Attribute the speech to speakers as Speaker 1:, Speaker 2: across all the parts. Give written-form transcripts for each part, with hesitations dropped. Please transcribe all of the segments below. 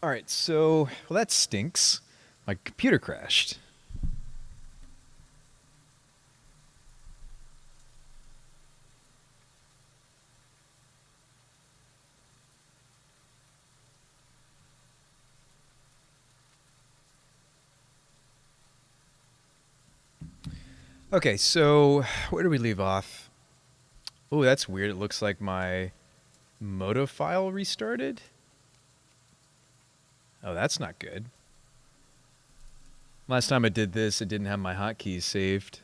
Speaker 1: All right, so well that stinks. My computer crashed. Okay, so where do we leave off? Oh, that's weird. It looks like my Moto file restarted. Oh, that's not good. Last time I did this, it didn't have my hotkeys saved.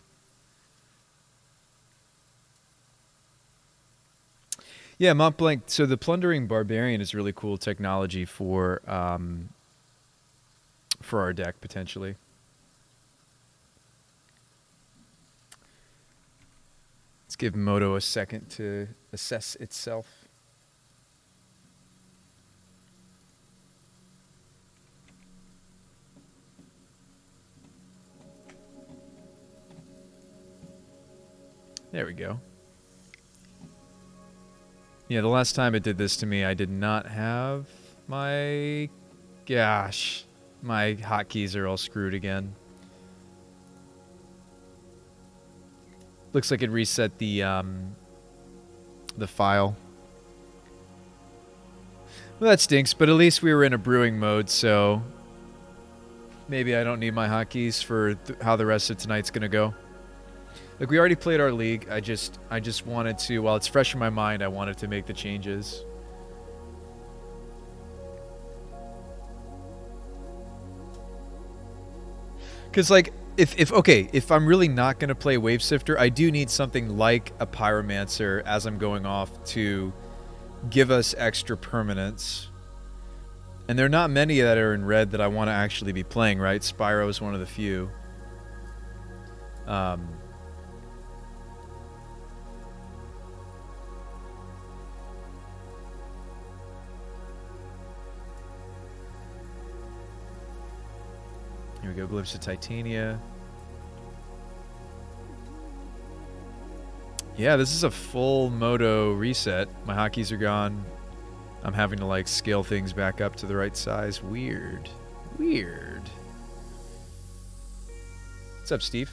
Speaker 1: Yeah, Mont Blanc. So the Plundering Barbarian is really cool technology for our deck potentially. Let's give Moto a second to assess itself. There we go. Yeah, the last time it did this to me, I did not have my... Gosh, my hotkeys are all screwed again. Looks like it reset the file. Well, that stinks, but at least we were in a brewing mode, so maybe I don't need my hotkeys for how the rest of tonight's gonna go. Like, we already played our league. I just wanted to, while it's fresh in my mind, I wanted to make the changes. Because, like, if I'm really not going to play Wave Sifter, I do need something like a Pyromancer as I'm going off to give us extra permanence. And there are not many that are in red that I want to actually be playing, right? Spyro is one of the few. Here we go, Glimpse of Titania. Yeah, this is a full Moto reset. My hotkeys are gone. I'm having to, like, scale things back up to the right size. Weird. Weird. What's up, Steve?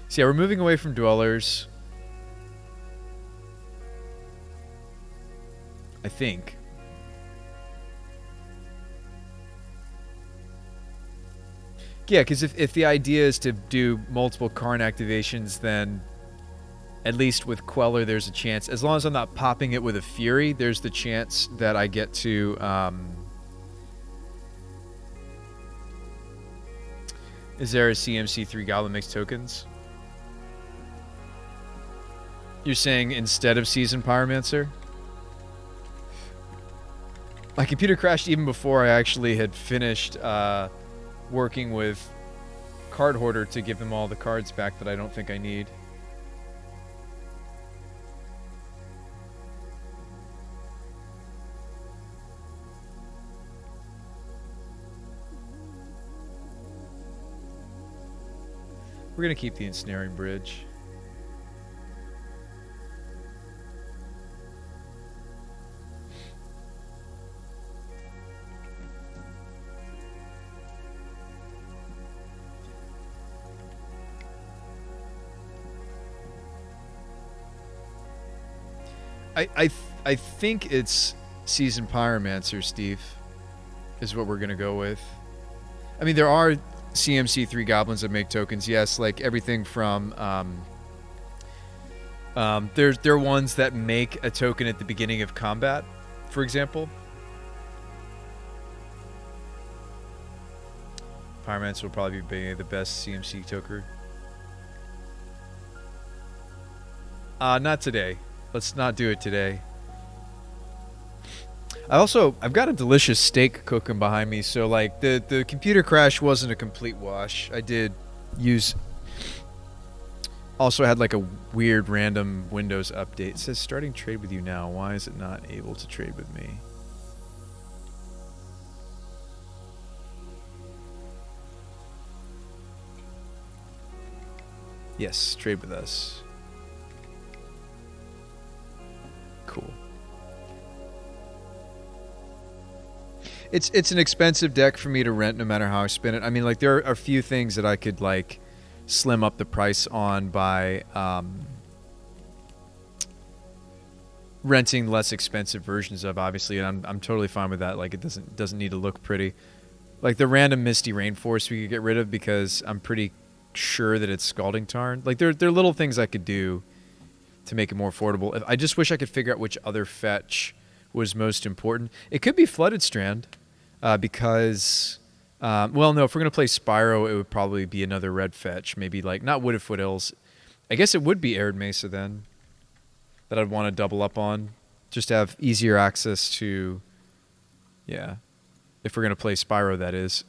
Speaker 1: So yeah, we're moving away from Dwellers. I think. Yeah, because if the idea is to do multiple Karn activations, then at least with Queller there's a chance. As long as I'm not popping it with a Fury, there's the chance that I get to... Is there a CMC3 Goblin Mix tokens? You're saying instead of Seasoned Pyromancer? My computer crashed even before I actually had finished working with Card Hoarder to give them all the cards back that I don't think I need. We're going to keep the Ensnaring Bridge. I think it's Seasoned Pyromancer, Steve, is what we're going to go with. I mean, there are CMC3 goblins that make tokens, yes, like everything from... there are ones that make a token at the beginning of combat, for example. Pyromancer will probably be the best CMC toker. Not today. Let's not do it today. I've got a delicious steak cooking behind me, so like the computer crash wasn't a complete wash. I did use... Also had like a weird random Windows update. It says starting trade with you now. Why is it not able to trade with me? Yes, trade with us. Cool. It's an expensive deck for me to rent no matter how I spin it. I mean, like, there are a few things that I could, like, slim up the price on by renting less expensive versions of, obviously, and I'm totally fine with that. Like, it doesn't need to look pretty. Like, the random Misty Rainforest we could get rid of because I'm pretty sure that it's Scalding Tarn. Like, there are little things I could do to make it more affordable. I just wish I could figure out which other fetch was most important. It could be Flooded Strand, because, well, no, if we're going to play Spyro, it would probably be another red fetch. Maybe, like, not Wooded Foothills. I guess it would be Arid Mesa then that I'd want to double up on. Just to have easier access to, yeah, if we're going to play Spyro, that is,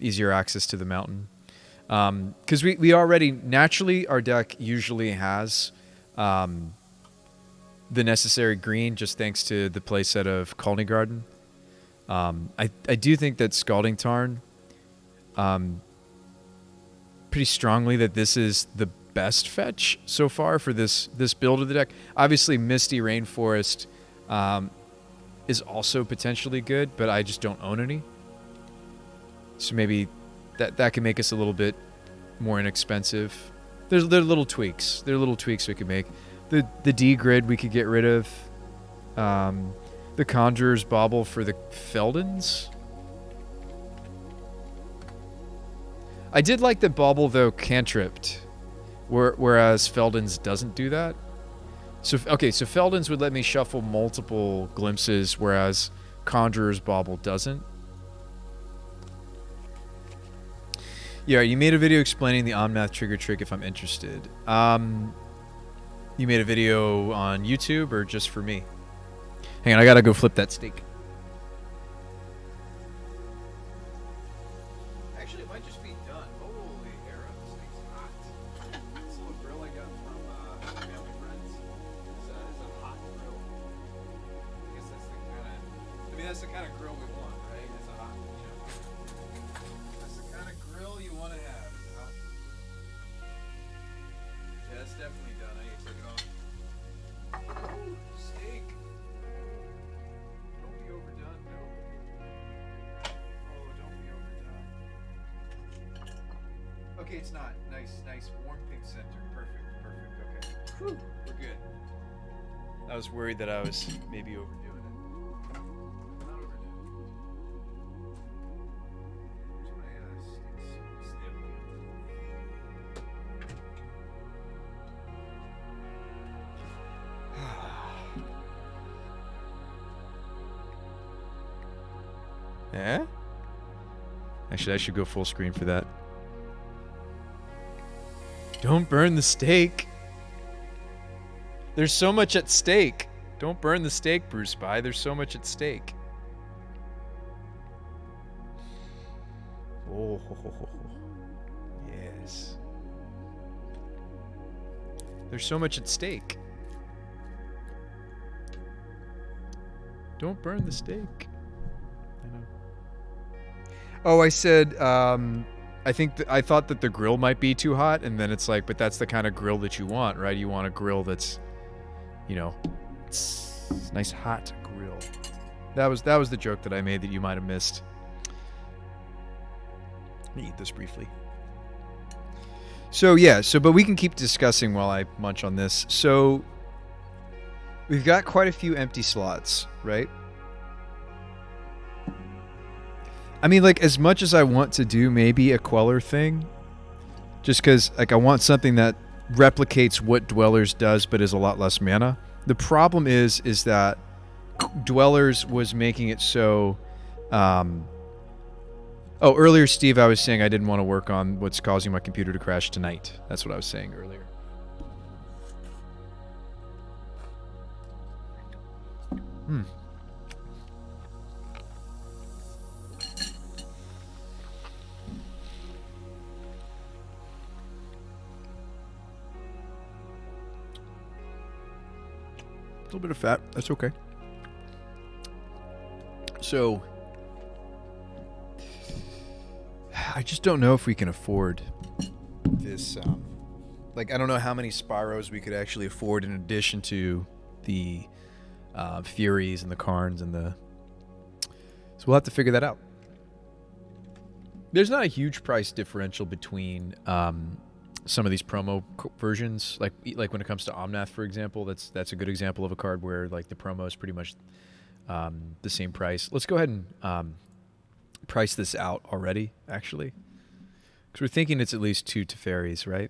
Speaker 1: easier access to the mountain. Because we already, naturally, our deck usually has the necessary green, just thanks to the playset of Colony Garden. I do think that Scalding Tarn, pretty strongly that this is the best fetch so far for this build of the deck. Obviously, Misty Rainforest is also potentially good, but I just don't own any. So maybe that can make us a little bit more inexpensive. There are little tweaks. There are little tweaks we could make. The D grid we could get rid of. The Conjurer's Bauble for the Feldons. I did like that Bauble, though, cantripped, whereas Feldons doesn't do that. So, okay, so Feldons would let me shuffle multiple glimpses, whereas Conjurer's Bauble doesn't. Yeah, you made a video explaining the Omnath trigger trick if I'm interested. You made a video on YouTube or just for me? Hang on, I gotta go flip that steak. Actually, it might just be done. Holy hell, this thing's hot. This little grill I got from family friends is a hot grill. I guess that's the kind of, I mean, that's the kind of grill we want, right? It's a hot, you know. That's the kind of grill you want to have. Yeah, that's definitely done. I need to take it off. Ooh, steak. Don't be overdone, no. Oh, don't be overdone. Okay, it's not. Nice, warm pink center. Perfect, okay. Whew, we're good. I was worried that I was maybe overdoing it. Not overdone. Where's my steak still? Yeah? Actually, I should go full screen for that. Don't burn the steak. There's so much at stake. Don't burn the steak, Bruce Spy. There's so much at stake. Oh, yes. There's so much at stake. Don't burn the steak. I know. Oh, I said, I thought that the grill might be too hot, and then it's like, but that's the kind of grill that you want, right? You want a grill that's, you know, it's nice hot grill. That was the joke that I made that you might have missed. Let me eat this briefly. So yeah, but we can keep discussing while I munch on this. So we've got quite a few empty slots, right? I mean, like, as much as I want to do maybe a Queller thing, just because, like, I want something that replicates what Dwellers does but is a lot less mana. The problem is that Dwellers was making it so... Oh, earlier, Steve, I was saying I didn't want to work on what's causing my computer to crash tonight. That's what I was saying earlier. A little bit of fat. That's okay. So, I just don't know if we can afford this. Like, I don't know how many Spyros we could actually afford in addition to the Furies and the Karns and the... So So we'll have to figure that out. There's not a huge price differential between some of these promo versions, like when it comes to Omnath, for example. That's a good example of a card where like the promo is pretty much the same price. Let's go ahead and price this out already, actually, because we're thinking it's at least 2 Teferis, right?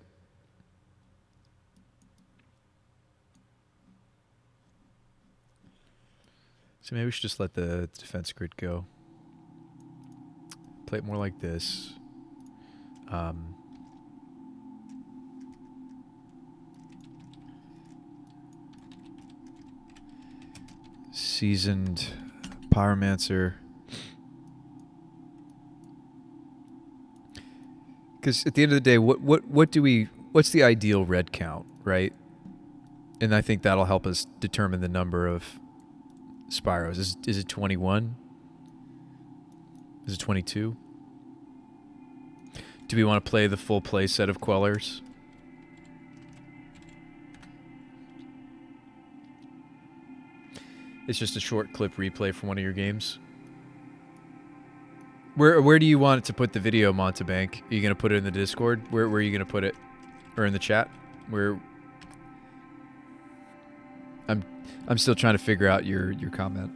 Speaker 1: So maybe we should just let the defense grid go. Play it more like this. Seasoned Pyromancer. Because at the end of the day, what's the ideal red count, right? And I think that'll help us determine the number of Spyros. Is it 21? Is it 22? Do we want to play the full play set of Quellers? It's just a short clip replay from one of your games. Where do you want to put the video, Montebank? Are you going to put it in the Discord? Where are you going to put it? Or in the chat? Where? I'm still trying to figure out your comment.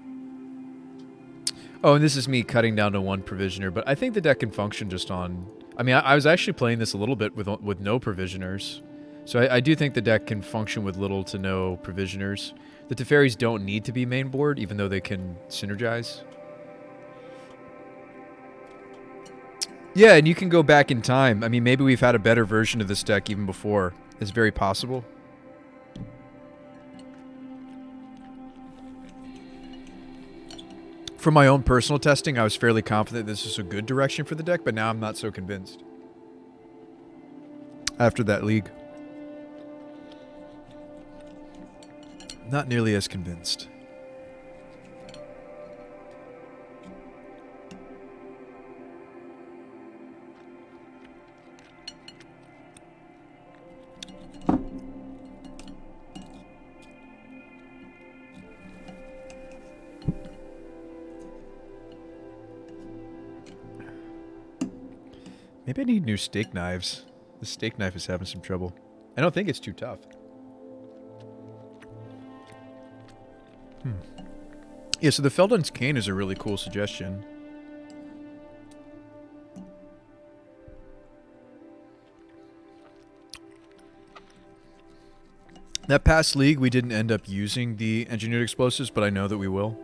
Speaker 1: Oh, and this is me cutting down to 1 provisioner, but I think the deck can function just on... I mean, I was actually playing this a little bit with no provisioners. So I do think the deck can function with little to no provisioners. The Teferis don't need to be main board, even though they can synergize. Yeah, and you can go back in time. I mean, maybe we've had a better version of this deck even before. It's very possible. From my own personal testing, I was fairly confident this is a good direction for the deck, but now I'm not so convinced. After that league. Not nearly as convinced. Maybe I need new steak knives. The steak knife is having some trouble. I don't think it's too tough. Yeah, so the Feldon's Cane is a really cool suggestion. That past league, we didn't end up using the engineered explosives, but I know that we will.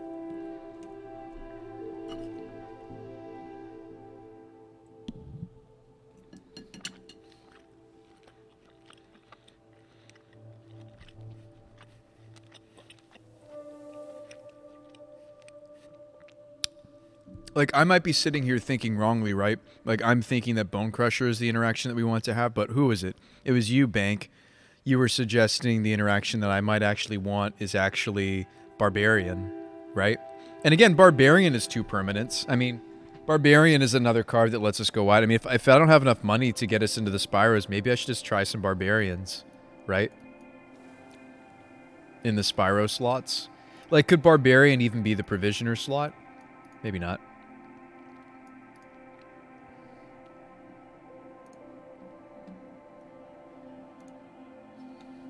Speaker 1: Like, I might be sitting here thinking wrongly, right? Like, I'm thinking that Bone Crusher is the interaction that we want to have, but who is it? It was you, Bank. You were suggesting the interaction that I might actually want is actually Barbarian, right? And again, Barbarian is 2 permanents. I mean, Barbarian is another card that lets us go wide. I mean, if I don't have enough money to get us into the Spyros, maybe I should just try some Barbarians, right? In the Spyro slots. Like, could Barbarian even be the Provisioner slot? Maybe not.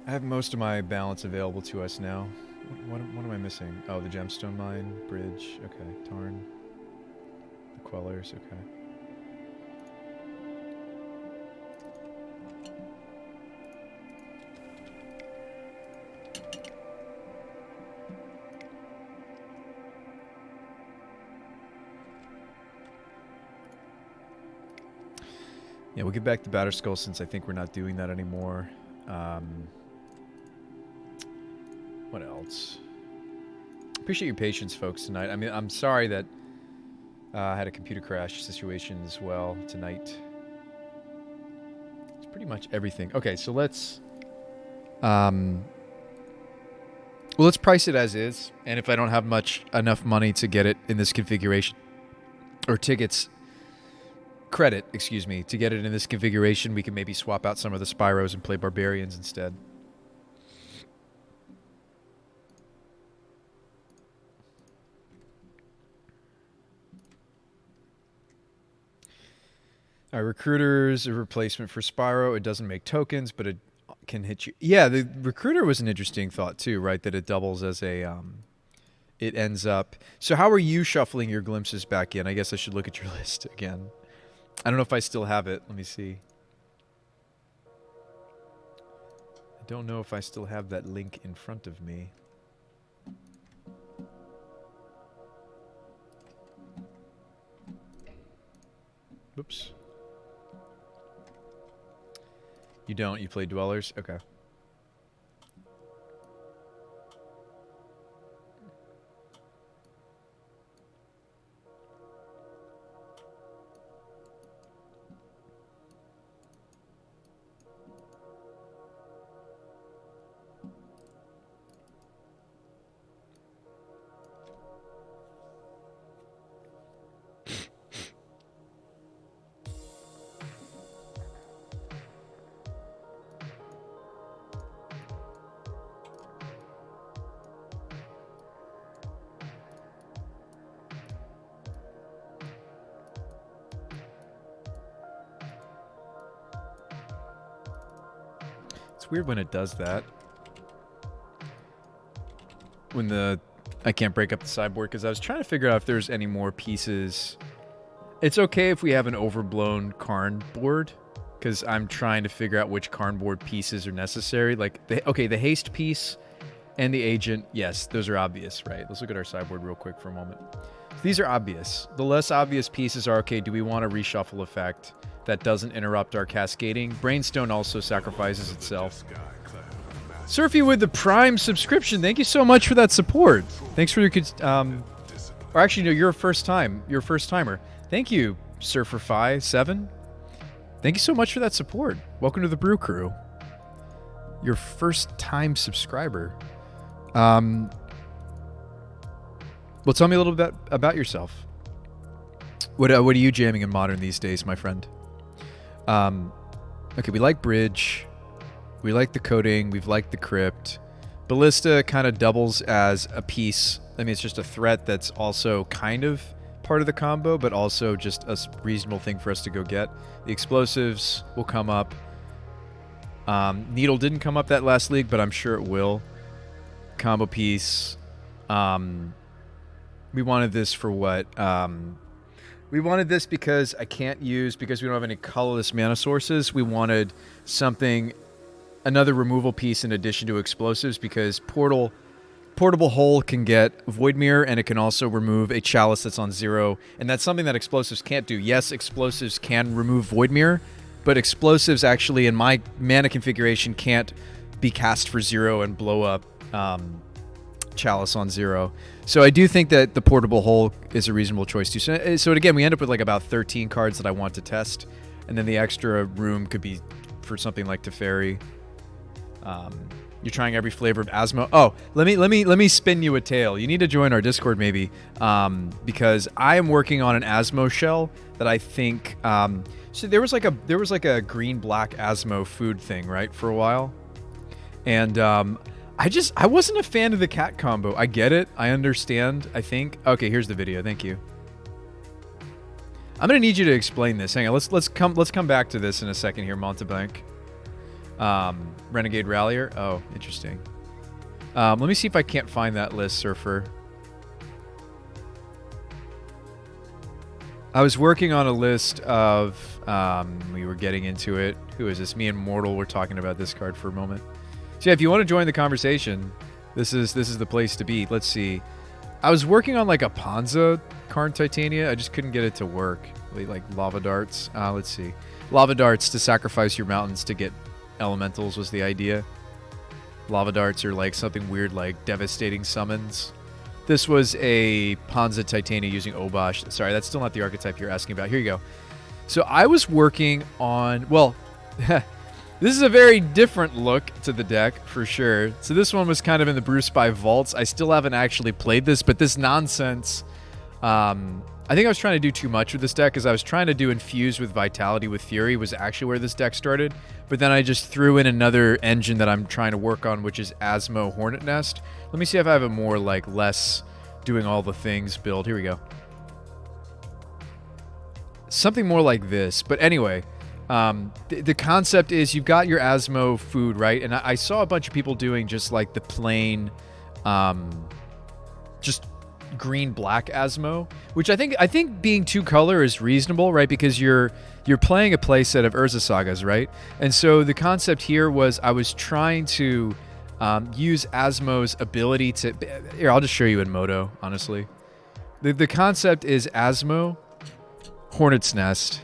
Speaker 1: I have most of my balance available to us now. What am I missing? Oh, the Gemstone Mine, Bridge, okay, Tarn. The Quellers, okay. Yeah, we'll get back to Batterskull since I think we're not doing that anymore. What else? Appreciate your patience, folks, tonight. I mean, I'm sorry that I had a computer crash situation as well tonight. It's pretty much everything. Okay, so let's... well, let's price it as is. And if I don't have enough money to get it in this configuration, or tickets... credit, excuse me, to get it in this configuration, we can maybe swap out some of the Spyros and play Barbarians instead. Recruiter's a replacement for Spyro. It doesn't make tokens, but it can hit you. Yeah, the Recruiter was an interesting thought too, right? That it doubles as a... it ends up... So how are you shuffling your glimpses back in? I guess I should look at your list again. I don't know if I still have it. Let me see. I don't know if I still have that link in front of me. Whoops. You don't? You play Dwellers? Okay. It's weird when it does that. When I can't break up the sideboard, because I was trying to figure out if there's any more pieces. It's okay if we have an overblown Karn-board, because I'm trying to figure out which Karn-board pieces are necessary. Like, the haste piece and the agent, yes, those are obvious, right? Let's look at our sideboard real quick for a moment. These are obvious. The less obvious pieces are, okay, do we want a reshuffle effect that doesn't interrupt our cascading? Brainstone also sacrifices itself. Surfy with the Prime subscription. Thank you so much for that support. Thanks for your... or actually, no, you're a first-timer. Thank you, Surfer7. Thank you so much for that support. Welcome to the Brew Crew. Your first-time subscriber. Well, tell me a little bit about yourself. What are you jamming in Modern these days, my friend? Okay, we like Bridge. We like the coding. We've liked the crypt. Ballista kind of doubles as a piece. I mean, it's just a threat that's also kind of part of the combo, but also just a reasonable thing for us to go get. The explosives will come up. Needle didn't come up that last league, but I'm sure it will. Combo piece. We wanted this for what? We wanted this because because we don't have any colorless mana sources. We wanted something, another removal piece in addition to explosives, because Portable Hole can get Void Mirror, and it can also remove a Chalice that's on 0, and that's something that explosives can't do. Yes, explosives can remove Void Mirror, but explosives actually, in my mana configuration, can't be cast for 0 and blow up Chalice on 0. So I do think that the Portable Hole is a reasonable choice too. So again, we end up with like about 13 cards that I want to test, and then the extra room could be for something like Teferi. You're trying every flavor of Asmo. Oh, let me spin you a tale. You need to join our Discord maybe, because I am working on an Asmo shell that I think. So there was like a green-black Asmo food thing, right, for a while, and I wasn't a fan of the cat combo. I get it. I understand. I think. Okay, here's the video. Thank you. I'm gonna need you to explain this. Hang on. Let's come back to this in a second here, Montebank. Renegade Rallier. Oh, interesting. Let me see if I can't find that list, Surfer. I was working on a list of... we were getting into it. Who is this? Me and Mortal were talking about this card for a moment. So yeah, if you want to join the conversation, this is the place to be. Let's see. I was working on like a Panza Karn Titania. I just couldn't get it to work. Like lava darts. Let's see. Lava darts to sacrifice your mountains to get elementals was the idea. Lava darts are like something weird like devastating summons. This was a Panza Titania using Obosh. Sorry, that's still not the archetype you're asking about. Here you go. So I was working on... Well... This is a very different look to the deck, for sure. So this one was kind of in the Brew Spy vaults. I still haven't actually played this, but this nonsense... I think I was trying to do too much with this deck, because I was trying to do Infuse with Vitality with Fury was actually where this deck started. But then I just threw in another engine that I'm trying to work on, which is Asmo Hornet Nest. Let me see if I have a more, like, less doing all the things build. Here we go. something more like this. But anyway, the concept is you've got your Asmo food, right? And I saw a bunch of people doing just like the plain, just green-black Asmo, which I think being 2-color is reasonable, right? Because you're playing a playset of Urza Sagas, right? And so the concept here was I was trying to use Asmo's ability to... Here, I'll just show you in Moto, honestly. The concept is Asmo, Hornet's Nest.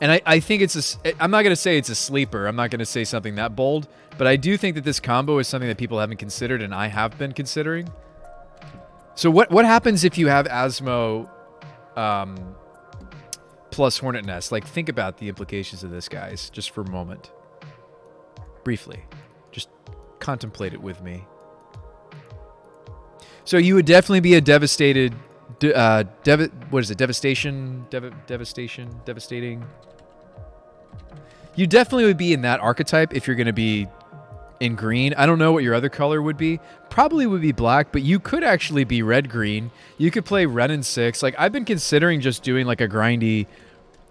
Speaker 1: And I think it's I'm not going to say it's a sleeper. I'm not going to say something that bold. But I do think that this combo is something that people haven't considered, and I have been considering. So what happens if you have Asmo plus Hornet Nest? Like, think about the implications of this, guys, just for a moment. Briefly. Just contemplate it with me. So you would definitely be a devastated... what is it? Devastation? Devastating? You definitely would be in that archetype if you're going to be in green. I don't know what your other color would be. Probably would be black, but you could actually be red-green. You could play Renin 6. Like, I've been considering just doing like a grindy...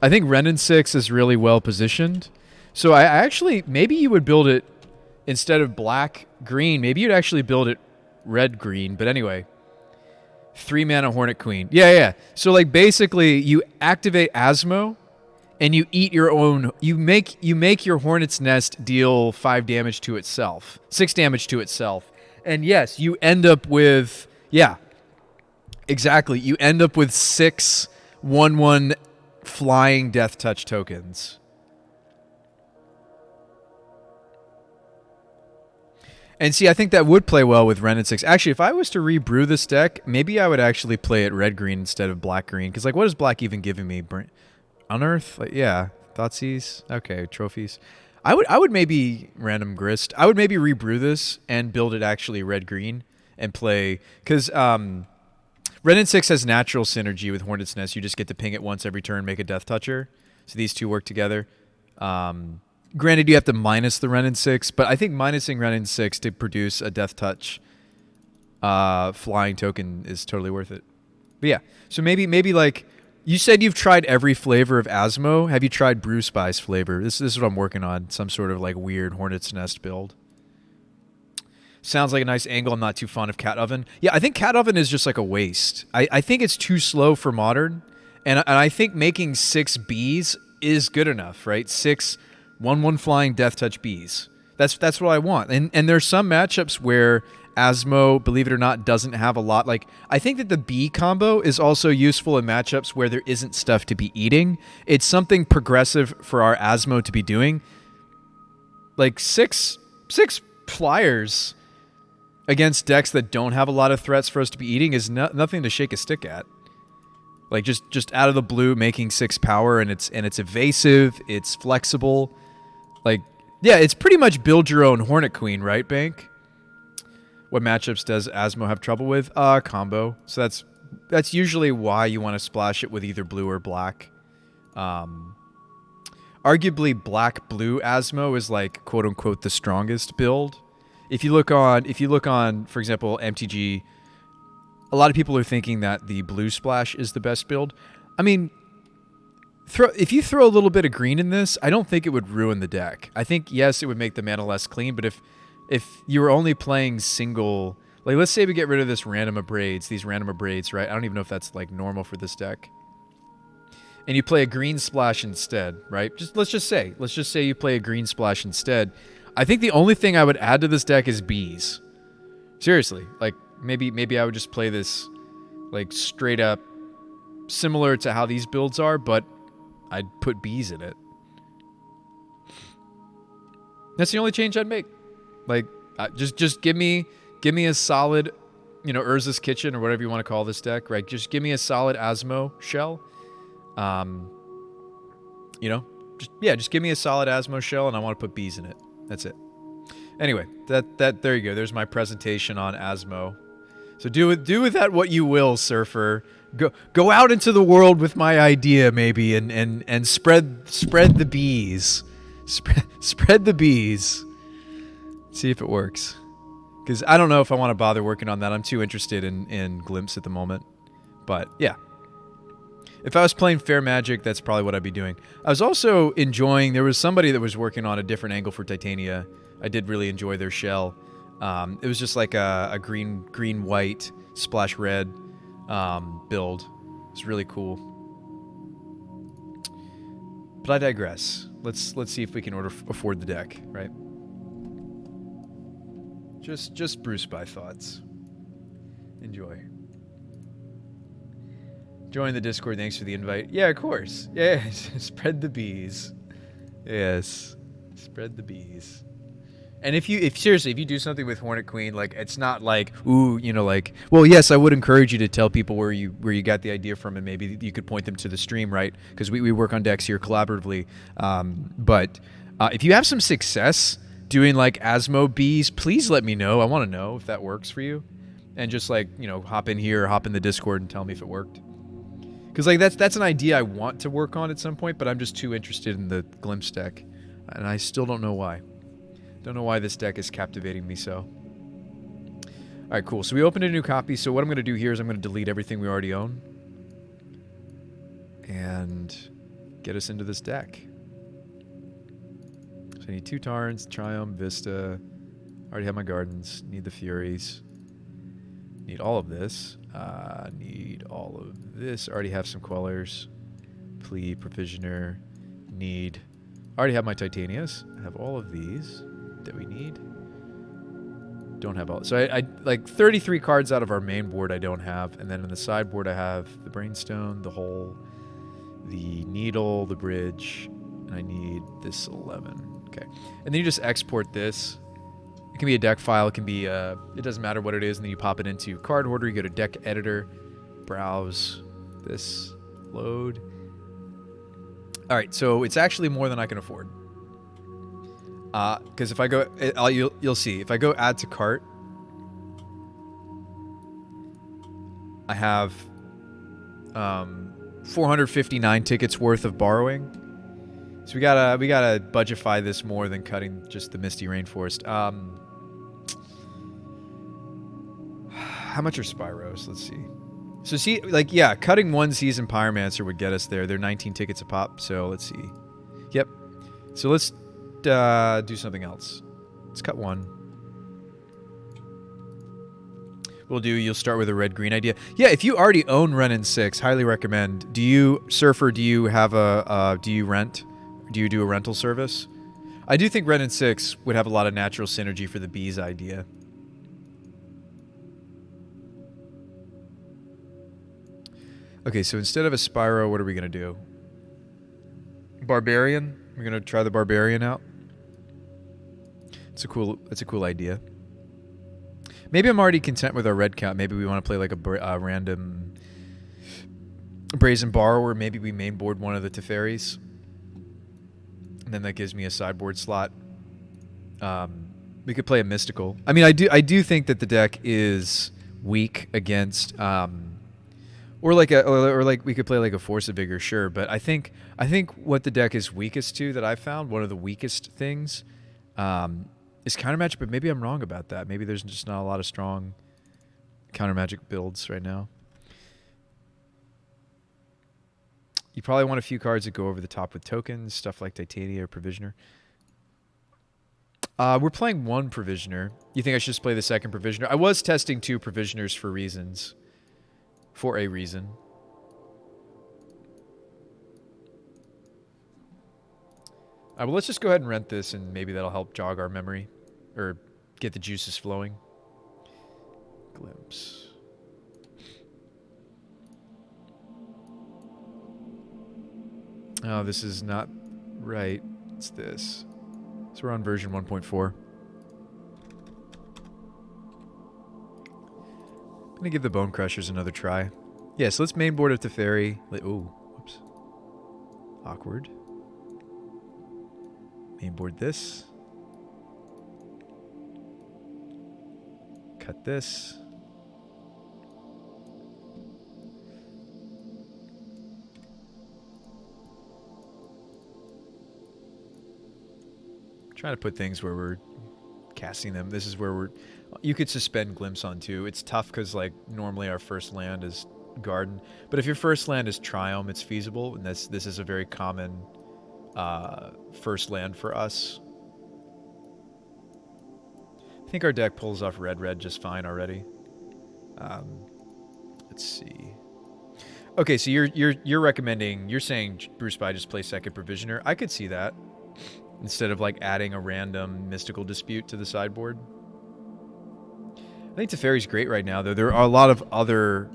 Speaker 1: I think Renin 6 is really well positioned. So I actually... Maybe you would build it instead of black-green. Maybe you'd actually build it red-green. But anyway... 3-mana Hornet Queen. Yeah. So like basically you activate Asmo and you eat your own... You make your Hornet's Nest deal 5 damage to itself. 6 damage to itself. And yes, you end up with... Yeah. Exactly. You end up with 6 1/1 flying Death Touch tokens. And see, I think that would play well with Renin 6. Actually, if I was to rebrew this deck, maybe I would actually play it red-green instead of black-green. Because, like, what is black even giving me? Unearth? Like, yeah. Thoughtseizes? Okay, trophies. I would maybe random grist. I would maybe rebrew this and build it actually red-green and play... Because Renin 6 has natural synergy with Hornet's Nest. You just get to ping it once every turn, make a Death Toucher. So these two work together. Granted, you have to minus the Renin 6, but I think minusing Renin 6 to produce a Death Touch flying token is totally worth it. But yeah, so maybe like, you said you've tried every flavor of Asmo. Have you tried Brew Spy's flavor? This is what I'm working on, some sort of like weird Hornet's Nest build. Sounds like a nice angle. I'm not too fond of Cat Oven. Yeah, I think Cat Oven is just like a waste. I think it's too slow for Modern, and I think making 6 bees is good enough, right? 6 1/1 flying Death Touch bees. That's what I want. And there's some matchups where Asmo, believe it or not, doesn't have a lot. Like, I think that the bee combo is also useful in matchups where there isn't stuff to be eating. It's something progressive for our Asmo to be doing. Like, six flyers against decks that don't have a lot of threats for us to be eating is nothing to shake a stick at. Like, just out of the blue, making 6 power, and it's evasive, it's flexible. Like, yeah, it's pretty much build your own Hornet Queen, right, Bank? What matchups does Asmo have trouble with? Combo. So that's usually why you want to splash it with either blue or black. Arguably, black-blue Asmo is like, quote-unquote, the strongest build. If you look on, for example, MTG, a lot of people are thinking that the blue splash is the best build. I mean, if you throw a little bit of green in this, I don't think it would ruin the deck. I think, yes, it would make the mana less clean, but if you were only playing single... Like, let's say we get rid of these random abrades, right? I don't even know if that's, like, normal for this deck. And you play a green splash instead, right? Let's just say you play a green splash instead. I think the only thing I would add to this deck is bees. Seriously. Like, maybe I would just play this, like, straight up similar to how these builds are, but I'd put bees in it. That's the only change I'd make. Like, just give me a solid, Urza's Kitchen or whatever you want to call this deck, right? Just give me a solid Asmo shell. Just give me a solid Asmo shell, and I want to put bees in it. That's it. Anyway, there you go. There's my presentation on Asmo. So do with that what you will, Surfer. Go out into the world with my idea, maybe, and spread the bees. Spread the bees. See if it works. Because I don't know if I want to bother working on that. I'm too interested in Glimpse at the moment. But yeah. If I was playing Fair Magic, that's probably what I'd be doing. I was also enjoying, there was somebody that was working on a different angle for Titania. I did really enjoy their shell. It was just like a green, white, splash red build. It's really cool. But I digress. Let's see if we can afford the deck, right? Just Bruce by thoughts. Enjoy. Join the Discord. Thanks for the invite. Yeah, of course. Yes. Spread the bees. Yes. Spread the bees. And if seriously, if you do something with Hornet Queen, like it's not like, ooh, you know, like, well, yes, I would encourage you to tell people where you got the idea from, and maybe you could point them to the stream, right? Because we work on decks here collaboratively. But if you have some success doing like Asmo bees, please let me know. I want to know if that works for you, and just like, you know, hop in here, or hop in the Discord, and tell me if it worked. Because like that's an idea I want to work on at some point, but I'm just too interested in the Glimpse deck, and I still don't know why. Don't know why this deck is captivating me so. All right, cool. So we opened a new copy. So what I'm going to do here is I'm going to delete everything we already own and get us into this deck. So I need 2 Tarns, Triumph, Vista. Already have my Gardens. Need the Furies. Need all of this. Need all of this. Already have some Quellers. Plea, Provisioner. Need. Already have my Titanias. I have all of these that we need. Don't have all. So I like 33 cards out of our main board I don't have. And then in the sideboard I have the Brainstone, the Hole, the Needle, the Bridge, and I need this 11. Okay. And then you just export this. It can be a deck file. It can be, it doesn't matter what it is. And then you pop it into Card Hoarder. You go to Deck Editor, browse this, load. All right. So it's actually more than I can afford. Because if I go, you'll see. If I go add to cart, I have 459 tickets worth of borrowing. So we gotta budgetify this more than cutting just the Misty Rainforest. How much are Spyros? Let's see. So see, like, yeah, cutting 1 Season Pyromancer would get us there. They're 19 tickets a pop. So let's see. Yep. So let's do something else. Let's cut 1. You'll start with a red-green idea. Yeah, if you already own Ren and 6, highly recommend. Do you, Surfer, do you have do you rent? Do you do a rental service? I do think Ren and 6 would have a lot of natural synergy for the bees idea. Okay, so instead of a Spyro, what are we going to do? Barbarian? We're going to try the Barbarian out. It's a cool idea. Maybe I'm already content with our red count. Maybe we want to play like a random Brazen Borrower. Maybe we mainboard one of the Teferis. And then that gives me a sideboard slot. We could play a Mystical. I mean, I do think that the deck is weak against or like we could play like a Force of Vigor, sure, but I think what the deck is weakest to, that I found, one of the weakest things, is counter magic, but maybe I'm wrong about that. Maybe there's just not a lot of strong counter magic builds right now. You probably want a few cards that go over the top with tokens, stuff like Titania or Provisioner. We're playing 1 Provisioner. You think I should just play the 2nd Provisioner? I was testing 2 Provisioners for reasons. For a reason. Well, let's just go ahead and rent this, and maybe that'll help jog our memory. Or get the juices flowing. Glimpse. Oh, this is not right. It's this. So we're on version 1.4. I'm going to give the Bone Crushers another try. Yeah, so let's mainboard a Teferi. Oh, whoops. Awkward. Mainboard this. Cut this. Trying to put things where we're casting them. This is where you could suspend Glimpse on too. It's tough because like normally our first land is garden. But if your first land is Triumph, it's feasible, and this is a very common first land for us. I think our deck pulls off red just fine already. Let's see. Okay, so you're recommending, you're saying Bruce By just play second Provisioner. I could see that instead of like adding a random Mystical Dispute to the sideboard. I think Teferi's great right now, though. There are a lot of other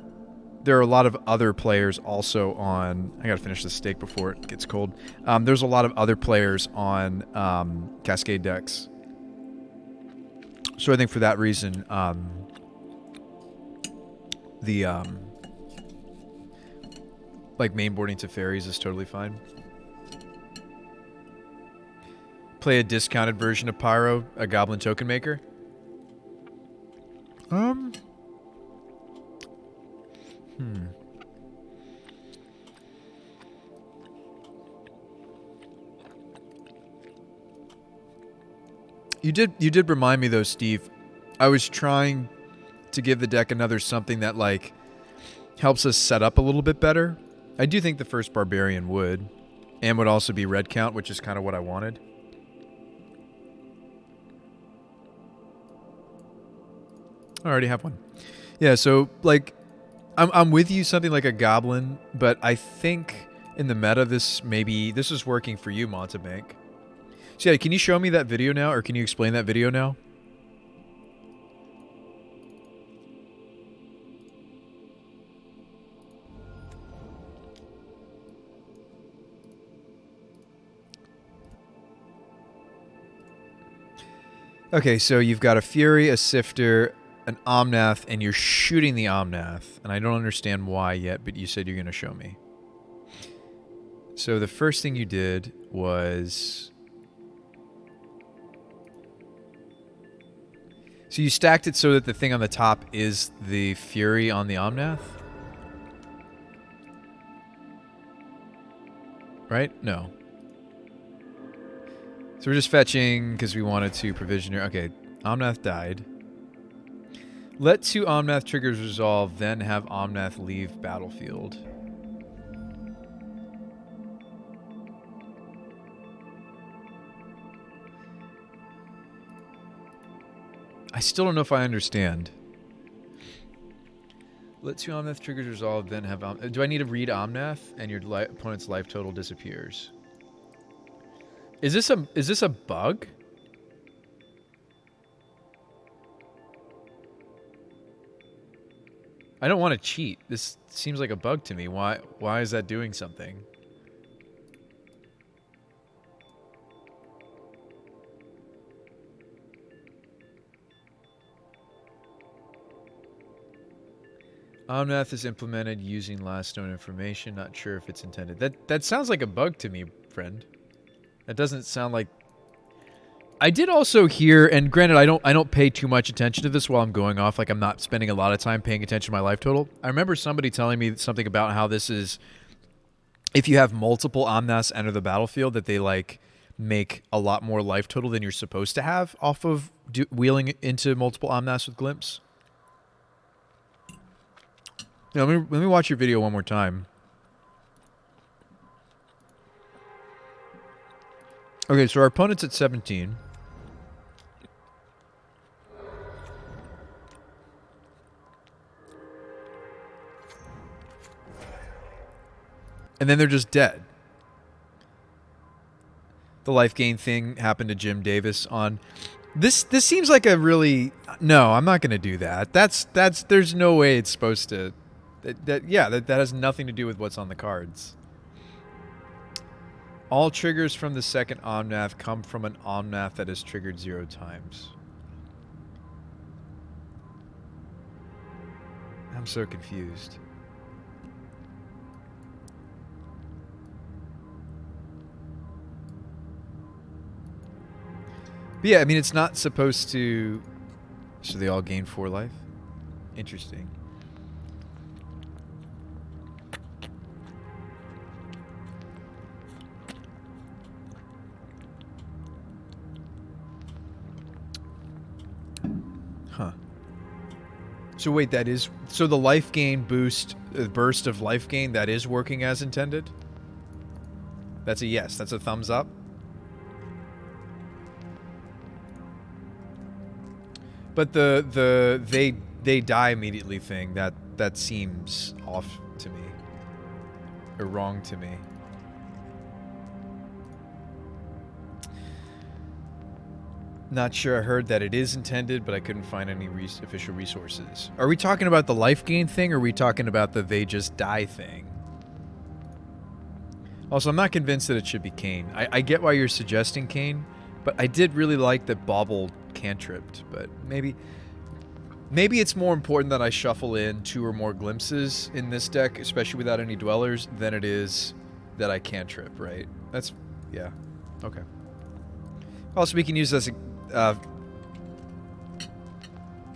Speaker 1: players also on. I gotta finish this steak before it gets cold. There's a lot of other players on Cascade decks. So I think for that reason, like mainboarding Teferis is totally fine. Play a discounted version of Pyro, a Goblin Token Maker. You did remind me though, Steve. I was trying to give the deck another something that like helps us set up a little bit better. I do think the first Barbarian would, and would also be red count, which is kind of what I wanted. I already have one. Yeah, so like I'm with you, something like a Goblin, but I think in the meta this is working for you, Montebank. So yeah, can you show me that video now, or can you explain that video now? Okay, so you've got a Fury, a Sifter, an Omnath, and you're shooting the Omnath. And I don't understand why yet, but you said you're going to show me. So the first thing you did was... So you stacked it so that the thing on the top is the Fury on the Omnath? Right? No. So we're just fetching because we wanted to Provisioner. Okay, Omnath died. Let 2 Omnath triggers resolve, then have Omnath leave battlefield. I still don't know if I understand. Let 2 Omnath triggers resolve, then have... Do I need to read Omnath and your opponent's life total disappears? Is this a bug? I don't want to cheat. This seems like a bug to me. Why is that doing something? Omnath is implemented using last known information. Not sure if it's intended. That sounds like a bug to me, friend. That doesn't sound like... I did also hear, and granted, I don't pay too much attention to this while I'm going off. Like, I'm not spending a lot of time paying attention to my life total. I remember somebody telling me something about how this is... If you have multiple Omnaths enter the battlefield, that they, like, make a lot more life total than you're supposed to have off of wheeling into multiple Omnaths with Glimpse. Now, let me watch your video one more time. Okay, so our opponent's at 17. And then they're just dead. The life gain thing happened to Jim Davis on... This seems like a really... No, I'm not going to do that. There's no way it's supposed to... That has nothing to do with what's on the cards. All triggers from the second Omnath come from an Omnath that is triggered 0 times. I'm so confused. But yeah, I mean, it's not supposed to... So they all gain 4 life? Interesting. Huh. So wait, that is... So the life gain boost, burst of life gain, that is working as intended? That's a yes. That's a thumbs up. But the they die immediately thing, that seems off to me. Or wrong to me. Not sure I heard that it is intended, but I couldn't find any official resources. Are we talking about the life gain thing, or are we talking about the they just die thing? Also, I'm not convinced that it should be Kane. I get why you're suggesting Kane, but I did really like that Bauble cantripped. But maybe it's more important that I shuffle in 2 or more glimpses in this deck, especially without any dwellers, than it is that I cantrip, right? That's... yeah. Okay. Also, we can use this...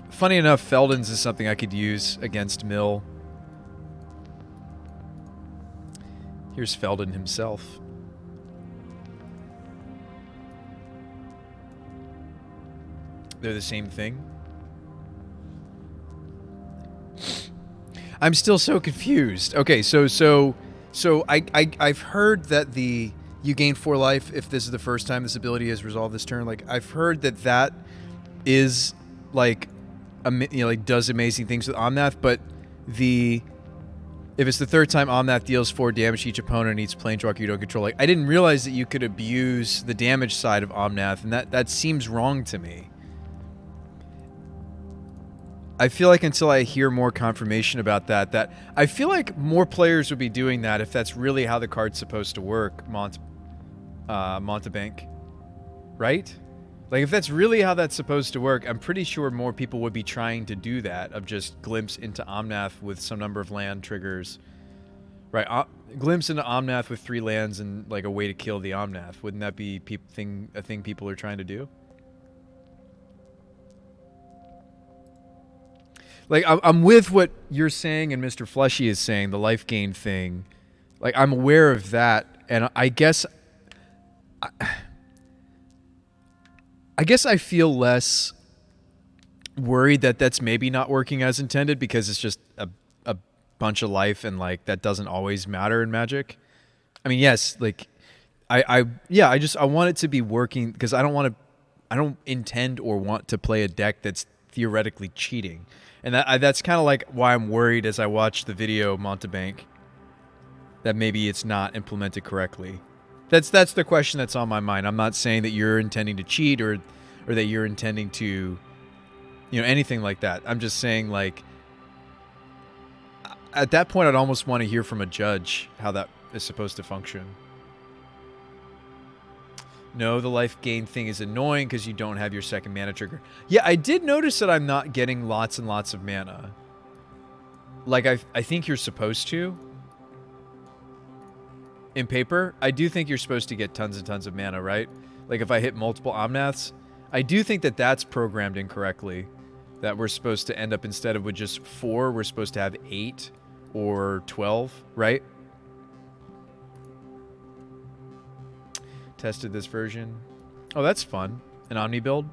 Speaker 1: funny enough, Feldon's is something I could use against Mill. Here's Feldon himself. They're the same thing. I'm still so confused. Okay, so I've heard that you gain 4 life if this is the first time this ability is resolved this turn. Like, I've heard that is like like does amazing things with Omnath, but if it's the 3rd time Omnath deals 4 damage to each opponent and each planeswalker you don't control, like, I didn't realize that you could abuse the damage side of Omnath, and that seems wrong to me. I feel like until I hear more confirmation about that I feel like more players would be doing that if that's really how the card's supposed to work, Montebank. Right? Like, if that's really how that's supposed to work, I'm pretty sure more people would be trying to do that, of just glimpse into Omnath with some number of land triggers. Right, glimpse into Omnath with 3 lands and, like, a way to kill the Omnath. Wouldn't that be a thing people are trying to do? Like, I'm with what you're saying and Mr. Fleshy is saying, the life gain thing. Like, I'm aware of that, and I guess I feel less worried that that's maybe not working as intended, because it's just a bunch of life, and, like, that doesn't always matter in Magic. I mean, yes, like, I want it to be working, because I don't intend or want to play a deck that's theoretically cheating. And that's kind of like why I'm worried as I watch the video, Montebank, that maybe it's not implemented correctly. That's the question that's on my mind. I'm not saying that you're intending to cheat or that you're intending to, anything like that. I'm just saying, like, at that point, I'd almost want to hear from a judge how that is supposed to function. No, the life gain thing is annoying because you don't have your 2nd mana trigger. Yeah, I did notice that I'm not getting lots and lots of mana. Like, I think you're supposed to. In paper, I do think you're supposed to get tons and tons of mana, right? Like, if I hit multiple Omnaths, I do think that that's programmed incorrectly. That we're supposed to end up, instead of with just 4, we're supposed to have 8 or 12, right? Tested this version. Oh, that's fun. An Omni build.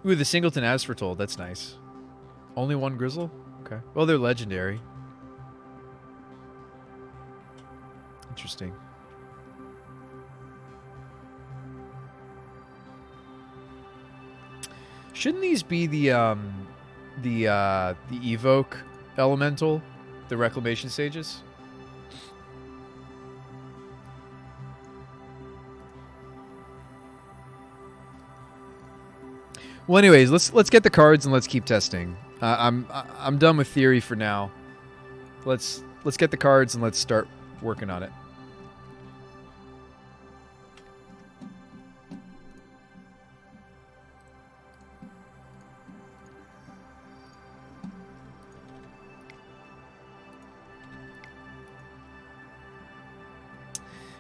Speaker 1: Ooh, the Singleton Asfertold. That's nice. Only 1 Grizzle? Okay. Well, they're legendary. Interesting. Shouldn't these be the Evoke Elemental? The Reclamation Sages? Well, anyways, let's get the cards and let's keep testing. I'm done with theory for now. Let's get the cards and let's start working on it.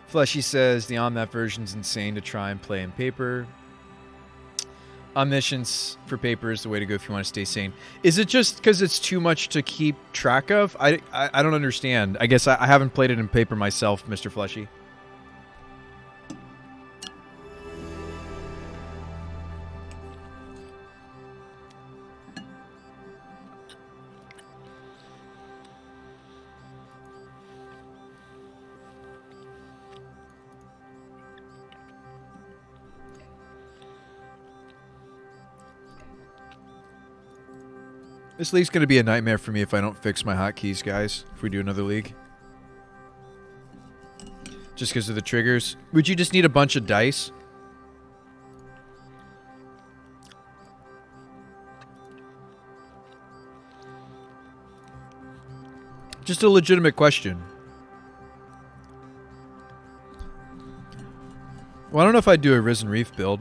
Speaker 1: Fleshy says the Omnath version's insane to try and play in paper. Omniscience for paper is the way to go if you want to stay sane. Is it just because it's too much to keep track of? I don't understand. I guess I haven't played it in paper myself, Mr. Fleshy. This league's going to be a nightmare for me if I don't fix my hotkeys, guys, if we do another league. Just because of the triggers. Would you just need a bunch of dice? Just a legitimate question. Well, I don't know if I'd do a Risen Reef build.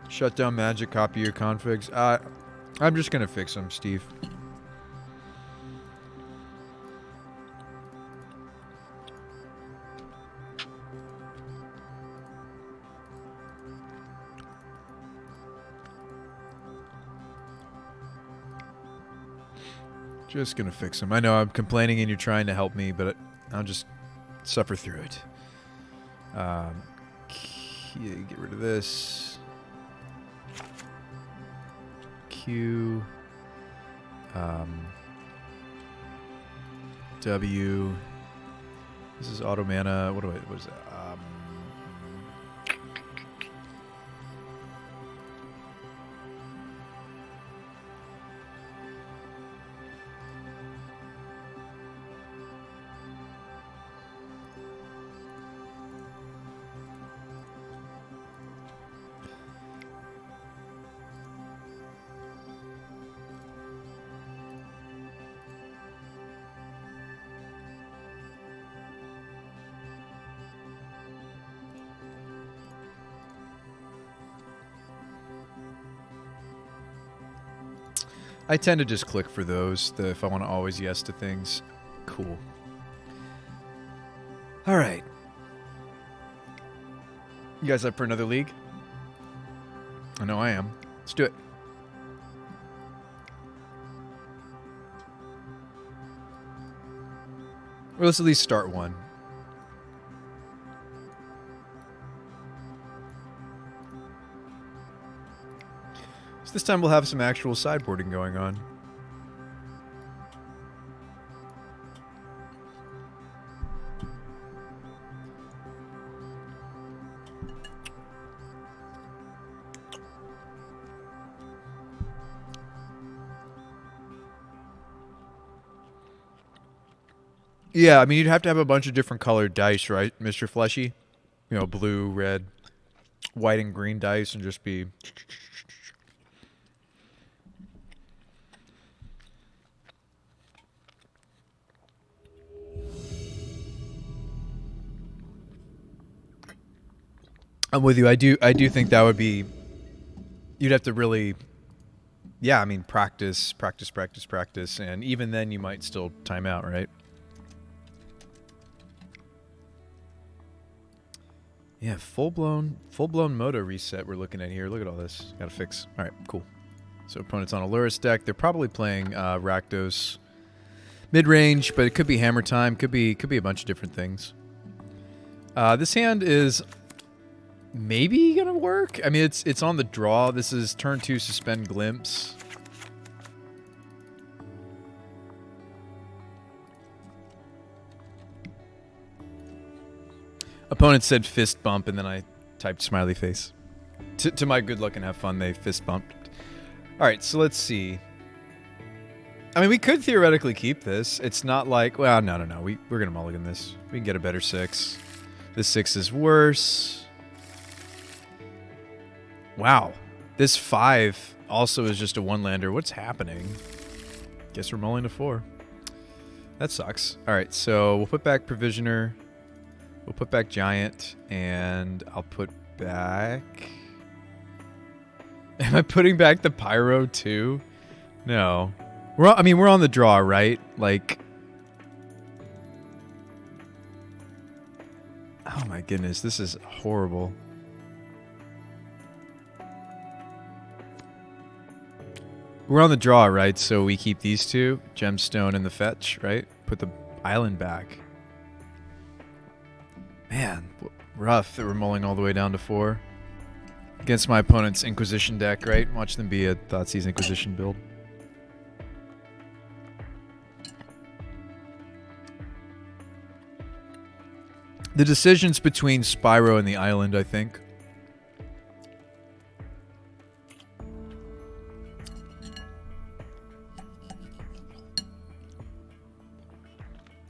Speaker 1: Shut down magic, copy your configs. I'm just going to fix them, Steve. Just going to fix them. I know I'm complaining and you're trying to help me, but I'll just suffer through it. Get rid of this. Q. W. This is auto mana. What is that? I tend to just click for those if I want to always yes to things. Cool. All right. You guys up for another league? I know I am. Let's do it. Or let's at least start one. So this time we'll have some actual sideboarding going on. Yeah, I mean, you'd have to have a bunch of different colored dice, right, Mr. Fleshy? You know, blue, red, white, and green dice, and just be... I'm with you. I do think that would be... You'd have to really... Yeah, I mean, practice, and even then you might still time out, right? Yeah, full-blown Moto reset we're looking at here. Look at all this. Gotta fix. All right, cool. So opponent's on a Lurrus deck. They're probably playing Rakdos mid-range, but it could be Hammer Time. Could be a bunch of different things. This hand is maybe gonna work. I mean, it's on the draw. This is turn 2 Suspend Glimpse. Opponent said fist bump, and then I typed smiley face. To my good luck and have fun, they fist bumped. All right, so let's see. I mean, we could theoretically keep this. It's not like... Well, no. We're going to mulligan this. We can get a better 6. This 6 is worse. Wow. This 5 also is just a one-lander. What's happening? Guess we're mulling to 4. That sucks. All right, so we'll put back Provisioner... We'll put back Giant, and I'll put back... Am I putting back the Pyro too? No. We're on the draw, right? Like... Oh my goodness, this is horrible. We're on the draw, right? So we keep these two, Gemstone and the Fetch, right? Put the island back. Man, rough that we're mulling all the way down to 4. Against my opponent's Inquisition deck, right? Watch them be a Thoughtseize Inquisition build. The decisions between Spyro and the island, I think.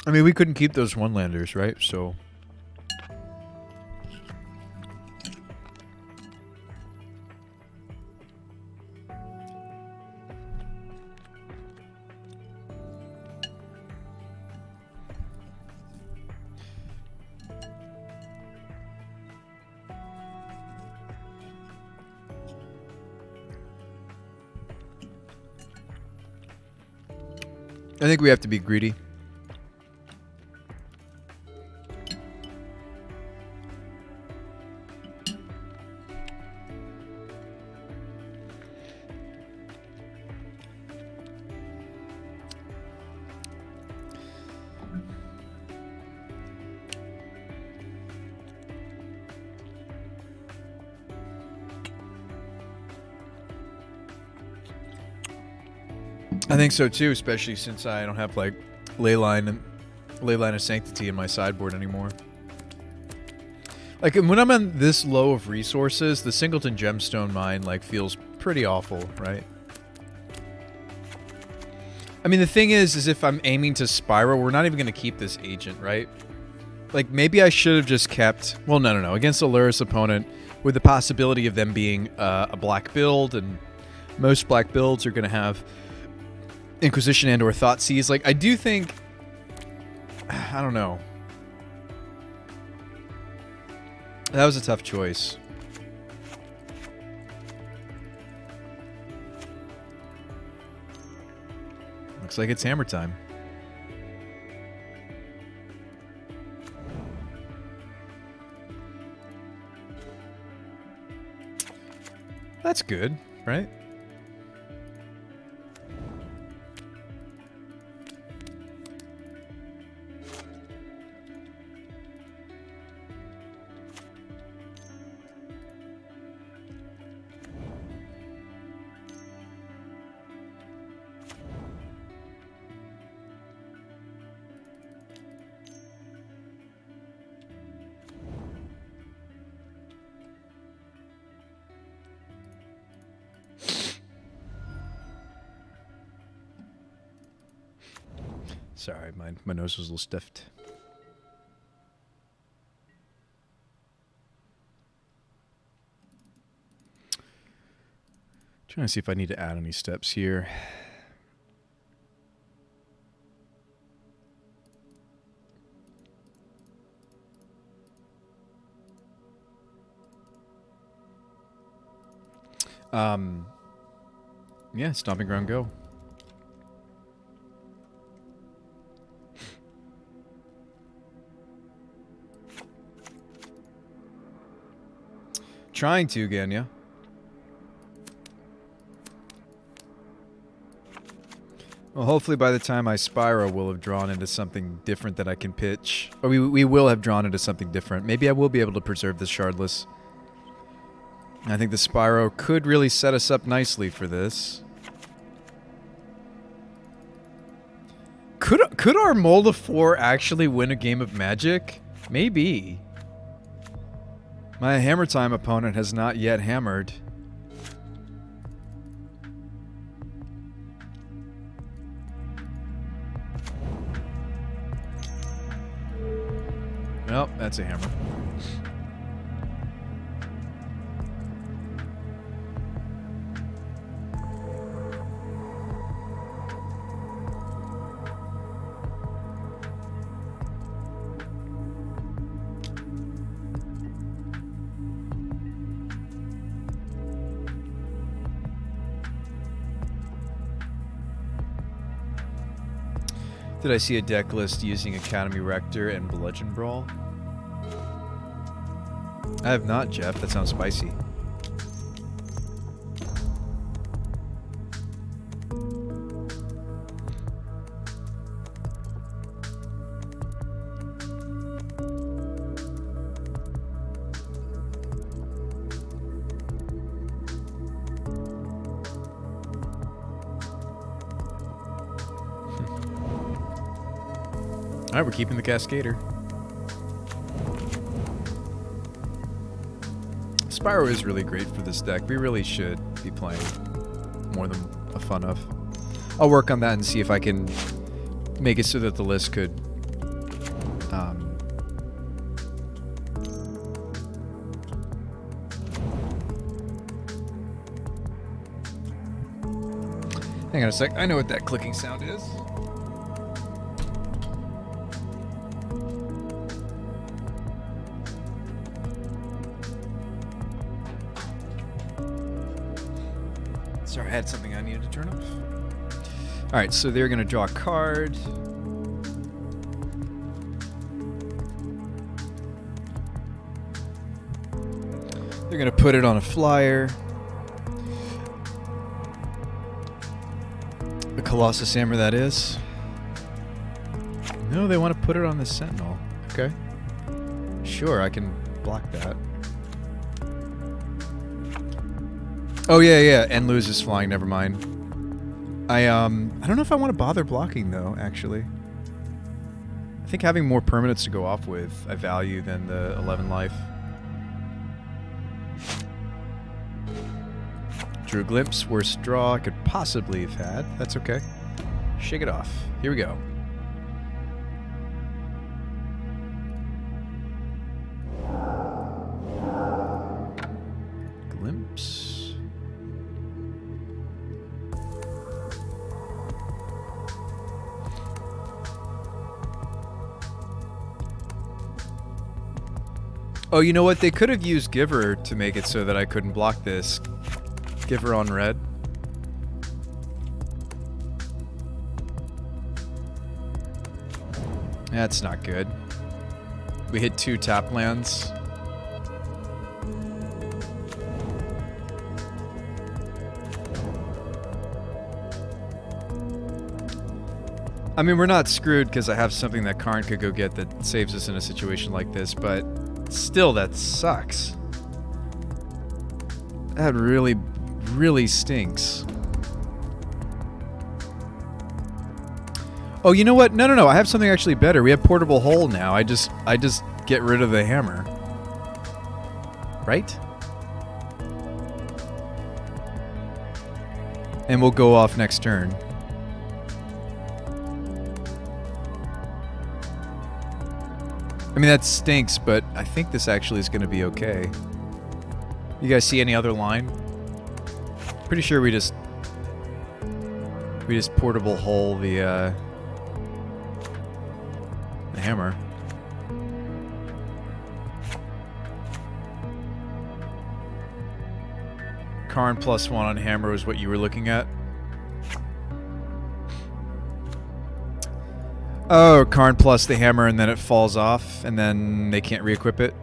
Speaker 1: I mean, we couldn't keep those one-landers, right? So... I think we have to be greedy. I think so too, especially since I don't have like Leyline of Sanctity in my sideboard anymore. Like when I'm on this low of resources, the Singleton Gemstone mine like feels pretty awful, right? I mean, the thing is if I'm aiming to Spiral, we're not even going to keep this agent, right? Like maybe I should have just kept. Well, no. Against a Lurrus opponent, with the possibility of them being a black build, and most black builds are going to have Inquisition and or Thoughtseize. Like, I do think... I don't know. That was a tough choice. Looks like it's hammer time. That's good, right? Sorry, my nose was a little stiffed. Trying to see if I need to add any steps here. Yeah, Stomping Ground go. Trying to again, yeah. Well, hopefully by the time I Spyro, we'll have drawn into something different that I can pitch. Or we will have drawn into something different. Maybe I will be able to preserve this Shardless. I think the Spyro could really set us up nicely for this. Could our Mold of 4 actually win a game of Magic? Maybe. My Hammer Time opponent has not yet hammered. Well, that's a hammer. Did I see a deck list using Academy Rector and Bludgeon Brawl? I have not, Jeff. That sounds spicy. Alright, we're keeping the Cascader. Spyro is really great for this deck. We really should be playing more than a fun of. I'll work on that and see if I can make it so that the list could Hang on a sec. I know what that clicking sound is. Sorry, I had something I needed to turn off. All right, so they're going to draw a card. They're going to put it on a flyer. The Colossus Hammer, that is. No, they want to put it on the Sentinel. Okay. Sure, I can block that. Oh, yeah. And loses flying, never mind. I don't know if I want to bother blocking, though, actually. I think having more permanents to go off with, I value than the 11 life. Drew a glimpse, worst draw I could possibly have had. That's okay. Shake it off. Here we go. Glimpse. Oh, you know what? They could have used Giver to make it so that I couldn't block this. Giver on red. That's not good. We hit 2 tap lands. I mean, we're not screwed because I have something that Karn could go get that saves us in a situation like this, but still, that sucks. That really stinks. Oh, you know what? No. I have something actually better. We have portable hole now. I just get rid of the hammer. Right? And we'll go off next turn. I mean, that stinks, but I think this actually is going to be okay. You guys see any other line? Pretty sure we just portable hole the hammer. Karn +1 on hammer was what you were looking at. Oh, Karn plus the hammer and then it falls off and then they can't re-equip it.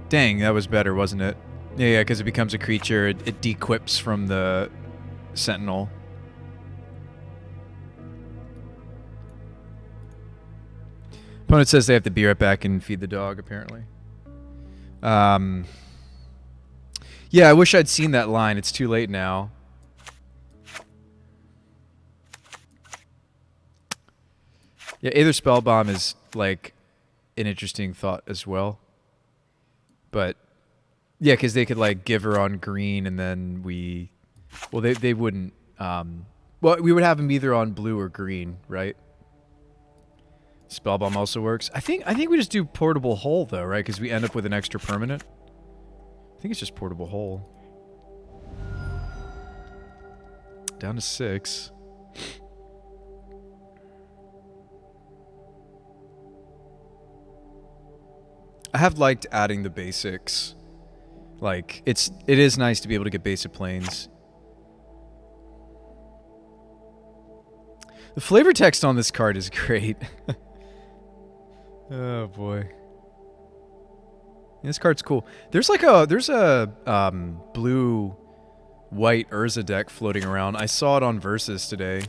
Speaker 1: Dang, that was better, wasn't it? Yeah, because it becomes a creature. It de-equips from the Sentinel. Opponent says they have to be right back and feed the dog, apparently. Yeah, I wish I'd seen that line. It's too late now. Yeah, Aether Spellbomb is, like, an interesting thought as well. But, yeah, because they could, like, give her on green and then we... Well, they wouldn't... well, we would have them either on blue or green, right? Spellbomb also works. I think we just do Portable Hole, though, right? Because we end up with an extra permanent. I think it's just Portable Hole. Down to 6. I have liked adding the basics. Like, it is nice to be able to get basic planes. The flavor text on this card is great. Oh boy. This card's cool. There's a blue white Urza deck floating around. I saw it on Versus today.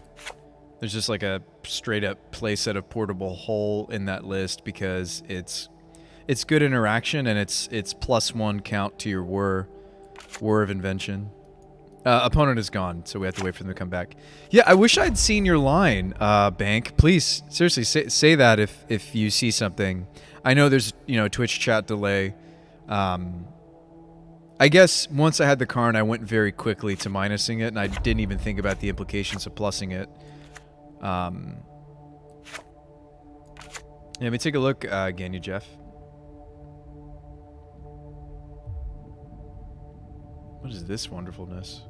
Speaker 1: There's just like a straight up playset of Portable Hole in that list because it's good interaction and it's +1 count to your War of Invention. Opponent is gone, so we have to wait for them to come back. Yeah, I wish I'd seen your line, Bank. Please, seriously, say that if you see something. I know there's, Twitch chat delay. I guess once I had the Karn, I went very quickly to minusing it, and I didn't even think about the implications of plussing it. Yeah, let me take a look again, you Jeff. What is this wonderfulness?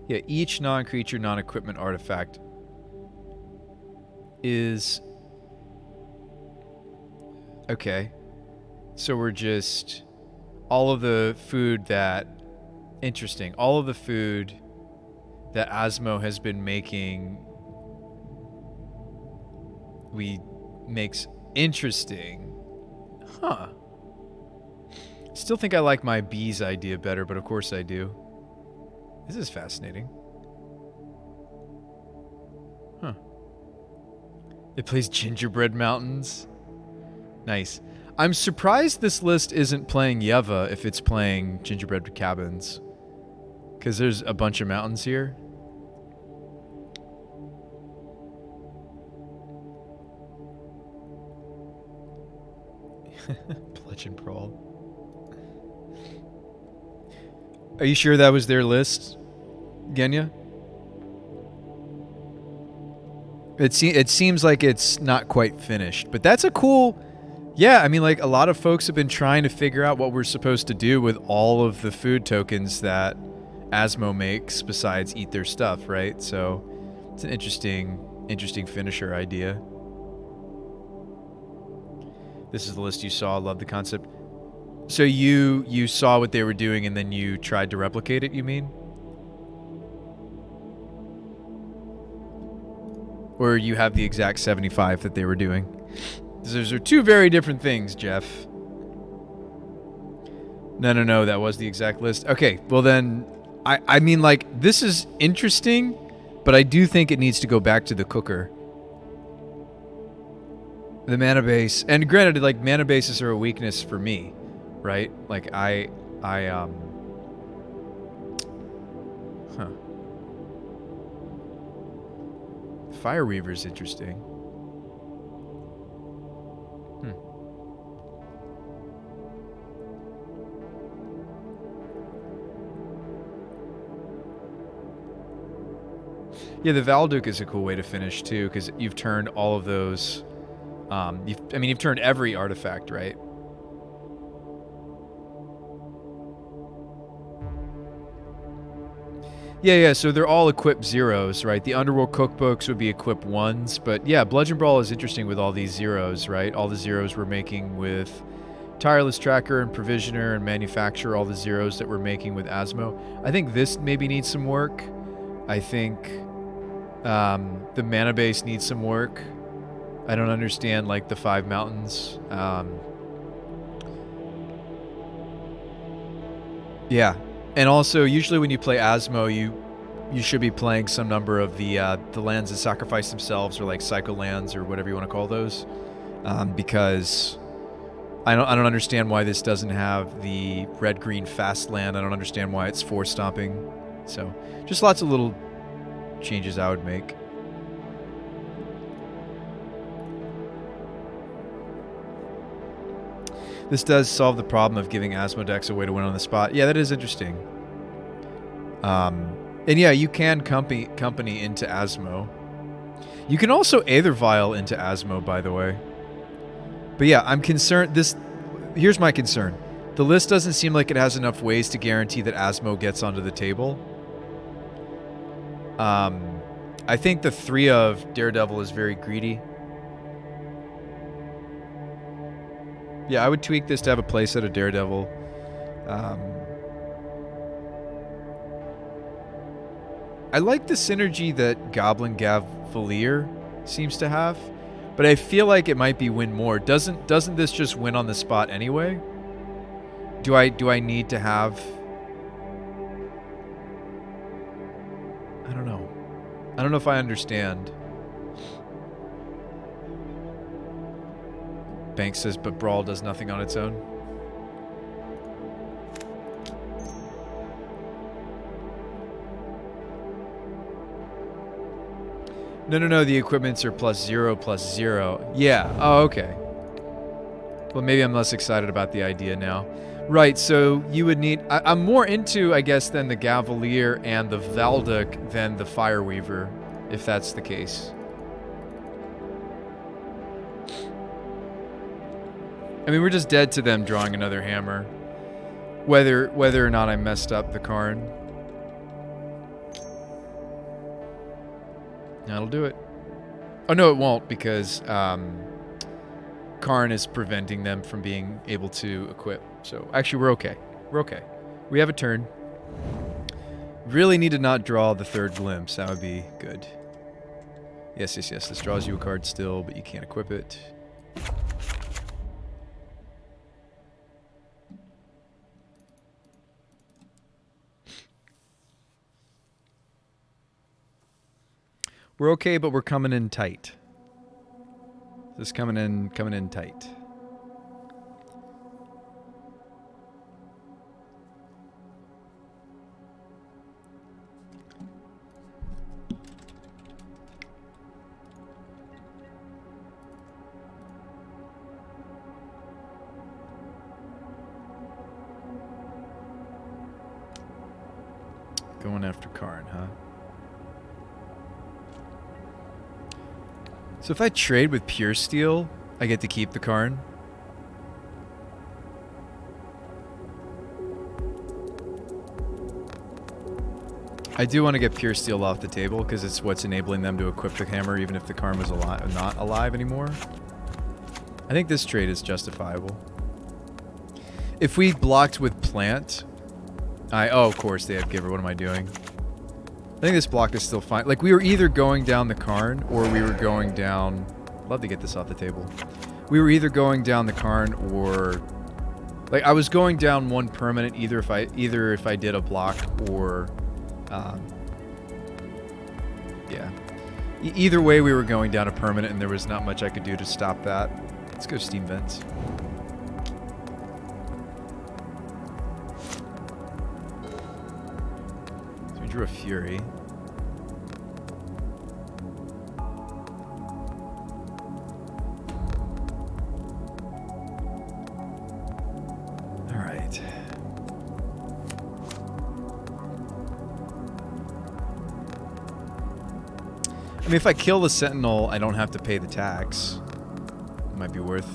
Speaker 1: Yeah, each non-creature, non-equipment artifact is... Okay. So we're just... All of the food that... Interesting. All of the food that Asmo has been making... Makes interesting. Huh. Still think I like my bees idea better, but of course I do. This is fascinating. Huh. It plays Gingerbread Mountains. Nice. I'm surprised this list isn't playing Yeva if it's playing Gingerbread Cabins. Because there's a bunch of mountains here. Bludgeon Brawl. Are you sure that was their list, Genya? It seems like it's not quite finished, but that's a cool... Yeah, I mean, like, a lot of folks have been trying to figure out what we're supposed to do with all of the food tokens that Asmo makes besides eat their stuff, right? So it's an interesting finisher idea. This is the list you saw. Love the concept. So you saw what they were doing and then you tried to replicate it, you mean? Or you have the exact 75 that they were doing? Those are two very different things, Jeff. No, that was the exact list. Okay, well then, I mean, like, this is interesting, but I do think it needs to go back to the cooker. The mana base, and granted, like, mana bases are a weakness for me, right? Like, huh. Fire Weaver's interesting. Yeah, the Valduke is a cool way to finish too, because you've turned all of those. You've turned every artifact, right? Yeah. So they're all equip zeros, right? The Underworld cookbooks would be equip ones, but yeah, Bludgeon Brawl is interesting with all these zeros, right? All the zeros we're making with Tireless Tracker and Provisioner and Manufacturer, all the zeros that we're making with Asmo. I think this maybe needs some work. I think the mana base needs some work. I don't understand, like, the 5 mountains. Yeah. And also, usually when you play Asmo, you should be playing some number of the lands that sacrifice themselves, or like cycle lands, or whatever you want to call those. Because I don't understand why this doesn't have the red-green fast land. I don't understand why it's 4 stomping. So, just lots of little changes I would make. This does solve the problem of giving Asmodex a way to win on the spot. Yeah, that is interesting. And yeah, you can company into Asmo. You can also Aethervial into Asmo, by the way. But yeah, I'm concerned. Here's my concern. The list doesn't seem like it has enough ways to guarantee that Asmo gets onto the table. I think the 3 of Daredevil is very greedy. Yeah, I would tweak this to have a playset of Daredevil. I like the synergy that Goblin Gavalier seems to have, but I feel like it might be win more. Doesn't this just win on the spot anyway? Do I need to have... I don't know. I don't know if I understand. Banks says, but Brawl does nothing on its own. No, the equipments are +0, +0. Yeah, oh, okay. Well, maybe I'm less excited about the idea now. Right, so you would need... I'm more into, I guess, than the Gavalier and the Valduk than the Fireweaver, if that's the case. I mean, we're just dead to them drawing another hammer. Whether or not I messed up the Karn. That'll do it. Oh, no, it won't, because Karn is preventing them from being able to equip. So, actually, we're okay. We're okay. We have a turn. Really need to not draw the third glimpse. That would be good. Yes, yes, yes. This draws you a card still, but you can't equip it. We're okay, but we're coming in tight. This coming in tight. Going after Karn, huh? So if I trade with Pure Steel, I get to keep the Karn. I do want to get Pure Steel off the table because it's what's enabling them to equip the hammer even if the Karn was not alive anymore. I think this trade is justifiable. If we blocked with Plant... oh, of course they have Giver. What am I doing? I think this block is still fine. Like, we were either going down the Karn or we were going down... Love to get this off the table. We were either going down the Karn or... Like, I was going down one permanent either if I did a block or... yeah. Either way, we were going down a permanent and there was not much I could do to stop that. Let's go Steam Vents. So we drew a Fury. I mean, if I kill the Sentinel, I don't have to pay the tax. It might be worth.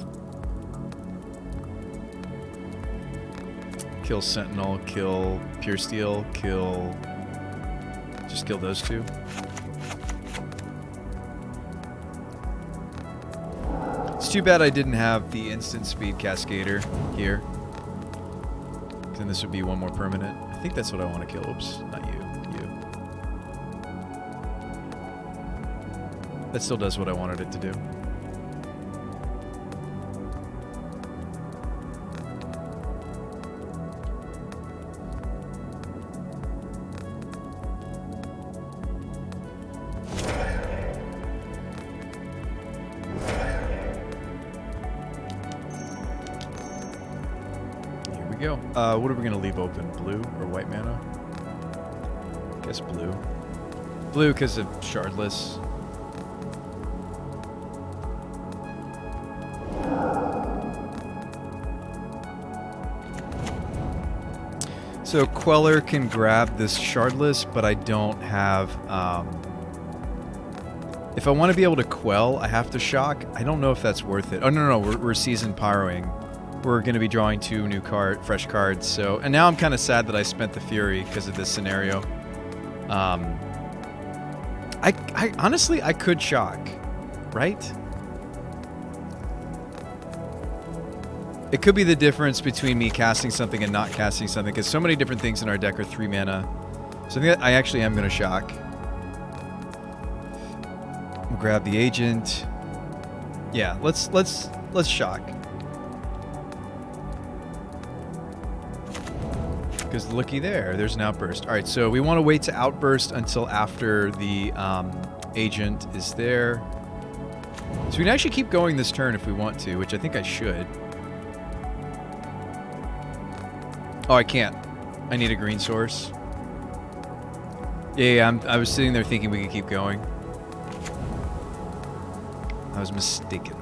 Speaker 1: Kill Sentinel, kill Pure Steel, kill... Just kill those two. It's too bad I didn't have the instant speed Cascader here. Then this would be one more permanent. I think that's what I want to kill. Oops, not you. That still does what I wanted it to do. Here we go. What are we going to leave open? Blue or white mana? I guess blue. Blue because of Shardless. So Queller can grab this Shardless, but I don't have... if I want to be able to Quell, I have to Shock. I don't know if that's worth it. Oh, no, we're Season Pyroing. We're going to be drawing 2 new fresh cards. So, and now I'm kind of sad that I spent the Fury because of this scenario. I honestly, I could Shock, right? It could be the difference between me casting something and not casting something, because so many different things in our deck are 3 mana. So I think I actually am going to Shock. We'll grab the Agent. Yeah, let's Shock. Because looky there, there's an Outburst. All right, so we want to wait to Outburst until after the Agent is there. So we can actually keep going this turn if we want to, which I think I should. Oh, I can't. I need a green source. Yeah, I was sitting there thinking we could keep going. I was mistaken.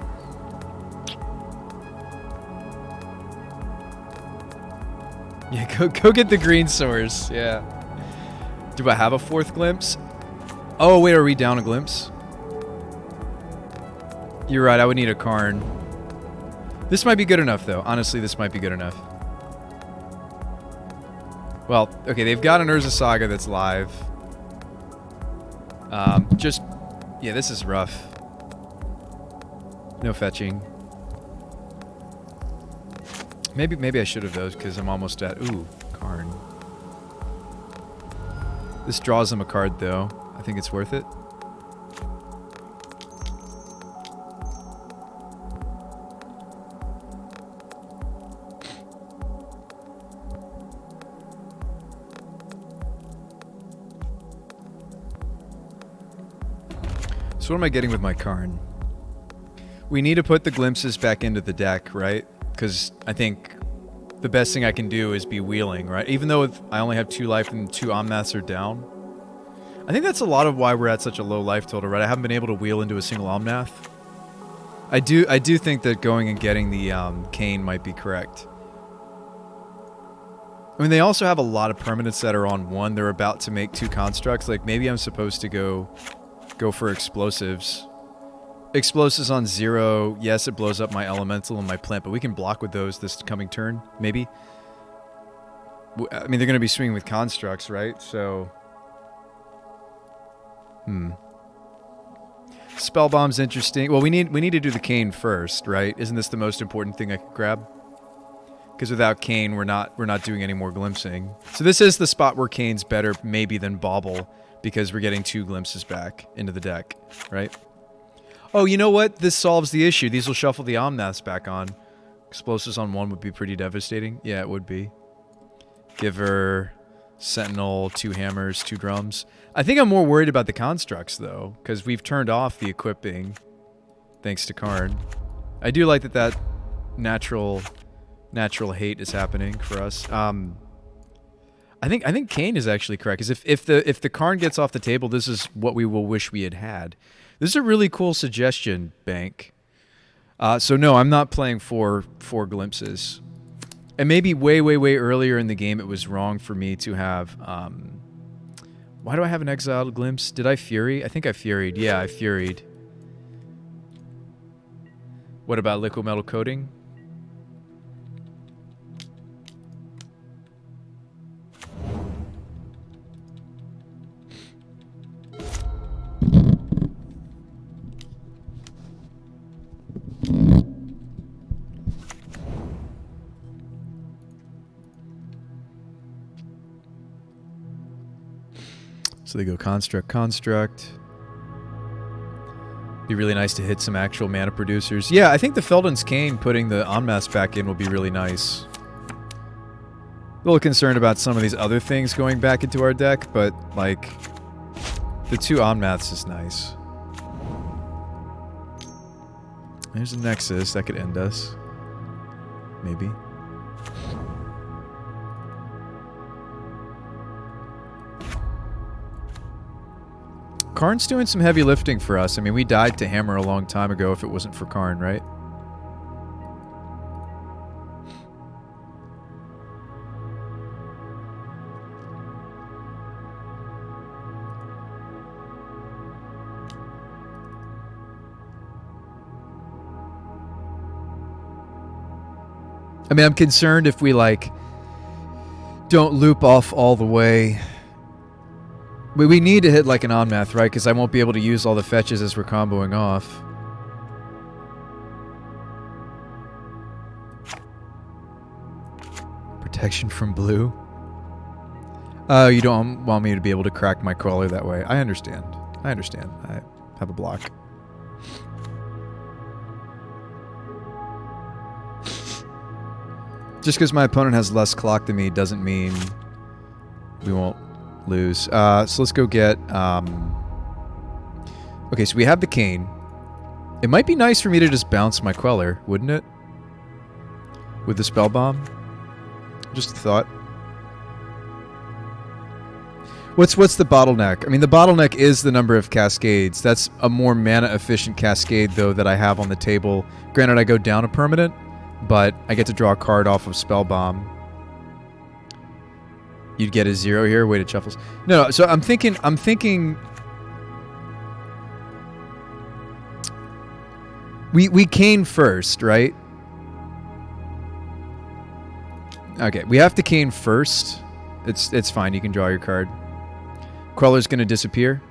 Speaker 1: Yeah, go get the green source. Yeah. Do I have a 4th glimpse? Oh, wait, are we down a glimpse? You're right, I would need a Karn. This might be good enough, though. Honestly, this might be good enough. Well, okay, they've got an Urza Saga that's live. Yeah, this is rough. No fetching. Maybe I should have those, because I'm almost at... Ooh, Karn. This draws them a card, though. I think it's worth it. So what am I getting with my Karn? We need to put the glimpses back into the deck, right? Because I think the best thing I can do is be wheeling, right? Even though I only have 2 life and 2 Omnaths are down. I think that's a lot of why we're at such a low life total, right? I haven't been able to wheel into a single Omnath. I do think that going and getting the Kain might be correct. I mean, they also have a lot of permanents that are on 1. They're about to make 2 constructs. Like, maybe I'm supposed to go for explosives. Explosives on 0. Yes, it blows up my elemental and my plant, but we can block with those this coming turn, maybe. I mean, they're going to be swinging with constructs, right? So... Spellbomb's interesting. Well, we need to do the Kain first, right? Isn't this the most important thing I could grab? Because without Kain, we're not doing any more glimpsing. So this is the spot where Kain's better maybe than Bauble, because we're getting 2 glimpses back into the deck, right? Oh, you know what? This solves the issue. These will shuffle the Omnaths back on. Explosives on 1 would be pretty devastating. Yeah, it would be. Give her Sentinel, 2 hammers, 2 drums. I think I'm more worried about the constructs, though, because we've turned off the equipping, thanks to Karn. I do like that natural hate is happening for us. I think Kain is actually correct, because if the Karn gets off the table, this is what we will wish we had had. This is a really cool suggestion, Bank. So no, I'm not playing 4 glimpses. And maybe way earlier in the game it was wrong for me to have... why do I have an exiled glimpse? Did I Fury? I think I Furied. Yeah, I Furied. What about liquid metal coating? So they go construct. Be really nice to hit some actual mana producers. Yeah, I think the Felden's Kain putting the Onmass back in will be really nice. A little concerned about some of these other things going back into our deck, but like the 2 Onmaths is nice. There's a Nexus that could end us. Maybe. Karn's doing some heavy lifting for us. I mean, we died to Hammer a long time ago if it wasn't for Karn, right? I mean, I'm concerned if we, like, don't loop off all the way. We need to hit like an Onmath, right? Because I won't be able to use all the fetches as we're comboing off. Protection from blue? Oh, you don't want me to be able to crack my crawler that way. I understand. I have a block. Just because my opponent has less clock than me doesn't mean we won't lose. So let's go get... Okay, so we have the Kain. It might be nice for me to just bounce my Queller, wouldn't it? With the Spell Bomb? Just a thought. What's the bottleneck? I mean, the bottleneck is the number of cascades. That's a more mana-efficient cascade, though, that I have on the table. Granted, I go down a permanent, but I get to draw a card off of Spell Bomb. You'd get a 0 here. Weighted shuffles. No. So I'm thinking. We cane first, right? Okay, we have to cane first. It's fine. You can draw your card. Queller's gonna disappear.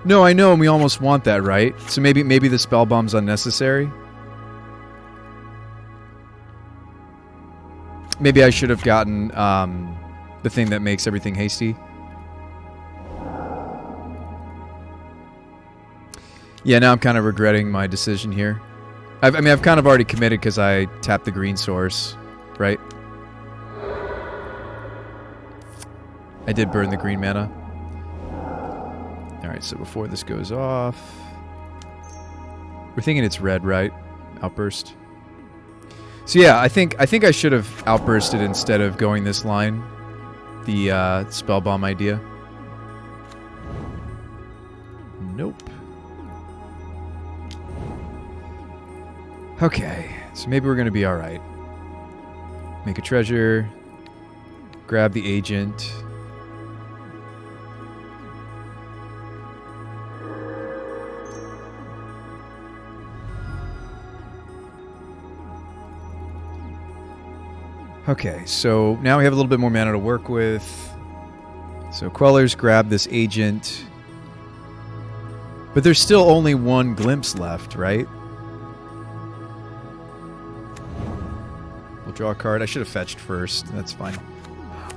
Speaker 1: No, I know, and we almost want that, right? So maybe the spell bomb's unnecessary. Maybe I should have gotten the thing that makes everything hasty. Yeah, now I'm kind of regretting my decision here. I mean, I've kind of already committed because I tapped the green source, right? I did burn the green mana. Alright, so before this goes off... We're thinking it's red, right? Outburst. So yeah, I think I should have outbursted instead of going this line. The spell bomb idea. Nope. Okay, so maybe we're gonna be alright. Make a treasure. Grab the agent. Okay, so now we have a little bit more mana to work with. So Queller's grab this agent. But there's still only one glimpse left, right? We'll draw a card. I should have fetched first. That's fine.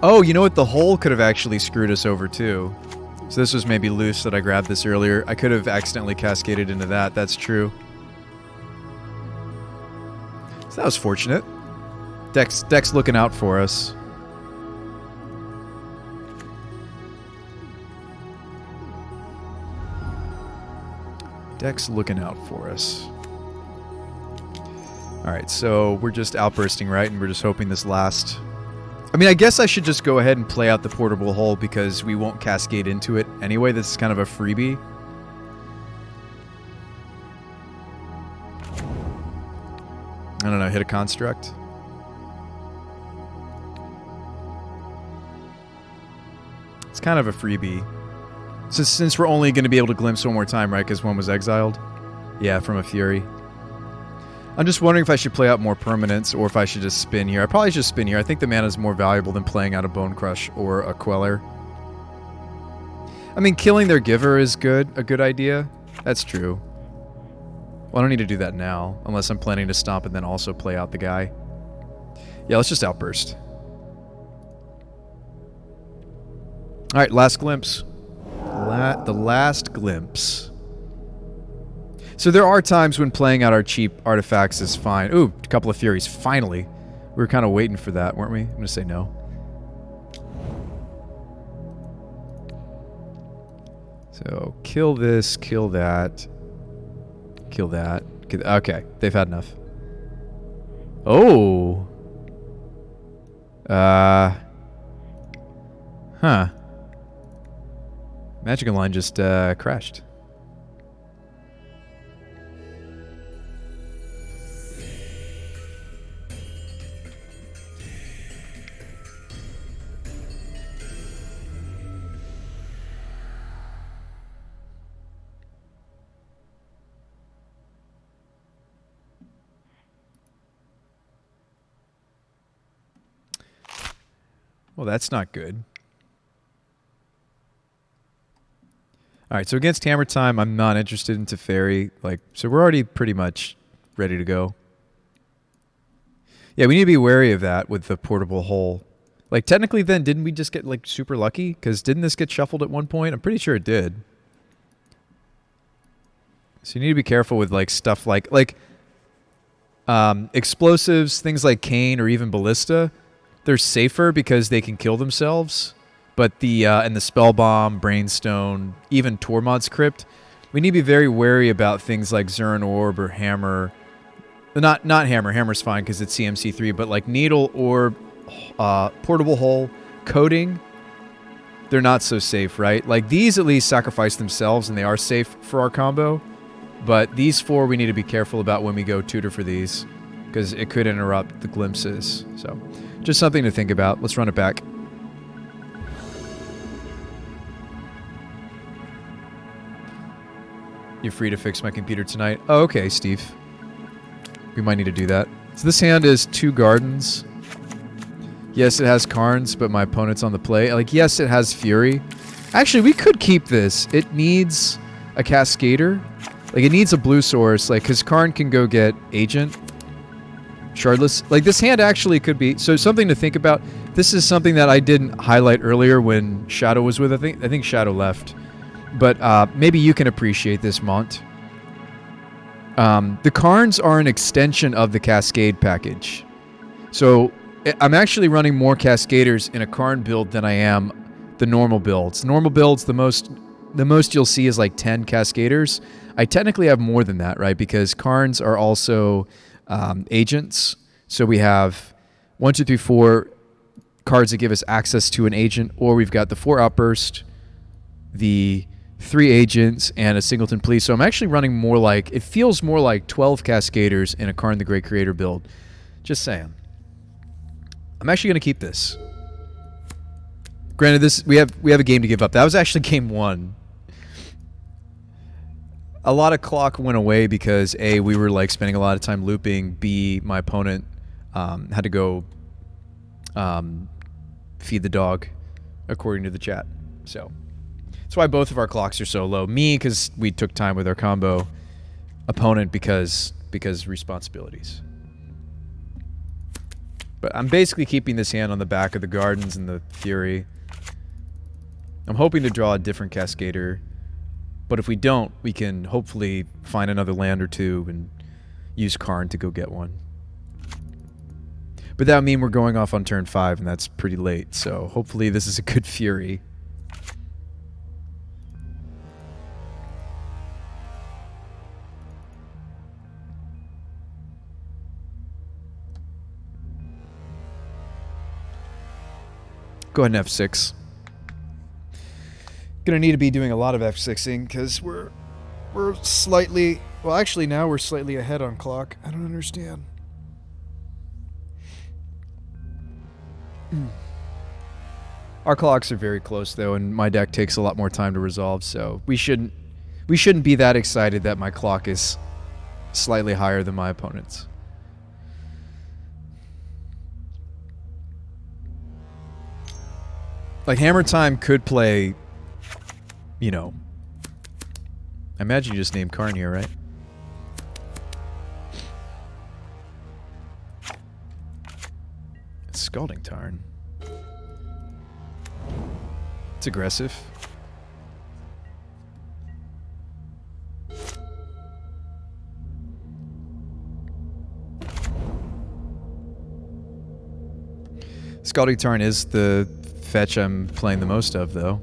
Speaker 1: Oh, you know what? The hole could have actually screwed us over too. So this was maybe loose that I grabbed this earlier. I could have accidentally cascaded into that. That's true. So that was fortunate. Deck's looking out for us. Deck's looking out for us. Alright, so we're just outbursting, right? And we're just hoping this lasts. I mean, I guess I should just go ahead and play out the portable hole because we won't cascade into it anyway. This is kind of a freebie. I don't know, hit a construct. It's kind of a freebie. Since we're only going to be able to glimpse one more time, right? Because one was exiled. Yeah, from a Fury. I'm just wondering if I should play out more permanents or if I should just spin here. I probably should spin here. I think the mana is more valuable than playing out a Bone Crush or a Queller. I mean, killing their Giver is good. A good idea. That's true. Well, I don't need to do that now, unless I'm planning to stomp and then also play out the guy. Yeah, let's just outburst. Alright, last glimpse. The last glimpse. So there are times when playing out our cheap artifacts is fine. Ooh, a couple of Furies. Finally. We were kind of waiting for that, weren't we? I'm going to say no. So, kill this, kill that. Kill that. Okay, they've had enough. Oh. Huh. Magical Line just crashed. Well, that's not good. Alright, so against Hammer Time, I'm not interested in Teferi. So we're already pretty much ready to go. Yeah, we need to be wary of that with the portable hole. Technically then, didn't we just get, super lucky? Because didn't this get shuffled at one point? I'm pretty sure it did. So you need to be careful with, stuff like explosives, things like Cane or even Ballista. They're safer because they can kill themselves. But and the Spell Bomb, Brainstone, even Tormod's Crypt, we need to be very wary about things like Zern Orb or Hammer. Not Hammer. Hammer's fine because it's CMC3, but Needle, Orb, Portable Hole, Coating, they're not so safe, right? These at least sacrifice themselves and they are safe for our combo. But these four we need to be careful about when we go tutor for these because it could interrupt the glimpses. So Just something to think about. Let's run it back. You're free to fix my computer tonight. Oh, okay, Steve. We might need to do that. So this hand is 2 gardens. Yes, it has Karns, but my opponent's on the play. Like, yes, it has Fury. Actually, we could keep this. It needs a Cascader. Like, it needs a blue source, like, because Karn can go get Agent. Shardless. Like, this hand actually could be... So, something to think about. This is something that I didn't highlight earlier when Shadow was with. I think Shadow left. But maybe you can appreciate this, Mont. The Karns are an extension of the Cascade package. So, I'm actually running more Cascaders in a Karn build than I am the normal builds. Normal builds, the most you'll see is like 10 Cascaders. I technically have more than that, right? Because Karns are also agents. So we have 1, 2, 3, 4 cards that give us access to an agent, or we've got the 4 Outburst, the 3 agents, and a Singleton Police. So I'm actually running more like, it feels more like 12 Cascaders in a Karn the Great Creator build. Just saying. I'm actually going to keep this. Granted, this we have a game to give up. That was actually game 1. A lot of clock went away because A, we were like spending a lot of time looping. B, my opponent had to go feed the dog, according to the chat. So that's why both of our clocks are so low. Me, because we took time with our combo. Opponent, because responsibilities. But I'm basically keeping this hand on the back of the Gardens and the Fury. I'm hoping to draw a different Cascader. But if we don't, we can hopefully find another land or 2 and use Karn to go get one. But that would mean we're going off on turn 5, and that's pretty late. So hopefully this is a good Fury. Go ahead and F6. Gonna need to be doing a lot of F6ing because we're slightly... Well, actually now we're slightly ahead on clock. I don't understand. Our clocks are very close though, and my deck takes a lot more time to resolve, so we shouldn't be that excited that my clock is slightly higher than my opponent's. Like, Hammer Time could play, you know... I imagine you just named Karn here, right? Scalding Tarn. It's aggressive. Scalding Tarn is the fetch I'm playing the most of, though.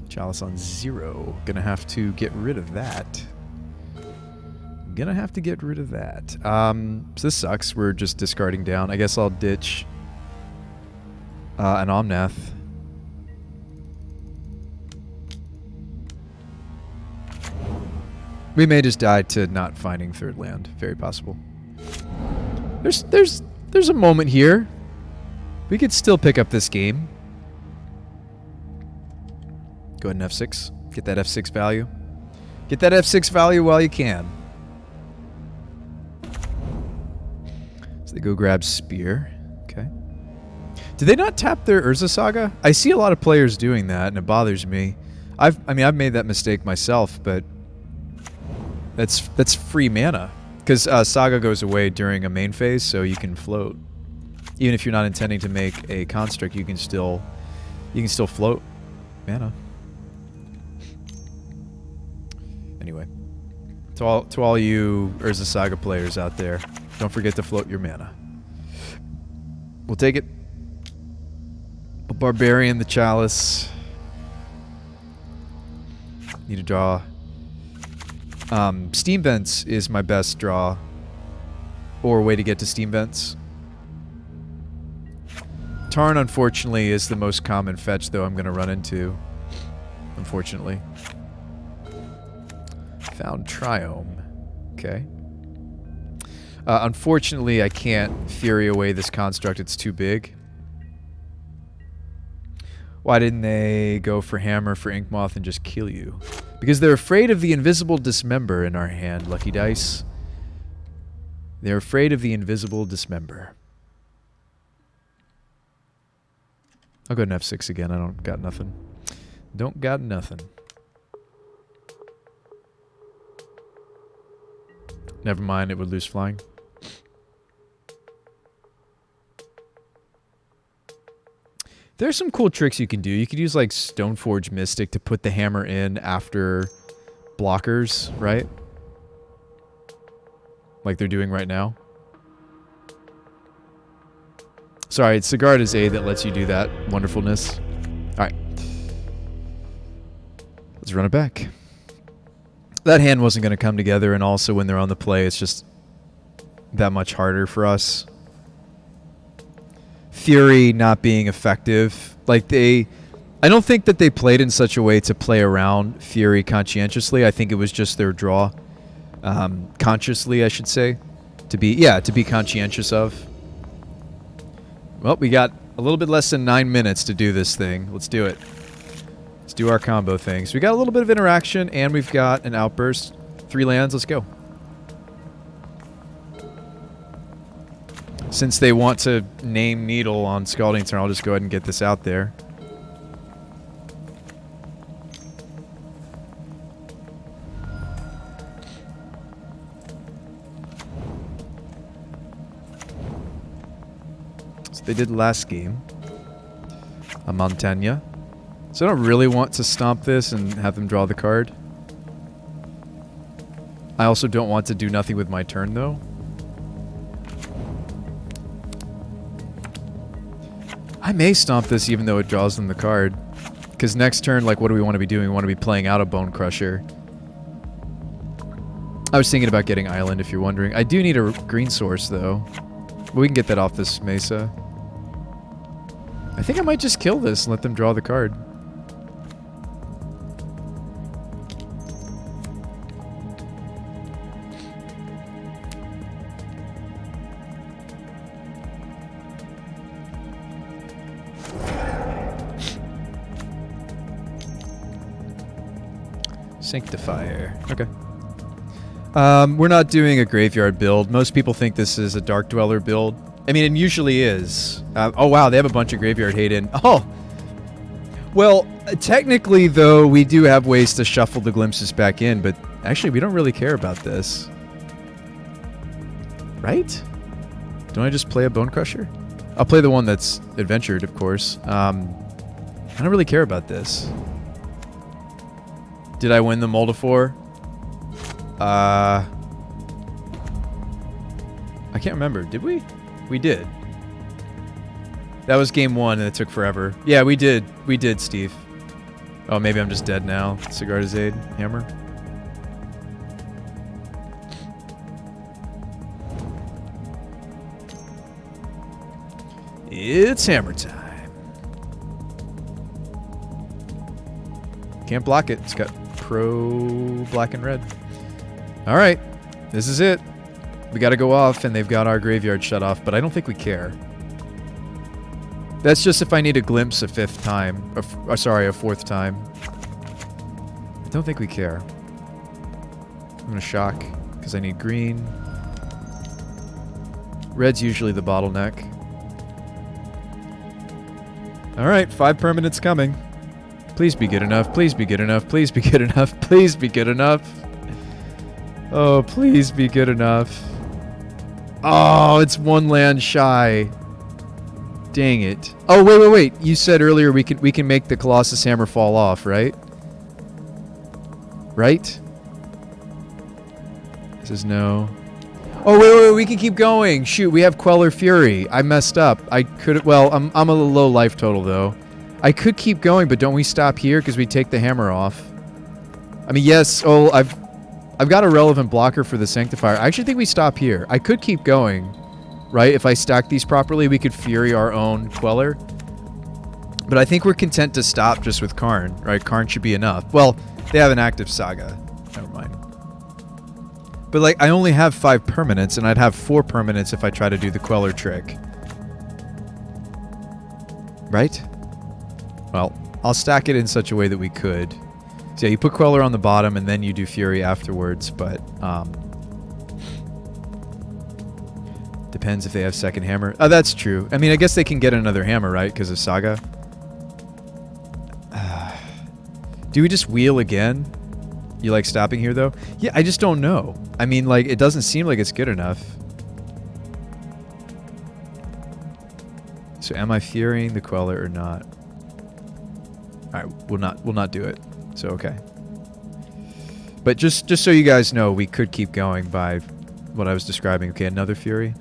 Speaker 1: Chalice on 0. Gonna have to get rid of that. Gonna have to get rid of that. So this sucks. We're just discarding down. I guess I'll ditch an Omnath. We may just die to not finding third land. Very possible. There's a moment here. We could still pick up this game. Go ahead and F6. Get that F6 value. Get that F6 value while you can. So they go grab Spear. Okay. Do they not tap their Urza Saga? I see a lot of players doing that, and it bothers me. I've made that mistake myself, but that's free mana. Because Saga goes away during a main phase, so you can float. Even if you're not intending to make a construct, you can still float mana. Anyway, to all you Urza Saga players out there, don't forget to float your mana. We'll take it. A Barbarian, the Chalice. Need to draw Steam Vents is my best draw. Or way to get to Steam Vents. Tarn, unfortunately, is the most common fetch, though, I'm going to run into. Unfortunately. Found Triome. Okay. Unfortunately, I can't Fury away this construct. It's too big. Why didn't they go for Hammer for Inkmoth and just kill you? Because they're afraid of the invisible Dismember in our hand, Lucky Dice. They're afraid of the invisible Dismember. I'll go to F6 again. I don't got nothing. Don't got nothing. Never mind, it would lose flying. There's some cool tricks you can do. You could use like Stoneforge Mystic to put the hammer in after blockers, right? Like they're doing right now. Sorry, it's Sigarda's A that lets you do that wonderfulness. Alright. Let's run it back. That hand wasn't going to come together, and also when they're on the play, it's just that much harder for us. Fury not being effective. Like I don't think that they played in such a way to play around Fury conscientiously. I think it was just their draw. Consciously, I should say. To be conscientious of. Well, we got a little bit less than 9 minutes to do this thing. Let's do it. Let's do our combo thing. So we got a little bit of interaction, and we've got an outburst. 3 lands, let's go. Since they want to name Needle on Scalding Turn, I'll just go ahead and get this out there. So they did last game. A Montagna. So I don't really want to stomp this and have them draw the card. I also don't want to do nothing with my turn, though. I may stomp this even though it draws them the card. Because next turn, like, what do we want to be doing? We want to be playing out a Bone Crusher. I was thinking about getting Island, if you're wondering. I do need a green source, though. But we can get that off this Mesa. I think I might just kill this and let them draw the card. Sanctifier. Okay. We're not doing a graveyard build. Most people think this is a Dark Dweller build. I mean, it usually is. Oh, wow, they have a bunch of graveyard hate in. Oh! Well, technically, though, we do have ways to shuffle the glimpses back in, but actually, we don't really care about this. Right? Don't I just play a Bone Crusher? I'll play the one that's adventured, of course. I don't really care about this. Did I win the Moldifor? I can't remember. Did we? We did. That was game 1 and it took forever. Yeah, we did. We did, Steve. Oh, maybe I'm just dead now. Sigarda's Aid. Hammer. It's hammer time. Can't block it. It's got pro black and red. All right. This is it. We got to go off, and they've got our graveyard shut off, but I don't think we care. That's just if I need a glimpse a 5th time. Sorry, a 4th time. I don't think we care. I'm going to shock, because I need green. Red's usually the bottleneck. All right, 5 permanents coming. Please be good enough. Please be good enough. Please be good enough. Please be good enough. Oh, please be good enough. Oh, it's 1 land shy. Dang it. Oh, wait. You said earlier we can make the Colossus Hammer fall off, right? Right? This is no. Oh, wait, we can keep going. Shoot, we have Queller Fury. I messed up. I could, well, I'm a little low life total, though. I could keep going, but don't we stop here because we take the hammer off? I mean, yes, I've got a relevant blocker for the Sanctifier. I actually think we stop here. I could keep going, right? If I stack these properly, we could Fury our own Queller. But I think we're content to stop just with Karn, right? Karn should be enough. Well, they have an active Saga. Never mind. But, like, I only have 5 permanents, and I'd have 4 permanents if I try to do the Queller trick. Right? Well, I'll stack it in such a way that we could. So, yeah, you put Queller on the bottom, and then you do Fury afterwards, but... depends if they have second hammer. Oh, that's true. I mean, I guess they can get another hammer, right? Because of Saga. Do we just wheel again? You like stopping here, though? Yeah, I just don't know. I mean, like, it doesn't seem like it's good enough. So am I Furying the Queller or not? All right, we'll not do it. So, okay. But just so you guys know, we could keep going by what I was describing. Okay, another Fury.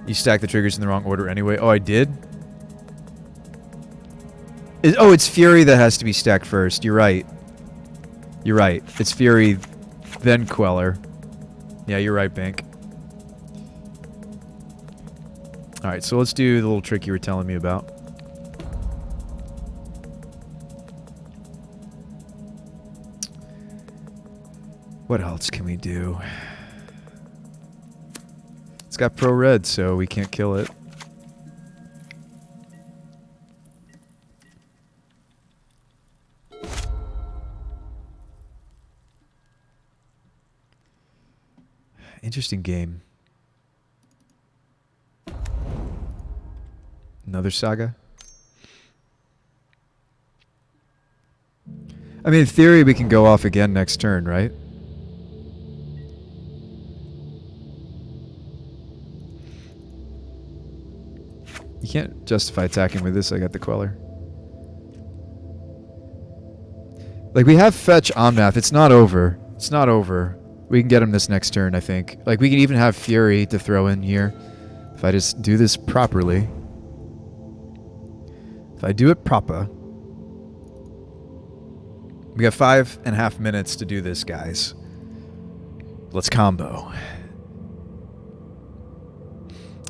Speaker 1: You stack the triggers in the wrong order anyway. Oh, I did? Oh, it's Fury that has to be stacked first. You're right. You're right. It's Fury, then Queller. Yeah, you're right, Bank. Alright, so let's do the little trick you were telling me about. What else can we do? It's got pro red, so we can't kill it. Interesting game. Another Saga? I mean, in theory, we can go off again next turn, right? You can't justify attacking with this. I got the Queller. Like, we have fetch Omnath. It's not over. It's not over. We can get him this next turn, I think. Like, we can even have Fury to throw in here. If I just do this properly. If I do it proper. We got 5.5 minutes to do this, guys. Let's combo.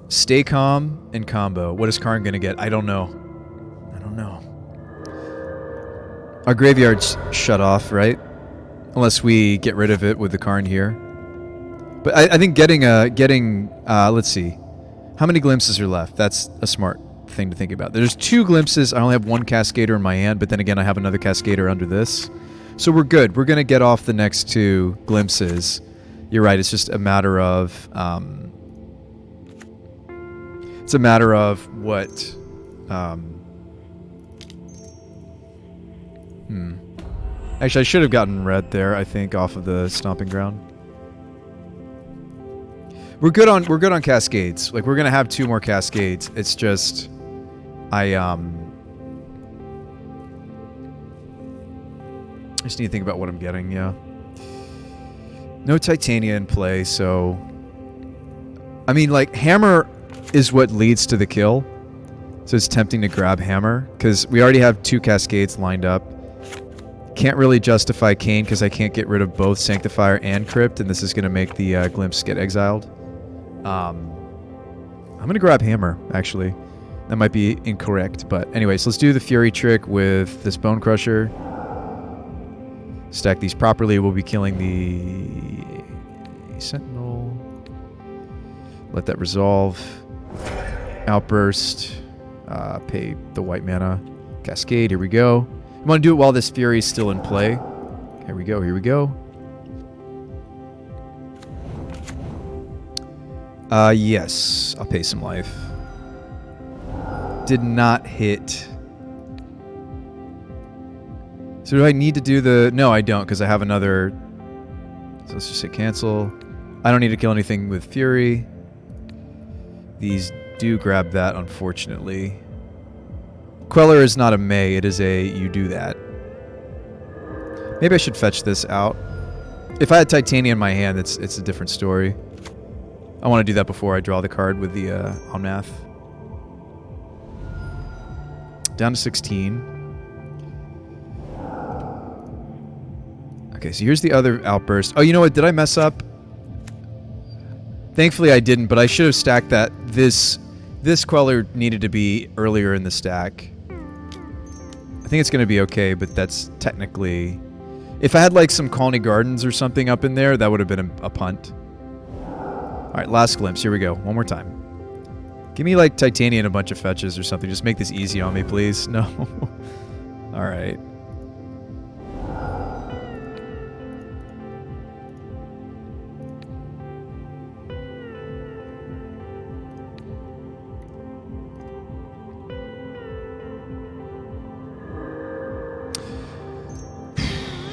Speaker 1: Stay calm and combo. What is Karn gonna get? I don't know. I don't know. Our graveyard's shut off, right? Unless we get rid of it with the Karn here. But I think getting let's see. How many glimpses are left? That's a smart thing to think about. There's 2 glimpses. I only have 1 Cascader in my hand, but then again I have another Cascader under this. So we're good. We're going to get off the next 2 glimpses. You're right. It's just a matter of... it's a matter of what... Actually, I should have gotten red there, I think, off of the stomping ground. We're good on Cascades. Like, we're going to have 2 more Cascades. It's just... I just need to think about what I'm getting, yeah. No Titania in play, so... I mean, like, Hammer is what leads to the kill. So it's tempting to grab Hammer, because we already have 2 Cascades lined up. Can't really justify Kane, because I can't get rid of both Sanctifier and Crypt, and this is going to make the Glimpse get exiled. I'm going to grab Hammer, actually. That might be incorrect, but anyways, let's do the Fury trick with this Bone Crusher. Stack these properly. We'll be killing the Sentinel. Let that resolve. Outburst. Pay the white mana. Cascade. Here we go. I want to do it while this Fury is still in play. Here we go. Here we go. Yes. I'll pay some life. Did not hit. So do I need to do the... No, I don't, because I have another... So let's just say cancel. I don't need to kill anything with Fury. These do grab that, unfortunately. Queller is not a may, it is a you do that. Maybe I should fetch this out. If I had Titania in my hand, it's a different story. I want to do that before I draw the card with the Omnath. Down to 16. Okay, so here's the other outburst. Oh, you know what? Did I mess up? Thankfully I didn't, but I should have stacked that. This queller needed to be earlier in the stack. I think it's going to be okay, but that's technically... If I had like some Colony Gardens or something up in there, that would have been a punt. Alright, last glimpse. Here we go. One more time. Give me like Titania and a bunch of fetches or something. Just make this easy on me, please. No. Alright.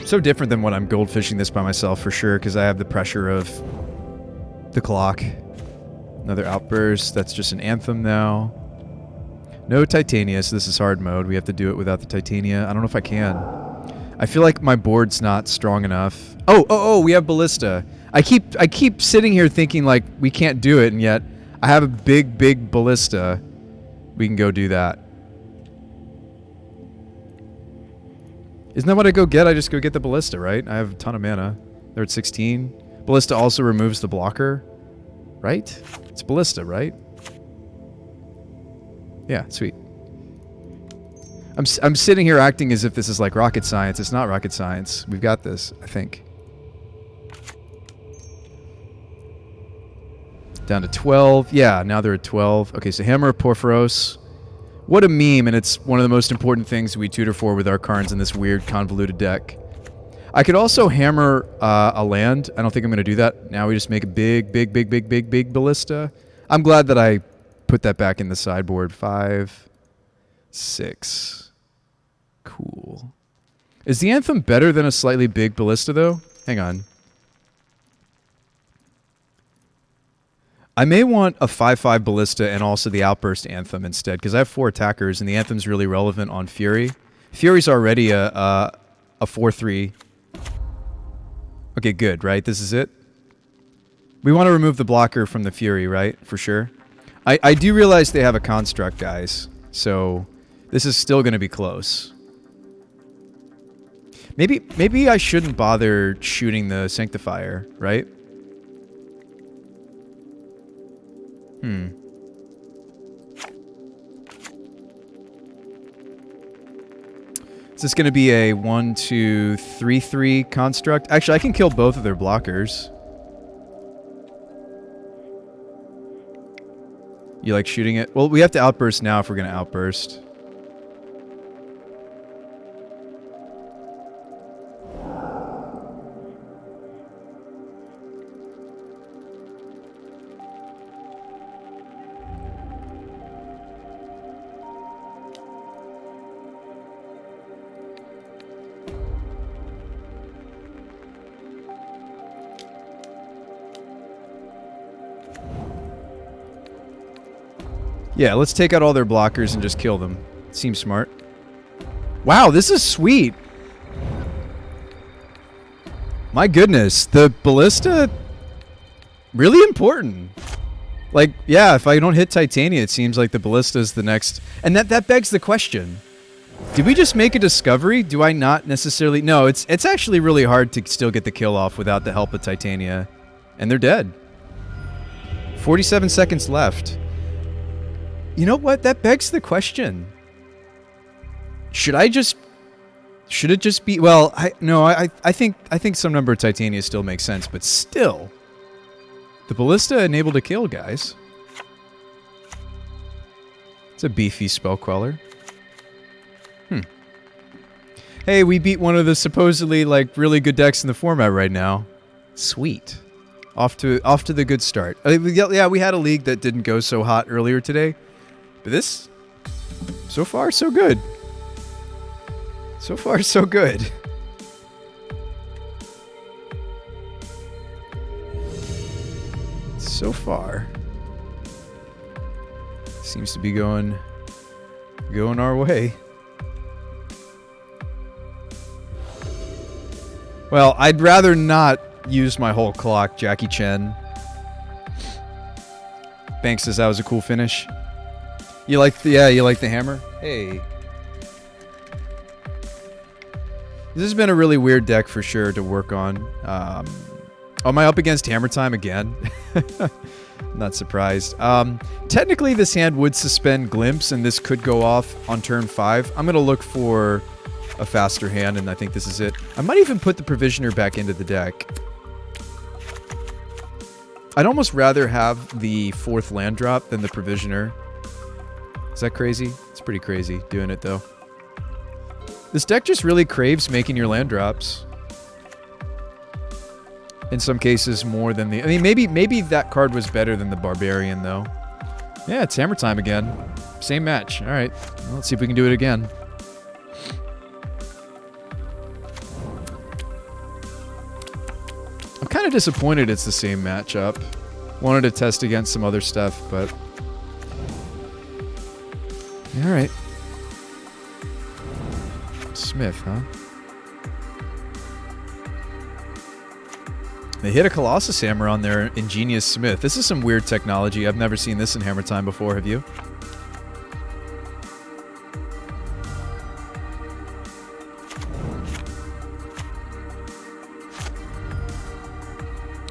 Speaker 1: So different than when I'm goldfishing this by myself for sure, because I have the pressure of the clock. Another outburst. That's just an Anthem now. No Titania, so this is hard mode. We have to do it without the Titania. I don't know if I can. I feel like my board's not strong enough. Oh, we have Ballista. I keep sitting here thinking like we can't do it, and yet I have a big Ballista. We can go do that. Isn't that what I go get? I just go get the Ballista, right? I have a ton of mana. They're at 16. Ballista also removes the blocker, right? It's Ballista, right? Yeah, sweet. I'm sitting here acting as if this is like rocket science. It's not rocket science. We've got this, I think. Down to 12. Yeah, now they're at 12. Okay, so Hammer of Porphyros. What a meme, and it's one of the most important things we tutor for with our Karns in this weird, convoluted deck. I could also hammer a land. I don't think I'm going to do that. Now we just make a big Ballista. I'm glad that I put that back in the sideboard. 5, 6. Cool. Is the Anthem better than a slightly big Ballista, though? Hang on. I may want a 5/5 Ballista and also the Outburst Anthem instead, because I have 4 attackers, and the Anthem's really relevant on Fury. Fury's already a 4/3. Okay, good, right? This is it? We want to remove the blocker from the Fury, right? For sure. I do realize they have a construct, guys, so this is still going to be close. Maybe I shouldn't bother shooting the Sanctifier, right? Is this going to be a 1, 2, 3, 3 construct? Actually, I can kill both of their blockers. You like shooting it? Well, we have to outburst now if we're going to outburst. Yeah, let's take out all their blockers and just kill them. Seems smart. Wow, this is sweet. My goodness, the Ballista, really important. Like, yeah, if I don't hit Titania, it seems like the Ballista is the next. And that begs the question. Did we just make a discovery? Do I not necessarily... No, it's actually really hard to still get the kill off without the help of Titania. And they're dead. 47 seconds left. You know what? That begs the question. Should it just be... Well, I think some number of Titania still makes sense, but still. The Ballista enabled a kill, guys. It's a beefy spell queller. Hey, we beat one of the supposedly, like, really good decks in the format right now. Sweet. Off to the good start. Yeah, we had a league that didn't go so hot earlier today. But this, so far, so good. So far, so good. So far. Seems to be going our way. Well, I'd rather not use my whole clock, Jackie Chen. Banks says that was a cool finish. You like the hammer? Hey. This has been a really weird deck for sure to work on. Am I up against Hammer Time again? Not surprised. Technically, this hand would suspend Glimpse, and this could go off on turn 5. I'm going to look for a faster hand, and I think this is it. I might even put the Provisioner back into the deck. I'd almost rather have the 4th land drop than the Provisioner. Is that crazy? It's pretty crazy doing it, though. This deck just really craves making your land drops. In some cases, more than the... I mean, maybe that card was better than the Barbarian, though. Yeah, it's Hammer Time again. Same match. All right. Well, let's see if we can do it again. I'm kind of disappointed it's the same matchup. Wanted to test against some other stuff, but... All right. Smith, huh? They hit a Colossus Hammer on their Ingenious Smith. This is some weird technology. I've never seen this in Hammer Time before, have you?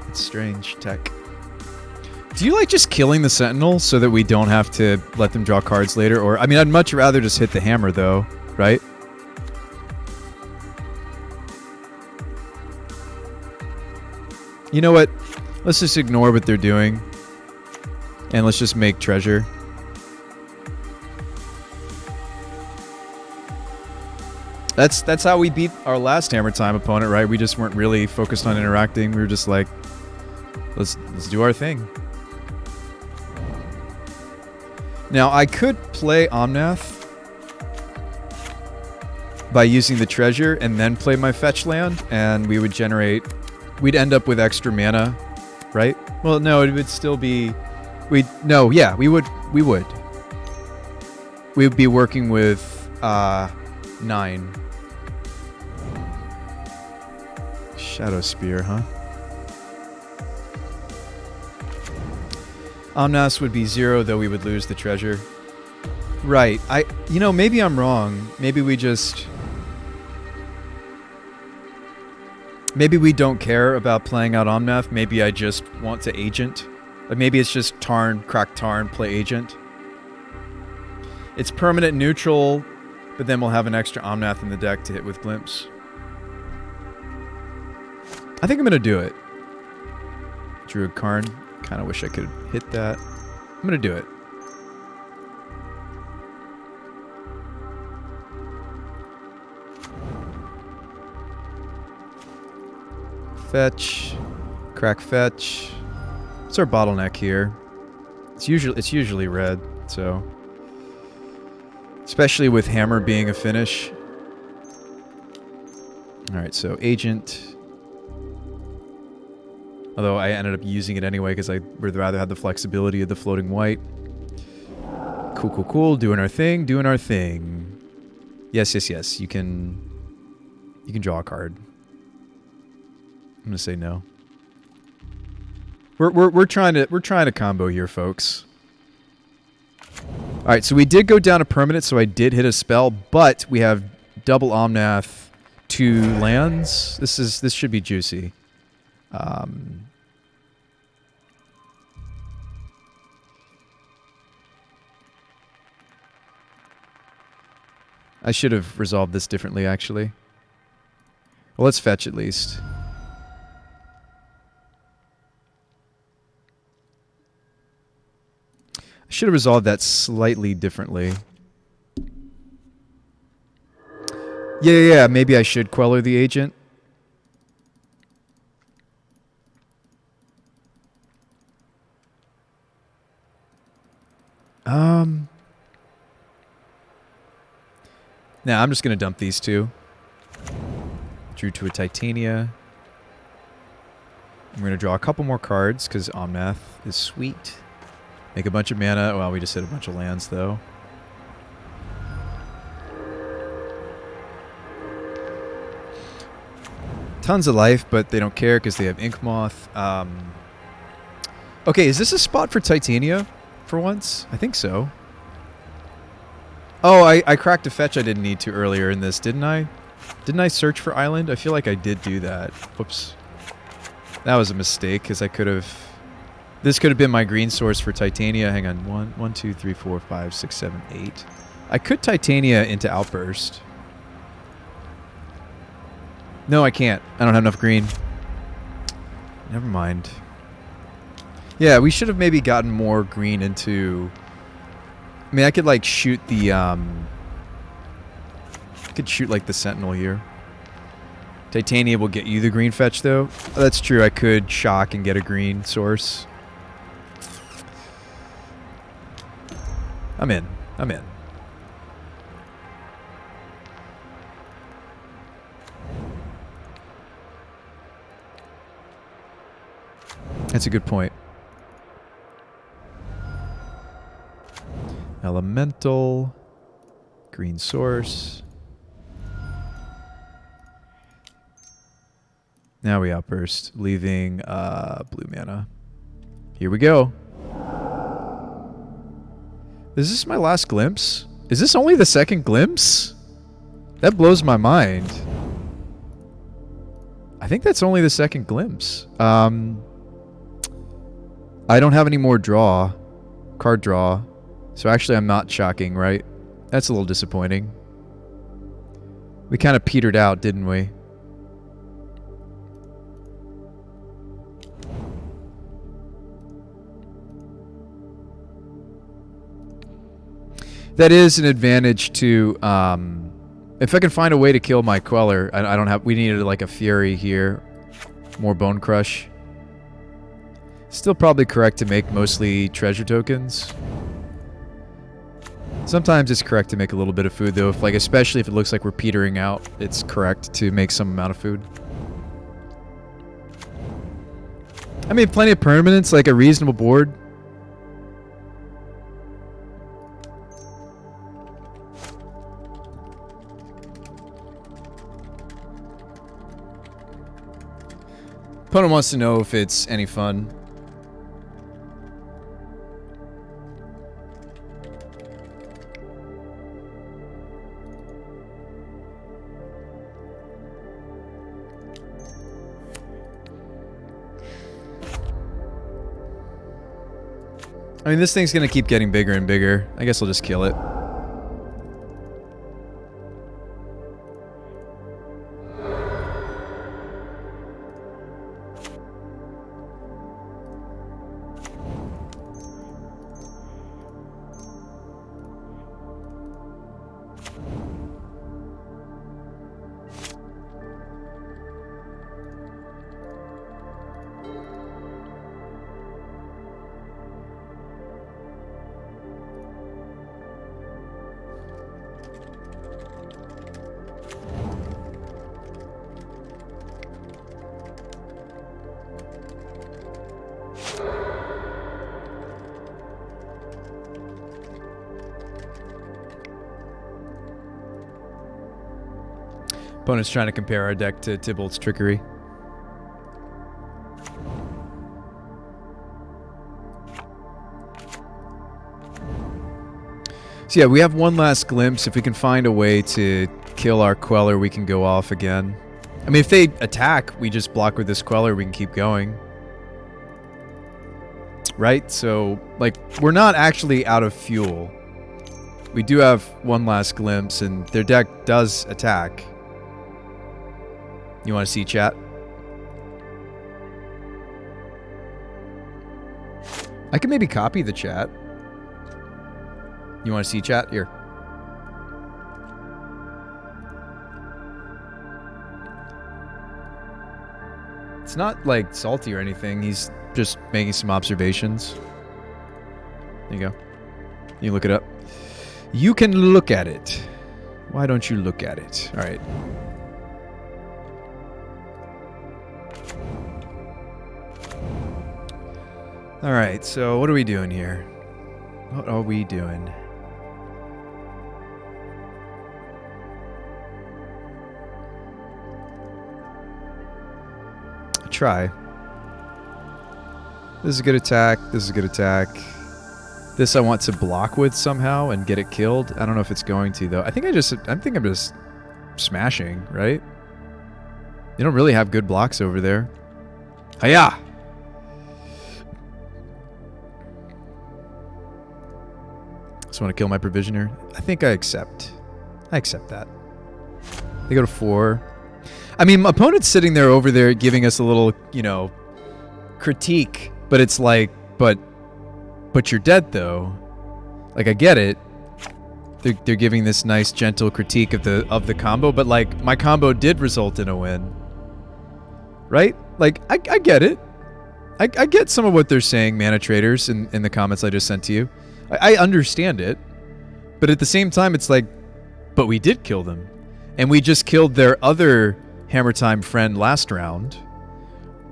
Speaker 1: It's strange tech. Do you like just killing the Sentinel so that we don't have to let them draw cards later? Or, I mean, I'd much rather just hit the hammer, though, right? You know what? Let's just ignore what they're doing. And let's just make treasure. That's how we beat our last Hammer Time opponent, right? We just weren't really focused on interacting. We were just like, let's do our thing. Now, I could play Omnath by using the treasure and then play my fetch land, and we would generate... We'd end up with extra mana, right? Well, no, it would still be... We would. We would be working with 9. Shadow Spear, huh? Omnath would be 0, though we would lose the treasure. Right. You know, maybe I'm wrong. Maybe we just... Maybe we don't care about playing out Omnath. Maybe I just want to Agent. Like maybe it's just Tarn, crack Tarn, play Agent. It's permanent neutral, but then we'll have an extra Omnath in the deck to hit with Glimpse. I think I'm going to do it. Druid Karn. Kind of wish I could hit that. I'm going to do it. Fetch. Crack fetch. What's our bottleneck here? It's usually red, so... Especially with hammer being a finish. Alright, so agent. Although I ended up using it anyway because I would rather have the flexibility of the floating white. Cool. Doing our thing, Yes. You can draw a card. I'm gonna say no. We're trying to combo here, folks. All right, so we did go down a permanent, so I did hit a spell, but we have double Omnath, 2 lands. This should be juicy. I should have resolved this differently, actually. Well, let's fetch at least. Should have resolved that slightly differently. Yeah, maybe I should Queller the agent. Nah, I'm just gonna dump these 2. Drew to a Titania. I'm gonna draw a couple more cards because Omnath is sweet. Make a bunch of mana. Well, we just hit a bunch of lands, though. Tons of life, but they don't care because they have Ink Moth. Okay, is this a spot for Titania for once? I think so. Oh, I cracked a fetch I didn't need to earlier in this, didn't I? Didn't I search for island? I feel like I did do that. Whoops. That was a mistake, because I could have... This could have been my green source for Titania. Hang on. 1, 2, 3, 4, 5, 6, 7, 8. I could Titania into Outburst. No, I can't. I don't have enough green. Never mind. Yeah, we should have maybe gotten more green into... I mean, I could, like, shoot the, I could shoot, like, the Sentinel here. Titania will get you the green fetch, though. Oh, that's true. I could shock and get a green source. I'm in. I'm in. That's a good point. Elemental. Green source. Now we outburst, leaving blue mana. Here we go. Is this my last glimpse? Is this only the second glimpse? That blows my mind. I think that's only the second glimpse. I don't have any more card draw. So actually I'm not shocking, right? That's a little disappointing. We kind of petered out, didn't we? That is an advantage to, if I can find a way to kill my Queller, I don't have, we needed like a Fury here, more Bone Crush. Still probably correct to make mostly treasure tokens. Sometimes it's correct to make a little bit of food though, if, like, especially if it looks like we're petering out, it's correct to make some amount of food. I mean, plenty of permanents, like a reasonable board. Opponent wants to know if it's any fun. I mean, this thing's gonna keep getting bigger and bigger. I guess I'll just kill it. Opponent's trying to compare our deck to Tybalt's Trickery. So yeah, we have one last glimpse. If we can find a way to kill our Queller, we can go off again. I mean, if they attack, we just block with this Queller, we can keep going. Right? So, like, we're not actually out of fuel. We do have one last glimpse, and their deck does attack. You want to see chat? I can maybe copy the chat. You want to see chat? Here. It's not, like, salty or anything. He's just making some observations. There you go. You look it up. You can look at it. Why don't you look at it? All right. All right, so what are we doing here? What are we doing? Try. This is a good attack. This is a good attack. This I want to block with somehow and get it killed. I don't know if it's going to though. I think I'm just smashing, right? They don't really have good blocks over there. Hiya! Just want to kill my Provisioner. I think I accept. I accept that. They go to 4. I mean, my opponent's sitting there over there giving us a little, you know, critique, but it's like, but you're dead though. Like, I get it. They're giving this nice, gentle critique of the combo, but like, my combo did result in a win. Right? Like, I get it. I get some of what they're saying, mana traders, in the comments I just sent to you. I understand it. But at the same time, it's like, but we did kill them. And we just killed their other Hammer Time friend last round.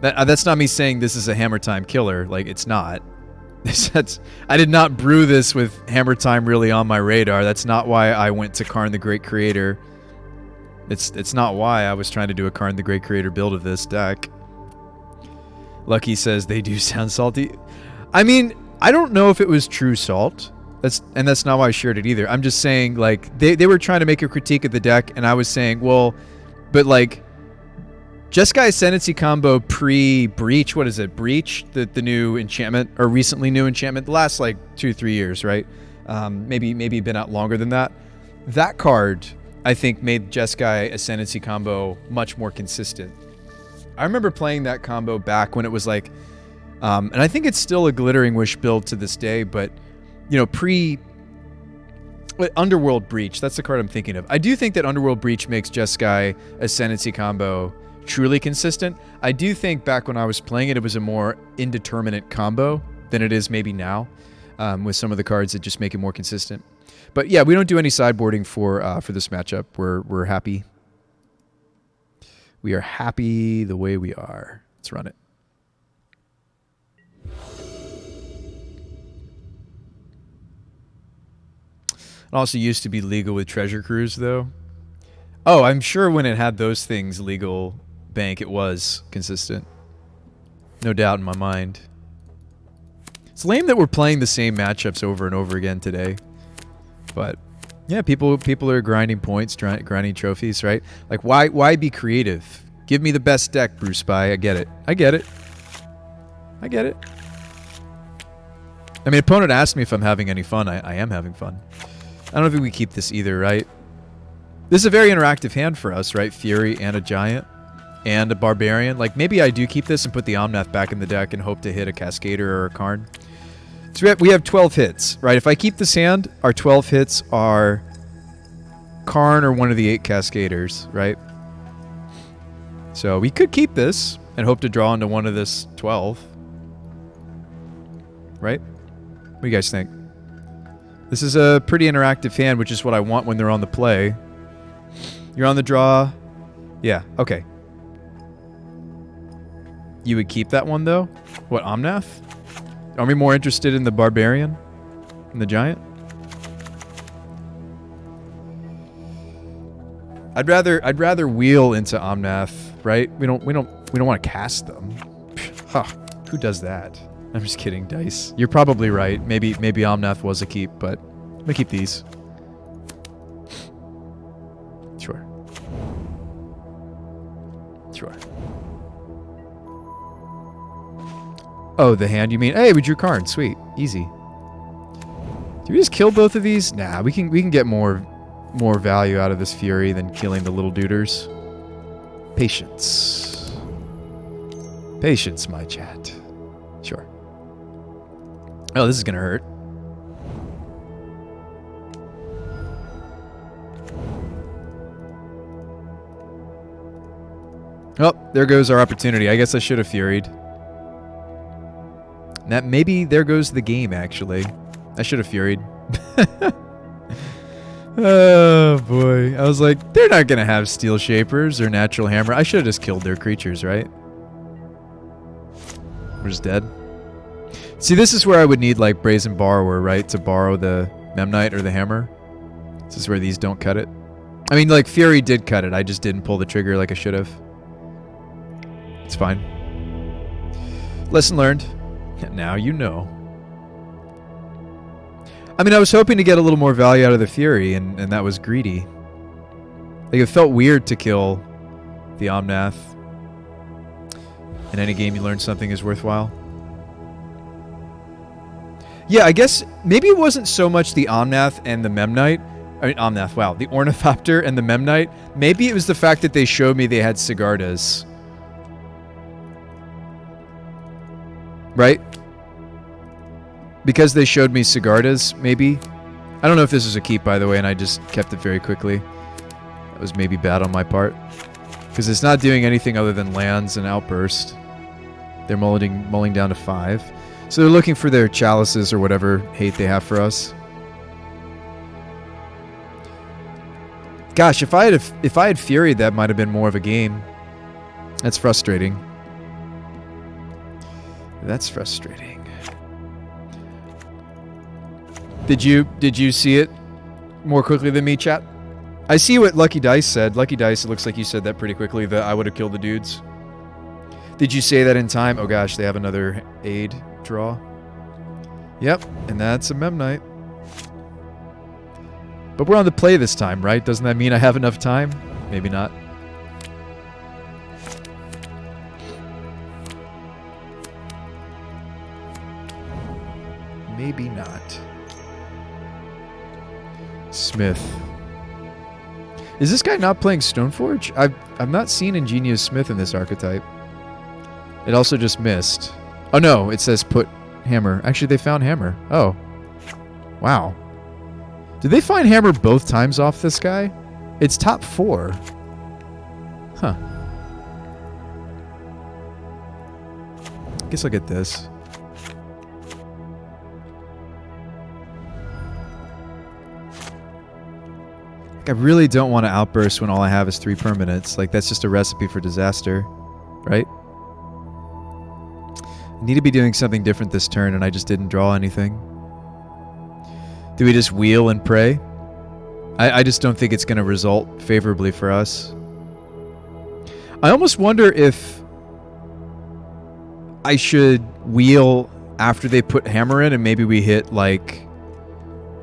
Speaker 1: That's not me saying this is a Hammer Time killer. Like, it's not. I did not brew this with Hammer Time really on my radar. That's not why I went to Karn the Great Creator. It's not why I was trying to do a Karn the Great Creator build of this deck. Lucky says they do sound salty. I mean, I don't know if it was true salt. That's not why I shared it either. I'm just saying, like, they were trying to make a critique of the deck, and I was saying, well, but like, Jeskai Ascendancy combo pre-Breach, what is it? Breach, the new enchantment, or recently new enchantment, the last like 2-3 years, right? Maybe been out longer than that. That card, I think, made Jeskai Ascendancy combo much more consistent. I remember playing that combo back when it was like, and I think it's still a Glittering Wish build to this day, but, you know, Underworld Breach, that's the card I'm thinking of. I do think that Underworld Breach makes Jeskai Ascendancy combo truly consistent. I do think back when I was playing it, it was a more indeterminate combo than it is maybe now, with some of the cards that just make it more consistent. But yeah, we don't do any sideboarding for this matchup. We're happy. We are happy the way we are. Let's run it. It also used to be legal with Treasure Cruise, though. Oh, I'm sure when it had those things legal, Bank, it was consistent. No doubt in my mind. It's lame that we're playing the same matchups over and over again today. But yeah, people are grinding points, grinding trophies, right? Like, why be creative? Give me the best deck, Bruce Spy. I get it. I get it. I get it. I mean, opponent asked me if I'm having any fun. I am having fun. I don't think we keep this either, right? This is a very interactive hand for us, right? Fury and a Giant and a Barbarian. Like, maybe I do keep this and put the Omnath back in the deck and hope to hit a Cascader or a Karn. So we have 12 hits, right? If I keep this hand, our 12 hits are Karn or one of the 8 Cascaders, right? So we could keep this and hope to draw into one of this 12. Right? What do you guys think? This is a pretty interactive hand, which is what I want when they're on the play. You're on the draw. Yeah, okay. You would keep that one, though? What, Omnath? Are we more interested in the Barbarian? In the Giant? I'd rather wheel into Omnath, right? We don't want to cast them. Huh. Who does that? I'm just kidding, Dice. You're probably right. Maybe Omnath was a keep, but I'm gonna keep these. Sure. Sure. Oh, the hand you mean? Hey, we drew Karn. Sweet. Easy. Do we just kill both of these? Nah, we can get more value out of this Fury than killing the little duders. Patience. Patience, my chat. Sure. Oh, this is gonna hurt. Oh, there goes our opportunity. I guess I should have Furied. That maybe there goes the game, actually. I should have Furied. Oh, boy. I was like, they're not going to have Steel Shapers or Natural Hammer. I should have just killed their creatures, right? We're just dead. See, this is where I would need, like, Brazen Borrower, right? To borrow the Memnite or the Hammer. This is where these don't cut it. I mean, like, Fury did cut it. I just didn't pull the trigger like I should have. It's fine. Lesson learned. Now you know. I mean, I was hoping to get a little more value out of the Fury, and that was greedy. Like, it felt weird to kill the Omnath. In any game, you learn something is worthwhile. Yeah, I guess maybe it wasn't so much the Omnath and the Memnite. I mean, Omnath, wow. The Ornithopter and the Memnite. Maybe it was the fact that they showed me they had Sigardas. Right? Because they showed me Sigardas, maybe? I don't know if this is a keep, by the way, and I just kept it very quickly. That was maybe bad on my part. Because it's not doing anything other than lands and outburst. They're mulling down to 5. So they're looking for their chalices or whatever hate they have for us. Gosh, if I had Fury, that might have been more of a game. That's frustrating. That's frustrating. Did you see it more quickly than me, chat? I see what Lucky Dice said. Lucky Dice, it looks like you said that pretty quickly, that I would have killed the dudes. Did you say that in time? Oh gosh, they have another aid draw. Yep, and that's a Memnite. But we're on the play this time, right? Doesn't that mean I have enough time? Maybe not. Maybe not. Smith. Is this guy not playing Stoneforge? I've not seen Ingenious Smith in this archetype. It also just missed. Oh no, it says put Hammer. Actually, they found Hammer. Oh. Wow. Did they find Hammer both times off this guy? It's top 4. Huh. Guess I'll get this. I really don't want to outburst when all I have is 3 permanents. Like, that's just a recipe for disaster. Right? I need to be doing something different this turn, and I just didn't draw anything. Do we just wheel and pray? I just don't think it's going to result favorably for us. I almost wonder if I should wheel after they put Hammer in, and maybe we hit, like,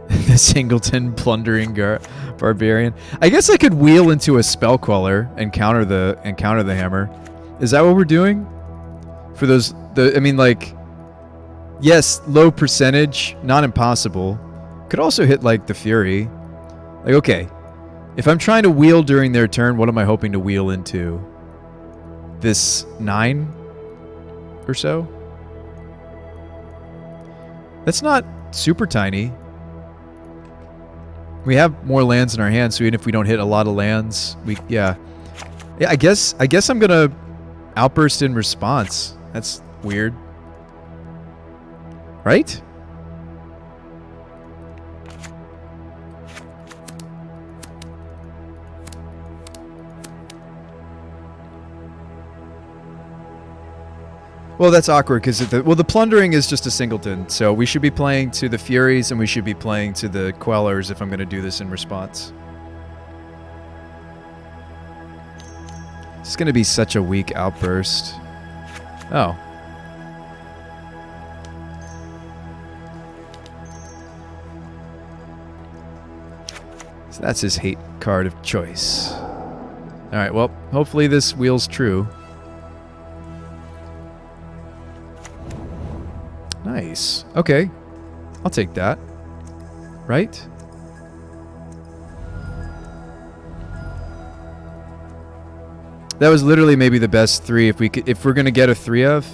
Speaker 1: the Singleton Plundering Barbarian. I guess I could wheel into a Spell Queller and counter the Hammer. Is that what we're doing? For those, I mean, like, yes, low percentage, not impossible. Could also hit, like, the Fury. Like, okay, if I'm trying to wheel during their turn, what am I hoping to wheel into? This 9 or so? That's not super tiny. We have more lands in our hands, so even if we don't hit a lot of lands, yeah, I guess I'm gonna outburst in response. That's weird, right? Well, that's awkward because the Plundering is just a Singleton, so we should be playing to the Furies and we should be playing to the Quellers if I'm going to do this in response. It's going to be such a weak outburst. Oh. So that's his hate card of choice. Alright, well, hopefully this wheel's true. Nice. Okay. I'll take that. Right? That was literally maybe the best 3 if we're gonna get a 3 of.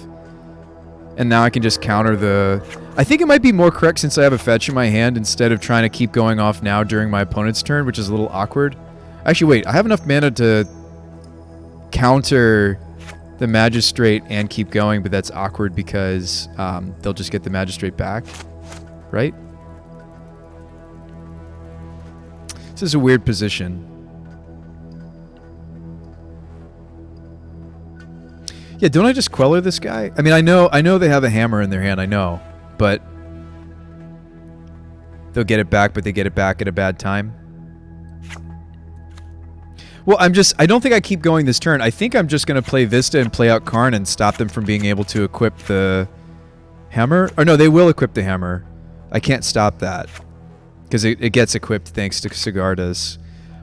Speaker 1: And now I can just counter the... I think it might be more correct since I have a fetch in my hand instead of trying to keep going off now during my opponent's turn, which is a little awkward. Actually, wait. I have enough mana to counter the Magistrate and keep going, but that's awkward because they'll just get the Magistrate back, right? This is a weird position. Yeah, don't I just Queller this guy? I mean, I know they have a Hammer in their hand, I know, but they'll get it back, but they get it back at a bad time. Well, I don't think I keep going this turn. I think I'm just going to play Vista and play out Karn and stop them from being able to equip the Hammer. Or no, they will equip the Hammer. I can't stop that. Because it gets equipped thanks to Sigardas.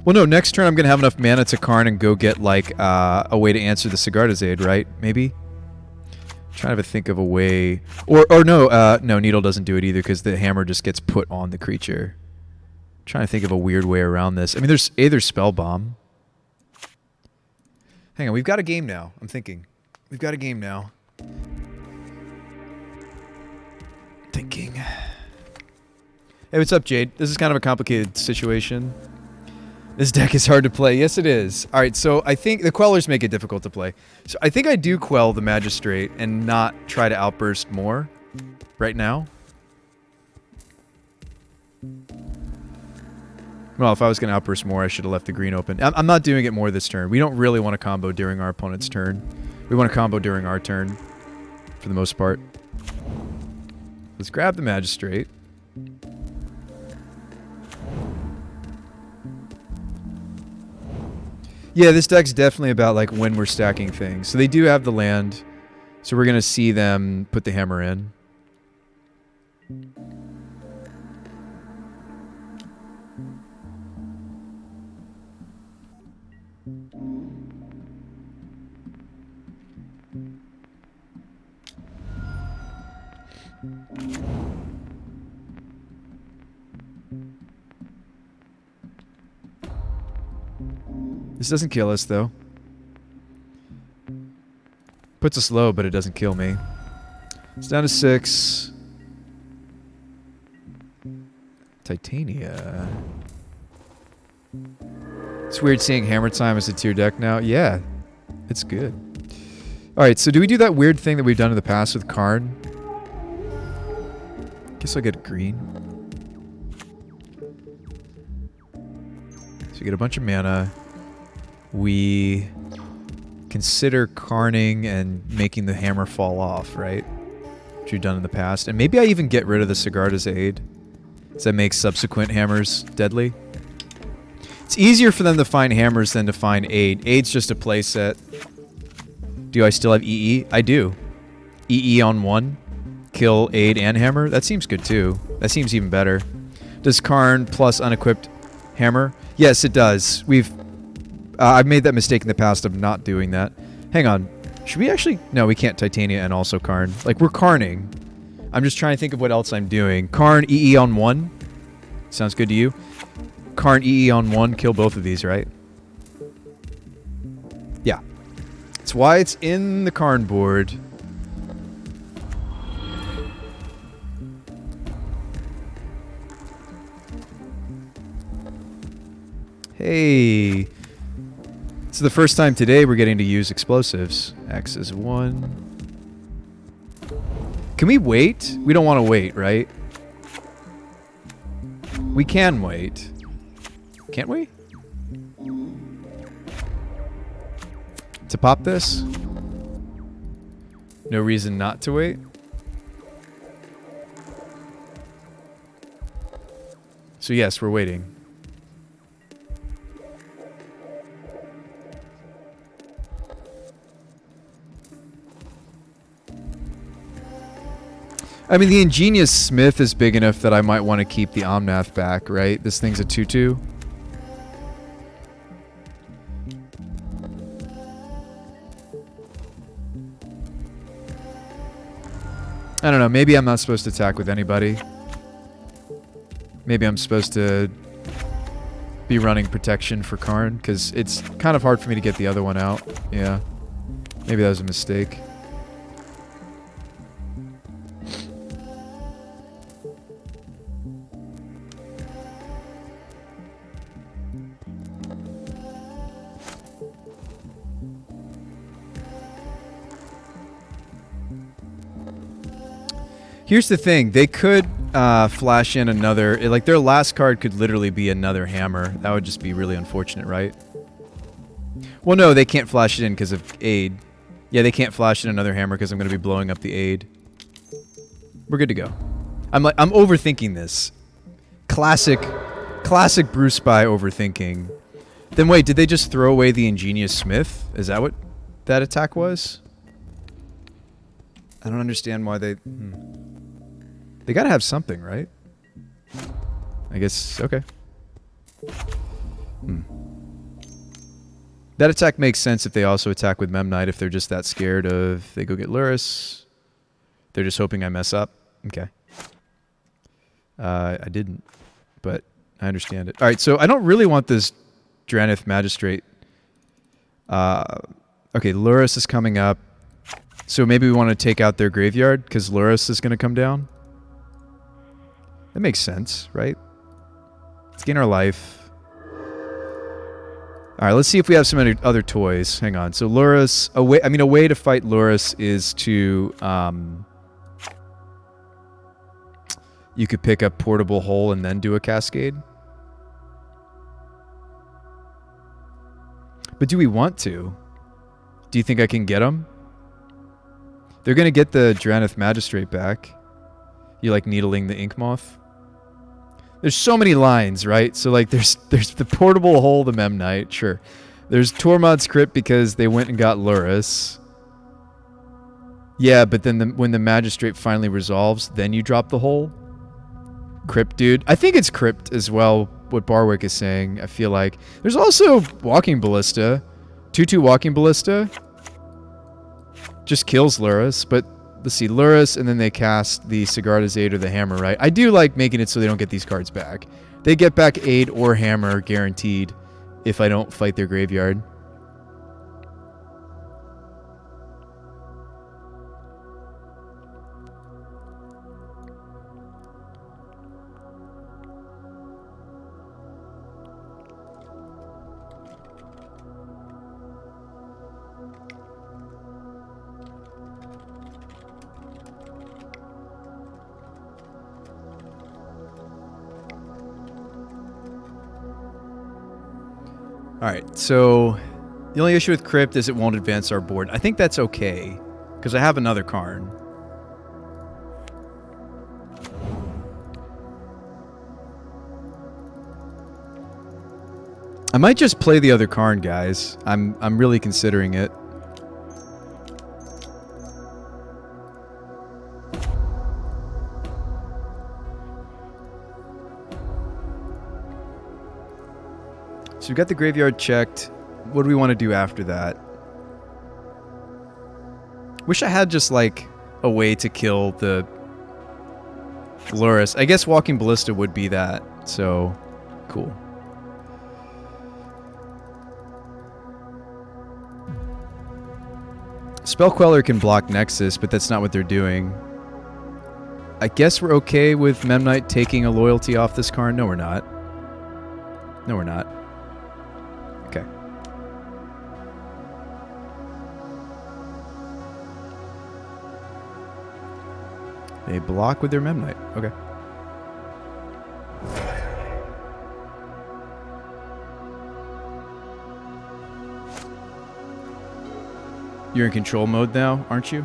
Speaker 1: Well, no, next turn I'm going to have enough mana to Karn and go get, like, a way to answer the Sigarda's Aid, right? Maybe? Trying to think of a way... Or no, no, Needle doesn't do it either because the hammer just gets put on the creature. Trying to think of a weird way around this. I mean, there's Spell Bomb. Hang on, we've got a game now. I'm thinking. We've got a game now. Thinking. Hey, what's up, Jade? This is kind of a complicated situation. This deck is hard to play. Yes, it is. All right, so I think the Quellers make it difficult to play. So I think I do Quell the Magistrate and not try to Outburst more right now. Well, if I was going to Outburst more, I should have left the green open. I'm not doing it more this turn. We don't really want to combo during our opponent's turn. We want to combo during our turn, for the most part. Let's grab the Magistrate. Yeah, this deck's definitely about like when we're stacking things. So they do have the land, so we're going to see them put the hammer in. This doesn't kill us, though. Puts us low, but it doesn't kill me. It's down to 6. Titania. It's weird seeing Hammer Time as a tier deck now. Yeah, it's good. Alright, so do we do that weird thing that we've done in the past with Karn? Guess I'll get green. So we get a bunch of mana. We consider Karning and making the hammer fall off, right? Which we've done in the past. And maybe I even get rid of the Sigarda's Aid. Does that make subsequent hammers deadly? It's easier for them to find hammers than to find Aid. Aid's just a playset. Do I still have EE? I do. EE on 1. Kill Aid and hammer? That seems good too. That seems even better. Does Karn plus unequipped hammer? Yes, it does. I've made that mistake in the past of not doing that. Hang on. Should we actually... No, we can't Titania and also Karn. Like, we're Karning. I'm just trying to think of what else I'm doing. Karn EE on 1. Sounds good to you? Karn EE on 1. Kill both of these, right? Yeah. That's why it's in the Karn-board. Hey... It's the first time today we're getting to use explosives. X is 1. Can we wait? We don't want to wait, right? We can wait. Can't we? To pop this? No reason not to wait? So yes, we're waiting. I mean, the Ingenious Smith is big enough that I might want to keep the Omnath back, right? This thing's a 2/2. I don't know. Maybe I'm not supposed to attack with anybody. Maybe I'm supposed to be running protection for Karn, because it's kind of hard for me to get the other one out. Yeah. Maybe that was a mistake. Here's the thing, they could flash in another, like their last card could literally be another hammer. That would just be really unfortunate, right? Well, no, they can't flash it in because of Aid. Yeah, they can't flash in another hammer because I'm going to be blowing up the Aid. We're good to go. I'm overthinking this. Classic Bruce Spy overthinking. Then wait, did they just throw away the Ingenious Smith? Is that what that attack was? I don't understand why they... They gotta have something, right? I guess... Okay. That attack makes sense if they also attack with Memnite, if they're just that scared of... They go get Luris. They're just hoping I mess up. Okay. I didn't, but I understand it. All right, so I don't really want this Dranith Magistrate. Okay, Luris is coming up. So maybe we want to take out their graveyard because Luris is going to come down. That makes sense, right? Let's gain our life. All right, let's see if we have some other toys. Hang on. So Luris, a way to fight Luris is to you could pick up Portable Hole and then do a Cascade. But do we want to? Do you think I can get them? They're going to get the Dranith Magistrate back. You like needling the Ink Moth? There's so many lines, right? So like there's the Portable Hole, the Memnite, sure. There's Tormod's Crypt because they went and got Luris. Yeah, but then when the Magistrate finally resolves, then you drop the hole. Crypt, dude. I think it's Crypt as well, what Barwick is saying, I feel like. There's also Walking Ballista. 2/2 Walking Ballista. Just kills Luris, but let's see, Luris, and then they cast the Sigarda's Aid or the Hammer, right? I do like making it so they don't get these cards back. They get back Aid or Hammer, guaranteed, if I don't fight their graveyard. Alright, so the only issue with Crypt is it won't advance our board. I think that's okay, because I have another Karn. I might just play the other Karn, guys. I'm really considering it. So we've got the graveyard checked. What do we want to do after that? Wish I had just like a way to kill the Luris. I guess Walking Ballista would be that. So, cool. Spell Queller can block Nexus, but that's not what they're doing. I guess we're okay with Memnite taking a loyalty off this card. No, we're not. No, we're not. Okay. They block with their Memnite. Okay. You're in control mode now, aren't you?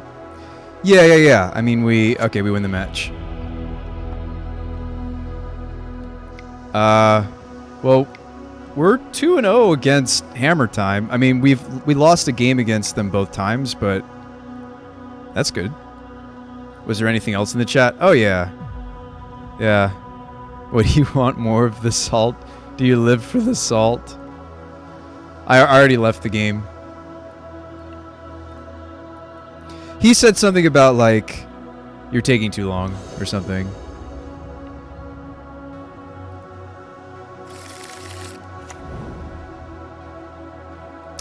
Speaker 1: Yeah. I mean, we win the match. Well, we're 2-0 against Hammer Time. I mean, we lost a game against them both times, but that's good. Was there anything else in the chat? Oh, yeah. Yeah. What, do you want more of the salt? Do you live for the salt? I already left the game. He said something about, like, you're taking too long or something.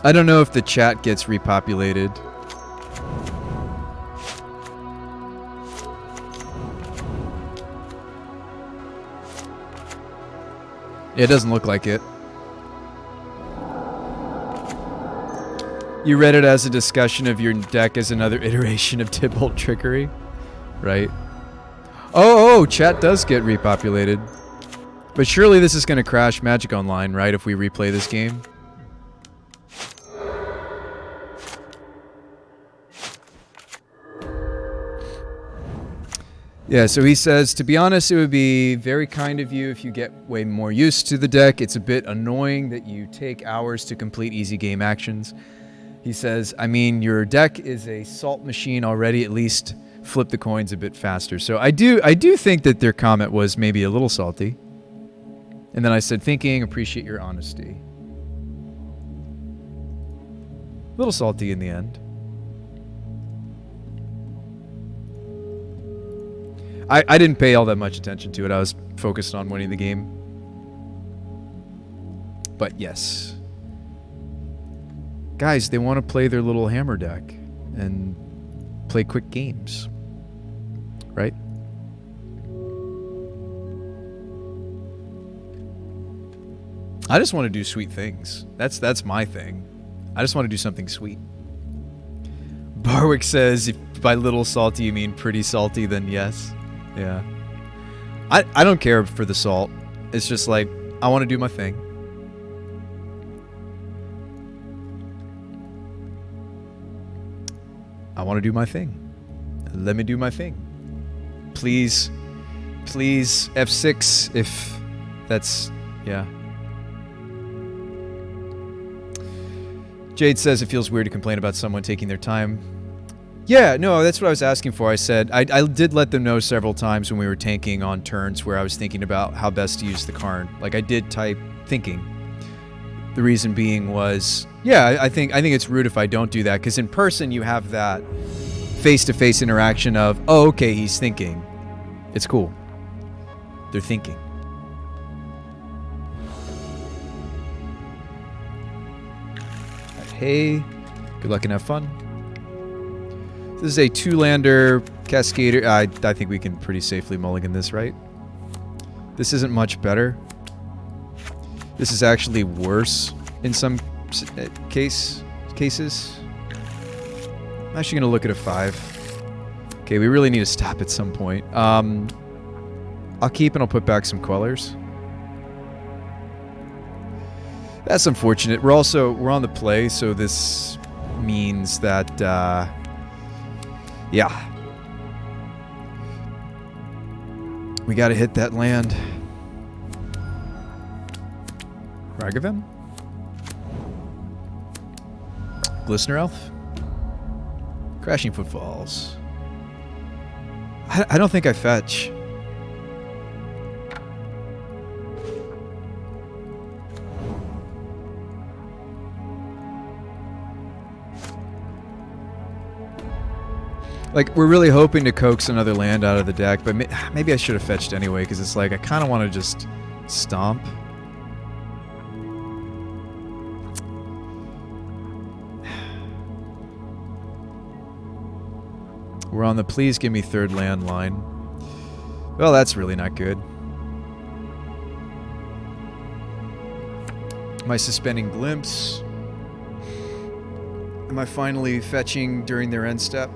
Speaker 1: I don't know if the chat gets repopulated. It doesn't look like it. You read it as a discussion of your deck as another iteration of Tibalt Trickery, right? Oh, chat does get repopulated. But surely this is going to crash Magic Online, right, if we replay this game? Yeah, so he says, to be honest, it would be very kind of you if you get way more used to the deck. It's a bit annoying that you take hours to complete easy game actions. He says, I mean, your deck is a salt machine already. At least flip the coins a bit faster. So I do think that their comment was maybe a little salty. And then I said, thinking, appreciate your honesty. A little salty in the end. I didn't pay all that much attention to it. I was focused on winning the game. But yes. Guys, they want to play their little hammer deck and play quick games. Right? I just want to do sweet things. That's my thing. I just want to do something sweet. Barwick says, if by little salty you mean pretty salty, then yes. Yeah. I don't care for the salt. It's just like, I want to do my thing. I want to do my thing. Let me do my thing. Please, please, F6 if that's, yeah. Jade says it feels weird to complain about someone taking their time. Yeah, no, that's what I was asking for. I said, I did let them know several times when we were tanking on turns where I was thinking about how best to use the Karn. Like, I did type thinking. The reason being was, yeah, I think it's rude if I don't do that, because in person you have that face-to-face interaction of, oh, okay, he's thinking. It's cool. They're thinking. Hey, good luck and have fun. This is a 2-lander Cascader. I think we can pretty safely mulligan this, right? This isn't much better. This is actually worse in some cases. I'm actually going to look at a 5. Okay, we really need to stop at some point. I'll keep and I'll put back some Quellers. That's unfortunate. We're on the play, so this means that, yeah. We gotta hit that land. Ragavan? Glistener Elf? Crashing Footfalls. I don't think I fetch. Like, we're really hoping to coax another land out of the deck, but maybe I should have fetched anyway, because it's like, I kind of want to just stomp. We're on the please give me third land line. Well, that's really not good. Am I suspending Glimpse? Am I finally fetching during their end step?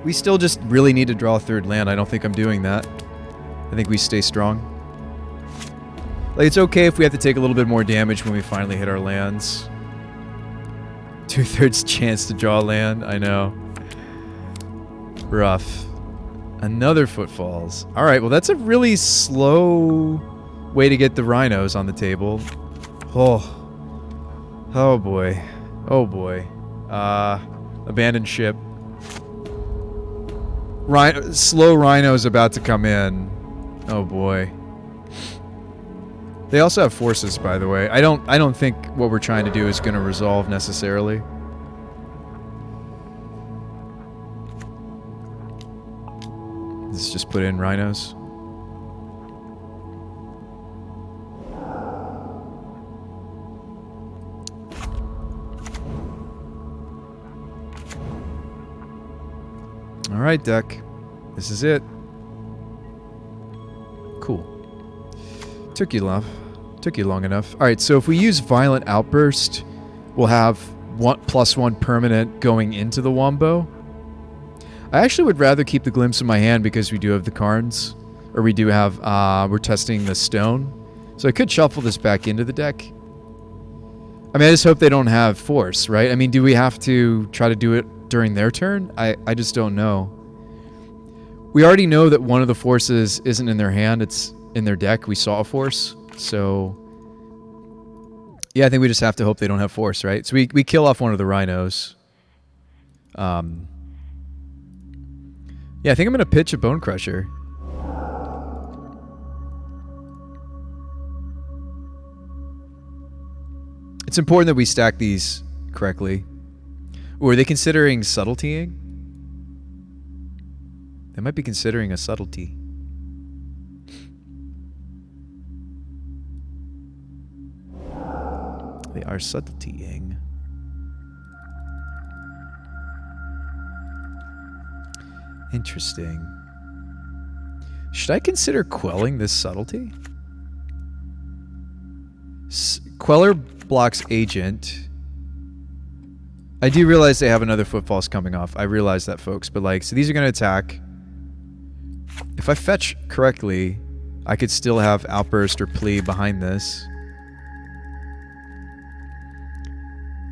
Speaker 1: We still just really need to draw a third land. I don't think I'm doing that. I think we stay strong. Like, it's okay if we have to take a little bit more damage when we finally hit our lands. 2/3 chance to draw land. I know. Rough. Another Footfalls. Alright, well that's a really slow way to get the rhinos on the table. Oh. Oh boy. Oh boy. Abandoned ship. Slow rhinos about to come in. Oh boy. They also have forces, by the way. I don't think what we're trying to do is going to resolve necessarily. Let's just put in rhinos. All right, deck. This is it. Cool. Took you long enough. All right, so if we use Violent Outburst, we'll have +1 permanent going into the Wombo. I actually would rather keep the Glimpse in my hand because we do have the Karns, or we do have, we're testing the Stone. So I could shuffle this back into the deck. I mean, I just hope they don't have Force, right? I mean, do we have to try to do it during their turn? I just don't know. We already know that one of the forces isn't in their hand, it's in their deck. We saw a force, so yeah, I think we just have to hope they don't have force, right? So we kill off one of the rhinos. Yeah, I think I'm gonna pitch a Bone Crusher. It's important that we stack these correctly. Ooh, are they considering subtletying? They might be considering a subtlety. They are subtletying. Interesting. Should I consider quelling this subtlety? Queller blocks agent. I do realize they have another footfalls coming off. I realize that, folks. But like, so these are going to attack. If I fetch correctly, I could still have outburst or plea behind this.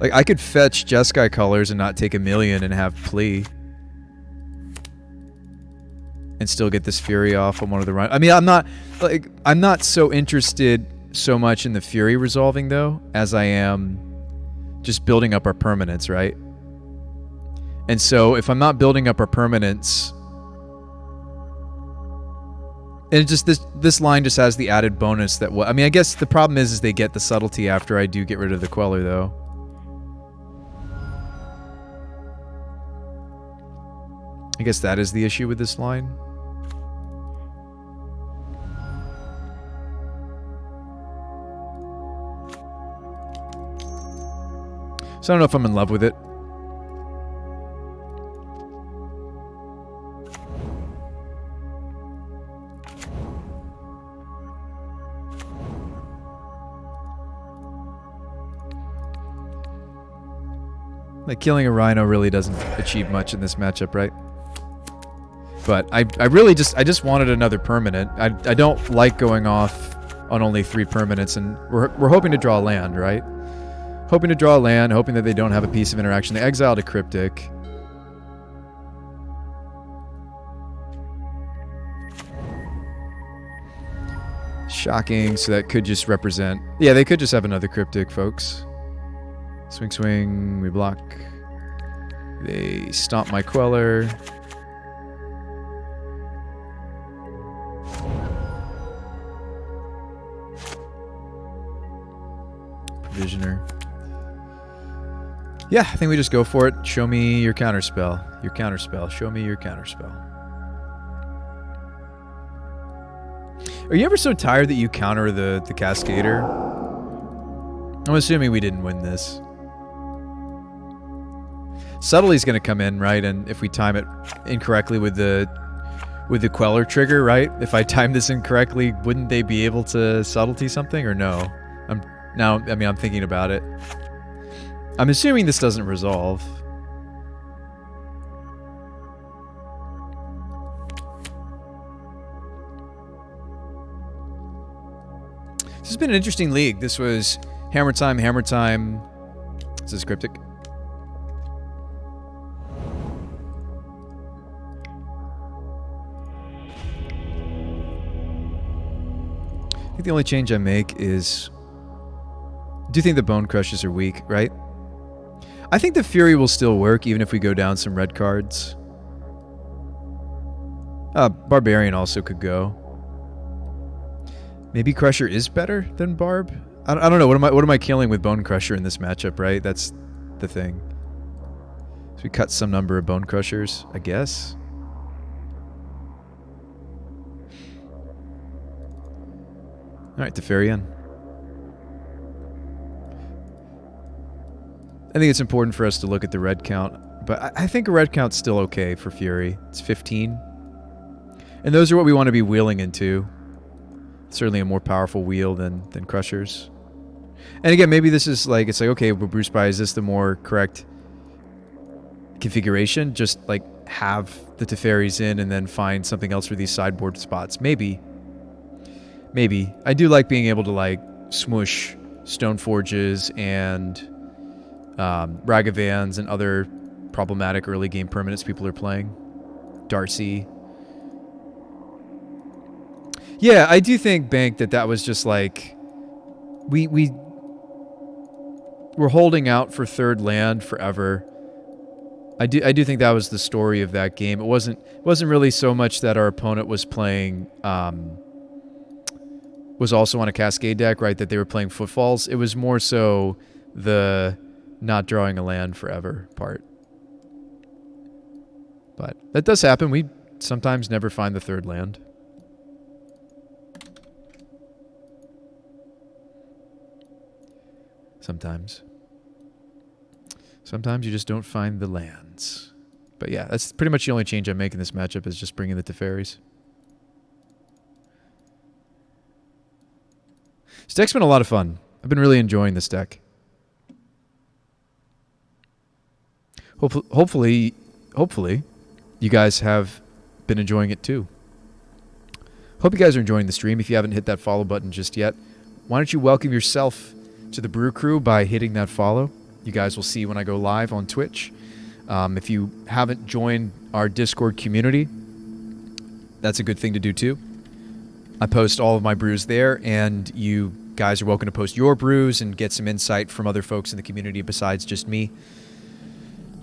Speaker 1: Like, I could fetch Jeskai colors and not take a million and have plea. And still get this Fury off on one of the run. I mean, I'm not so interested so much in the Fury resolving, though, as I am just building up our permanents, right? And so, if I'm not building up our permanents, and it just this line just has the added bonus that I mean, I guess the problem is they get the subtlety after I do get rid of the Queller, though. I guess that is the issue with this line. So I don't know if I'm in love with it. Like, killing a Rhino really doesn't achieve much in this matchup, right? But I just wanted another permanent. I don't like going off on only 3 permanents, and we're hoping to draw land, right? Hoping to draw land, hoping that they don't have a piece of interaction. They exiled a Cryptic. Shocking, so that could just represent... Yeah, they could just have another Cryptic, folks. Swing, swing, we block. They stomp my Queller. Provisioner. Yeah, I think we just go for it. Show me your counterspell. Your counterspell. Show me your counterspell. Are you ever so tired that you counter the Cascader? I'm assuming we didn't win this. Subtlety's going to come in, right? And if we time it incorrectly with the Queller trigger, right? If I time this incorrectly, wouldn't they be able to subtlety something or no? I'm thinking about it. I'm assuming this doesn't resolve. This has been an interesting league. This was Hammer Time, Hammer Time. This is Cryptic. I think the only change I make is... I do think the Bone Crushers are weak, right? I think the Fury will still work even if we go down some red cards. Barbarian also could go. Maybe Crusher is better than Barb? I don't know. What am I killing with Bone Crusher in this matchup, right? That's the thing. So we cut some number of Bone Crushers, I guess. Alright, Teferian. I think it's important for us to look at the red count, but I think a red count's still okay for Fury. It's 15. And those are what we want to be wheeling into. Certainly a more powerful wheel than Crushers. And again, maybe this is like, it's like, okay, but Bruce By, is this the more correct configuration? Just like have the Teferis in and then find something else for these sideboard spots. Maybe. Maybe. I do like being able to like smoosh Stoneforges and Ragavans and other problematic early game permanents people are playing. Darcy. Yeah, I do think, Bank, that was just like... We're holding out for third land forever. I do think that was the story of that game. It wasn't really so much that our opponent was playing... was also on a Cascade deck, right? That they were playing Footfalls. It was more so the not drawing a land forever part. But that does happen. We sometimes never find the third land. Sometimes. Sometimes you just don't find the lands. But yeah, that's pretty much the only change I make in this matchup is just bringing the Teferis. This deck's been a lot of fun. I've been really enjoying this deck. Hopefully, you guys have been enjoying it too. Hope you guys are enjoying the stream. If you haven't hit that follow button just yet, why don't you welcome yourself to the Brew Crew by hitting that follow. You guys will see when I go live on Twitch. If you haven't joined our Discord community, that's a good thing to do too. I post all of my brews there, and you guys are welcome to post your brews and get some insight from other folks in the community besides just me.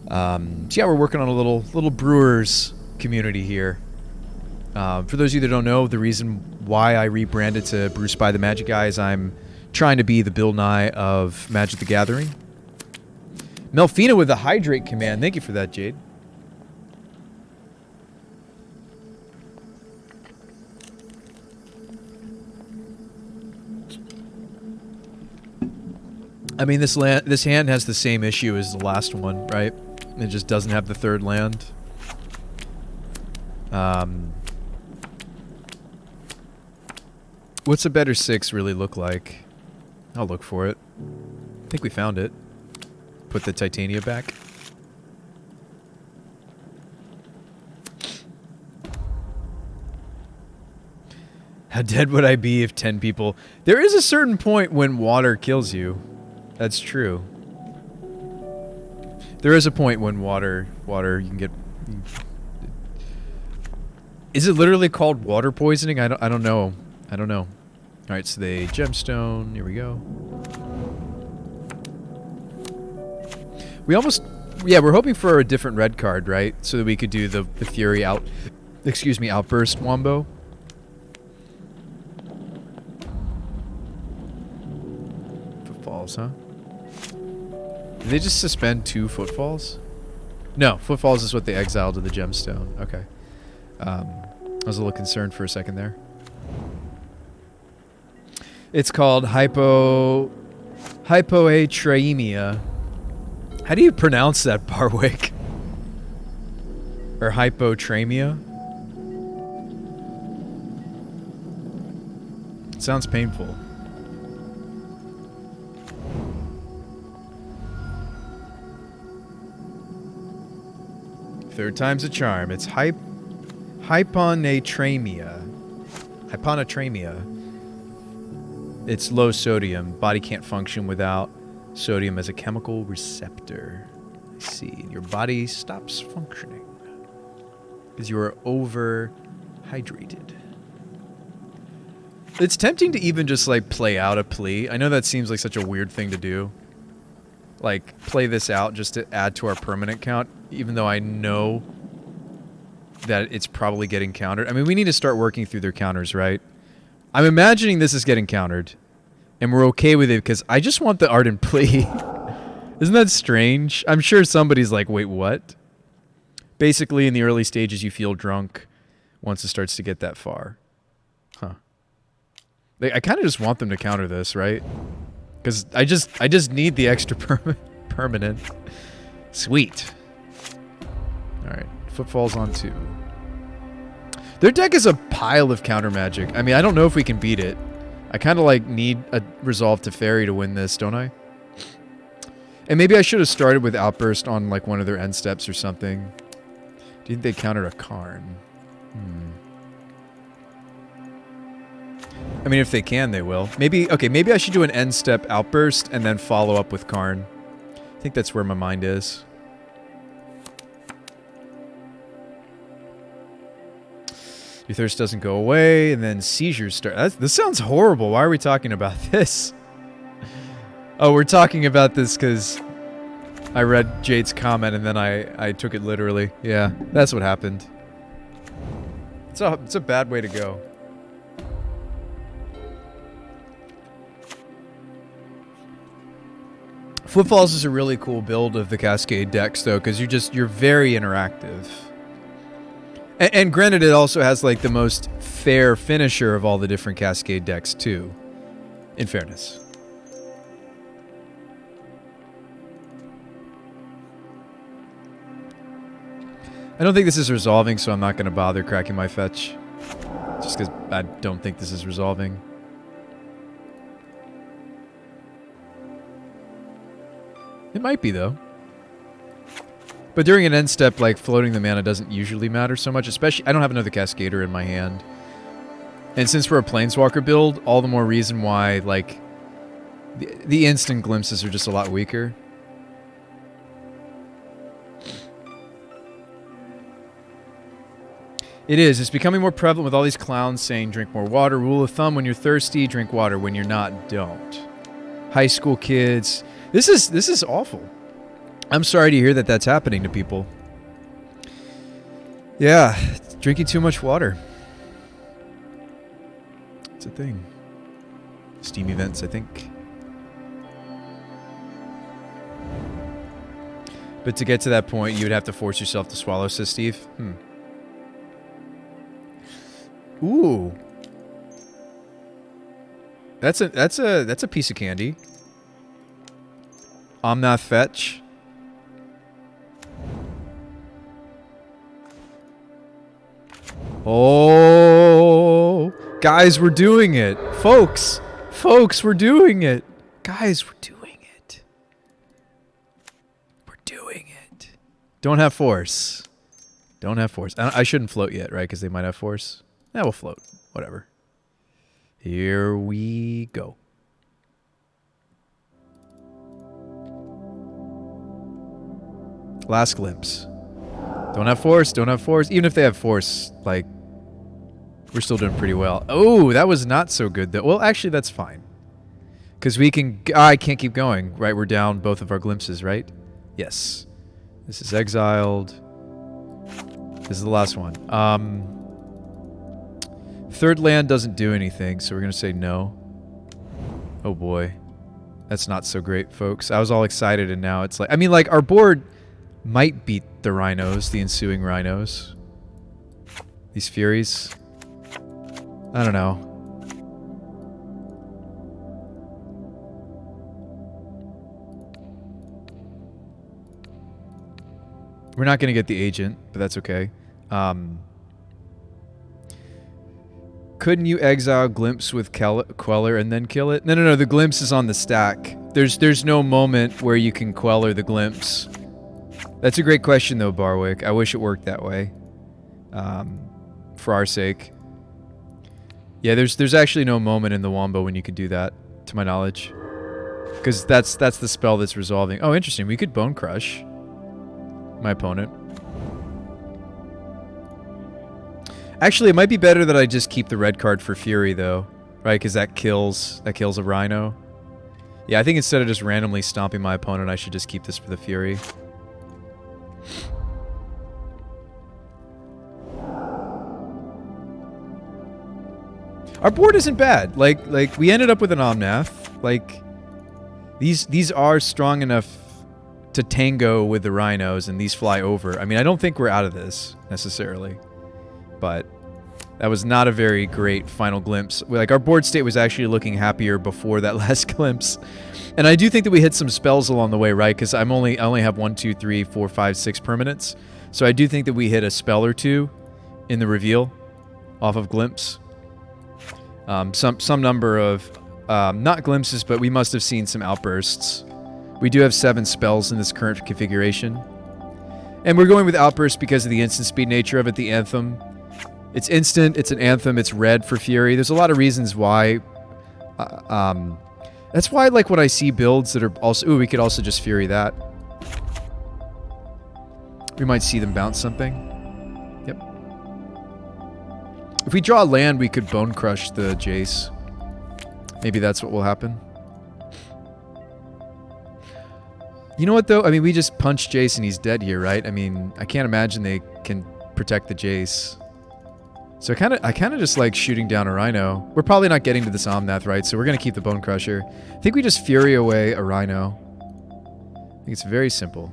Speaker 1: So yeah, we're working on a little brewers community here. For those of you that don't know, the reason why I rebranded to Brew Spy the Magic Guy is I'm trying to be the Bill Nye of Magic the Gathering. Melfina with the Hydrate command. Thank you for that, Jade. I mean, this hand has the same issue as the last one, right? It just doesn't have the third land. What's a better 6 really look like? I'll look for it. I think we found it. Put the Titania back. How dead would I be if 10 people... There is a certain point when water kills you. That's true. There is a point when water you can get... Is it literally called water poisoning? I don't know. I don't know. Alright, so the gemstone. Here we go. We almost... Yeah, we're hoping for a different red card, right? So that we could do the Fury out... Excuse me, Outburst Wombo. Footfalls, huh? Did they just suspend 2 footfalls? No, footfalls is what they exiled to the gemstone. Okay. I was a little concerned for a second there. It's called hypoatraemia. How do you pronounce that, Barwick? Or hypotraemia? It sounds painful. Third time's a charm. It's hyponatremia. Hyponatremia. It's low sodium. Body can't function without sodium as a chemical receptor. I see. Your body stops functioning because you are overhydrated. It's tempting to even just like play out a plea. I know that seems like such a weird thing to do. Like play this out just to add to our permanent count, even though I know that it's probably getting countered. I mean, we need to start working through their counters, right? I'm imagining this is getting countered, and we're okay with it because I just want the Ardent Plea. Isn't that strange? I'm sure somebody's like, wait, what? Basically, in the early stages, you feel drunk once it starts to get that far. Huh. I kind of just want them to counter this, right? Because I just need the extra permanent. Sweet. Alright, footfalls on 2. Their deck is a pile of counter magic. I mean, I don't know if we can beat it. I kind of like need a Resolve to Fairy to win this, don't I? And maybe I should have started with Outburst on like one of their end steps or something. Do you think they countered a Karn? I mean, if they can, they will. Maybe, okay, maybe I should do an end step Outburst and then follow up with Karn. I think that's where my mind is. Your thirst doesn't go away, and then seizures start. This sounds horrible. Why are we talking about this? Oh, we're talking about this because I read Jade's comment and then I took it literally. Yeah, that's what happened. It's a bad way to go. Footfalls is a really cool build of the Cascade decks, though, because you're very interactive. And granted, it also has like the most fair finisher of all the different Cascade decks, too. In fairness. I don't think this is resolving, so I'm not going to bother cracking my fetch. Just because I don't think this is resolving. It might be, though. But during an end step, like, floating the mana doesn't usually matter so much. Especially, I don't have another Cascader in my hand. And since we're a Planeswalker build, all the more reason why, like, the instant glimpses are just a lot weaker. It is. It's becoming more prevalent with all these clowns saying drink more water. Rule of thumb, when you're thirsty, drink water. When you're not, don't. High school kids. This is awful. I'm sorry to hear that that's happening to people. Yeah, drinking too much water. It's a thing. Steam events, I think. But to get to that point, you would have to force yourself to swallow, says Steve. Ooh. That's a piece of candy. Omnath fetch. Oh, guys, we're doing it. Folks, we're doing it. Guys, we're doing it. We're doing it. Don't have force. Don't have force. I shouldn't float yet, right? Because they might have force. Yeah, we'll float. Whatever. Here we go. Last glimpse. Don't have force. Don't have force. Even if they have force, like, we're still doing pretty well. Oh, that was not so good, though. Well, actually, that's fine. Because we can... I can't keep going, right? We're down both of our glimpses, right? Yes. This is exiled. This is the last one. Third land doesn't do anything, so we're going to say no. Oh, boy. That's not so great, folks. I was all excited, and now it's like... I mean, like, our board might beat the rhinos, the ensuing rhinos. These Furies. I don't know. We're not going to get the agent, but that's okay. Couldn't you exile Glimpse with Queller and then kill it? No. The Glimpse is on the stack. There's no moment where you can Queller the Glimpse. That's a great question, though, Barwick. I wish it worked that way. For our sake. Yeah, there's actually no moment in the Wombo when you could do that, to my knowledge. Because that's the spell that's resolving. Oh, interesting. We could Bone Crush my opponent. Actually, it might be better that I just keep the red card for Fury, though. Right? Because that kills a Rhino. Yeah, I think instead of just randomly stomping my opponent, I should just keep this for the Fury. Our board isn't bad. Like we ended up with an Omnath. Like these are strong enough to tango with the rhinos, and these fly over. I mean, I don't think we're out of this necessarily, but that was not a very great final glimpse. Like, our board state was actually looking happier before that last glimpse, and I do think that we hit some spells along the way, right? Because I only have 1, 2, 3, 4, 5, 6 permanents, so I do think that we hit a spell or two in the reveal off of glimpse. Some number of not glimpses, but we must have seen some outbursts. We do have 7 spells in this current configuration. And we're going with Outburst because of the instant speed nature of it, the Anthem. It's instant, it's an Anthem, it's red for Fury. There's a lot of reasons why. That's why, like, when I see builds that are also... Ooh, we could also just Fury that. We might see them bounce something. Yep. If we draw a land, we could Bone Crush the Jace. Maybe that's what will happen. You know what, though? I mean, we just punched Jace and he's dead here, right? I mean, I can't imagine they can protect the Jace. So I kind of just like shooting down a Rhino. We're probably not getting to this Omnath, right? So we're going to keep the Bone Crusher. I think we just Fury away a Rhino. think it's very simple.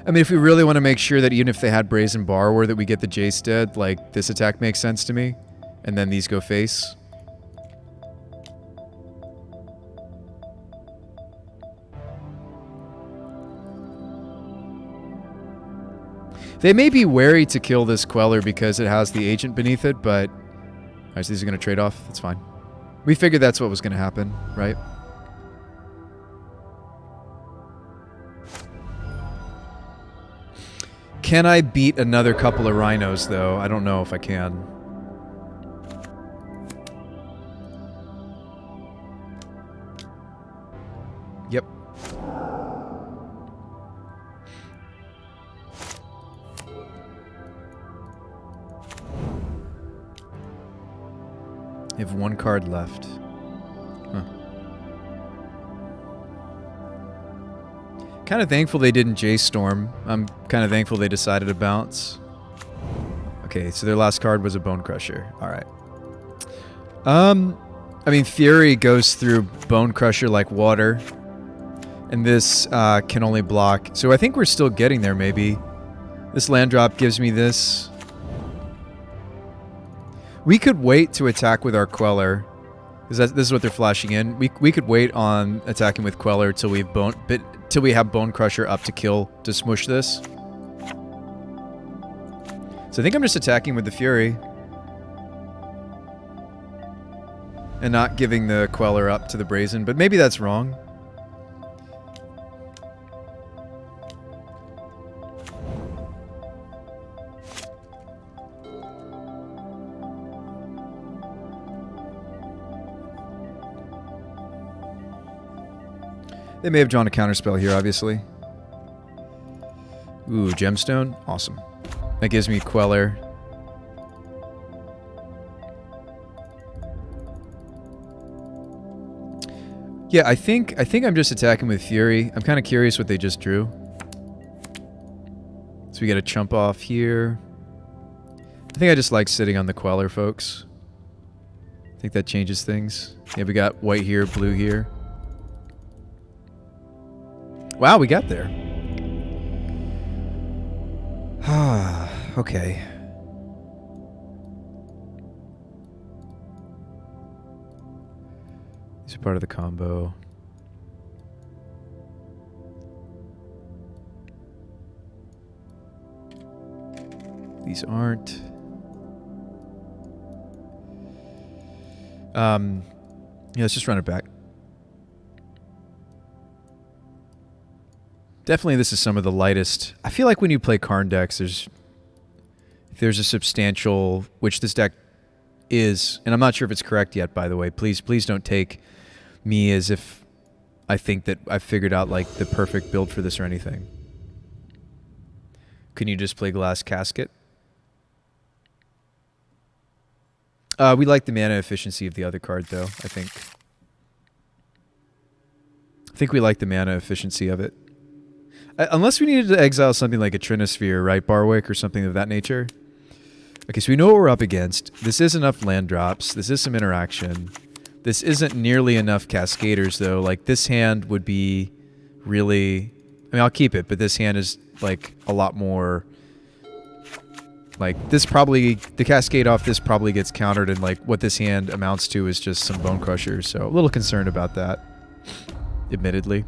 Speaker 1: I mean, if we really want to make sure that even if they had Brazen Borrower that we get the Jace dead, like, this attack makes sense to me. And then these go face. They may be wary to kill this Queller because it has the agent beneath it, but... Alright, so these are going to trade off. That's fine. We figured that's what was going to happen, right? Can I beat another couple of rhinos, though? I don't know if I can. Yep. I have one card left. Huh. Kind of thankful they didn't Jace Storm. I'm kind of thankful they decided to bounce. Okay, so their last card was a Bone Crusher. All right. I mean, Fury goes through Bone Crusher like water. And this can only block. So I think we're still getting there, maybe. This land drop gives me this. We could wait to attack with our Queller. Because this is what they're flashing in. We could wait on attacking with Queller till we have Bone Crusher up to kill to smush this. So I think I'm just attacking with the Fury. And not giving the Queller up to the Brazen, but maybe that's wrong. They may have drawn a counterspell here, obviously. Ooh, Gemstone? Awesome. That gives me Queller. Yeah, I think I'm just attacking with Fury. I'm kind of curious what they just drew. So we get a chump off here. I think I just like sitting on the Queller, folks. I think that changes things. Yeah, we got white here, blue here. Wow, we got there. Okay. These are part of the combo. These aren't. Yeah, let's just run it back. Definitely this is some of the lightest. I feel like when you play Karn decks, there's a substantial, which this deck is, and I'm not sure if it's correct yet, by the way. Please don't take me as if I think that I've figured out like the perfect build for this or anything. Can you just play Glass Casket? We like the mana efficiency of the other card, though, I think. I think we like the mana efficiency of it. Unless we needed to exile something like a Trinisphere, right, Barwick, or something of that nature. Okay, so we know what we're up against. This is enough land drops. This is some interaction. This isn't nearly enough Cascaders, though. Like, this hand would be really... I mean, I'll keep it, but this hand is, like, a lot more... Like, this probably... The Cascade off this probably gets countered, and, like, what this hand amounts to is just some Bone Crushers. So, a little concerned about that, admittedly.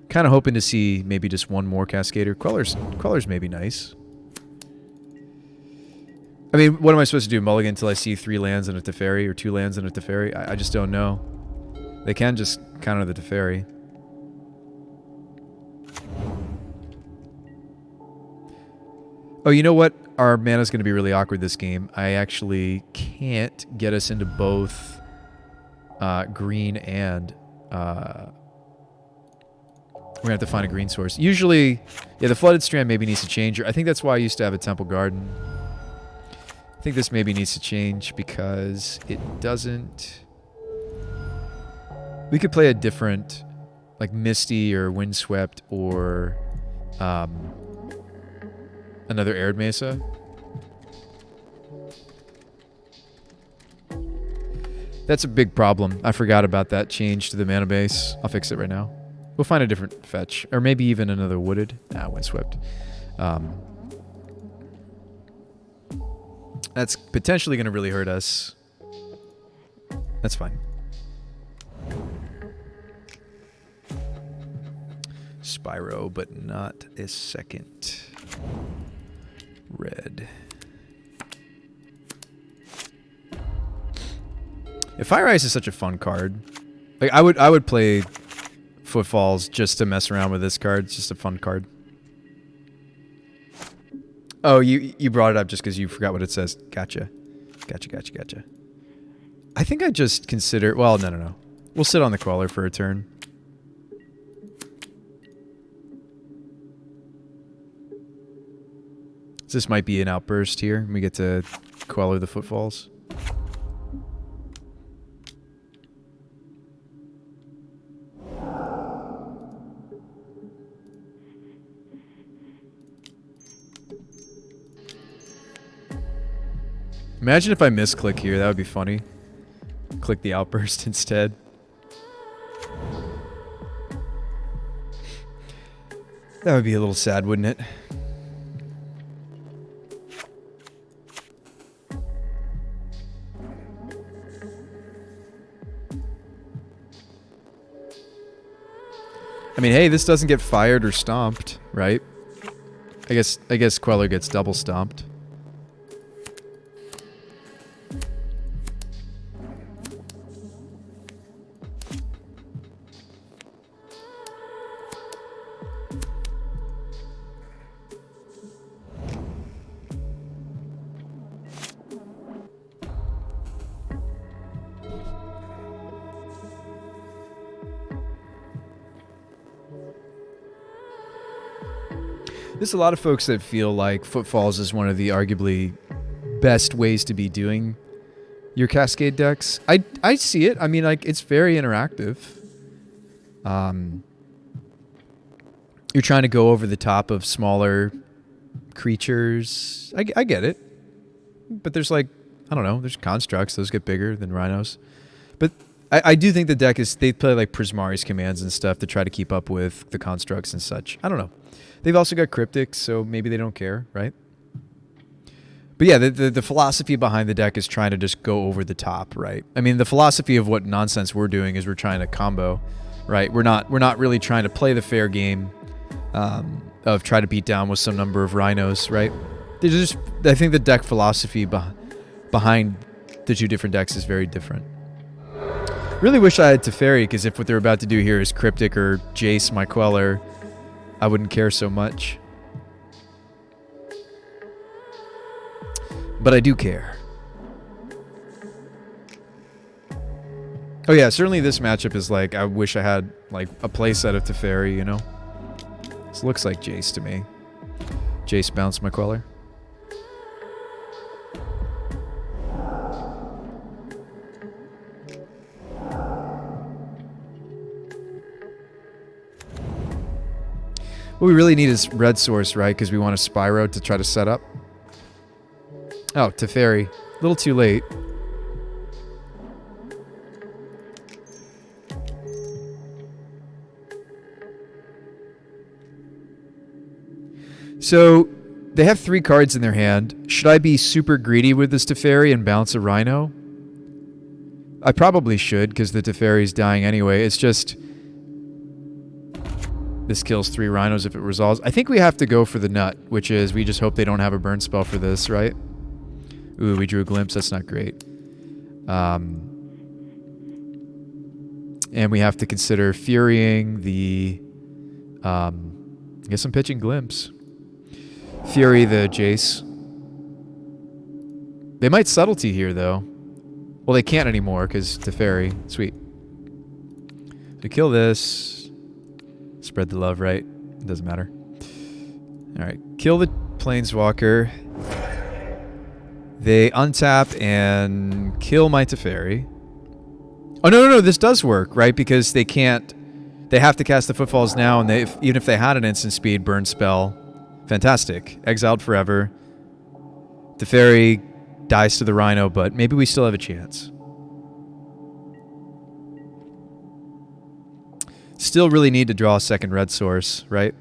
Speaker 1: Kind of hoping to see maybe just one more Cascader. Queller's maybe nice. I mean, what am I supposed to do? Mulligan until I see 3 lands and a Teferi, or 2 lands and a Teferi? I just don't know. They can just counter the Teferi. Oh, you know what? Our mana's going to be really awkward this game. I actually can't get us into both green and... We're going to have to find a green source. Usually, yeah, the Flooded Strand maybe needs to change. I think that's why I used to have a Temple Garden. I think this maybe needs to change because it doesn't... We could play a different like Misty or Windswept or another Arid Mesa. That's a big problem. I forgot about that change to the mana base. I'll fix it right now. We'll find a different fetch. Or maybe even another Wooded. Nah, Windswept. That's potentially going to really hurt us. That's fine. Spyro, but not a second. Red. Yeah, Fire Ice is such a fun card. Like I would play Footfalls just to mess around with this card. It's just a fun card. Oh, you brought it up just because you forgot what it says. Gotcha. Gotcha. I think I just consider... Well, no. We'll sit on the Queller for a turn. This might be an outburst here. We get to Queller the Footfalls. Imagine if I misclick here. That would be funny. Click the outburst instead. That would be a little sad, wouldn't it? I mean, hey, this doesn't get fired or stomped, right? I guess Queller gets double stomped. There's a lot of folks that feel like Footfalls is one of the arguably best ways to be doing your Cascade decks. I see it. I mean, like, it's very interactive. You're trying to go over the top of smaller creatures. I get it. But there's like, I don't know, there's constructs. Those get bigger than rhinos. But I do think the deck is, they play like Prismari's commands and stuff to try to keep up with the constructs and such. I don't know. They've also got cryptics, so maybe they don't care, right? But yeah, the philosophy behind the deck is trying to just go over the top, right? I mean, the philosophy of what nonsense we're doing is we're trying to combo, right? We're not really trying to play the fair game of try to beat down with some number of rhinos, right? I think the deck philosophy behind the two different decks is very different. Really wish I had Teferi, because if what they're about to do here is Cryptic or Jace my Queller, I wouldn't care so much. But I do care. Oh yeah, certainly this matchup is like, I wish I had like a playset of Teferi, you know? This looks like Jace to me. Jace bounce my Queller. What we really need is red source, right? Because we want a Spyro to try to set up. Oh, Teferi. A little too late. So, they have 3 cards in their hand. Should I be super greedy with this Teferi and bounce a Rhino? I probably should, because the Teferi's dying anyway. It's just... this kills 3 rhinos if it resolves. I think we have to go for the nut, which is we just hope they don't have a burn spell for this, right? Ooh, we drew a glimpse. That's not great. And we have to consider Furying the... I guess I'm pitching Glimpse. Fury the Jace. They might Subtlety here, though. Well, they can't anymore, because Teferi. Sweet. So kill this. Spread the love, right? It doesn't matter. Alright, kill the Planeswalker. They untap and kill my Teferi. Oh, no, this does work, right? Because they can't They have to cast the Footfalls now, and even if they had an instant speed burn spell, fantastic. Exiled forever. The fairy dies to the Rhino, but maybe we still have a chance. Still really need to draw a second red source, right?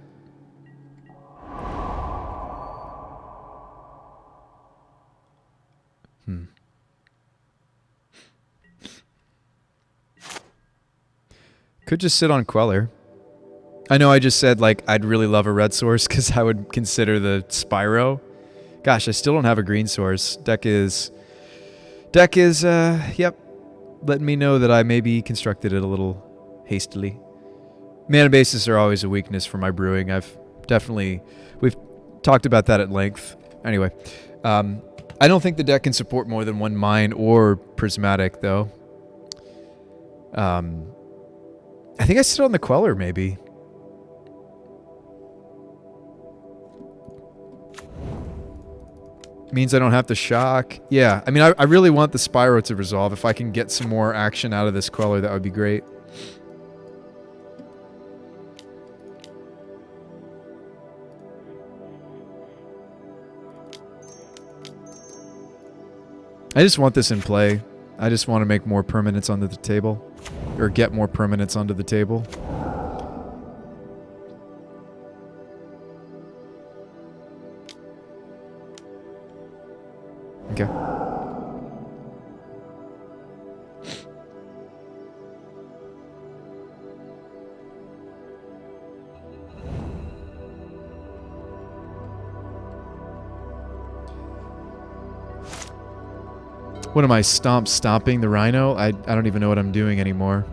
Speaker 1: Could just sit on Queller. I know I just said, like, I'd really love a red source because I would consider the Spyro. Gosh, I still don't have a green source. Deck is, yep, letting me know that I maybe constructed it a little hastily. Mana bases are always a weakness for my brewing. We've talked about that at length. Anyway, I don't think the deck can support more than one Mine or Prismatic, though. I think I sit on the Queller, maybe. Means I don't have to shock. Yeah, I mean, I really want the Spyro to resolve. If I can get some more action out of this Queller, that would be great. I just want this in play. I just want to make more permanents onto the table. Or get more permanents onto the table. Okay. What am I, stomping the Rhino? I don't even know what I'm doing anymore.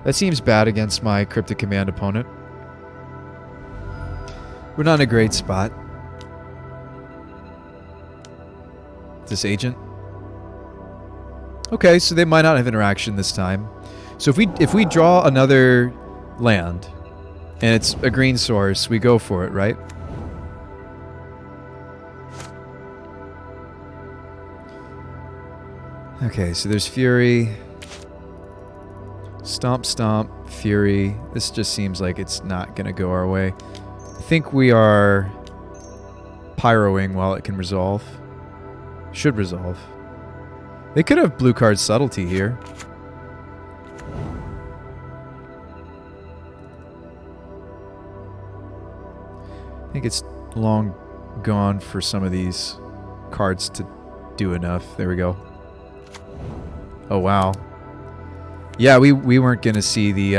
Speaker 1: That seems bad against my Cryptic Command opponent. We're not in a great spot. This agent. Okay, so they might not have interaction this time. So if we draw another land and it's a green source, we go for it, right? Okay, so there's Fury. Stomp, Stomp, Fury. This just seems like it's not going to go our way. I think we are pyroing while it can resolve. Should resolve. They could have blue card Subtlety here. I think it's long gone for some of these cards to do enough. There we go. Oh wow. Yeah, we weren't gonna see the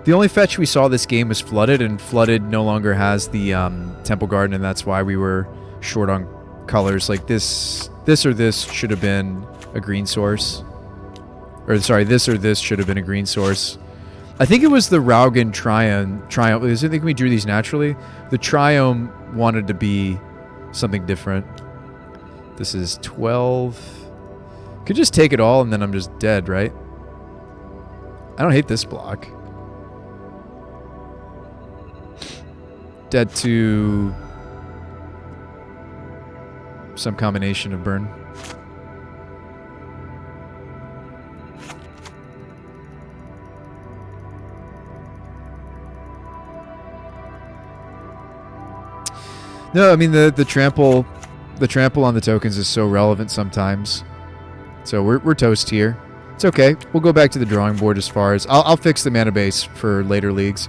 Speaker 1: only fetch we saw this game was Flooded, and Flooded no longer has the Temple Garden, and that's why we were short on colors. Like this or this should have been a green source. Or sorry, this or this should have been a green source. I think it was the Raugan Triome. I think we drew these naturally. The Triome wanted to be something different. This is 12. Could just take it all and then I'm just dead, right? I don't hate this block. Dead to some combination of burn. No, I mean the trample on the tokens is so relevant sometimes. So we're toast here. It's okay. We'll go back to the drawing board as far as I'll fix the mana base for later leagues.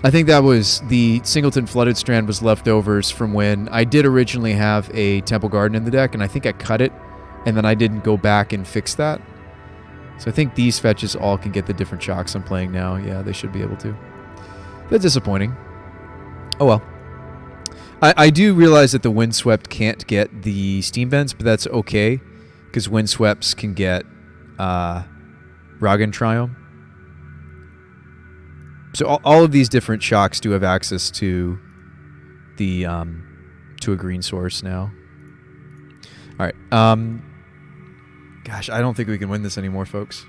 Speaker 1: I think that was the Singleton Flooded Strand was leftovers from when I did originally have a Temple Garden in the deck, and I think I cut it, and then I didn't go back and fix that. So I think these fetches all can get the different shocks I'm playing now. Yeah, they should be able to. That's disappointing. Oh well. I do realize that the Windswept can't get the Steam Vents, but that's okay, because Windsweeps can get Raugan Triome. So all of these different shocks do have access to the to a green source now. All right. Gosh, I don't think we can win this anymore, folks.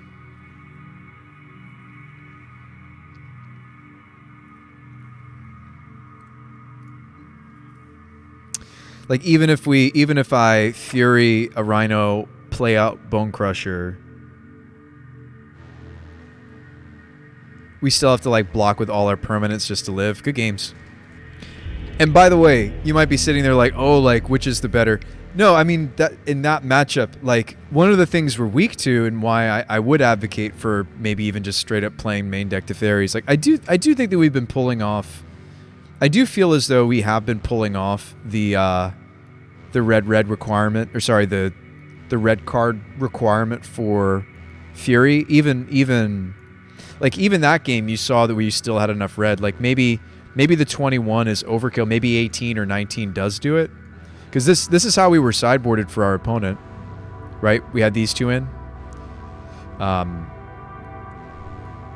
Speaker 1: Like even if I Fury a Rhino, play out Bone Crusher, we still have to like block with all our permanents just to live. Good games. And by the way, you might be sitting there like, oh, like which is the better? No, I mean that in that matchup, like one of the things we're weak to, and why I would advocate for maybe even just straight up playing main deck Teferis. Like I do think that we've been pulling off. I do feel as though we have been pulling off the red requirement, or sorry, the red card requirement for Fury. Even that game, you saw that we still had enough red. Like maybe the 21 is overkill. Maybe 18 or 19 does do it, because this is how we were sideboarded for our opponent, right? We had these two in.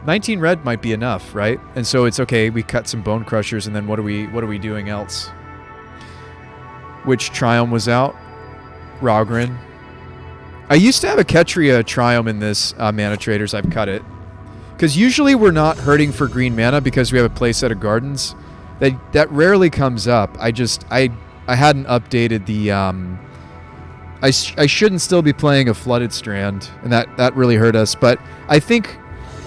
Speaker 1: 19 red might be enough, right? And so it's okay. We cut some Bone Crushers, and then what are we doing else? Which Triumph was out? Rogren. I used to have a Ketria Triumph in this Mana Traders. I've cut it. Because usually we're not hurting for green mana because we have a playset of Gardens. That rarely comes up. I hadn't updated the... I shouldn't still be playing a Flooded Strand, and that really hurt us. But I think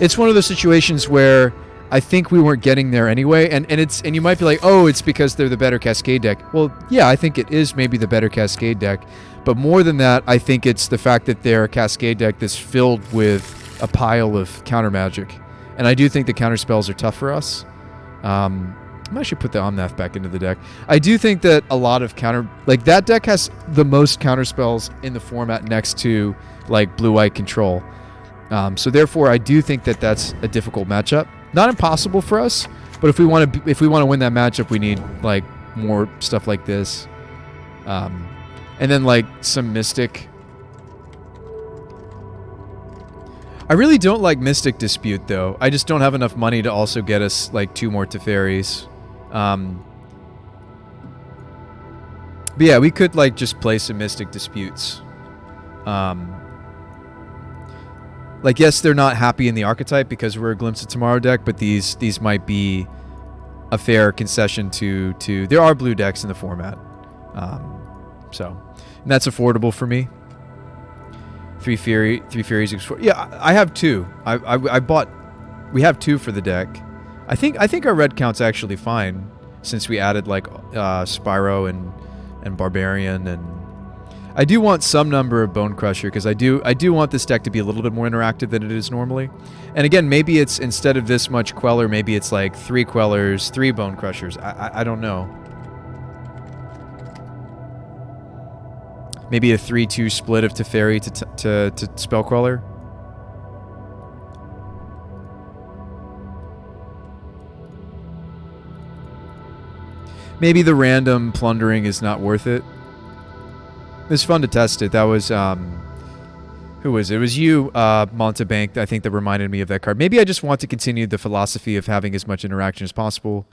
Speaker 1: it's one of those situations where I think we weren't getting there anyway, and you might be like, oh, it's because they're the better Cascade deck. Well, yeah, I think it is maybe the better Cascade deck, but more than that, I think it's the fact that they're a Cascade deck that's filled with a pile of counter magic, and I do think the counter spells are tough for us. I might should put the Omnath back into the deck. I do think that a lot of that deck has the most counter spells in the format next to like blue-white control. So therefore, I do think that that's a difficult matchup. Not impossible for us, but if we want to win that matchup, we need like more stuff like this, and then like some Mystic. I really don't like Mystic Dispute though. I just don't have enough money to also get us like 2 more Teferis. But yeah, we could like just play some Mystic Disputes. Like, yes, they're not happy in the archetype because we're a Glimpse of Tomorrow deck, but these might be a fair concession to there are blue decks in the format. And that's affordable for me. 3 Furies. Yeah, I have 2. We have 2 for the deck. I think our red count's actually fine since we added like Spyro and Barbarian, and I do want some number of Bone Crusher because I do want this deck to be a little bit more interactive than it is normally. And again, maybe it's instead of this much Queller, maybe it's like 3 Quellers, 3 Bone Crushers. I don't know. Maybe a 3-2 split of Teferi to Spell Queller. Maybe the random plundering is not worth it. It was fun to test it. That was, who was it? It was you, Montebank, I think, that reminded me of that card. Maybe I just want to continue the philosophy of having as much interaction as possible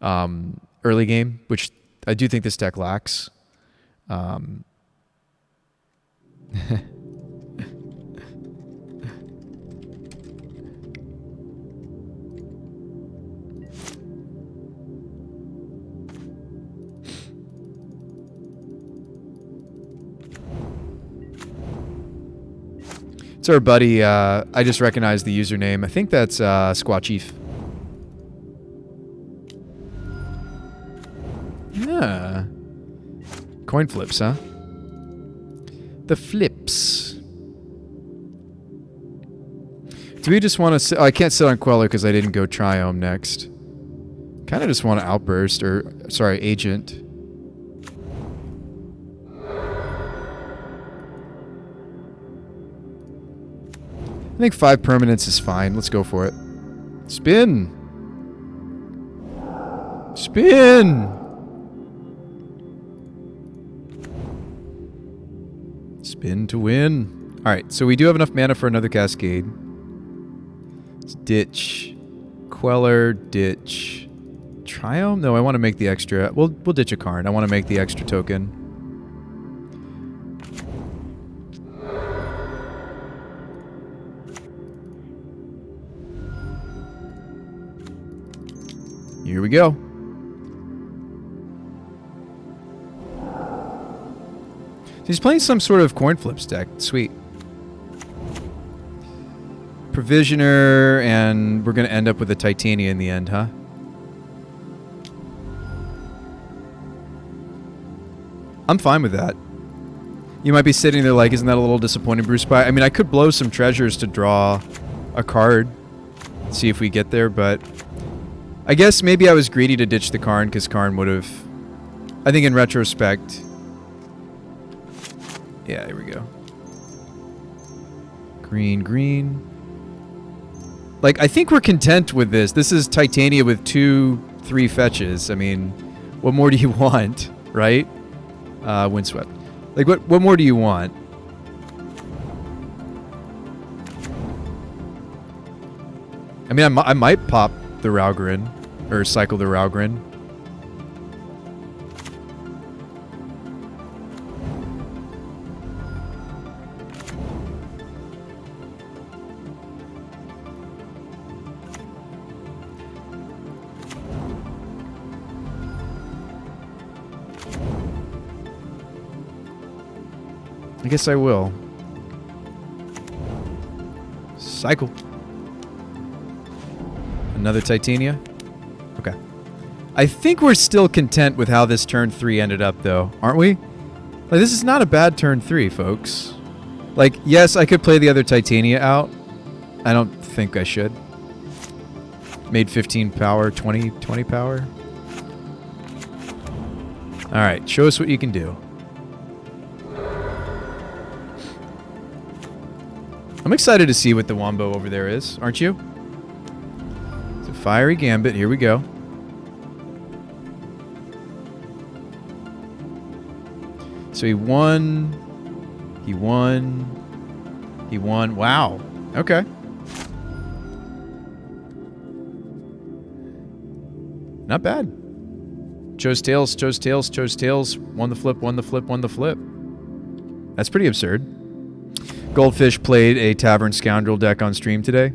Speaker 1: early game, which I do think this deck lacks. It's our buddy. I just recognized the username. I think that's Squat Chief. Yeah. Coin flips, huh? The flips. Do we just want to sit? Oh, I can't sit on Queller because I didn't go Triome next. Kind of just want to Outburst, or sorry, Agent. I think 5 permanents is fine. Let's go for it. Spin. Spin. Spin to win. All right, so we do have enough mana for another Cascade. Let's ditch. Queller, ditch. Triome? No, I want to make the extra. We'll ditch a Karn. I want to make the extra token. Here we go. He's playing some sort of coin flips deck. Sweet. Provisioner, and we're going to end up with a Titania in the end, huh? I'm fine with that. You might be sitting there like, isn't that a little disappointing, Bruce Pie? I mean, I could blow some treasures to draw a card, see if we get there, but I guess maybe I was greedy to ditch the Karn, because Karn would have... I think in retrospect... Yeah, there we go. Green, green. Like, I think we're content with this. This is Titania with 2-3 fetches. I mean, what more do you want, right? Windswept. Like, what more do you want? I mean, I might pop the Raugrin, or cycle the Raugrin. I guess I will. Cycle. Another Titania? Okay. I think we're still content with how this turn 3 ended up, though, aren't we? Like, this is not a bad turn 3, folks. Like, yes, I could play the other Titania out. I don't think I should. Made 15 power, 20 power. Alright, show us what you can do. I'm excited to see what the Wombo over there is, aren't you? It's a fiery gambit. Here we go. So he won. He won. He won. Wow. Okay. Not bad. Chose tails, chose tails, chose tails. Won the flip, won the flip, won the flip. That's pretty absurd. Goldfish played a Tavern Scoundrel deck on stream today.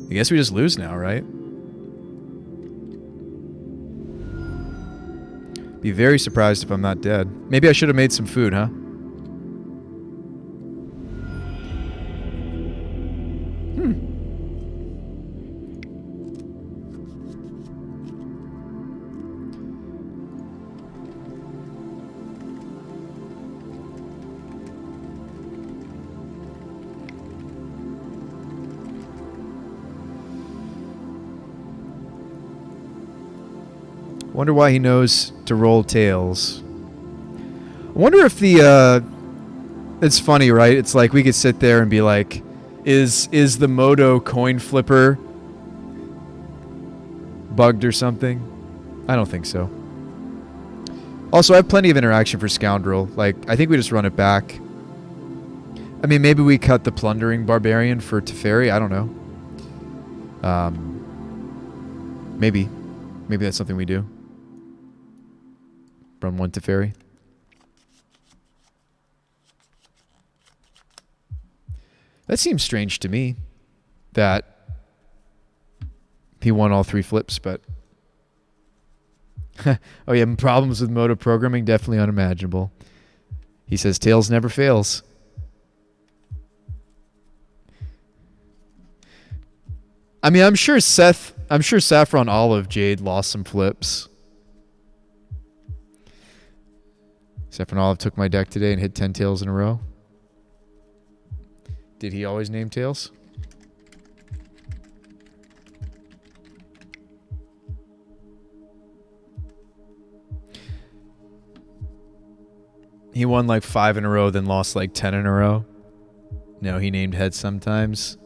Speaker 1: I guess we just lose now, right? Be very surprised if I'm not dead. Maybe I should have made some food, huh? Wonder why he knows to roll tails. I wonder if the, it's funny, right? It's like we could sit there and be like, is the Moto coin flipper bugged or something? I don't think so. Also, I have plenty of interaction for Scoundrel. Like, I think we just run it back. I mean, maybe we cut the Plundering Barbarian for Teferi. I don't know. Maybe. Maybe that's something we do. Run one Teferi. That seems strange to me that he won all 3 flips, but... oh yeah, problems with Moto programming, definitely unimaginable. He says tails never fails. I mean, I'm sure Saffron Olive Jade lost some flips. Saffron Olive took my deck today and hit 10 tails in a row. Did he always name tails? He won like 5 in a row, then lost like 10 in a row. No, he named heads sometimes.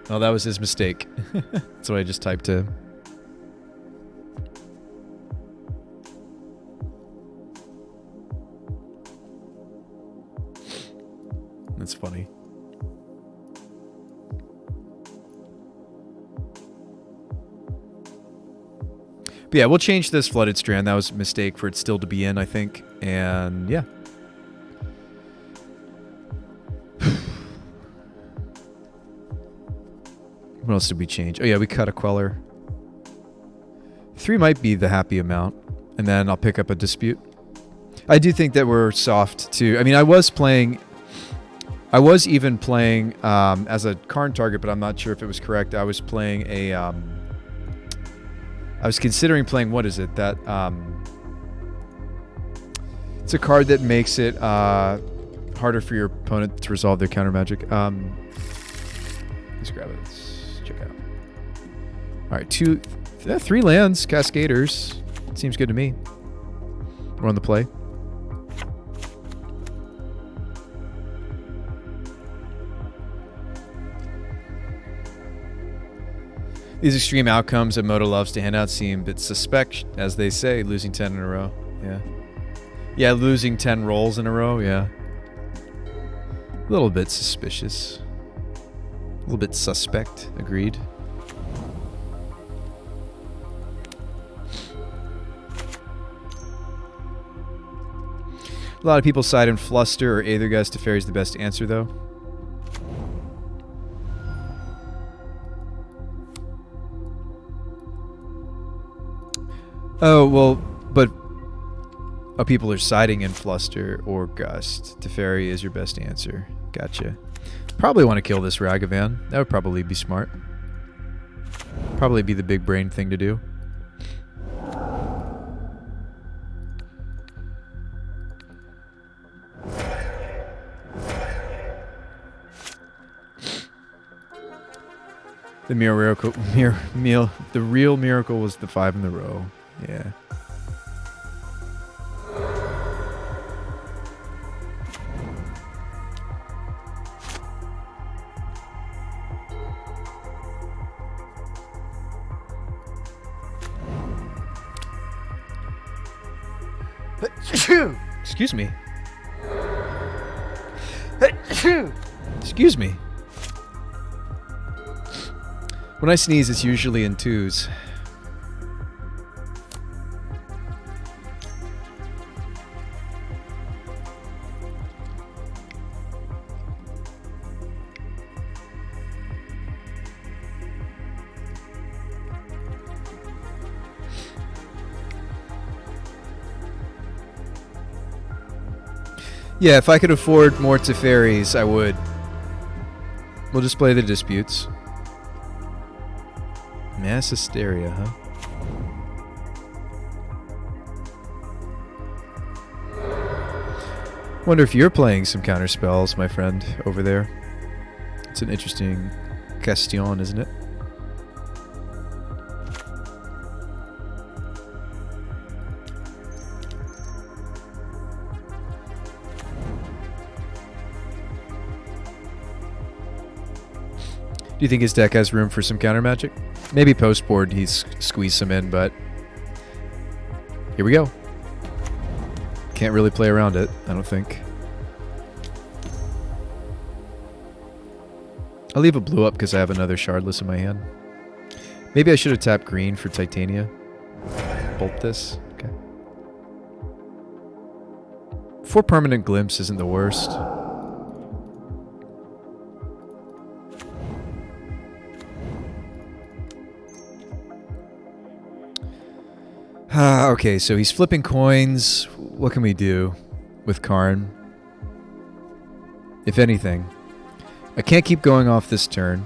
Speaker 1: Oh, that was his mistake. That's what I just typed to. That's funny. But yeah, we'll change this Flooded Strand. That was a mistake for it still to be in, I think. And yeah. What else did we change? Oh yeah, we cut a Queller. 3 might be the happy amount, and then I'll pick up a dispute. I do think that we're soft too. I mean, I was even playing as a Karn target, but I'm not sure if it was correct. I was playing a. I was considering playing, what is it? That it's a card that makes it harder for your opponent to resolve their counter magic. Let's grab it. Let's check it out. All right, 3 lands, Cascaders. Seems good to me. We're on the play. These extreme outcomes that Moto loves to hand out seem a bit suspect, as they say, losing 10 in a row. Yeah. Yeah, losing 10 rolls in a row, yeah. A little bit suspicious. A little bit suspect, agreed. A lot of people side in Fluster or Aethergust Teferi is the best answer, though. Oh, well, but people are siding in Fluster or Gust. Teferi is your best answer. Gotcha. Probably want to kill this Ragavan. That would probably be smart. Probably be the big brain thing to do. The the real miracle was the 5 in a row. Yeah. Excuse me. Excuse me. When I sneeze, it's usually in 2s. Yeah, if I could afford more Teferis, I would. We'll just play the disputes. Mass hysteria, huh? Wonder if you're playing some counter spells, my friend, over there. It's an interesting question, isn't it? Do you think his deck has room for some counter magic? Maybe post board he's squeezed some in, but here we go. Can't really play around it, I don't think. I'll leave a blue up because I have another Shardless in my hand. Maybe I should have tapped green for Titania. Bolt this. Okay. 4 permanent glimpse isn't the worst. Okay, so he's flipping coins. What can we do with Karn? If anything. I can't keep going off this turn.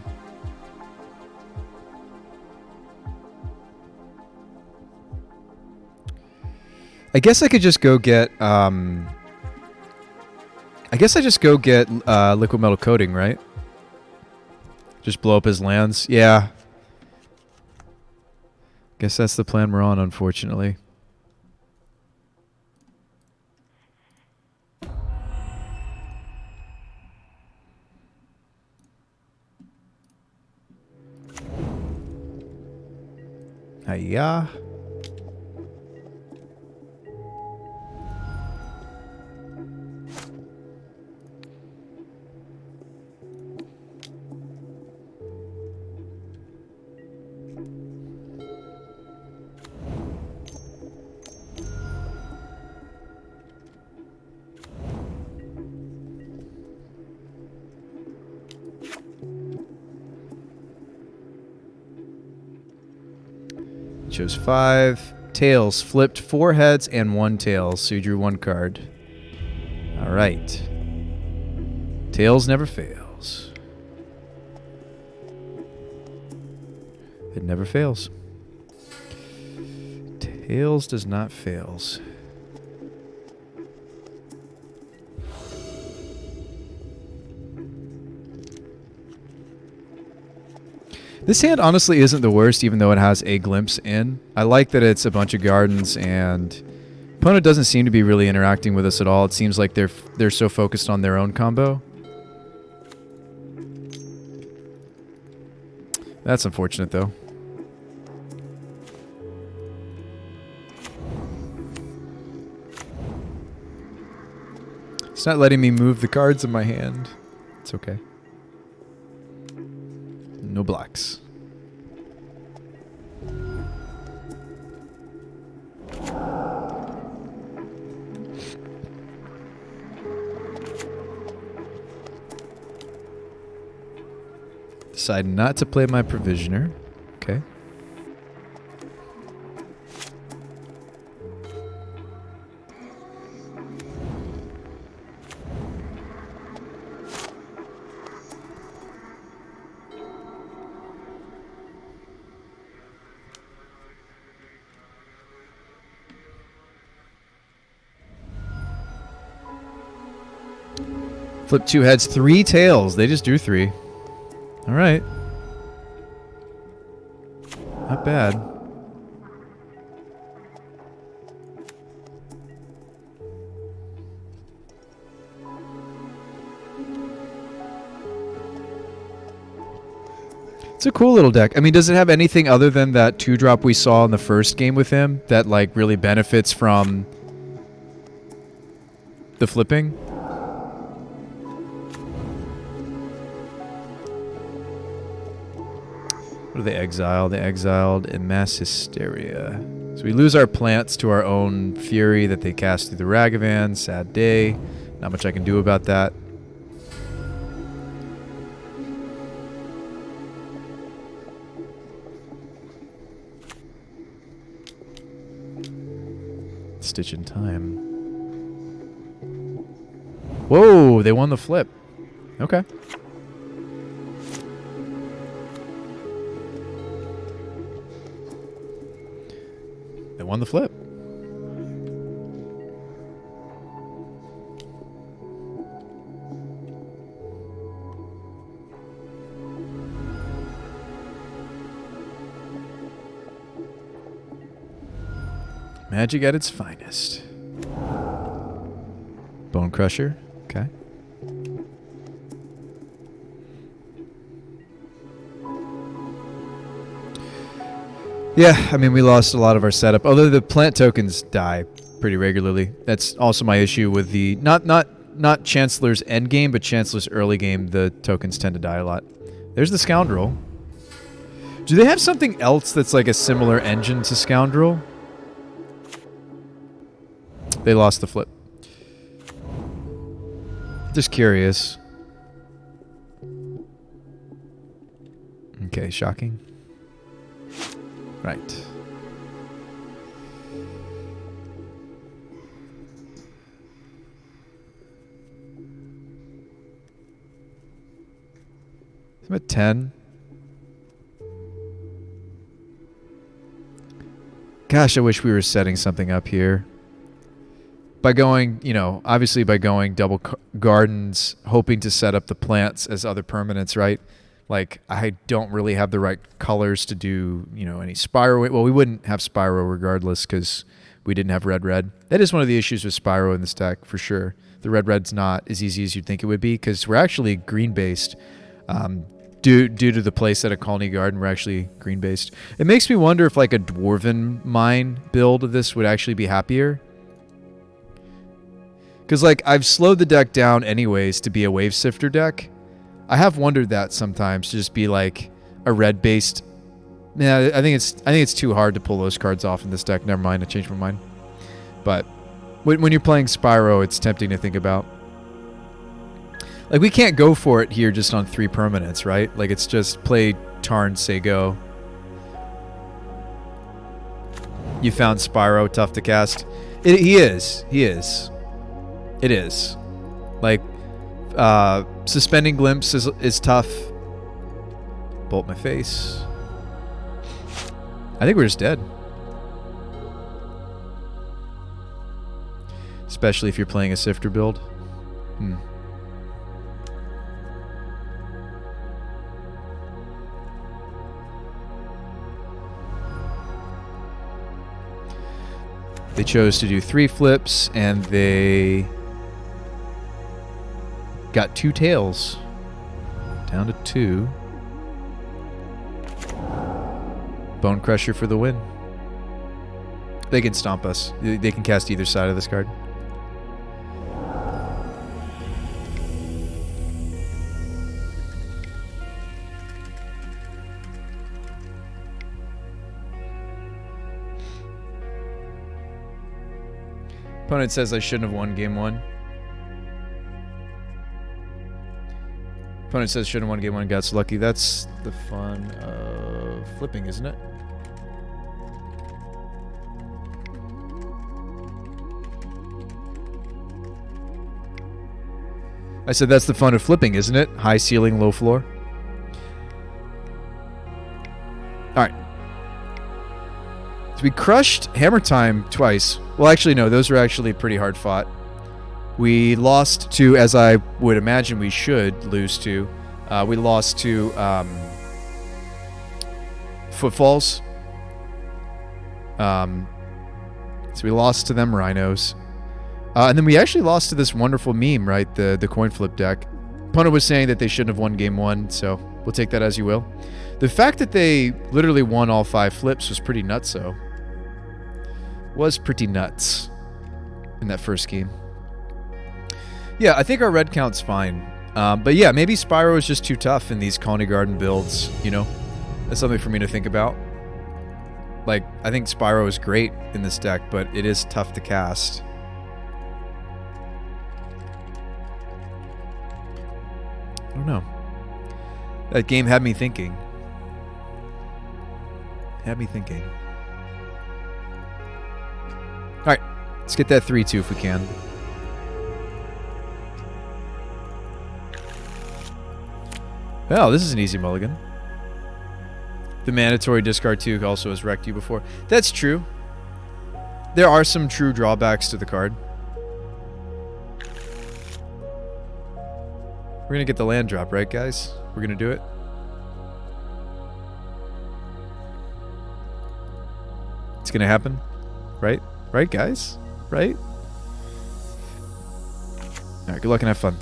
Speaker 1: I guess I could just go get... I guess I just go get liquid metal coating, right? Just blow up his lands. Yeah. Guess that's the plan we're on, unfortunately. Hiya. chose 5. Tails flipped 4 heads and 1 tail, so you drew 1 card. All right. Tails never fails. It never fails. Tails does not fails. This hand honestly isn't the worst, even though it has a glimpse in. I like that it's a bunch of gardens, and opponent doesn't seem to be really interacting with us at all. It seems like they're so focused on their own combo. That's unfortunate, though. It's not letting me move the cards in my hand. It's okay. No blacks. Decide not to play my provisioner. Okay. Flip 2 heads, 3 tails. They just drew 3. All right. Not bad. It's a cool little deck. I mean, does it have anything other than that 2-drop we saw in the first game with him that like really benefits from the flipping? What do they exile? They exiled a Mass Hysteria. So we lose our plants to our own fury that they cast through the Ragavan. Sad day. Not much I can do about that. Stitch in Time. Whoa, they won the flip. Okay. They won the flip. Magic at its finest. Bone Crusher. Okay. Yeah, I mean, we lost a lot of our setup. Although the plant tokens die pretty regularly. That's also my issue with the not Chancellor's end game, but Chancellor's early game. The tokens tend to die a lot. There's the Scoundrel. Do they have something else that's like a similar engine to Scoundrel? They lost the flip. Just curious. Okay, shocking. Right. I'm at 10. Gosh, I wish we were setting something up here. By going, you know, obviously by going double gardens, hoping to set up the plants as other permanents, right? Like, I don't really have the right colors to do, you know, any Spyro. Well, we wouldn't have Spyro regardless because we didn't have red. That is one of the issues with Spyro in this deck, for sure. The red's not as easy as you'd think it would be because we're actually green-based. Due to the place at a Colony Garden, we're actually green-based. It makes me wonder if, like, a Dwarven Mine build of this would actually be happier. Because, like, I've slowed the deck down anyways to be a Wave Sifter deck. I have wondered that sometimes to just be like a red-based. Yeah, I think it's too hard to pull those cards off in this deck. Never mind, I changed my mind. But when you're playing Spyro, it's tempting to think about. Like, we can't go for it here just on 3 permanents, right? Like, it's just play Tarn, say go. You found Spyro tough to cast. He is. He is. It is. Like, suspending glimpse is tough. Bolt my face. I think we're just dead. Especially if you're playing a Sifter build. They chose to do 3 flips, and they got 2 tails. Down to 2. Bone Crusher for the win. They can stomp us. They can cast either side of this card. Opponent says I shouldn't have won game 1. Opponent says shouldn't have won game 1, got so lucky. That's the fun of flipping, isn't it? I said that's the fun of flipping, isn't it? High ceiling, low floor. Alright. So we crushed Hammer Time twice. Well, actually, no. Those were actually pretty hard fought. We lost to, as I would imagine we should lose to, we lost to Footfalls. So we lost to them Rhinos. And then we actually lost to this wonderful meme, right? The coin flip deck. Opponent was saying that they shouldn't have won game 1, so we'll take that as you will. The fact that they literally won all 5 flips was pretty nuts, though. Was pretty nuts in that first game. Yeah, I think our red count's fine. But yeah, maybe Spyro is just too tough in these Colony Garden builds, you know? That's something for me to think about. Like, I think Spyro is great in this deck, but it is tough to cast. I don't know. That game had me thinking. Had me thinking. Alright, let's get that 3-2 if we can. Oh, this is an easy mulligan. The mandatory discard 2 also has wrecked you before. That's true. There are some true drawbacks to the card. We're going to get the land drop, right, guys? We're going to do it. It's going to happen, right? Right, guys? Right? Alright, good luck and have fun.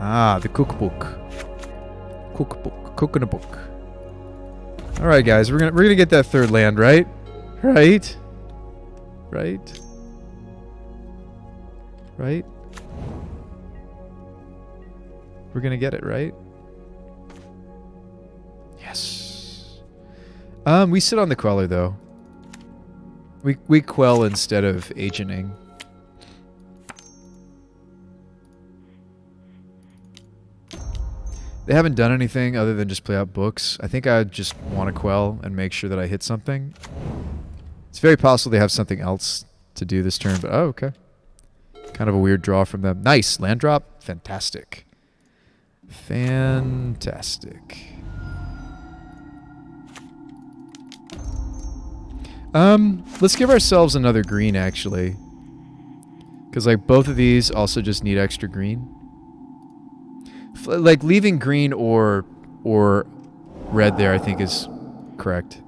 Speaker 1: Ah, the cookbook. Cookbook. Cook in a book. Alright, guys, we're gonna get that 3rd land, right? Right? Right? Right? We're gonna get it, right? Yes. We sit on the Queller, though. We quell instead of agenting. They haven't done anything other than just play out books. I think I just want to quell and make sure that I hit something. It's very possible they have something else to do this turn, but oh, okay. Kind of a weird draw from them. Nice. Land drop. Fantastic. Fantastic. Let's give ourselves another green, actually. Because, like, both of these also just need extra green. Like, leaving green or red there, I think, is correct.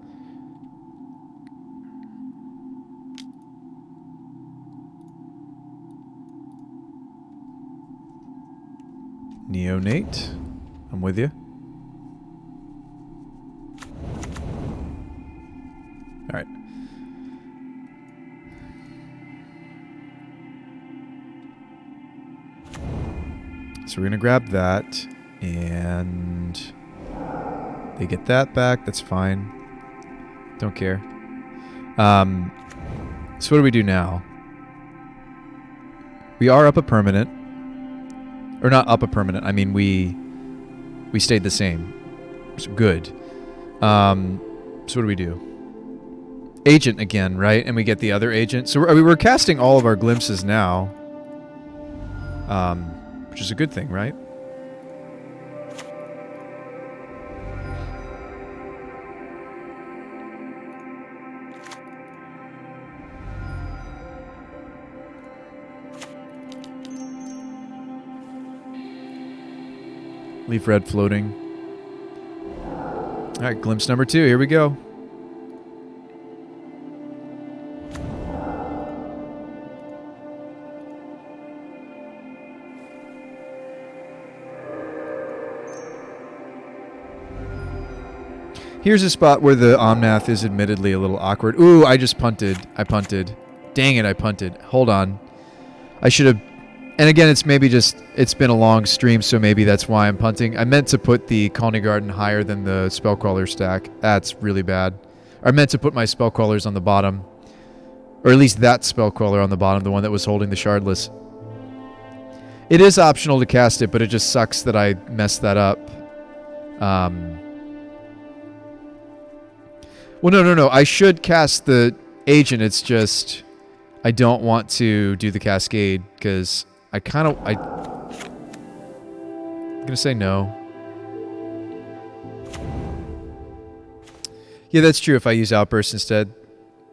Speaker 1: Neonate. I'm with you. Alright. So we're going to grab that, and they get that back. That's fine. Don't care. So what do we do now? We are up a permanent. Or not up a permanent. I mean, we stayed the same. So good. So what do we do? Agent again, right? And we get the other agent. So we're casting all of our glimpses now. Which is a good thing, right? Leaf red floating. All right, glimpse number 2. Here we go. Here's a spot where the Omnath is admittedly a little awkward. Ooh, I just punted. I punted. Dang it, I punted. Hold on. I should have... And again, it's maybe just... It's been a long stream, so maybe that's why I'm punting. I meant to put the Colony Garden higher than the Spellcrawler stack. That's really bad. I meant to put my Spellcrawlers on the bottom. Or at least that Spellcrawler on the bottom, the one that was holding the Shardless. It is optional to cast it, but it just sucks that I messed that up. Well, no. I should cast the agent. It's just I don't want to do the cascade because I'm going to say no. Yeah, that's true. If I use Outburst instead,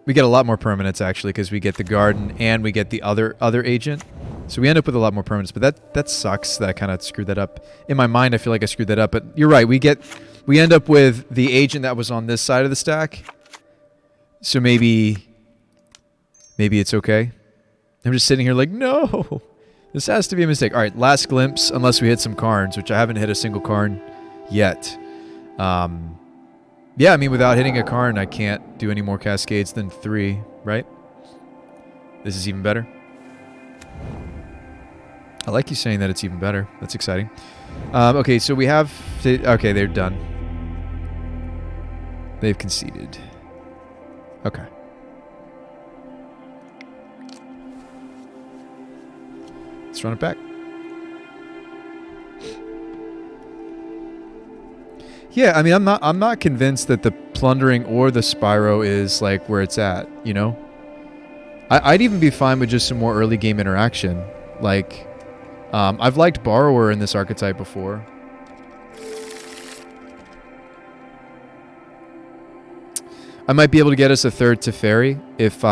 Speaker 1: we get a lot more permanents actually because we get the Garden and we get the other agent. So we end up with a lot more permanents, but that sucks that I kind of screwed that up. In my mind, I feel like I screwed that up, but you're right. We end up with the agent that was on this side of the stack. So maybe it's okay. I'm just sitting here like, no, this has to be a mistake. All right, last glimpse, unless we hit some Karns, which I haven't hit a single Karn yet. Yeah, I mean, without hitting a Karn, I can't do any more cascades than 3, right? This is even better. I like you saying that it's even better. That's exciting. Okay, so we have... Okay, they're done. They've conceded. Okay. Let's run it back. Yeah, I mean, I'm not convinced that the plundering or the Spyro is like where it's at, you know? I'd even be fine with just some more early game interaction. Like, I've liked Borrower in this archetype before. I might be able to get us a 3rd Teferi if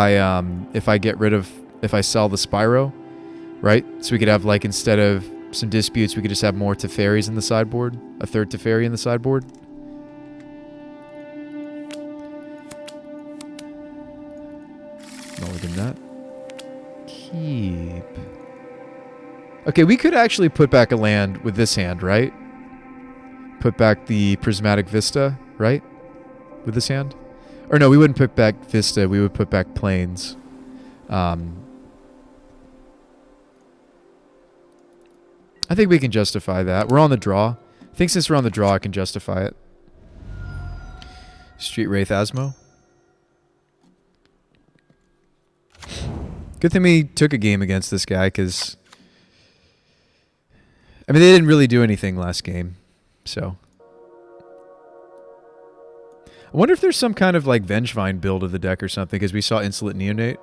Speaker 1: I sell the Spyro, right? So we could have, like, instead of some disputes, we could just have more Teferis in the sideboard. A 3rd Teferi in the sideboard. Mulligan that. Keep. Okay, we could actually put back a land with this hand, right? Put back the Prismatic Vista, right? With this hand? Or no, we wouldn't put back Vista. We would put back Plains. I think we can justify that. We're on the draw. I think since we're on the draw, I can justify it. Street Wraith Asmo. Good thing we took a game against this guy, because... I mean, they didn't really do anything last game, so... I wonder if there's some kind of, like, Vengevine build of the deck or something, because we saw Insolent Neonate,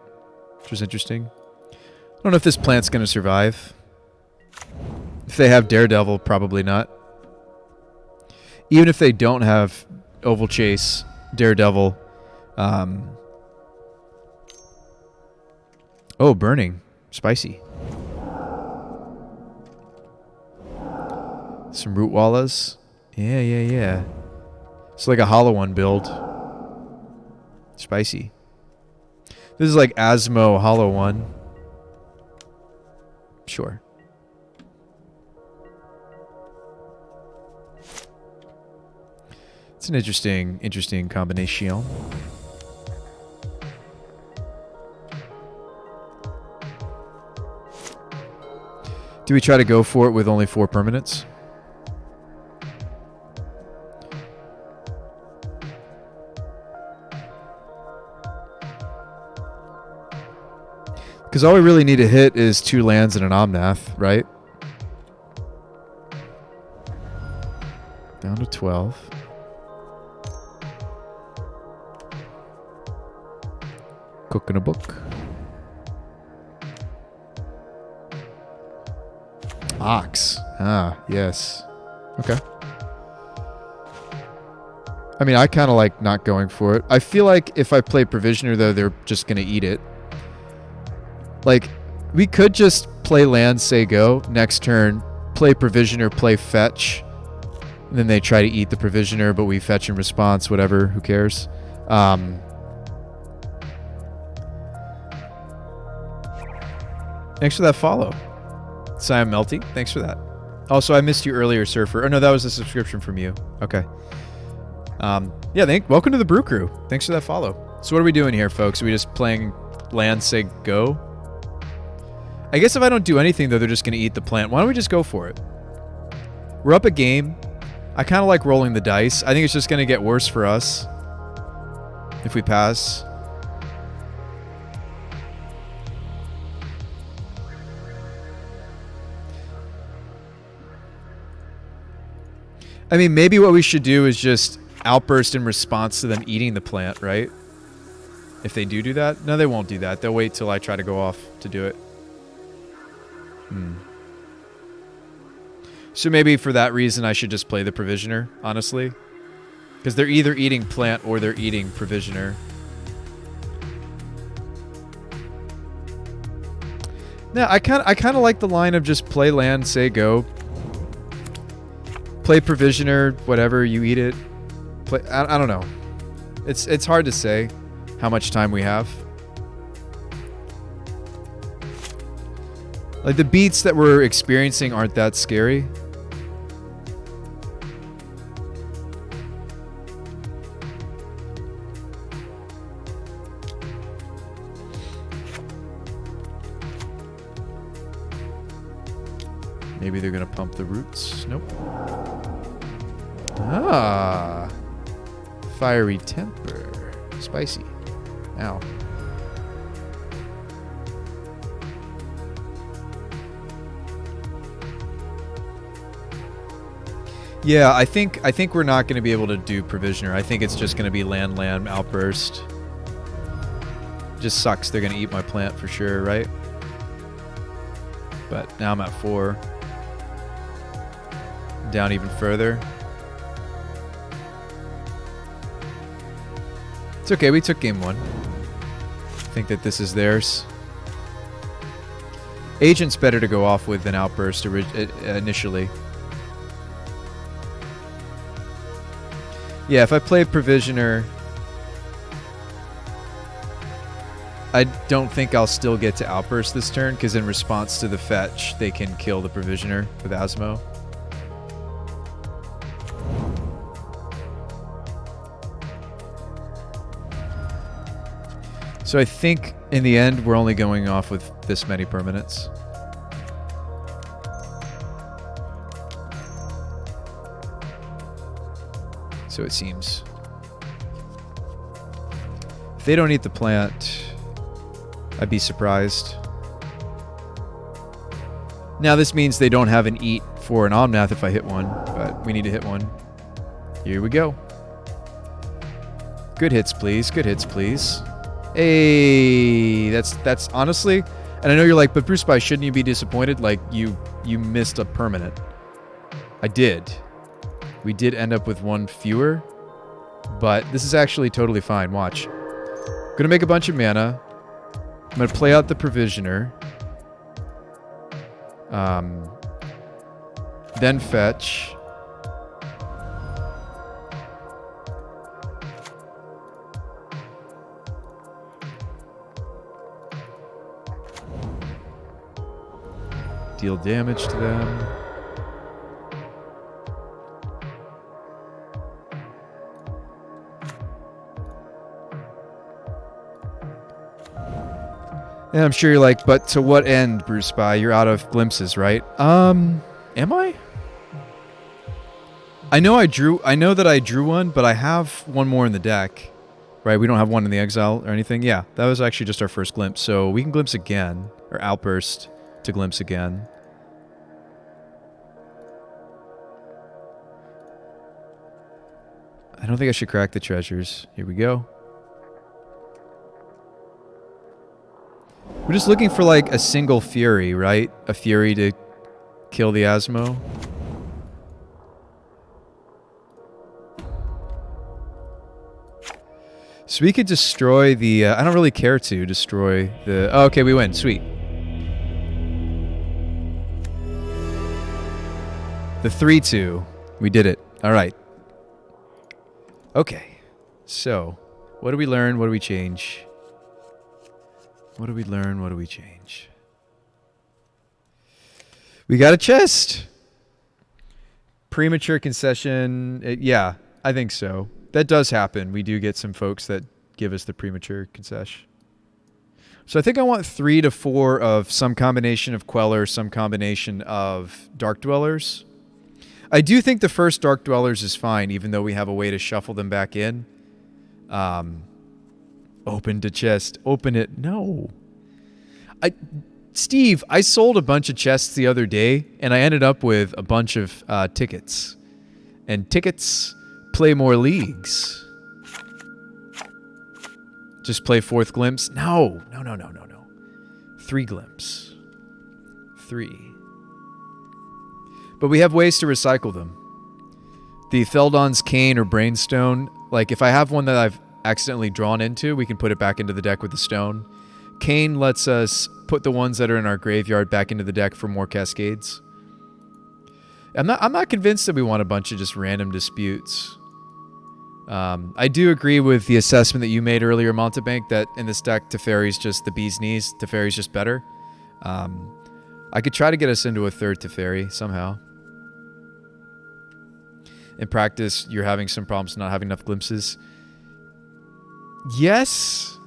Speaker 1: which was interesting. I don't know if this plant's going to survive. If they have Daredevil, probably not. Even if they don't have Oval Chase, Daredevil... Oh, Burning. Spicy. Some Root Wallas. Yeah. It's like a Hollow One build. Spicy. This is like Asmo Hollow One. Sure. It's an interesting combination. Do we try to go for it with only 4 permanents? Because all we really need to hit is 2 lands and an Omnath, right? 12. Cooking a book. Ox. Ah, yes. Okay. I mean, I kind of like not going for it. I feel like if I play Provisioner, though, they're just going to eat it. Like, we could just play land, say go, next turn, play Provisioner, play fetch, and then they try to eat the Provisioner, but we fetch in response, whatever, who cares? Thanks for that follow. Siam Melty, thanks for that. Also, I missed you earlier, Surfer. Oh, no, that was a subscription from you. Okay. Yeah, welcome to the Brew Crew. Thanks for that follow. So what are we doing here, folks? Are we just playing land, say go? I guess if I don't do anything, though, they're just going to eat the plant. Why don't we just go for it? We're up a game. I kind of like rolling the dice. I think it's just going to get worse for us if we pass. I mean, maybe what we should do is just outburst in response to them eating the plant, right? If they do that? No, they won't do that. They'll wait till I try to go off to do it. So maybe for that reason I should just play the Provisioner, honestly. Because they're either eating plant or they're eating Provisioner. No, I kind of like the line of just play land, say go. Play Provisioner, whatever, you eat it. I don't know. It's hard to say how much time we have. Like, the beats that we're experiencing aren't that scary. Maybe they're going to pump the roots. Nope. Ah. Fiery temper. Spicy. Ow. Yeah, I think we're not going to be able to do Provisioner. I think it's just going to be land, outburst. Just sucks. They're going to eat my plant for sure, right? But now I'm at 4. Down even further. It's okay. We took game 1. I think that this is theirs. Agent's better to go off with than outburst initially. Yeah, if I play Provisioner, I don't think I'll still get to outburst this turn, because in response to the fetch, they can kill the Provisioner with Asmo. So I think in the end, we're only going off with this many permanents. So it seems. If they don't eat the plant, I'd be surprised. Now this means they don't have an eat for an Omnath if I hit one, but we need to hit one. Here we go. Good hits, please. Good hits, please. Hey, that's honestly, and I know you're like, but Bruce Spy, shouldn't you be disappointed? Like, you missed a permanent. I did. We did end up with 1 fewer, but this is actually totally fine. Watch. I'm gonna make a bunch of mana. I'm gonna play out the Provisioner. Then fetch. Deal damage to them. And I'm sure you're like, but to what end, Bruce Spy? You're out of glimpses, right? Am I? I know that I drew one, but I have one more in the deck. Right? We don't have one in the exile or anything. Yeah, that was actually just our first glimpse. So we can glimpse again, or outburst to glimpse again. I don't think I should crack the treasures. Here we go. We're just looking for like a single Fury, right? A Fury to kill the Asmo. So we could destroy the... I don't really care to destroy the... Oh, okay, we win. Sweet. The 3-2. We did it. All right. Okay. So, what do we learn? What do we change? What do we learn? What do we change? We got a chest. Premature concession. Yeah, I think so. That does happen. We do get some folks that give us the premature concession. So I think I want 3 to 4 of some combination of Queller, some combination of Dark Dwellers. I do think the first Dark Dwellers is fine, even though we have a way to shuffle them back in. Open to chest. Open it. No. Steve, I sold a bunch of chests the other day, and I ended up with a bunch of tickets. And tickets play more leagues. Just play 4th glimpse? No. 3 glimpse. 3. But we have ways to recycle them. The Theldon's Cane or Brainstone, like if I have one that I've accidentally drawn into, we can put it back into the deck with the stone. Cane lets us put the ones that are in our graveyard back into the deck for more cascades. I'm not convinced that we want a bunch of just random disputes. I do agree with the assessment that you made earlier, Montebank, that in this deck, Teferi's just the bee's knees. Teferi's just better. I could try to get us into a 3rd Teferi somehow. In practice, you're having some problems not having enough glimpses. Yes.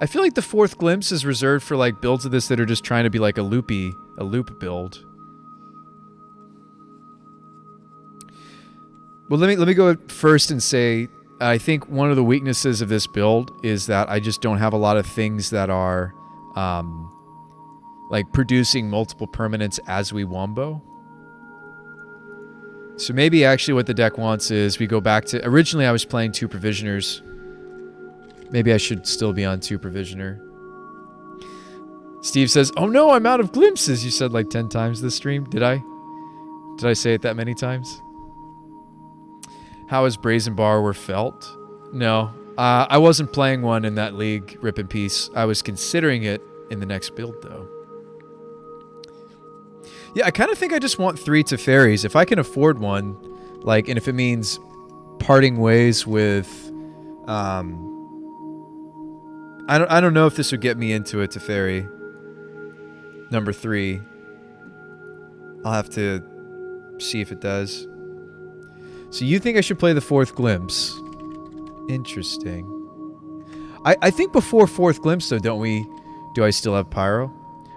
Speaker 1: I feel like the 4th glimpse is reserved for like builds of this that are just trying to be like a loop build. Well, let me go first and say I think one of the weaknesses of this build is that I just don't have a lot of things that are like producing multiple permanents as we wombo. So maybe actually what the deck wants is we go back to... Originally I was playing 2 Provisioners. Maybe I should still be on 2 Provisioner. Steve says, oh no, I'm out of glimpses. You said like 10 times this stream. Did I? Did I say it that many times? How has Brazen Borrower felt? No. I wasn't playing one in that league, Rip in Peace. I was considering it in the next build, though. Yeah, I kind of think I just want 3 Teferis. If I can afford one, like, and if it means parting ways with... I don't know if this would get me into a Teferi. Number 3. I'll have to see if it does. So you think I should play the 4th Glimpse? Interesting. I think before 4th Glimpse, though, don't we... Do I still have Pyro?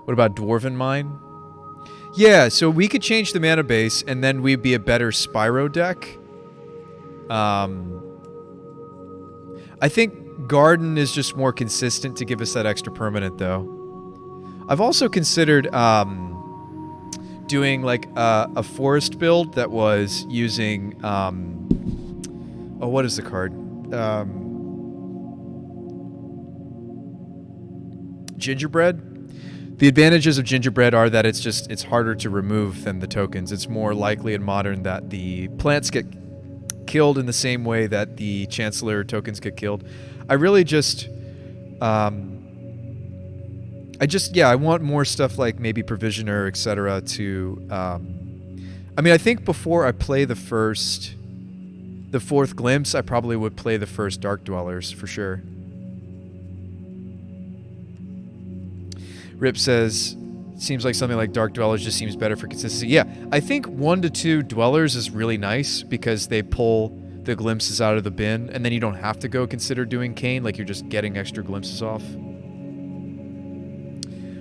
Speaker 1: What about Dwarven Mine? Yeah, so we could change the mana base, and then we'd be a better Spyro deck. I think Garden is just more consistent to give us that extra permanent, though. I've also considered doing like a forest build that was using... oh, what is the card? Gingerbread? The advantages of Gingerbread are that it's harder to remove than the tokens. It's more likely in Modern that the plants get killed in the same way that the Chancellor tokens get killed. I really just... I want more stuff like maybe Provisioner, etc. to... I mean, I think before I play the 4th Glimpse, I probably would play the first Dark Dwellers, for sure. Rip says, seems like something like Dark Dwellers just seems better for consistency. Yeah, I think 1 to 2 Dwellers is really nice because they pull the glimpses out of the bin, and then you don't have to go consider doing Cane, like you're just getting extra glimpses off.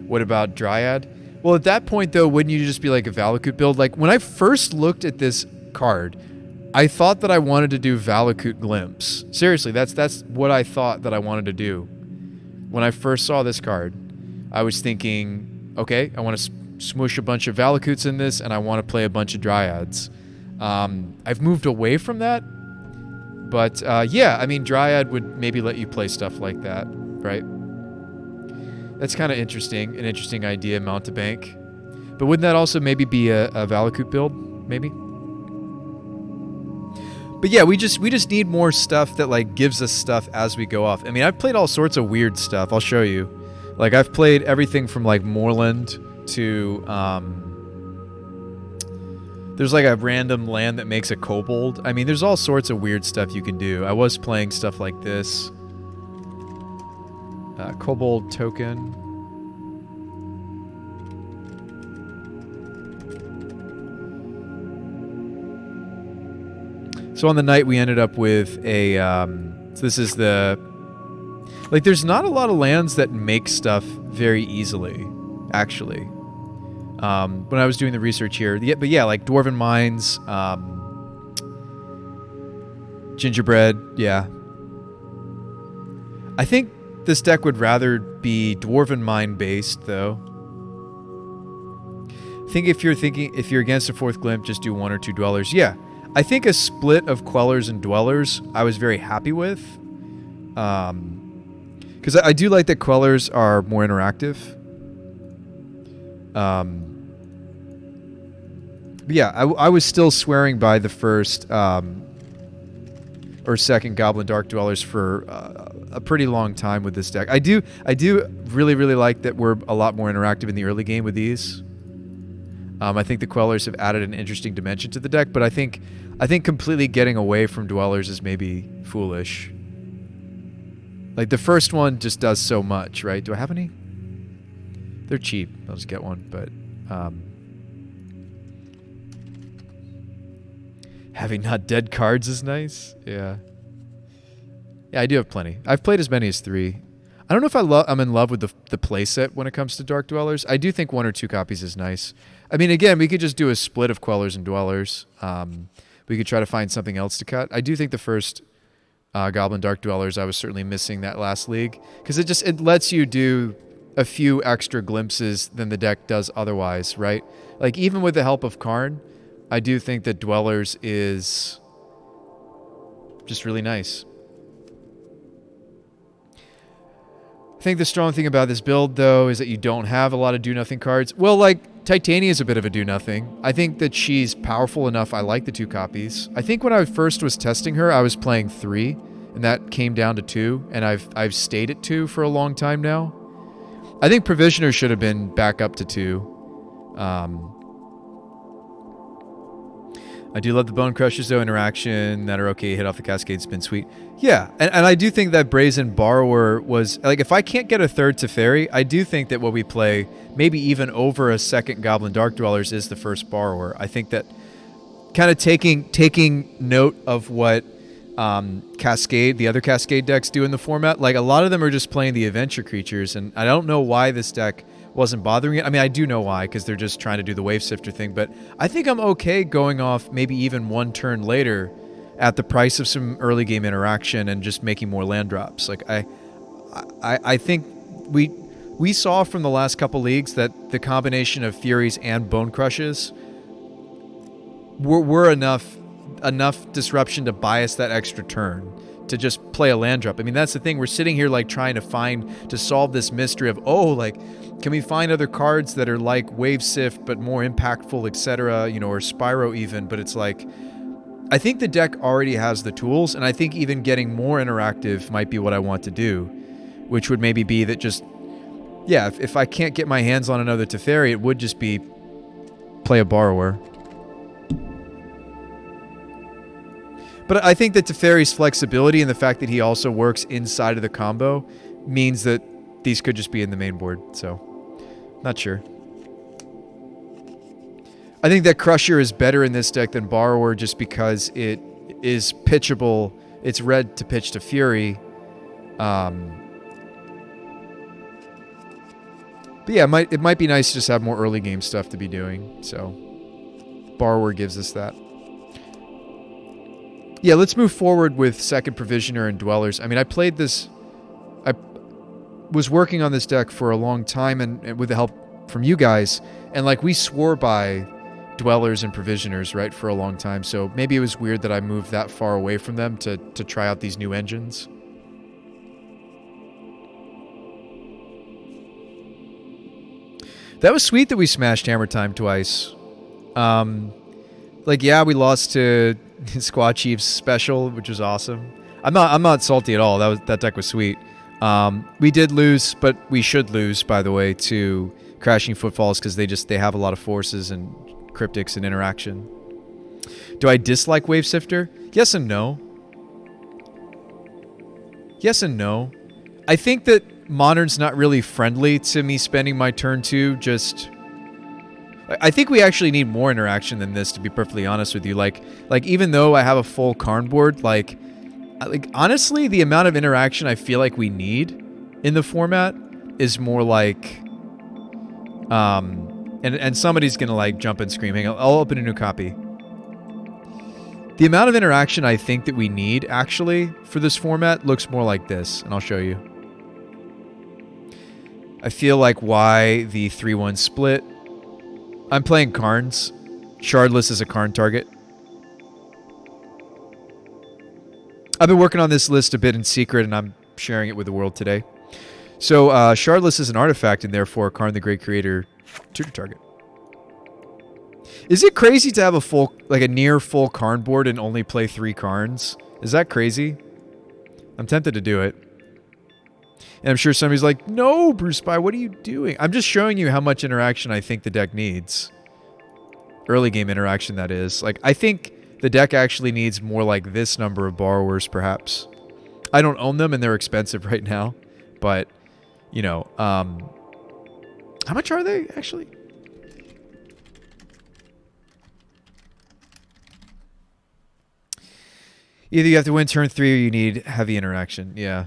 Speaker 1: What about Dryad? Well, at that point, though, wouldn't you just be like a Valakut build? Like, when I first looked at this card, I thought that I wanted to do Valakut Glimpse. Seriously, that's what I thought that I wanted to do. When I first saw this card, I was thinking, okay, I want to smoosh a bunch of Valakutes in this, and I want to play a bunch of Dryads. I've moved away from that, but yeah, I mean, Dryad would maybe let you play stuff like that, right? That's kind of interesting, an interesting idea, Mountebank. But wouldn't that also maybe be a Valakut build, maybe? But yeah, we just need more stuff that like gives us stuff as we go off. I mean, I've played all sorts of weird stuff. I'll show you. Like I've played everything from like Moorland to there's like a random land that makes a kobold. I mean, there's all sorts of weird stuff you can do. I was playing stuff like this. Kobold token. So on the night we ended up with a, so this is the, like there's not a lot of lands that make stuff very easily, actually. When I was doing the research here, but yeah, like Dwarven Mines, Gingerbread, yeah. I think this deck would rather be Dwarven Mine based though. I think if you're against a fourth Glimp, just do 1 or 2 Dwellers. Yeah. I think a split of Quellers and Dwellers I was very happy with. Because I do like that Quellers are more interactive. But yeah, I was still swearing by the first or second Goblin Dark Dwellers for a pretty long time with this deck. I do really like that we're a lot more interactive in the early game with these. I think the Quellers have added an interesting dimension to the deck, but I think completely getting away from Dwellers is maybe foolish. Like the first one just does so much, right? Do I have any? They're cheap. I'll just get one, but having not dead cards is nice. Yeah. Yeah, I do have plenty. I've played as many as 3. I don't know if I'm in love with the playset when it comes to Dark Dwellers. I do think 1 or 2 copies is nice. I mean, again, we could just do a split of Quellers and Dwellers. We could try to find something else to cut. I do think the first Goblin Dark Dwellers, I was certainly missing that last league. Because it lets you do a few extra glimpses than the deck does otherwise, right? Like, even with the help of Karn, I do think that Dwellers is just really nice. I think the strong thing about this build, though, is that you don't have a lot of do-nothing cards. Well, like, Titania is a bit of a do-nothing. I think that she's powerful enough. I like the 2 copies. I think when I first was testing her, I was playing 3, and that came down to 2, and I've stayed at 2 for a long time now. I think Provisioner should have been back up to 2. I do love the Bone Crushers, though, interaction that are okay, hit off the Cascade Spin, sweet. Yeah, and I do think that Brazen Borrower was, like, if I can't get a third Teferi, I do think that what we play, maybe even over a second Goblin Dark Dwellers, is the first Borrower. I think that kind of taking note of what Cascade, the other Cascade decks do in the format, like, a lot of them are just playing the adventure creatures, and I don't know why this deck wasn't bothering it. I mean, I do know why, because they're just trying to do the Wave Sifter thing, but I think I'm okay going off maybe even 1 turn later at the price of some early game interaction and just making more land drops. Like, I think we saw from the last couple leagues that the combination of Furies and Bone Crushes were enough disruption to buy us that extra turn to just play a land drop. I mean, that's the thing. We're sitting here like trying to solve this mystery of, oh, like, can we find other cards that are like Wave Sift but more impactful, etc., you know, or Spyro even, but it's like, I think the deck already has the tools, and I think even getting more interactive might be what I want to do, which would maybe be that just, yeah, if I can't get my hands on another Teferi, it would just be play a Borrower. But I think that Teferi's flexibility and the fact that he also works inside of the combo means that these could just be in the main board, so not sure. I think that Crusher is better in this deck than Borrower just because it is pitchable. It's red to pitch to Fury. But yeah, it might be nice to just have more early game stuff to be doing, so Borrower gives us that. Yeah, let's move forward with second Provisioner and Dwellers. I mean, I played this... I was working on this deck for a long time, and with the help from you guys, and like we swore by dwellers and provisioners, right, for a long time. So maybe it was weird that I moved that far away from them to try out these new engines. That was sweet that we smashed Hammer Time twice. Like, yeah, we lost to Squad Chief's special, which was awesome. I'm not salty at all. That deck was sweet. We did lose, but we should lose, by the way, to Crashing Footfalls because they have a lot of forces and cryptics and interaction. Do I dislike Wave Sifter? Yes and no. Yes and no. I think that Modern's not really friendly to me spending my turn 2 just... I think we actually need more interaction than this, to be perfectly honest with you. Like even though I have a full Karn-board, like honestly, the amount of interaction I feel like we need in the format is more like... And somebody's gonna like jump and scream. Hang on, I'll open a new copy. The amount of interaction I think that we need, actually, for this format looks more like this, and I'll show you. I feel like why the 3-1 split. I'm playing Karns. Shardless is a Karn target. I've been working on this list a bit in secret, and I'm sharing it with the world today. So, Shardless is an artifact, and therefore Karn the Great Creator tutor target. Is it crazy to have a near full Karn board and only play 3 Karns? Is that crazy? I'm tempted to do it. And I'm sure somebody's like, no, Bruce Spy, what are you doing? I'm just showing you how much interaction I think the deck needs. Early game interaction, that is. Like, I think the deck actually needs more like this number of borrowers, perhaps. I don't own them, and they're expensive right now. But, you know, how much are they, actually? Either you have to win turn 3 or you need heavy interaction. Yeah.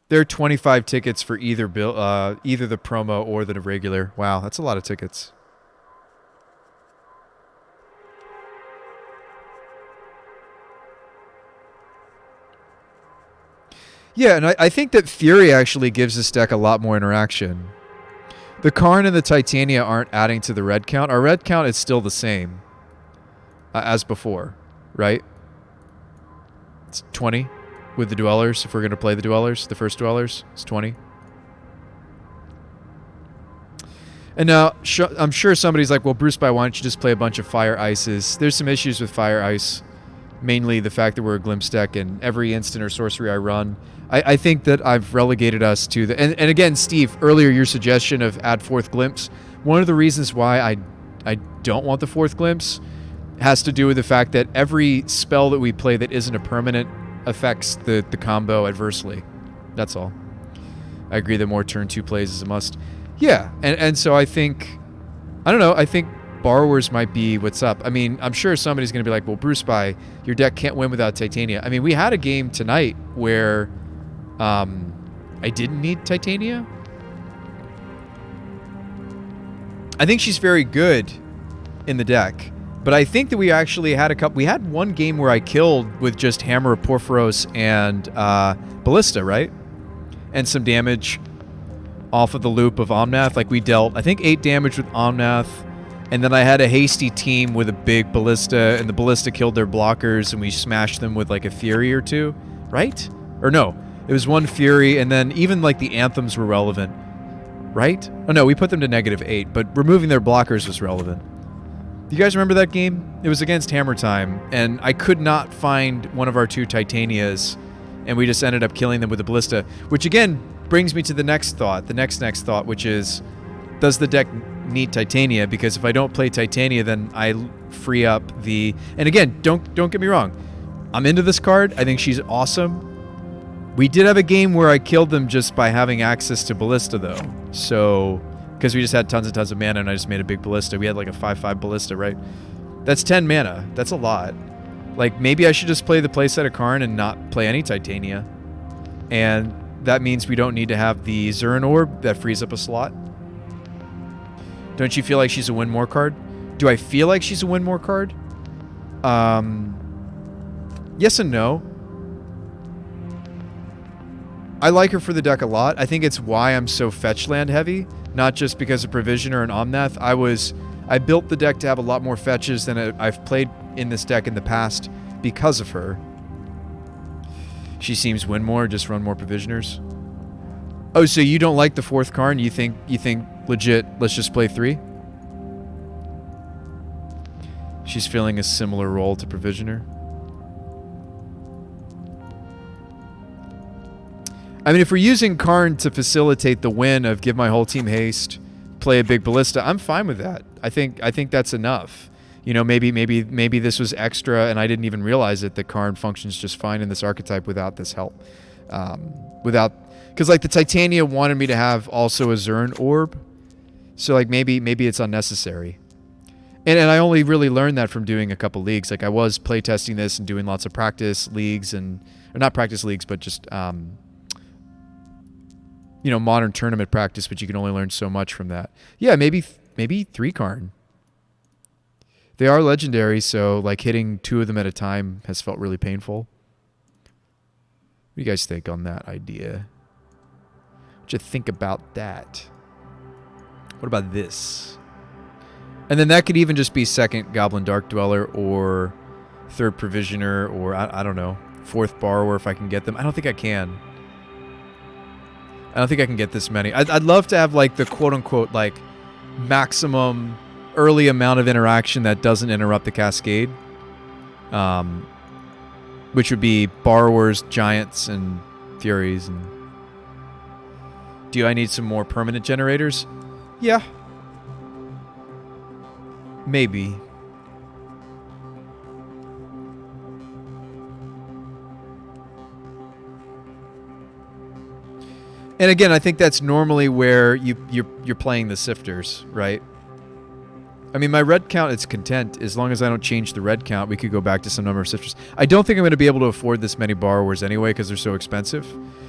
Speaker 1: There are 25 tickets for either either the promo or the regular. Wow, that's a lot of tickets. Yeah, and I think that Fury actually gives this deck a lot more interaction. The Karn and the Titania aren't adding to the red count. Our red count is still the same as before, right? It's 20 with the Dwellers. If we're going to play the Dwellers, the first Dwellers, it's 20. And now, I'm sure somebody's like, well, Bruce, why don't you just play a bunch of Fire Ices? There's some issues with Fire Ice. Mainly the fact that we're a Glimpse deck, and every instant or sorcery I run, I think that I've relegated us to the... And again, Steve, earlier your suggestion of add 4th Glimpse, one of the reasons why I don't want the 4th Glimpse has to do with the fact that every spell that we play that isn't a permanent affects the combo adversely. That's all. I agree that more turn 2 plays is a must. Yeah, and so I think... I don't know, I think borrowers might be what's up. I mean, I'm sure somebody's going to be like, well, Bruce Spy, your deck can't win without Titania. I mean, we had a game tonight where I didn't need Titania. I think she's very good in the deck, but I think that we actually had we had one game where I killed with just Hammer of Porphyros and Ballista, right? And some damage off of the loop of Omnath. Like, we dealt, I think, 8 damage with Omnath. And then I had a hasty team with a big Ballista, and the Ballista killed their blockers, and we smashed them with, like, a Fury or 2, right? Or no, it was 1 Fury, and then even, like, the Anthems were relevant, right? Oh, no, we put them to -8, but removing their blockers was relevant. Do you guys remember that game? It was against Hammer Time, and I could not find one of our 2 Titanias, and we just ended up killing them with a Ballista, which, again, brings me to the next thought, next thought, which is, does the deck need Titania? Because if I don't play Titania, then I free up the... And again, don't get me wrong. I'm into this card. I think she's awesome. We did have a game where I killed them just by having access to Ballista, though. So, because we just had tons and tons of mana, and I just made a big Ballista. We had like a 5/5 Ballista, right? That's 10 mana. That's a lot. Like, maybe I should just play the playset of Karn and not play any Titania. And that means we don't need to have the Zurin Orb that frees up a slot. Don't you feel like she's a win more card? Do I feel like she's a win more card? Yes and no. I like her for the deck a lot. I think it's why I'm so fetch land heavy, not just because of Provisioner and Omnath. I built the deck to have a lot more fetches than I've played in this deck in the past because of her. She seems win more, just run more Provisioners. Oh, so you don't like the 4th Karn? You think legit, let's just play 3? She's filling a similar role to Provisioner. I mean, if we're using Karn to facilitate the win of give my whole team haste, play a big ballista, I'm fine with that. I think that's enough. You know, maybe this was extra and I didn't even realize it, that Karn functions just fine in this archetype without this help. Because like the Titania wanted me to have also a Zern orb, so like maybe it's unnecessary. And I only really learned that from doing a couple leagues. Like I was playtesting this and doing lots of practice leagues or not practice leagues, but just you know, modern tournament practice, but you can only learn so much from that. Yeah, maybe 3 Karn. They are legendary, so like hitting 2 of them at a time has felt really painful. What do you guys think on that idea? What you think about that? What about this? And then that could even just be 2nd Goblin Dark Dweller or 3rd Provisioner or I don't know, 4th Borrower if I can get them. I don't think I can. I don't think I can get this many. I'd love to have like the quote-unquote like maximum early amount of interaction that doesn't interrupt the cascade. Which would be Borrowers, Giants, and Furies. And do I need some more permanent generators? Yeah. Maybe. And again, I think that's normally where you're playing the sifters, right? I mean, my red count is content. As long as I don't change the red count, we could go back to some number of sifters. I don't think I'm going to be able to afford this many borrowers anyway because they're so expensive.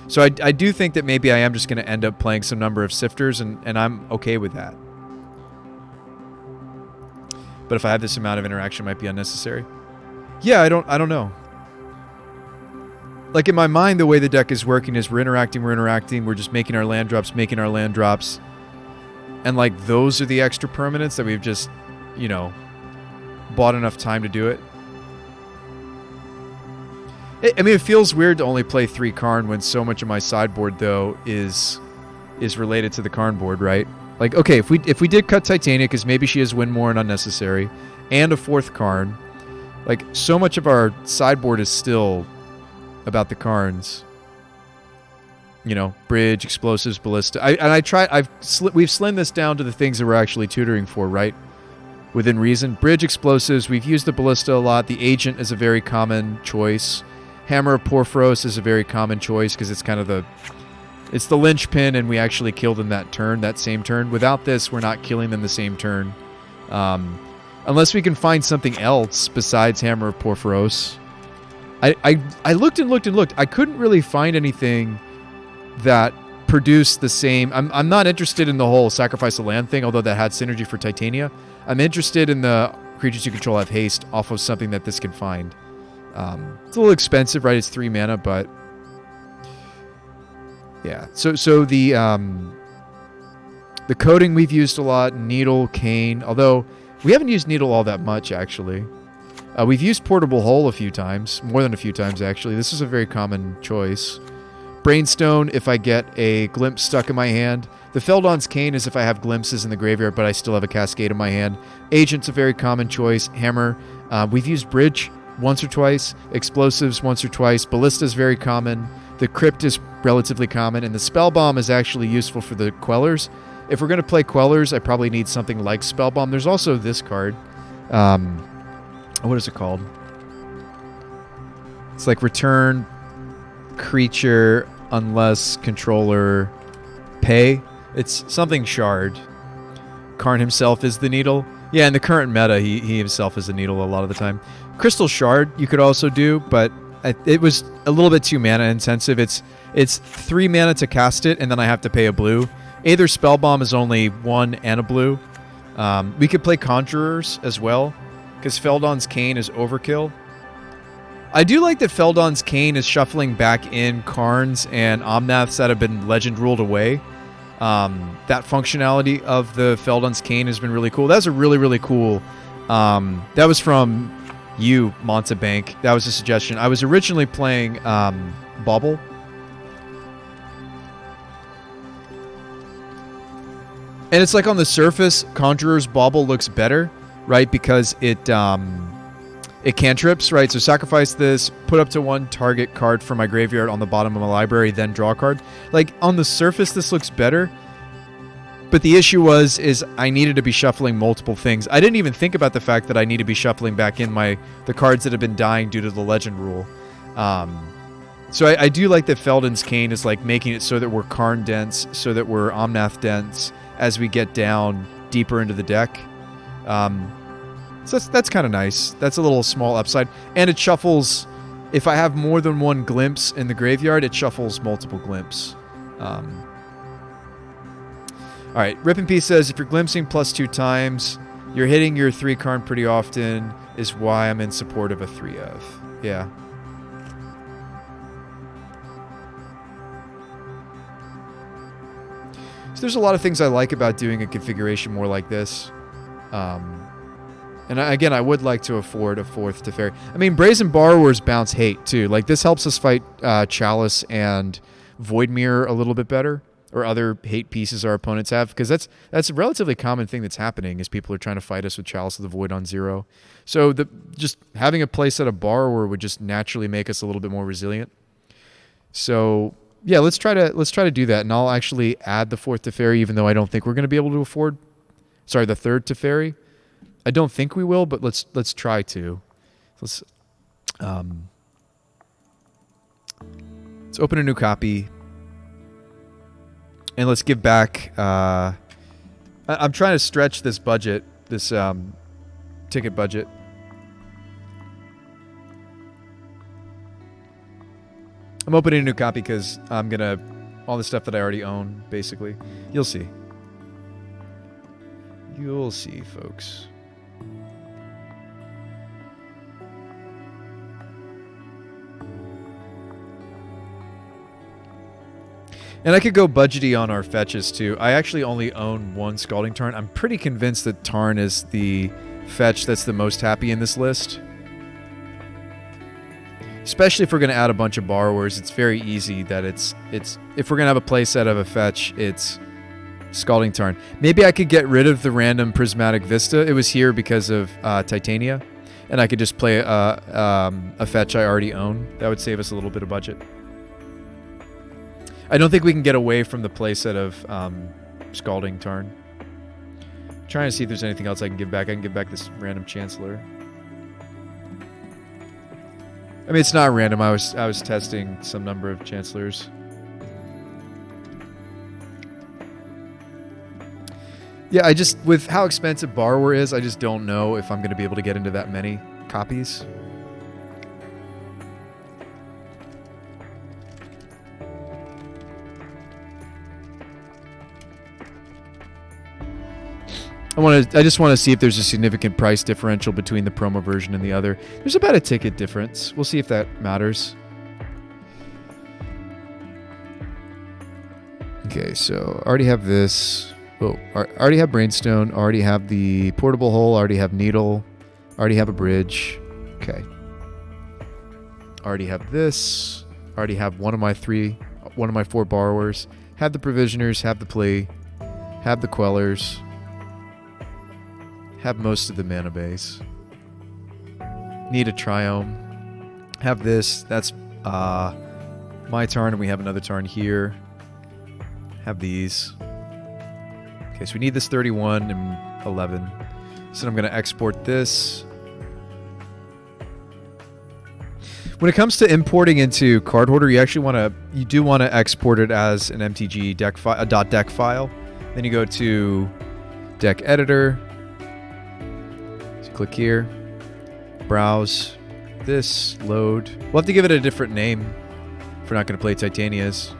Speaker 1: So I do think that maybe I am just going to end up playing some number of sifters, and I'm okay with that. But if I have this amount of interaction, it might be unnecessary. Yeah, I don't know. Like in my mind, the way the deck is working is we're interacting, we're just making our land drops, and like those are the extra permanents that we've just, you know, bought enough time to do it. I mean, it feels weird to only play 3 Karn when so much of my sideboard though is related to the Karn-board, right? Like, okay, if we did cut Titania because maybe she has win more and unnecessary, and a 4th Karn, like so much of our sideboard is still about the Karns. You know, bridge, explosives, ballista. We've slimmed this down to the things that we're actually tutoring for, right? Within reason. Bridge, explosives. We've used the ballista a lot. The agent is a very common choice. Hammer of Porphyros is a very common choice because it's kind of it's the linchpin, and we actually kill them that same turn. Without this, we're not killing them the same turn, unless we can find something else besides Hammer of Porphyros. I looked and looked and looked. I couldn't really find anything that produced the same. I'm not interested in the whole sacrifice of land thing, although that had synergy for Titania. I'm interested in the creatures you control have haste off of something that this can find. It's a little expensive, right? It's 3 mana, but yeah. So the coding we've used a lot. Needle, Cane. Although we haven't used Needle all that much, actually. We've used Portable Hole a few times. More than a few times, actually. This is a very common choice. Brainstone, if I get a glimpse stuck in my hand. The Feldon's Cane is if I have glimpses in the graveyard, but I still have a Cascade in my hand. Agent's a very common choice. Hammer. We've used Bridge once or twice. Explosives once or twice. Ballista is very common. The Crypt is relatively common. And the Spell Bomb is actually useful for the Quellers. If we're going to play Quellers, I probably need something like Spell Bomb. There's also this card. What is it called? It's like return creature unless controller pay. It's something shard. Karn himself is the needle. Yeah, in the current meta, he himself is the needle a lot of the time. Crystal Shard you could also do, but it was a little bit too mana intensive. It's 3 mana to cast it, and then I have to pay a blue. Aether Spellbomb is only 1 and a blue. We could play Conjurers as well, because Feldon's Cane is overkill. I do like that Feldon's Cane is shuffling back in Karns and Omnaths that have been legend ruled away. That functionality of the Feldon's Cane has been really cool. That was a really, really cool... that was from you, Montebank. That was a suggestion. I was originally playing Bauble. And it's like on the surface, Conjurer's Bauble looks better, right? Because it cantrips, right? So sacrifice this, put up to 1 target card from my graveyard on the bottom of my library, then draw a card. Like, on the surface, this looks better. But the issue is I needed to be shuffling multiple things. I didn't even think about the fact that I need to be shuffling back in the cards that have been dying due to the legend rule. So I do like that Feldon's Cane is like making it so that we're Karn dense, so that we're Omnath dense as we get down deeper into the deck. So that's kind of nice. That's a little small upside. And it shuffles, if I have more than 1 glimpse in the graveyard, it shuffles multiple glimpse. All right, Rip and Peace says, if you're glimpsing +2 times, you're hitting your 3 Karn pretty often, is why I'm in support of a 3-of. Yeah. So there's a lot of things I like about doing a configuration more like this. And again, I would like to afford a 4th Teferi. I mean, Brazen Borrowers bounce hate, too. Like, this helps us fight Chalice and Void Mirror a little bit better, or other hate pieces our opponents have, because that's a relatively common thing that's happening, is people are trying to fight us with Chalice of the Void on 0. So just having a playset of Borrower would just naturally make us a little bit more resilient. So yeah, let's try to do that, and I'll actually add the 4th Teferi, even though I don't think we're going to be able to afford. Sorry, the 3rd Teferi. I don't think we will, but let's try to. Let's open a new copy, and let's give back. I'm trying to stretch this budget, this ticket budget. I'm opening a new copy because I'm gonna all the stuff that I already own, basically. You'll see. You'll see, folks. And I could go budgety on our fetches, too. I actually only own 1 Scalding Tarn. I'm pretty convinced that Tarn is the fetch that's the most happy in this list. Especially if we're going to add a bunch of Borrowers, it's very easy that it's if we're going to have a playset of a fetch, it's Scalding Tarn. Maybe I could get rid of the random Prismatic Vista. It was here because of Titania. And I could just play a fetch I already own. That would save us a little bit of budget. I don't think we can get away from the playset of Scalding Tarn. I'm trying to see if there's anything else I can give back. I can give back this random Chancellor. I mean, it's not random. I was testing some number of Chancellors. Yeah, I just, with how expensive Borrower is, I just don't know if I'm going to be able to get into that many copies. I just want to see if there's a significant price differential between the promo version and the other. There's about a ticket difference. We'll see if that matters. Okay, so I already have this. Oh, I already have Brainstone. Already have the Portable Hole. Already have Needle. Already have a Bridge. Okay. Already have this. Already have one of my 4 Borrowers. Have the Provisioners. Have the Plea. Have the Quellers. Have most of the mana base. Need a Triome. Have this. That's my turn, and we have another turn here. Have these. Okay, so we need this 31 and 11. So I'm going to export this. When it comes to importing into Card Hoarder, you do want to export it as an MTG deck a .deck file. Then you go to Deck Editor. Click here, browse, this, load. We'll have to give it a different name if we're not going to play Titanias.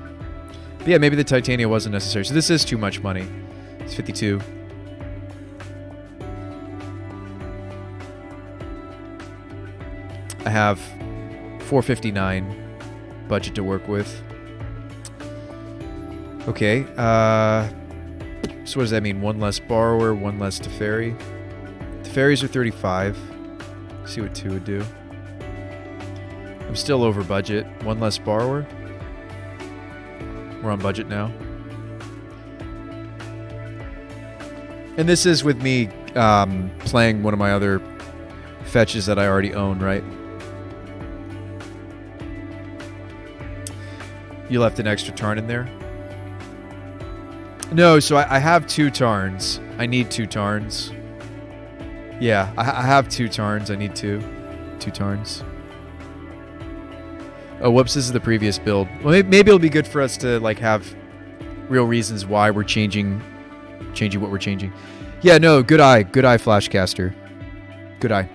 Speaker 1: But yeah, maybe the Titania wasn't necessary. So this is too much money. It's 52. I have 459 budget to work with. Okay. So what does that mean? One less borrower, one less Teferi. Teferis are 35. See what 2 would do. I'm still over budget. One less borrower. We're on budget now. And this is with me playing one of my other fetches that I already own, right? You left an extra Tarn in there? No, so I have 2 Tarns. I need 2 Tarns. Yeah, I have 2 Tarns. I need 2 Tarns. Oh, whoops, this is the previous build. Well, maybe it'll be good for us to like have real reasons why we're changing what we're changing. Yeah, no, good eye, Flashcaster. Good eye.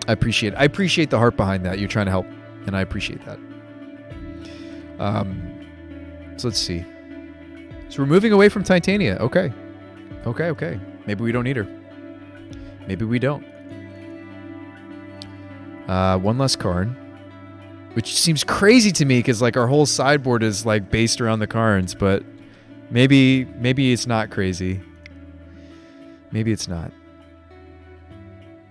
Speaker 1: I appreciate the heart behind that. You're trying to help, and I appreciate that. So let's see. So we're moving away from Titania. Okay. Maybe we don't need her. Maybe we don't. One less Karn. Which seems crazy to me because like our whole sideboard is like based around the Karns, but maybe it's not crazy. Maybe it's not.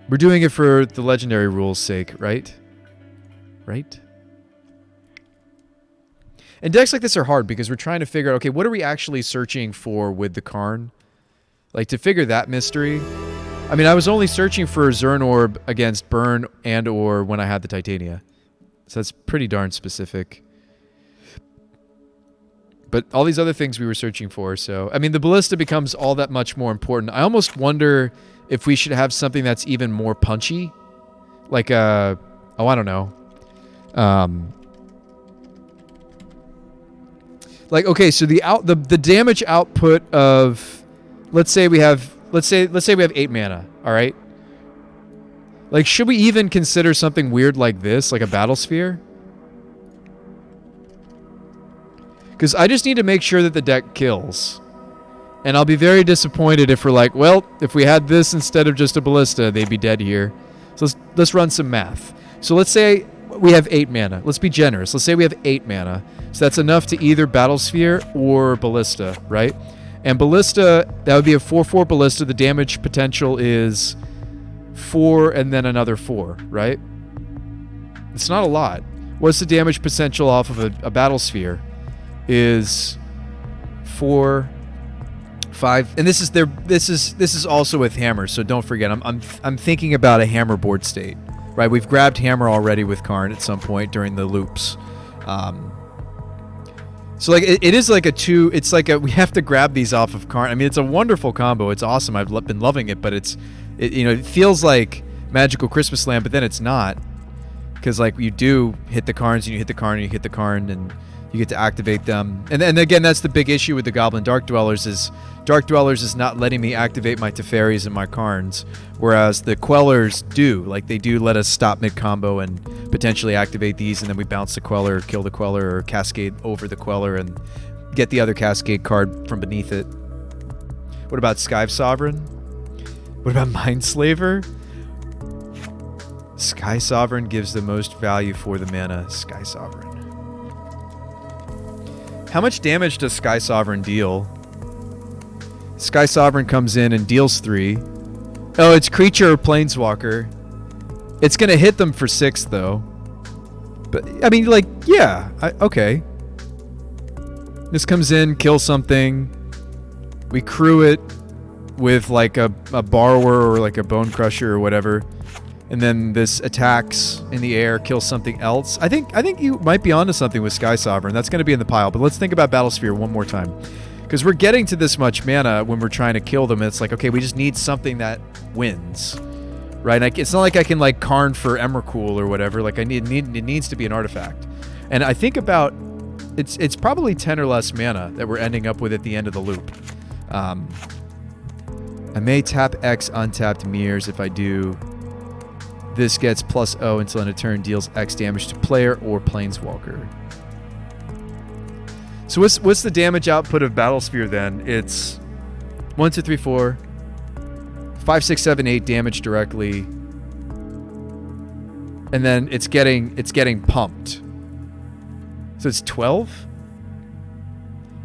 Speaker 1: We're doing it for the legendary rules' sake, right? Right? And decks like this are hard because we're trying to figure out, okay, what are we actually searching for with the Karn? Like, to figure that mystery. I mean, I was only searching for Zern Orb against Burn and or when I had the Titania. So that's pretty darn specific. But all these other things we were searching for, so... I mean, the Ballista becomes all that much more important. I almost wonder if we should have something that's even more punchy. Like a... Oh, I don't know. Like, okay, so the damage output of... Let's say we have 8 mana, alright? Like, should we even consider something weird like this, like a Battle Sphere? Because I just need to make sure that the deck kills. And I'll be very disappointed if we're like, well, if we had this instead of just a Ballista, they'd be dead here. So let's run some math. So let's say we have 8 mana. Let's be generous. Let's say we have 8 mana. So that's enough to either Battle Sphere or Ballista, right? And Ballista, that would be a 4/4 Ballista. The damage potential is 4 and then another 4, right? It's not a lot. What's the damage potential off of a Battle Sphere? Is 4, 5, and this is also with hammer. So don't forget, I'm thinking about a hammer board state, right? We've grabbed hammer already with Karn at some point during the loops. So like it is like a 2. It's like we have to grab these off of Karn. I mean, it's a wonderful combo. It's awesome. I've been loving it, but it feels like Magical Christmas Land, but then it's not, because like you do hit the Karns and you hit the Karn and you hit the Karn and you get to activate them. And again, that's the big issue with the Goblin Dark Dwellers is not letting me activate my Teferis and my Karns, whereas the Quellers do. Like, they do let us stop mid-combo and potentially activate these, and then we bounce the Queller, kill the Queller, or Cascade over the Queller and get the other Cascade card from beneath it. What about Sky Sovereign? What about Mindslaver? Sky Sovereign gives the most value for the mana. Sky Sovereign. How much damage does Sky Sovereign deal? Sky Sovereign comes in and deals 3. Oh, it's creature or planeswalker. It's going to hit them for 6, though. But, I mean, like, yeah. Okay. This comes in, kills something. We crew it with, like, a borrower or, like, a bone crusher or whatever. And then this attacks in the air, kills something else. I think you might be onto something with Sky Sovereign. That's going to be in the pile. But let's think about Battle Sphere one more time. Because we're getting to this much mana when we're trying to kill them. And it's like, okay, we just need something that wins. Right? Like, it's not like I can, like, Karn for Emrakul or whatever. Like, it needs to be an artifact. And I think about... It's probably 10 or less mana that we're ending up with at the end of the loop. I may tap X untapped mirrors. If I do... This gets plus O until in a turn deals X damage to player or planeswalker. So what's the damage output of Battle Sphere then? It's 1, 2, 3, 4, 5, 6, 7, 8 damage directly. And then it's getting pumped. So it's 12?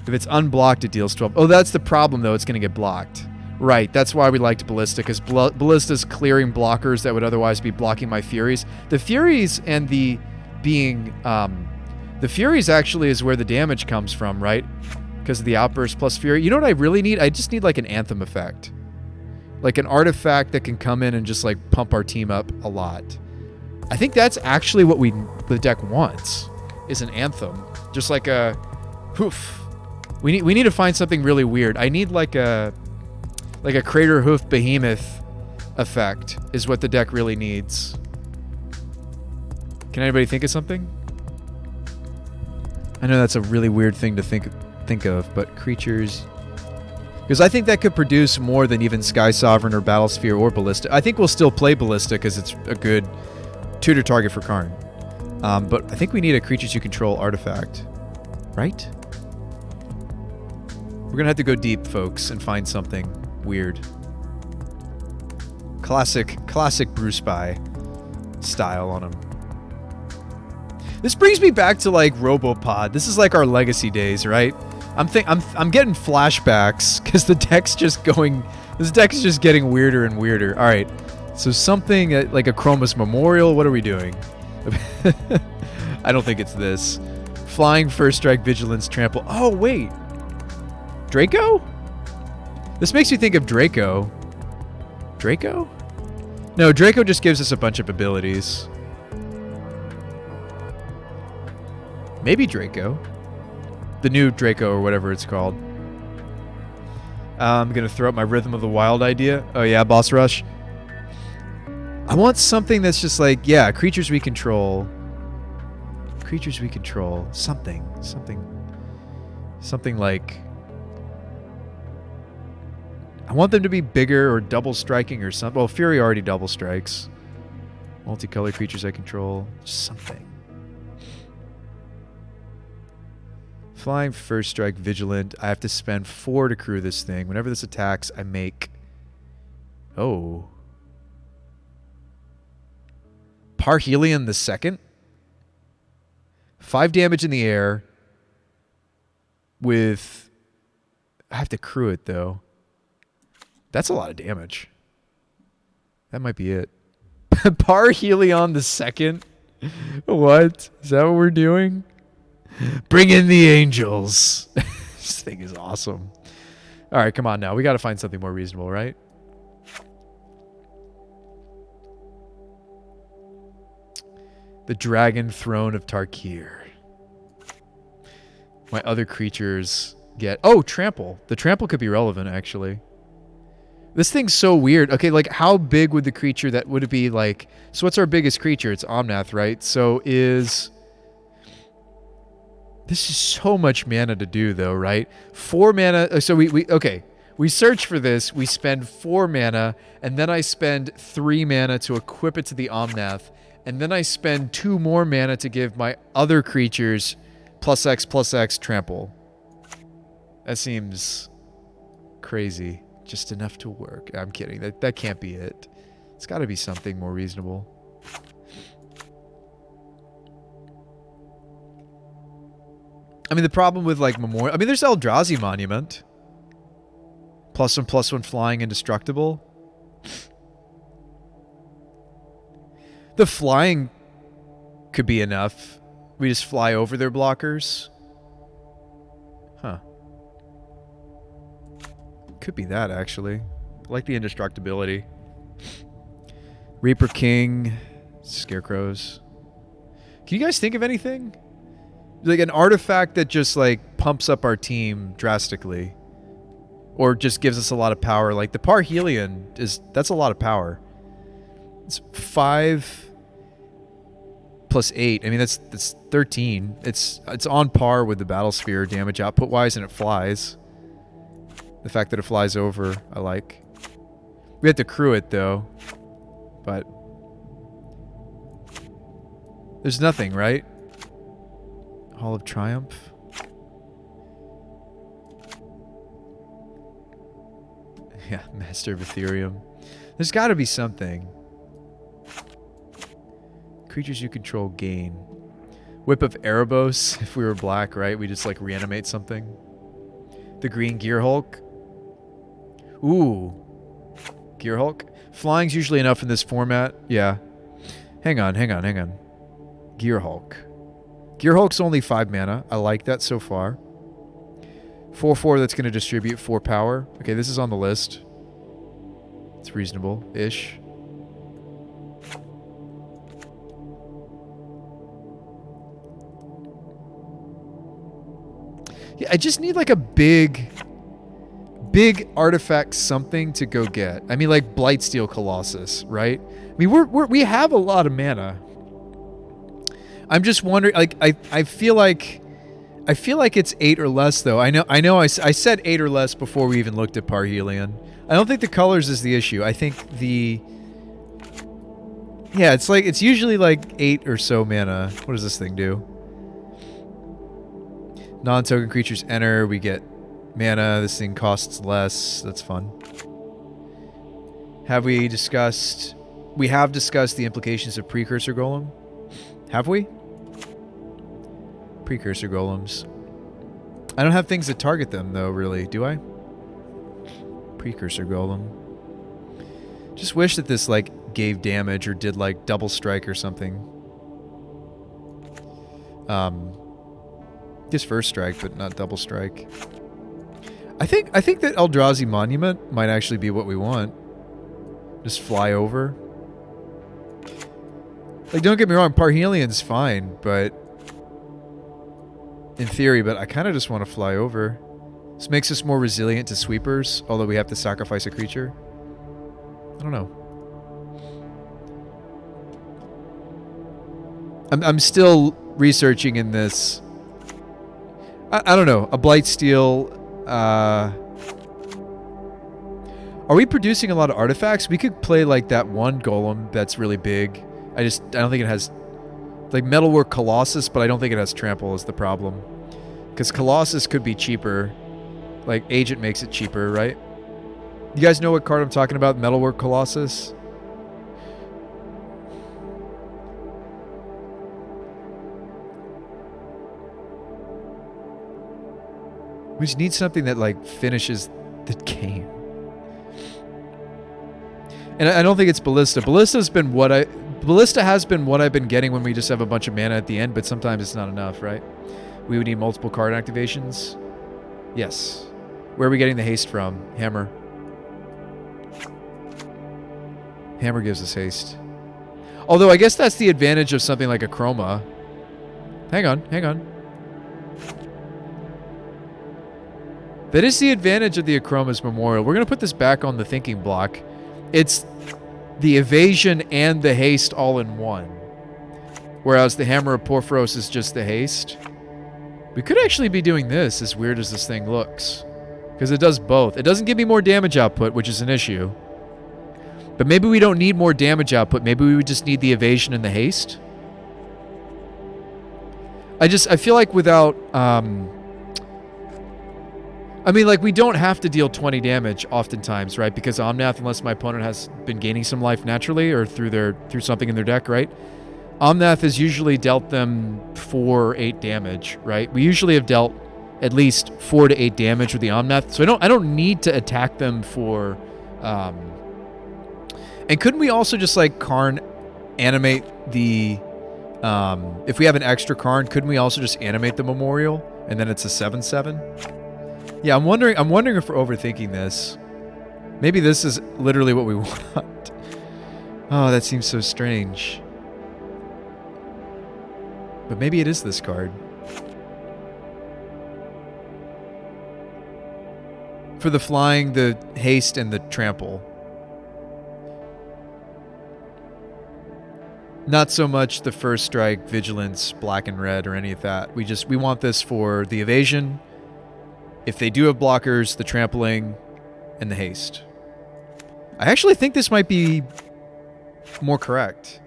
Speaker 1: If it's unblocked, it deals 12. Oh, that's the problem, though. It's going to get blocked. Right, that's why we liked Ballista, because Ballista's clearing blockers that would otherwise be blocking my Furies. The Furies and the being... the Furies actually is where the damage comes from, right? Because of the Outburst plus Fury. You know what I really need? I just need, like, an Anthem effect. Like, an artifact that can come in and just, like, pump our team up a lot. I think that's actually what the deck wants, is an Anthem. Just like a... Hoof. We need to find something really weird. I need, like a Crater Hoof Behemoth effect is what the deck really needs. Can anybody think of something? I know that's a really weird thing to think of, but creatures... Because I think that could produce more than even Sky Sovereign or Battlesphere or Ballista. I think we'll still play Ballista because it's a good tutor target for Karn. But I think we need a Creatures You Control artifact. Right? We're going to have to go deep, folks, and find something weird. Classic Bruce By style on him. This brings me back to, like, Robopod. This is like our Legacy days, right? I'm getting flashbacks because the deck's just going... This deck's just getting weirder and weirder. All right, so something like a Chromus Memorial. What are we doing? I don't think it's this. Flying, First Strike, Vigilance, Trample. Oh, wait. Draco? This makes me think of Draco. Draco? No, Draco just gives us a bunch of abilities. Maybe Draco. The new Draco or whatever it's called. I'm going to throw up my Rhythm of the Wild idea. Oh yeah, Boss Rush. I want something that's just like, yeah, creatures we control. Creatures we control. Something like... I want them to be bigger or double striking or something. Well, Fury already double strikes. Multicolored creatures I control. Something. Flying, First Strike, Vigilant. I have to spend 4 to crew this thing. Whenever this attacks, I make... Oh. Parhelion the Second? 5 damage in the air. With... I have to crew it, though. That's a lot of damage. That might be it. Parhelion the Second? What? Is that what we're doing? Bring in the angels. This thing is awesome. All right, come on now. We got to find something more reasonable, right? The Dragon Throne of Tarkir. My other creatures get... Oh, Trample. The Trample could be relevant, actually. This thing's so weird. Okay, like, how big would the creature that... Would it be, like... So what's our biggest creature? It's Omnath, right? So is... This is so much mana to do, though, right? 4 mana... So okay. We search for this. We spend 4 mana, and then I spend 3 mana to equip it to the Omnath, and then I spend 2 more mana to give my other creatures +X trample. That seems crazy. Just enough to work. I'm kidding. That can't be it. It's got to be something more reasonable. I mean, the problem with, like, Memorial... I mean, there's Eldrazi Monument. +1/+1 flying indestructible. The flying could be enough. We just fly over their blockers. Huh. Could be that, actually. I like the indestructibility. Reaper King. Scarecrows. Can you guys think of anything? Like an artifact that just, like, pumps up our team drastically. Or just gives us a lot of power. Like the Parhelion that's a lot of power. It's 5 + 8. I mean, that's 13. It's on par with the Battlesphere damage output wise, and it flies. The fact that it flies over, I like. We have to crew it though. But there's nothing, right? Hall of Triumph. Yeah, Master of Ethereum. There's got to be something. Creatures you control gain. Whip of Erebos, if we were black, right? We just like reanimate something. The Green Gear Hulk. Ooh. Gear Hulk. Flying's usually enough in this format. Yeah. Hang on. Gear Hulk. Gear Hulk's only 5 mana. I like that so far. 4/4 that's going to distribute 4 power. Okay, this is on the list. It's reasonable-ish. Yeah, I just need like a big artifact something to go get. I mean, like Blightsteel Colossus, right? I mean, we have a lot of mana. I'm just wondering, like, I feel like it's 8 or less, though. I know. I said 8 or less before we even looked at Parhelion. I don't think the colors is the issue. I think yeah, it's usually like 8 or so mana. What does this thing do? Non-token creatures enter. We get mana. This thing costs less. That's fun. Have we discussed? We have discussed the implications of Precursor Golem. Have we? Precursor Golems. I don't have things that target them, though, really. Do I? Precursor Golem. Just wish that this, like, gave damage or did, like, double strike or something. Just first strike, but not double strike. I think that Eldrazi Monument might actually be what we want. Just fly over. Like, don't get me wrong, Parhelion's fine, but in theory, but I kind of just want to fly over. This makes us more resilient to sweepers, although we have to sacrifice a creature. I don't know. I'm still researching in this. I don't know. A Blightsteel. Are we producing a lot of artifacts? We could play like that one golem that's really big. I don't think it has like Metalwork Colossus, but I don't think it has trample is the problem. Because Colossus could be cheaper. Like Agent makes it cheaper, right? You guys know what card I'm talking about? Metalwork Colossus? We just need something that like finishes the game. And I don't think it's Ballista. Ballista has been what I've been getting when we just have a bunch of mana at the end, but sometimes it's not enough, right? We would need multiple card activations. Yes. Where are we getting the haste from? Hammer. Hammer gives us haste. Although I guess that's the advantage of something like a Chroma. Hang on. That is the advantage of the Achroma's Memorial. We're going to put this back on the thinking block. It's the evasion and the haste all in one. Whereas the Hammer of Porphyros is just the haste. We could actually be doing this, as weird as this thing looks. Because it does both. It doesn't give me more damage output, which is an issue. But maybe we don't need more damage output. Maybe we would just need the evasion and the haste. I feel like without... I mean, like, we don't have to deal 20 damage oftentimes, right? Because Omnath, unless my opponent has been gaining some life naturally or through something in their deck, right? Omnath has usually dealt them 4 or 8 damage, right? We usually have dealt at least 4 to 8 damage with the Omnath, so I don't need to attack them for... And couldn't we also just, like, Karn animate the... if we have an extra Karn, couldn't we also just animate the Memorial? And then it's a 7/7? Yeah, I'm wondering if we're overthinking this. Maybe this is literally what we want. Oh, that seems so strange. But maybe it is this card. For the flying, the haste, and the trample. Not so much the first strike, vigilance, black and red, or any of that. We want this for the evasion. If they do have blockers, the trampling, and the haste. I actually think this might be more correct.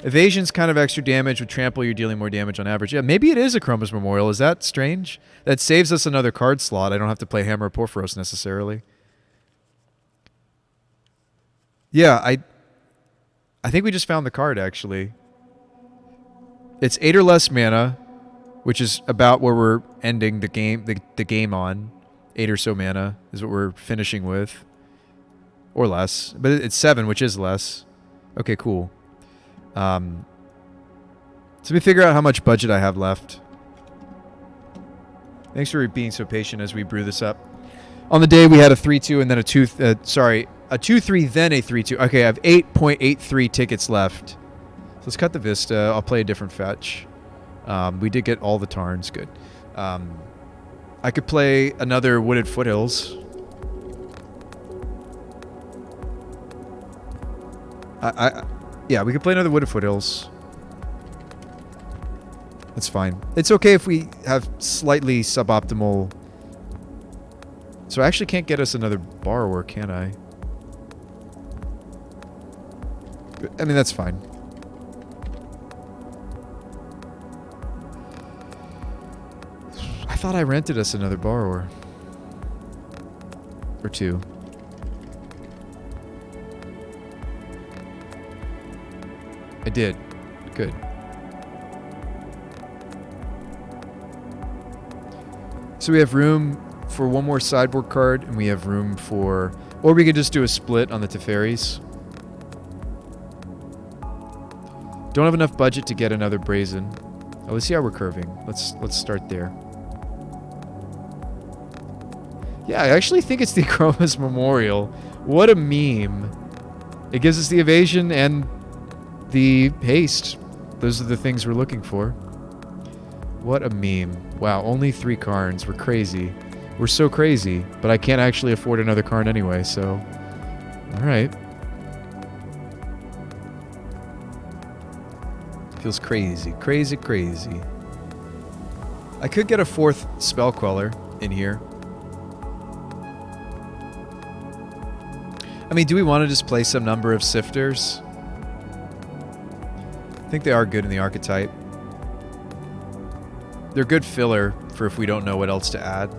Speaker 1: Evasion's kind of extra damage. With trample, you're dealing more damage on average. Yeah, maybe it is a Chroma's Memorial. Is that strange? That saves us another card slot. I don't have to play Hammer or Porphyros necessarily. Yeah, I think we just found the card, actually. It's 8 or less mana, which is about where we're ending the game. The game on 8 or so mana is what we're finishing with, or less. But it's 7, which is less. Okay, cool. So let me figure out how much budget I have left. Thanks for being so patient as we brew this up. On the day, we had a 3-2 and then a 2... sorry, a 2-3, then a 3-2. Okay, I have 8.83 tickets left. So let's cut the Vista. I'll play a different fetch. We did get all the Tarns. Good. I could play another Wooded Foothills. Yeah, we could play another Wooded Foothills. That's fine. It's okay if we have slightly suboptimal... So I actually can't get us another Borrower, can I? I mean, that's fine. I thought I rented us another Borrower. Or 2. I did. Good. So we have room for one more sideboard card, and we have room for... Or we could just do a split on the Teferis. Don't have enough budget to get another Brazen. Oh, let's see how we're curving. Let's start there. Yeah, I actually think it's the Chroma's Memorial. What a meme. It gives us the evasion and the haste. Those are the things we're looking for. What a meme. Wow, only 3 Karns. We're crazy. We're so crazy, but I can't actually afford another Karn anyway, so... Alright. Feels crazy. Crazy, crazy. I could get a 4th Spell Queller in here. I mean, do we want to just play some number of Sifters? I think they are good in the archetype. They're good filler for if we don't know what else to add.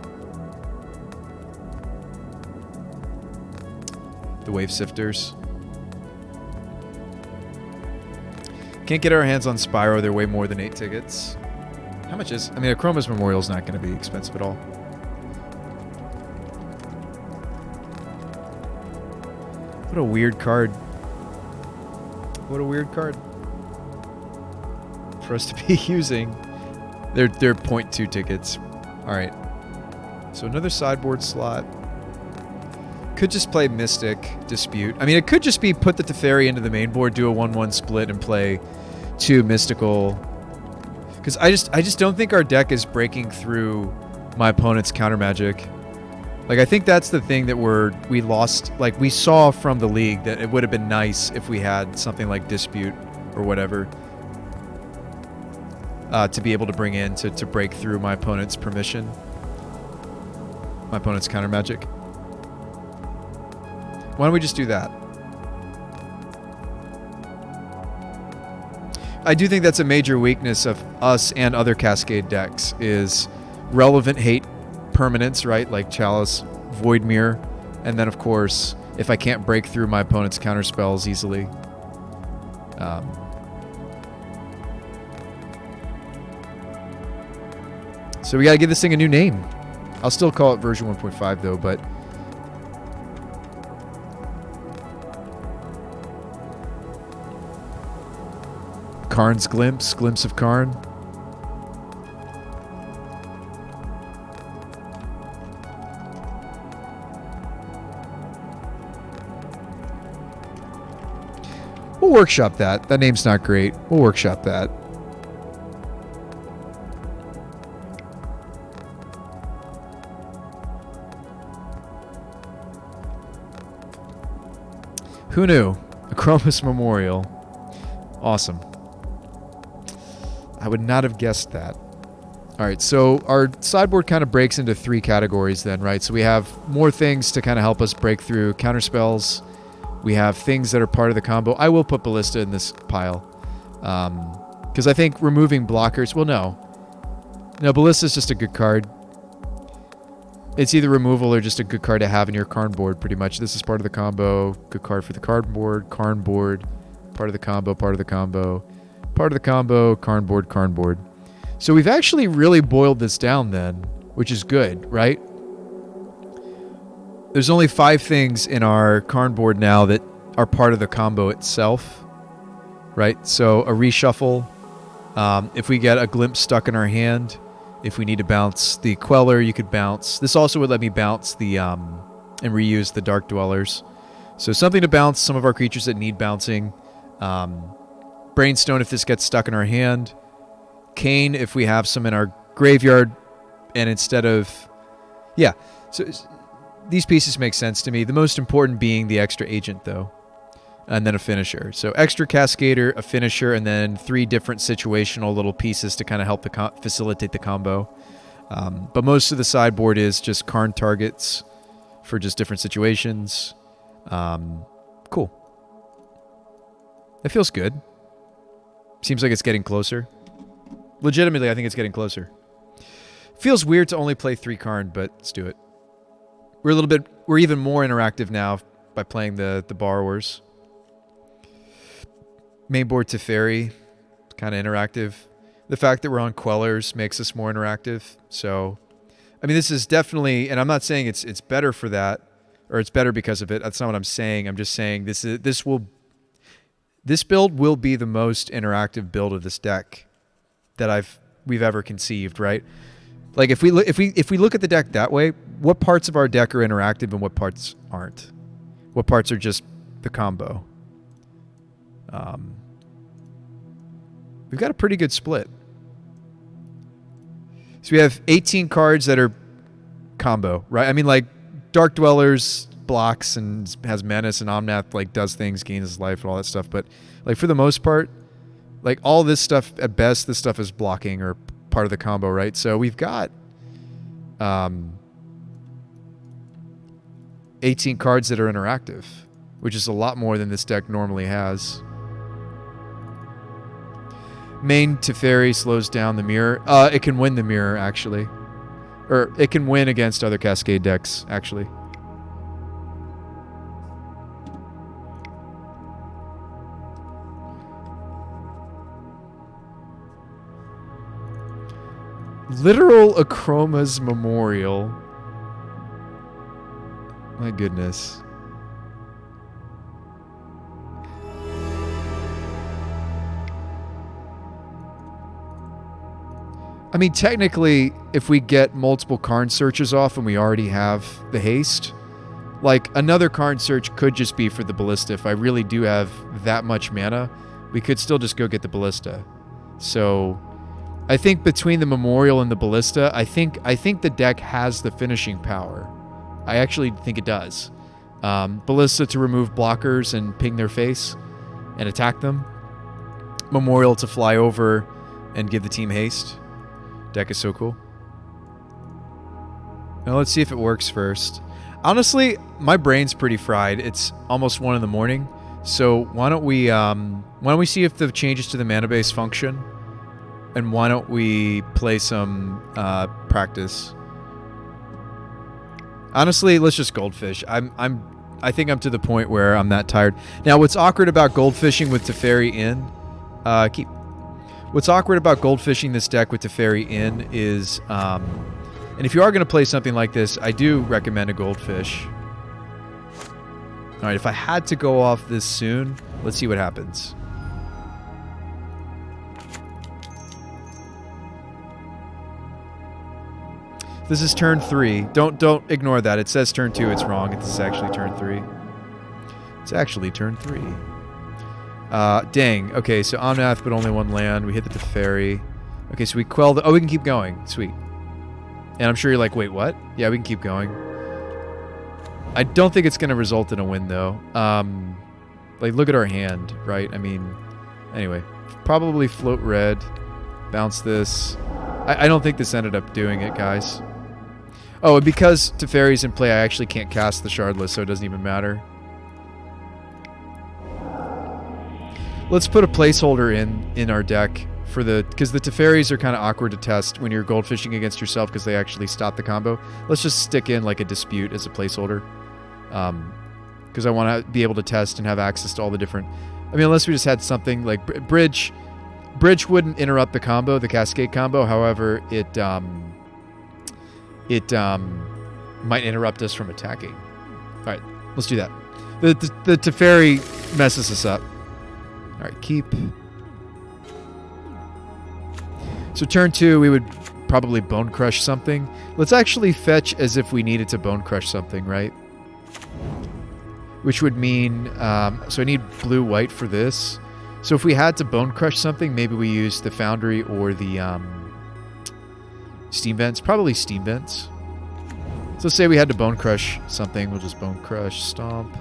Speaker 1: The Wave Sifters. Can't get our hands on Spyro. They're way more than 8 tickets. How much is... I mean, a Chroma's Memorial is not going to be expensive at all. What a weird card. What a weird card. For us to be using. They're 0.2 tickets. Alright. So another sideboard slot. Could just play Mystic Dispute. I mean, it could just be put the Teferi into the main board, do a 1-1 split, and play 2 Mystical. Because I just don't think our deck is breaking through my opponent's counter magic. Like, I think that's the thing that we lost. Like, we saw from the league that it would have been nice if we had something like Dispute or whatever to be able to bring in to break through my opponent's permission. My opponent's counter magic. Why don't we just do that? I do think that's a major weakness of us and other Cascade decks is relevant hate permanents, right? Like Chalice, Void Mirror, and then of course, if I can't break through my opponent's counter spells easily. So we gotta give this thing a new name. I'll still call it version 1.5 though, but... Karn's Glimpse, Glimpse of Karn. We'll workshop that. That name's not great. We'll workshop that. Who knew? A Chroma's Memorial. Awesome. I would not have guessed that. Alright, so our sideboard kind of breaks into 3 categories then, right? So we have more things to kind of help us break through counterspells. We have things that are part of the combo. I will put Ballista in this pile. Because I think removing blockers... Well, no. No, Ballista is just a good card. It's either removal or just a good card to have in your Karn-board, pretty much. This is part of the combo. Good card for the Karn-board. Karn-board. Part of the combo, part of the combo. Part of the combo, Karn-board, Karn-board. So we've actually really boiled this down then, which is good, right? There's only 5 things in our Karn-board now that are part of the combo itself, right? So a reshuffle, if we get a glimpse stuck in our hand, if we need to bounce the Queller, you could bounce. This also would let me bounce the and reuse the Dark Dwellers. So something to bounce some of our creatures that need bouncing. Brainstone if this gets stuck in our hand. Cane if we have some in our graveyard. And instead of... Yeah, so these pieces make sense to me. The most important being the extra agent, though. And then a finisher. So extra Cascader, a finisher, and then 3 different situational little pieces to kind of help facilitate the combo. But most of the sideboard is just Karn targets for just different situations. Cool. It feels good. Seems like it's getting closer. Legitimately, I think it's getting closer. Feels weird to only play 3 Karn, but let's do it. We're even more interactive now by playing the Borrowers. Mainboard Teferi, kind of interactive. The fact that we're on Quellers makes us more interactive. So, I mean, this is definitely, and I'm not saying it's better for that, or it's better because of it. That's not what I'm saying. I'm just saying this build will be the most interactive build of this deck that we've ever conceived, right? Like if we look at the deck that way, what parts of our deck are interactive and what parts aren't? What parts are just the combo? We've got a pretty good split. So we have 18 cards that are combo, right? I mean, like Dark Dwellers blocks and has Menace, and Omnath like does things, gains his life and all that stuff. But like for the most part, like all this stuff at best, this stuff is blocking or part of the combo, right? So we've got 18 cards that are interactive, which is a lot more than this deck normally has. Main Teferi slows down the mirror. It can win the mirror, actually. Or it can win against other Cascade decks, actually. Literal Akroma's Memorial. My goodness. I mean, technically, if we get multiple Karn searches off and we already have the haste, like another Karn search could just be for the Ballista. If I really do have that much mana, we could still just go get the Ballista. So I think between the Memorial and the Ballista, I think the deck has the finishing power. I actually think it does. Ballista to remove blockers and ping their face and attack them. Memorial to fly over and give the team haste. Deck is so cool. Now let's see if it works first. Honestly, my brain's pretty fried. It's almost 1 in the morning. So why don't we see if the changes to the mana base function, and why don't we play some practice? Honestly, let's just goldfish. I think I'm to the point where I'm that tired. Now, what's awkward about goldfishing with Teferi in, what's awkward about goldfishing this deck with Teferi in is, and if you are going to play something like this, I do recommend a goldfish. All right, if I had to go off this soon, let's see what happens. This is turn 3. Don't ignore that. It says turn 2. It's wrong. It's actually turn 3. It's actually turn 3. Dang. Okay, so Omnath, but only 1 land. We hit the Teferi. Okay, so we quell the... Oh, we can keep going. Sweet. And I'm sure you're like, wait, what? Yeah, we can keep going. I don't think it's going to result in a win, though. Like, look at our hand, right? I mean, anyway. Probably float red. Bounce this. I don't think this ended up doing it, guys. Oh, and because Teferi's in play, I actually can't cast the Shardless, so it doesn't even matter. Let's put a placeholder in our deck for the... Because the Teferis are kind of awkward to test when you're goldfishing against yourself because they actually stop the combo. Let's just stick in like a Dispute as a placeholder. Because I want to be able to test and have access to all the different... I mean, unless we just had something like Bridge Bridge wouldn't interrupt the combo, the cascade combo. However, it might interrupt us from attacking. All right, let's do that. The Teferi messes us up. All right, keep. So turn 2, we would probably Bone Crush something. Let's actually fetch as if we needed to Bone Crush something, right? Which would mean, so I need blue-white for this. So if we had to Bone Crush something, maybe we use the Foundry or the Steam Vents. Probably Steam Vents. So let's say we had to Bone Crush something. We'll just Bone Crush, Stomp.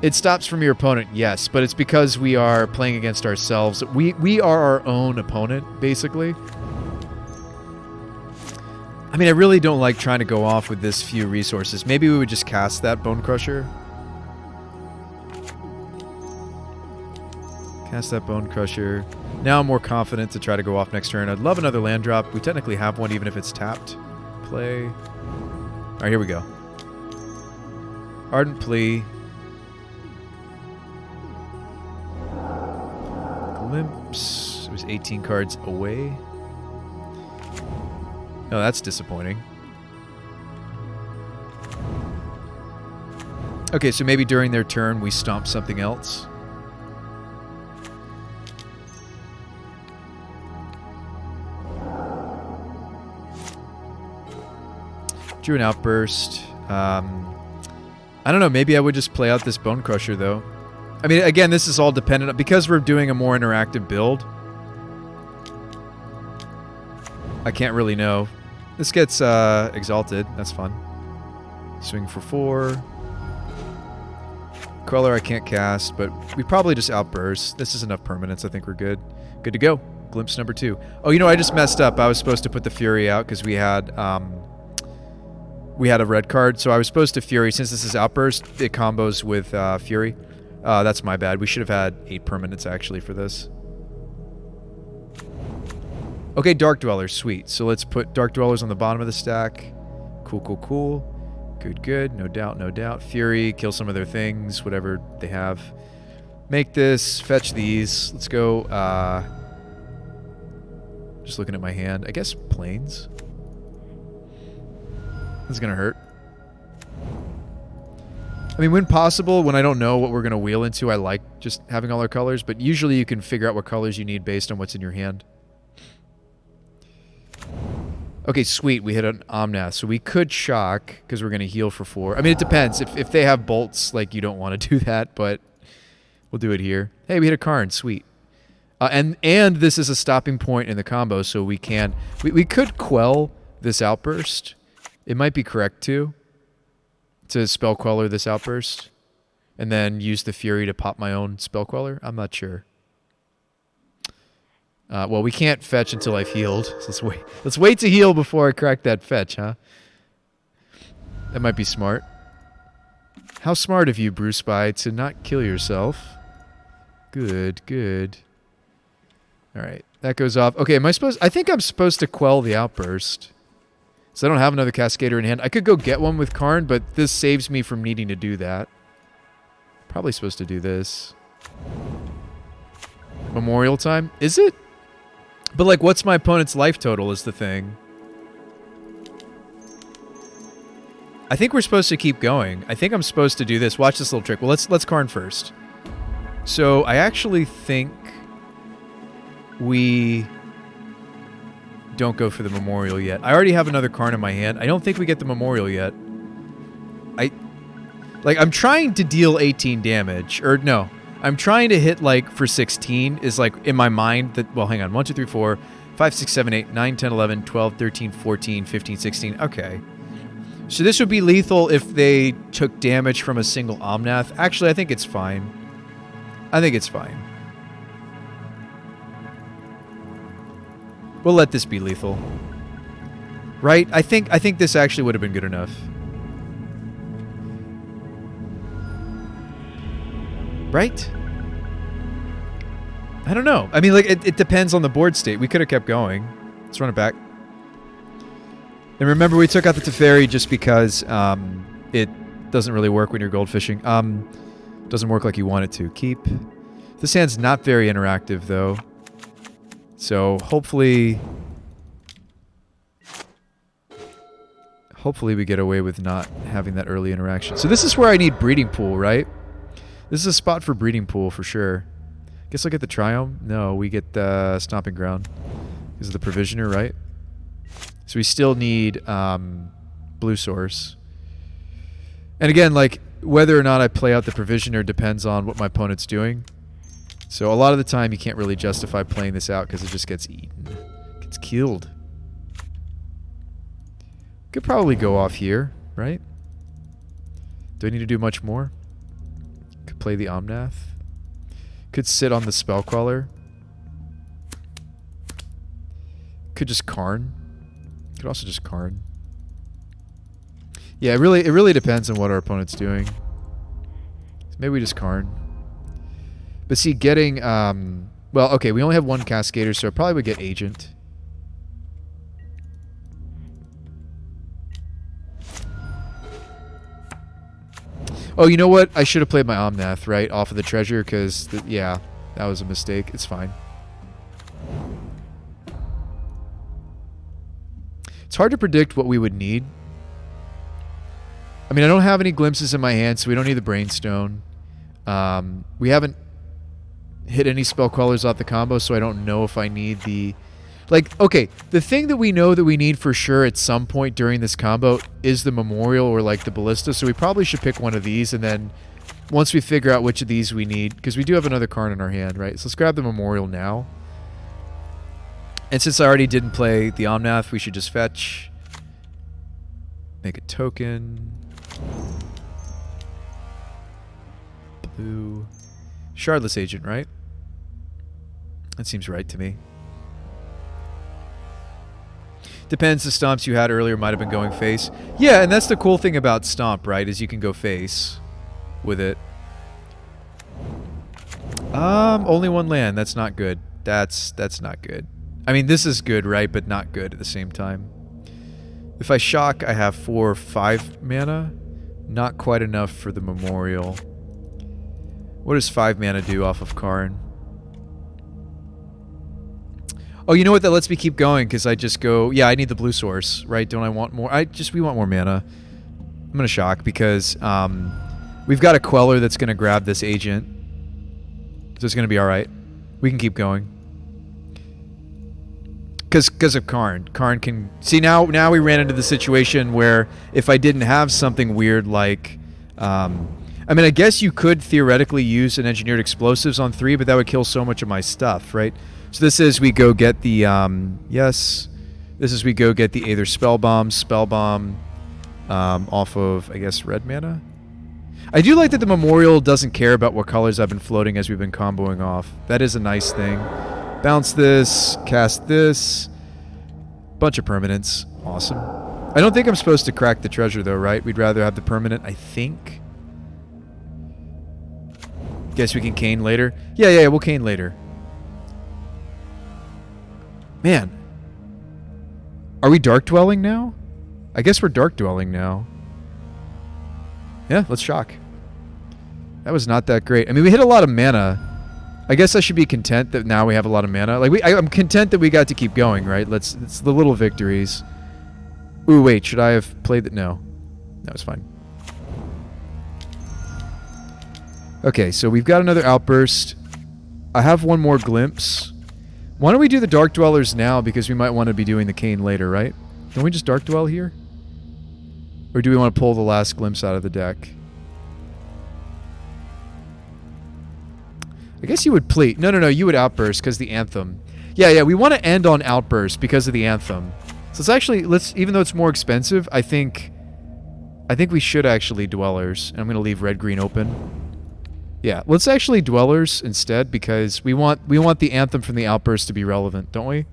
Speaker 1: It stops from your opponent, yes, but it's because we are playing against ourselves. We are our own opponent, basically. I mean, I really don't like trying to go off with this few resources. Maybe we would just cast that Bone Crusher. Cast that Bone Crusher. Now I'm more confident to try to go off next turn. I'd love another land drop. We technically have one even if it's tapped. Play. All right, here we go. Ardent Plea. Glimpse. It was 18 cards away. Oh, that's disappointing. Okay, so maybe during their turn we stomp something else. Drew an Outburst. I don't know, maybe I would just play out this Bone Crusher though. I mean, again, this is all dependent on, because we're doing a more interactive build. I can't really know. This gets exalted. That's fun. Swing for 4. Queller I can't cast, but we probably just Outburst. This is enough permanence. I think we're good. Good to go. Glimpse number 2. Oh, you know, I just messed up. I was supposed to put the Fury out because we had a red card. So I was supposed to Fury. Since this is Outburst, it combos with Fury. That's my bad. We should have had 8 permanents actually for this. Okay, Dark Dwellers, sweet. So let's put Dark Dwellers on the bottom of the stack. Cool, cool, cool. Good, good. No doubt, no doubt. Fury, kill some of their things, whatever they have. Make this, fetch these. Let's go, just looking at my hand. I guess Plains. This is gonna hurt. I mean, when possible, when I don't know what we're gonna wheel into, I like just having all our colors, but usually you can figure out what colors you need based on what's in your hand. Okay, sweet. We hit an Omnath. So we could shock, because we're going to heal for 4. I mean, it depends. If they have bolts, like, you don't want to do that, but we'll do it here. Hey, we hit a Karn. Sweet. And this is a stopping point in the combo, so we can... We could quell this Outburst. It might be correct, too, to Spell Queller this Outburst, and then use the Fury to pop my own Spell Queller. I'm not sure. Well, we can't fetch until I've healed. So let's wait to heal before I crack that fetch, huh? That might be smart. How smart of you, Bruce Spy, to not kill yourself. Good, good. Alright, that goes off. Okay, I think I'm supposed to quell the Outburst. So I don't have another Cascader in hand. I could go get one with Karn, but this saves me from needing to do that. Probably supposed to do this. Memorial time? Is it? But, like, what's my opponent's life total is the thing. I think we're supposed to keep going. I think I'm supposed to do this. Watch this little trick. Well, let's Karn first. So, I actually think we don't go for the Memorial yet. I already have another Karn in my hand. I don't think we get the Memorial yet. I'm trying to deal 18 damage. Or, no. I'm trying to hit, like, for 16 is, like, in my mind that... Well, hang on. 1, 2, 3, 4, 5, 6, 7, 8, 9, 10, 11, 12, 13, 14, 15, 16. Okay. So this would be lethal if they took damage from a single Omnath. Actually, I think it's fine. I think it's fine. We'll let this be lethal. Right? I think this actually would have been good enough. Right? I don't know. I mean, like, it depends on the board state. We could have kept going. Let's run it back. And remember, we took out the Teferi just because it doesn't really work when you're goldfishing. Doesn't work like you want it to. Keep. This hand's not very interactive, though. So hopefully we get away with not having that early interaction. So this is where I need breeding pool, right? This is a spot for breeding pool for sure. Guess I'll get the Triome. No, we get the Stomping Ground. This is the Provisioner, right? So we still need blue source. And again, like, whether or not I play out the Provisioner depends on what my opponent's doing. So a lot of the time you can't really justify playing this out because it just gets eaten. Gets killed. Could probably go off here, right? Do I need to do much more? Could play the Omnath. Could sit on the Spellqueller. Could just Karn. Could also just Karn. Yeah, it really depends on what our opponent's doing. So maybe we just Karn. But see, getting well, okay, we only have one Cascader, so I probably would get Agent. Oh, you know what? I should have played my Omnath, right? Off of the treasure, because, yeah, that was a mistake. It's fine. It's hard to predict what we would need. I mean, I don't have any glimpses in my hand, so we don't need the Brainstone. We haven't hit any Spellquellers off the combo, so I don't know if I need the... Like, okay, the thing that we know that we need for sure at some point during this combo is the Memorial or, like, the Ballista, so we probably should pick one of these, and then once we figure out which of these we need, because we do have another Karn in our hand, right? So let's grab the Memorial now. And since I already didn't play the Omnath, we should just fetch. Make a token. Blue. Shardless Agent, right? That seems right to me. Depends, the stomps you had earlier might have been going face. Yeah, and that's the cool thing about Stomp, right? Is you can go face with it. Only one land. That's not good. That's not good. I mean, this is good, right? But not good at the same time. If I shock, I have 4 or 5 mana. Not quite enough for the Memorial. What does 5 mana do off of Karn? Oh, you know what? That lets me keep going because I just go... Yeah, I need the blue source, right? Don't I want more? We want more mana. I'm going to shock because we've got a Queller that's going to grab this agent. So it's going to be alright. We can keep going. Because of Karn. Karn can... See, now we ran into the situation where if I didn't have something weird like... I mean, I guess you could theoretically use an Engineered Explosives on 3, but that would kill so much of my stuff, right? So this is we go get the... yes. This is we go get the either Spellbomb off of, I guess, red mana? I do like that the Memorial doesn't care about what colors I've been floating as we've been comboing off. That is a nice thing. Bounce this, cast this. Bunch of permanents. Awesome. I don't think I'm supposed to crack the treasure though, right? We'd rather have the permanent, I think. Guess we can cane later. Yeah, we'll cane later. Man. Are we Dark Dwelling now? I guess we're Dark Dwelling now. Yeah, let's shock. That was not that great. I mean, we hit a lot of mana. I guess I should be content that now we have a lot of mana. Like I'm content that we got to keep going, right? It's the little victories. Ooh, wait, should I have played that? No. That was fine. Okay, so we've got another Outburst. I have one more Glimpse. Why don't we do the Dark Dwellers now, because we might want to be doing the Cane later, right? Don't we just Dark Dwell here? Or do we want to pull the last Glimpse out of the deck? I guess you would Pleat. No, you would Outburst because the Anthem. Yeah, we want to end on Outburst because of the Anthem. So let's actually, even though it's more expensive, I think we should actually Dwellers. And I'm going to leave red-green open. Yeah, let's actually Dwellers instead because we want the Anthem from the Outburst to be relevant, don't we?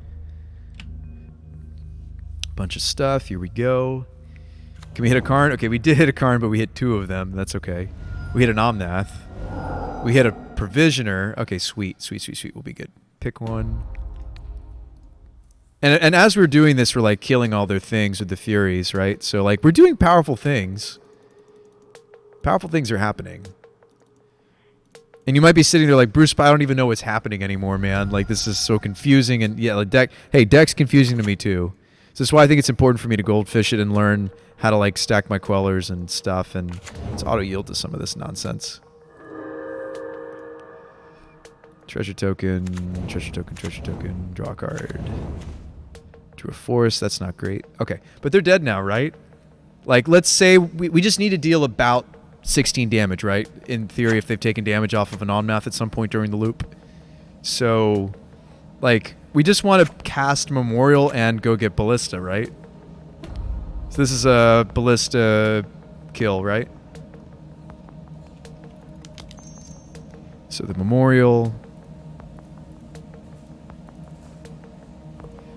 Speaker 1: Bunch of stuff. Here we go. Can we hit a Karn? Okay, we did hit a Karn, but we hit 2 of them. That's okay. We hit an Omnath. We hit a Provisioner. Okay, sweet. We'll be good. Pick one. And as we're doing this, we're like killing all their things with the Furies, right? So like we're doing powerful things. Powerful things are happening. And you might be sitting there like, Bruce, but I don't even know what's happening anymore, man. Like, this is so confusing. And yeah, like deck's confusing to me too. So that's why I think it's important for me to goldfish it and learn how to like stack my Quellers and stuff, and let's auto yield to some of this nonsense. Treasure token, draw a card. To a forest, that's not great. Okay, but they're dead now, right? Like, let's say we just need to deal about 16 damage, right? In theory, if they've taken damage off of an on-math at some point during the loop. So, like, we just want to cast Memorial and go get Ballista, right? So this is a Ballista kill, right? So the Memorial.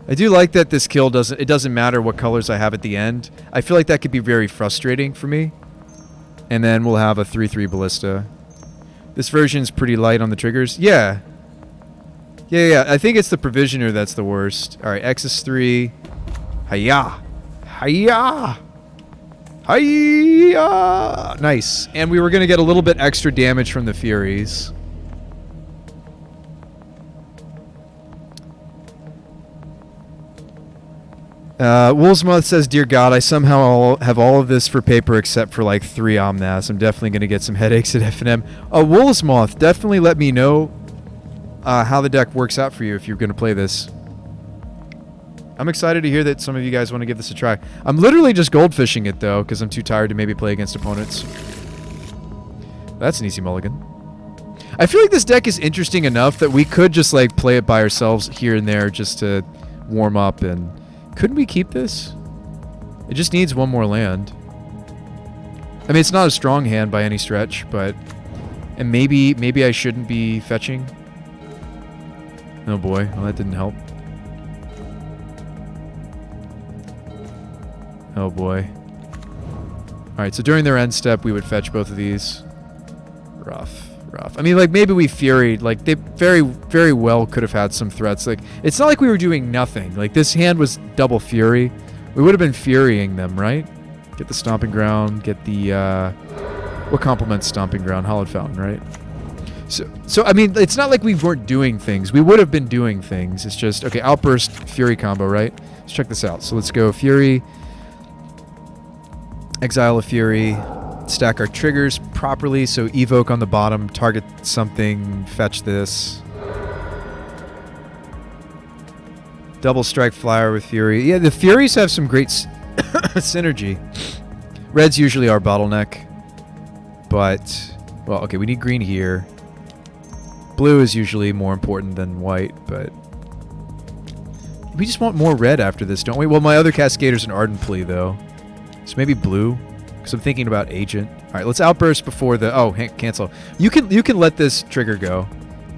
Speaker 1: I do like that this kill doesn't matter what colors I have at the end. I feel like that could be very frustrating for me. And then we'll have a 3/3 Ballista. This version's pretty light on the triggers. Yeah. Yeah. I think it's the Provisioner that's the worst. Alright, X is 3. Hiya! Hiya! Hiya! Nice. And we were going to get a little bit extra damage from the Furies. Woolsmoth says, "Dear God, I somehow have all of this for paper except for like 3 Omnaths. I'm definitely going to get some headaches at F&M. Woolsmoth, definitely let me know how the deck works out for you if you're going to play this. I'm excited to hear that some of you guys want to give this a try. I'm literally just goldfishing it though, because I'm too tired to maybe play against opponents. That's an easy mulligan. I feel like this deck is interesting enough that we could just like play it by ourselves here and there just to warm up. And couldn't we keep this? It just needs one more land. I mean, it's not a strong hand by any stretch, but... And maybe I shouldn't be fetching. Oh boy, well that didn't help. Oh boy. Alright, so during their end step, we would fetch both of these. Rough. I mean, like, maybe we Fury'd. Like, they very, very well could have had some threats. Like, it's not like we were doing nothing. Like, this hand was double Fury. We would have been Furying them, right? Get the Stomping Ground, get the, what complements Stomping Ground? Hollowed Fountain, right? So, I mean, it's not like we weren't doing things. We would have been doing things. It's just, okay, Outburst, Fury combo, right? Let's check this out. So let's go Fury, exile a Fury, stack our triggers properly, so evoke on the bottom, target something, fetch this. Double strike flyer with Fury. Yeah, the Furies have some great synergy. Red's usually our bottleneck, but, well, okay, we need green here. Blue is usually more important than white, but we just want more red after this, don't we? Well, my other Cascader's an Ardent Plea, though. So maybe blue, because I'm thinking about Agent. All right, let's Outburst before the... Oh, cancel. You can let this trigger go,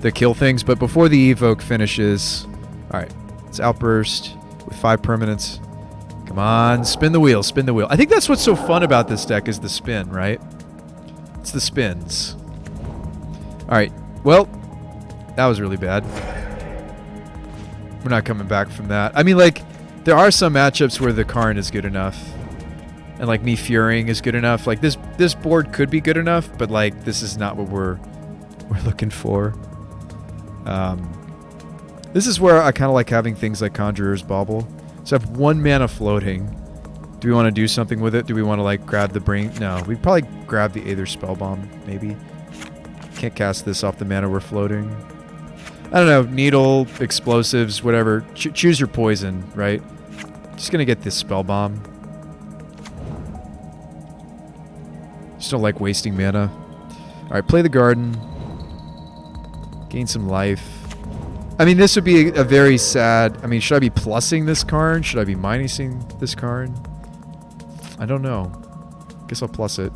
Speaker 1: the kill things, but before the evoke finishes... All right, let's Outburst with 5 permanents. Come on, spin the wheel, spin the wheel. I think that's what's so fun about this deck is the spin, right? It's the spins. All right, well, that was really bad. We're not coming back from that. I mean, like, there are some matchups where the Karn is good enough. And, like, me Furying is good enough. Like, this board could be good enough, but, like, this is not what we're looking for. This is where I kind of like having things like Conjurer's Bauble. So I have 1 mana floating. Do we want to do something with it? Do we want to, like, grab the brain? No, we'd probably grab the Aether Spellbomb, maybe. Can't cast this off the mana we're floating. I don't know, Needle, Explosives, whatever. Choose your poison, right? Just gonna get this Spellbomb. Just don't like wasting mana. Alright, play the Garden. Gain some life. I mean, this would be a very sad... I mean, should I be plussing this Karn? Should I be minusing this Karn? I don't know. Guess I'll plus it.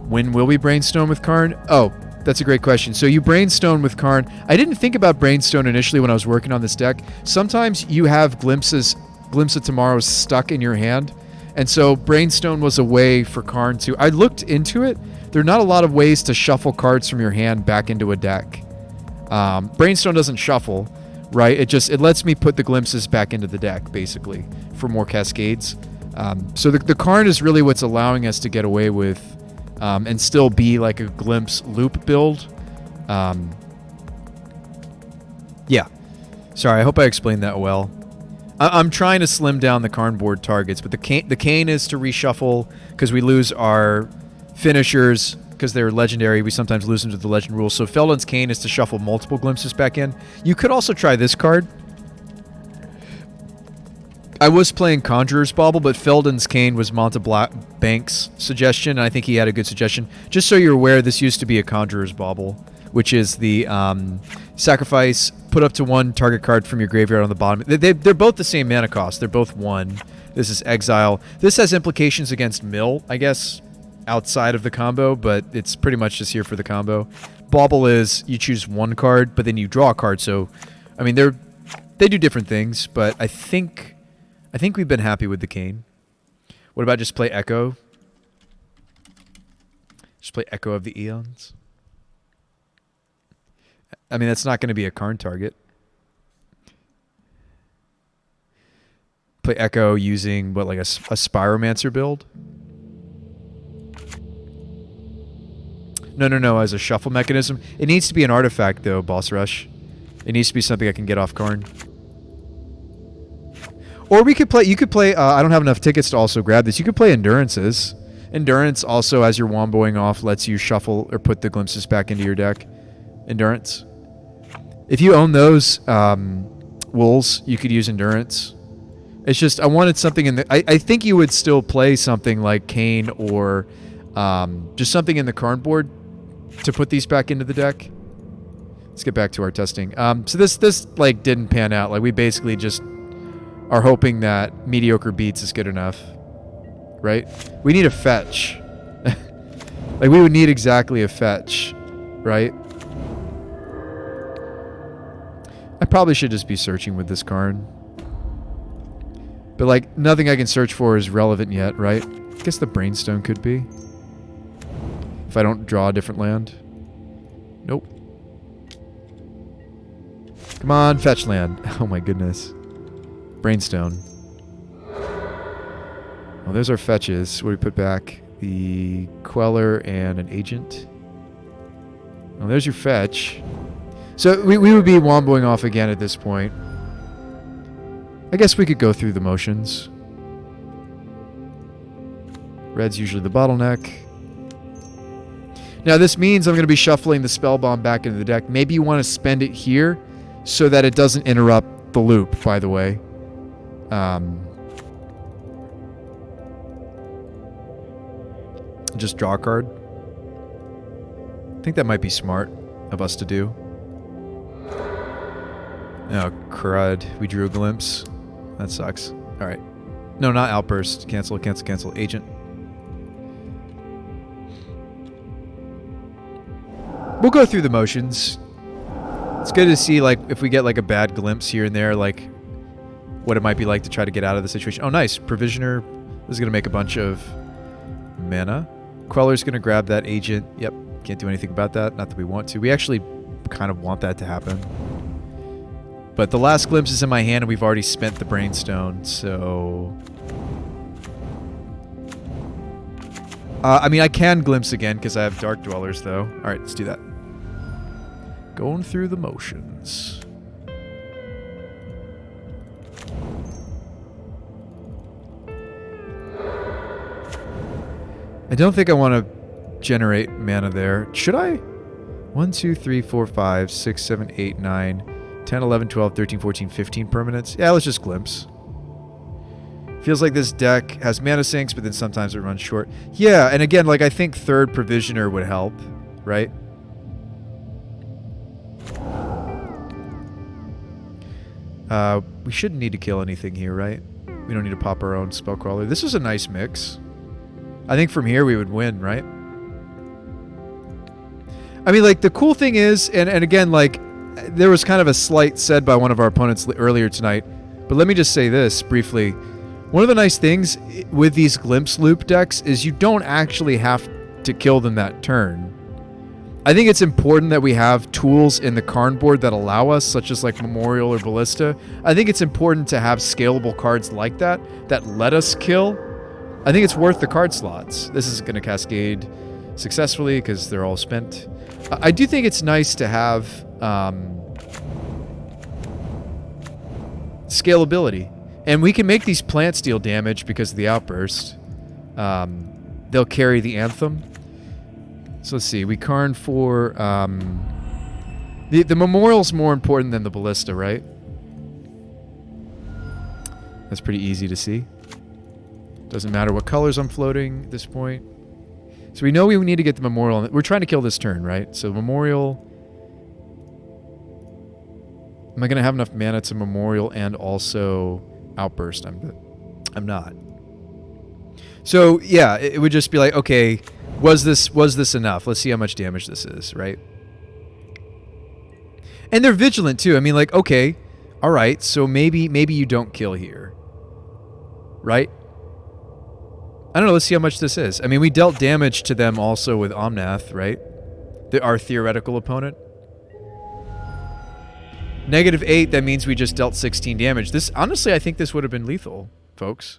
Speaker 1: When will we Brainstone with Karn? Oh, that's a great question. So you Brainstone with Karn. I didn't think about Brainstone initially when I was working on this deck. Sometimes you have Glimpse of Tomorrow stuck in your hand. And so Brainstone was a way for Karn to... I looked into it. There are not a lot of ways to shuffle cards from your hand back into a deck. Brainstone doesn't shuffle, right? It lets me put the Glimpses back into the deck, basically, for more Cascades. So the Karn is really what's allowing us to get away with and still be like a glimpse loop build. Yeah. Sorry, I hope I explained that well. I'm trying to slim down the Karn-board targets, but the cane is to reshuffle because we lose our finishers because they're legendary. We sometimes lose them to the legend rules. So Feldon's cane is to shuffle multiple glimpses back in. You could also try this card. I was playing Conjurer's Bauble, but Feldon's cane was Montebank's suggestion, and I think he had a good suggestion. Just so you're aware, this used to be a Conjurer's Bauble, which is the sacrifice, put up to 1 target card from your graveyard on the bottom. They're both the same mana cost. They're both 1. This is exile. This has implications against mill, I guess, outside of the combo, but it's pretty much just here for the combo. Bauble is you choose 1 card, but then you draw a card. So, I mean, they do different things, but I think we've been happy with the cane. What about just play Echo? Just play Echo of the Eons? I mean, that's not going to be a Karn target. Play Echo using, what, like a Spiromancer build? No, as a shuffle mechanism. It needs to be an artifact, though, Boss Rush. It needs to be something I can get off Karn. Or we could play, you could play, I don't have enough tickets to also grab this. You could play Endurances. Endurance also, as you're womboing off, lets you shuffle or put the glimpses back into your deck. Endurance. If you own those Wolves, you could use Endurance. It's just, I wanted something in the, I think you would still play something like Kane or just something in the Karn-board to put these back into the deck. Let's get back to our testing. So this like didn't pan out. Like we basically just are hoping that mediocre beats is good enough, right? We need a fetch. Like we would need exactly a fetch, right? I probably should just be searching with this Karn. But like nothing I can search for is relevant yet, right? I guess the Brainstone could be. If I don't draw a different land. Nope. Come on, fetch land. Oh my goodness. Brainstone. Well, there's our fetches. What do we put back? The Queller and an Agent. Well, there's your fetch. So we would be womboing off again at this point. I guess we could go through the motions. Red's usually the bottleneck. Now this means I'm going to be shuffling the Spell Bomb back into the deck. Maybe you want to spend it here so that it doesn't interrupt the loop, by the way. Just draw a card. I think that might be smart of us to do. Oh, crud. We drew a glimpse. That sucks. Alright. No, not Outburst. Cancel, cancel, cancel. Agent. We'll go through the motions. It's good to see, like, if we get, like, a bad glimpse here and there, like, what it might be like to try to get out of the situation. Oh, nice. Provisioner. This is going to make a bunch of mana. Queller's going to grab that Agent. Yep. Can't do anything about that. Not that we want to. We actually kind of want that to happen. But the last glimpse is in my hand, and we've already spent the Brainstone, so... I mean, I can glimpse again, because I have Dark Dwellers, though. Alright, let's do that. Going through the motions. I don't think I want to generate mana there. Should I? 1, 2, 3, 4, 5, 6, 7, 8, 9... 10, 11, 12, 13, 14, 15 permanents. Yeah, let's just glimpse. Feels like this deck has mana sinks, but then sometimes it runs short. Yeah, and again, like I think third Provisioner would help, right? We shouldn't need to kill anything here, right? We don't need to pop our own Spellcrawler. This is a nice mix. I think from here we would win, right? I mean, like, the cool thing is, and again, like, there was kind of a slight said by one of our opponents earlier tonight, but let me just say this briefly. One of the nice things with these Glimpse Loop decks is you don't actually have to kill them that turn. I think it's important that we have tools in the Karn-board that allow us, such as like Memorial or Ballista. I think it's important to have scalable cards like that let us kill. I think it's worth the card slots. This is going to cascade. successfully because they're all spent. I do think it's nice to have scalability. And we can make these plants deal damage because of the outburst. They'll carry the Anthem. So let's see. We Karn for... the Memorial's more important than the Ballista, right? That's pretty easy to see. Doesn't matter what colors I'm floating at this point. So we know we need to get the Memorial. We're trying to kill this turn, right? So Memorial... Am I going to have enough mana to Memorial and also Outburst? I'm not. So, yeah, it would just be like, okay, was this enough? Let's see how much damage this is, right? And they're vigilant, too. I mean, like, okay, all right, so maybe you don't kill here. Right? I don't know, let's see how much this is. I mean, we dealt damage to them also with Omnath, right? Our theoretical opponent. -8, that means we just dealt 16 damage. This, honestly, I think this would have been lethal, folks.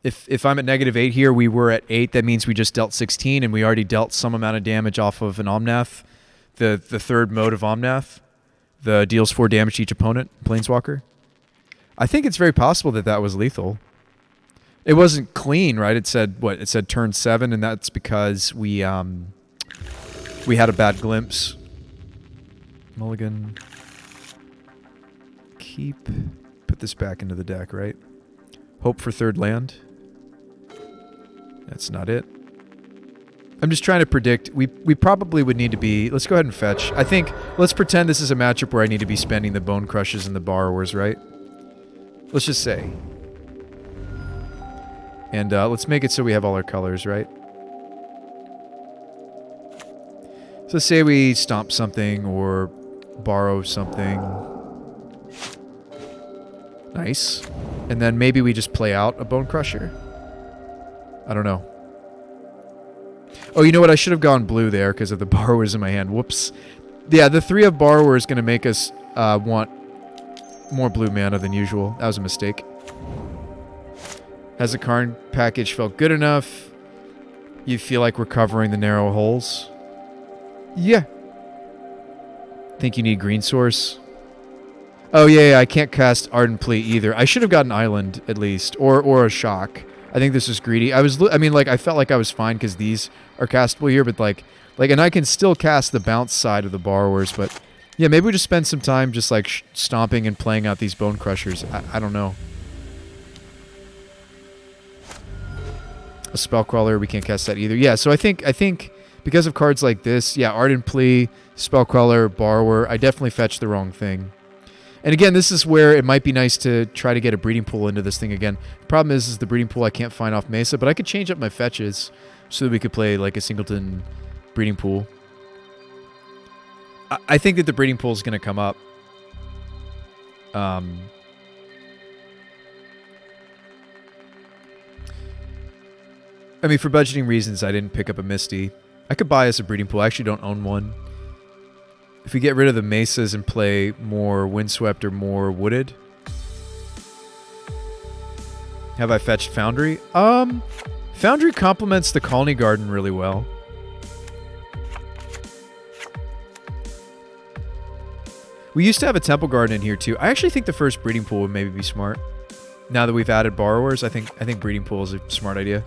Speaker 1: If I'm at -8 here, we were at 8, that means we just dealt 16, and we already dealt some amount of damage off of an Omnath. The third mode of Omnath. The deals 4 damage to each opponent, Planeswalker. I think it's very possible that that was lethal. It wasn't clean, right? It said, what? It said turn 7, and that's because we had a bad glimpse. Mulligan. Keep. Put this back into the deck, right? Hope for third land. That's not it. I'm just trying to predict. We probably would need to be... Let's go ahead and fetch. I think... Let's pretend this is a matchup where I need to be spending the Bone Crushes and the Borrowers, right? Let's just say. And let's make it so we have all our colors, right? So say we stomp something or borrow something. Nice. And then maybe we just play out a Bone Crusher. I don't know. Oh, you know what? I should have gone blue there because of the Borrowers in my hand. Whoops. Yeah, the 3 of Borrower is going to make us want more blue mana than usual. That was a mistake. Has the Karn package felt good enough? You feel like we're covering the narrow holes? Yeah. Think you need green source? Oh, yeah, I can't cast Ardent Plea either. I should have gotten Island, at least. Or a Shock. I think this is greedy. I mean, like, I felt like I was fine because these are castable here, but, like, and I can still cast the bounce side of the Borrowers, but, yeah, maybe we just spend some time just, like, stomping and playing out these Bone Crushers. I don't know. A Spellcrawler, we can't cast that either. Yeah, so I think because of cards like this, yeah, Ardent Plea, Spellcrawler, Borrower, I definitely fetched the wrong thing. And again, this is where it might be nice to try to get a breeding pool into this thing again. The problem is the breeding pool I can't find off Mesa, but I could change up my fetches so that we could play like a singleton breeding pool. I think that the breeding pool is going to come up. I mean, for budgeting reasons, I didn't pick up a Misty. I could buy us a breeding pool. I actually don't own one. If we get rid of the Mesas and play more Windswept or more Wooded. Have I fetched Foundry? Foundry complements the Colony Garden really well. We used to have a Temple Garden in here too. I actually think the first breeding pool would maybe be smart. Now that we've added Borrowers, I think breeding pool is a smart idea.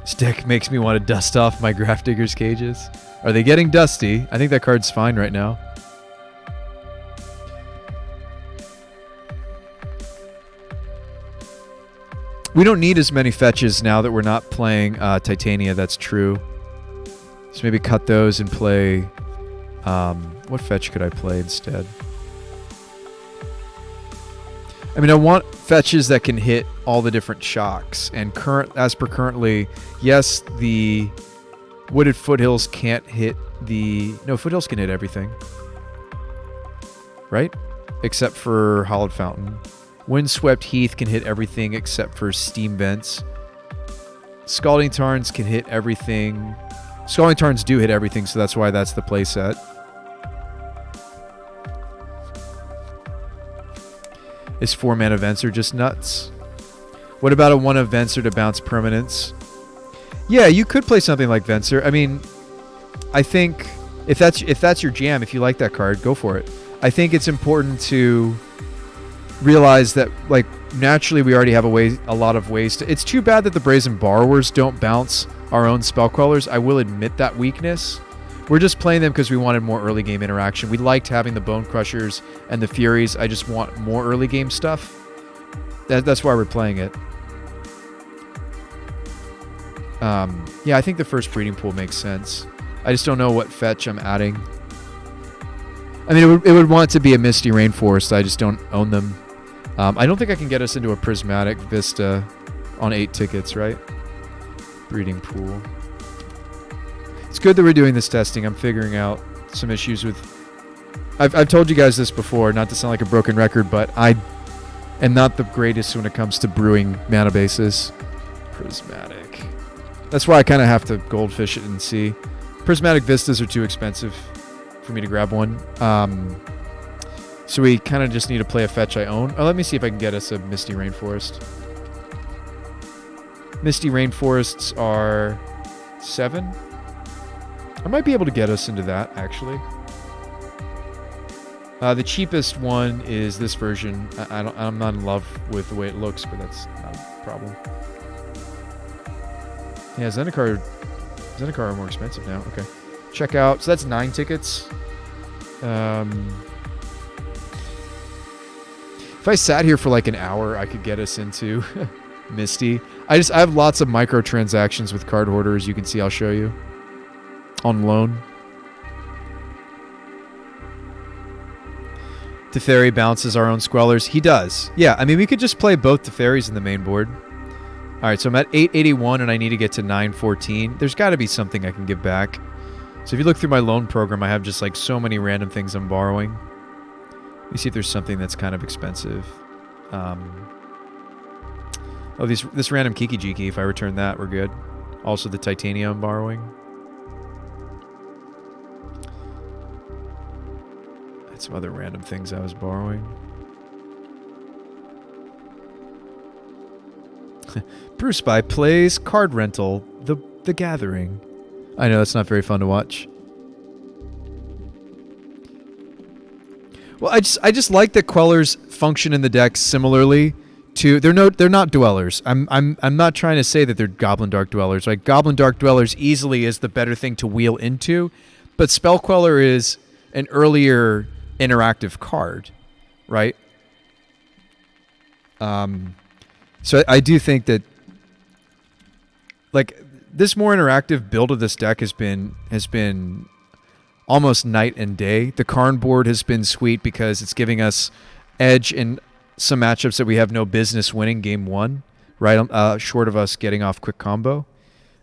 Speaker 1: This deck makes me want to dust off my Grafdigger's cages. Are they getting dusty? I think that card's fine right now. We don't need as many fetches now that we're not playing Titania, that's true. So maybe cut those and play... what fetch could I play instead? I mean, I want fetches that can hit all the different shocks. And as per currently, yes, the Wooded Foothills can't hit the... No, Foothills can hit everything. Right? Except for Hollowed Fountain. Windswept Heath can hit everything except for Steam Vents. Scalding Tarns can hit everything. Scalding Tarns do hit everything, so that's why that's the playset. His 4-mana events are just nuts. What about a 1 of Venser to bounce permanents? Yeah, you could play something like Venser. I mean, I think if that's your jam, if you like that card, go for it. I think it's important to realize that, like, naturally we already have a lot of ways to. It's too bad that the Brazen Borrowers don't bounce our own spell crawlers. I will admit that weakness. We're just playing them because we wanted more early game interaction. We liked having the Bone Crushers and the Furies. I just want more early game stuff. That's why we're playing it. Yeah, I think the first breeding pool makes sense. I just don't know what fetch I'm adding. I mean, it would want to be a Misty Rainforest. I just don't own them. I don't think I can get us into a Prismatic Vista on 8 tickets, right? Breeding pool. It's good that we're doing this testing. I'm figuring out some issues with... I've told you guys this before, not to sound like a broken record, but I am not the greatest when it comes to brewing mana bases. Prismatic. That's why I kind of have to goldfish it and see. Prismatic Vistas are too expensive for me to grab one. So we kind of just need to play a fetch I own. Oh, let me see if I can get us a Misty Rainforest. Misty Rainforests are 7. I might be able to get us into that, actually. The cheapest one is this version. I'm not in love with the way it looks, but that's not a problem. Yeah, Zendikar are more expensive now. Okay. Check out. So that's 9 tickets. If I sat here for like an hour, I could get us into Misty. I have lots of microtransactions with Card Hoarder, as you can see. I'll show you. On loan. Teferi bounces our own Squellers. He does. Yeah, I mean, we could just play both Teferis in the main board. All right, so I'm at 881 and I need to get to 914. There's got to be something I can give back. So if you look through my loan program, I have just like so many random things I'm borrowing. Let me see if there's something that's kind of expensive. This random Kiki Jiki, if I return that, we're good. Also the Titania I'm borrowing. I had some other random things I was borrowing. Bruce Spy plays Card Rental, the Gathering. I know, that's not very fun to watch. Well, I just like that Quellers function in the deck similarly to they're not Dwellers. I'm not trying to say that they're Goblin Dark Dwellers. Like Goblin Dark Dwellers easily is the better thing to wheel into, but Spell Queller is an earlier interactive card, right? So I do think that, like, this more interactive build of this deck has been almost night and day. The Karn-board has been sweet because it's giving us edge in some matchups that we have no business winning game 1, right? Short of us getting off quick combo.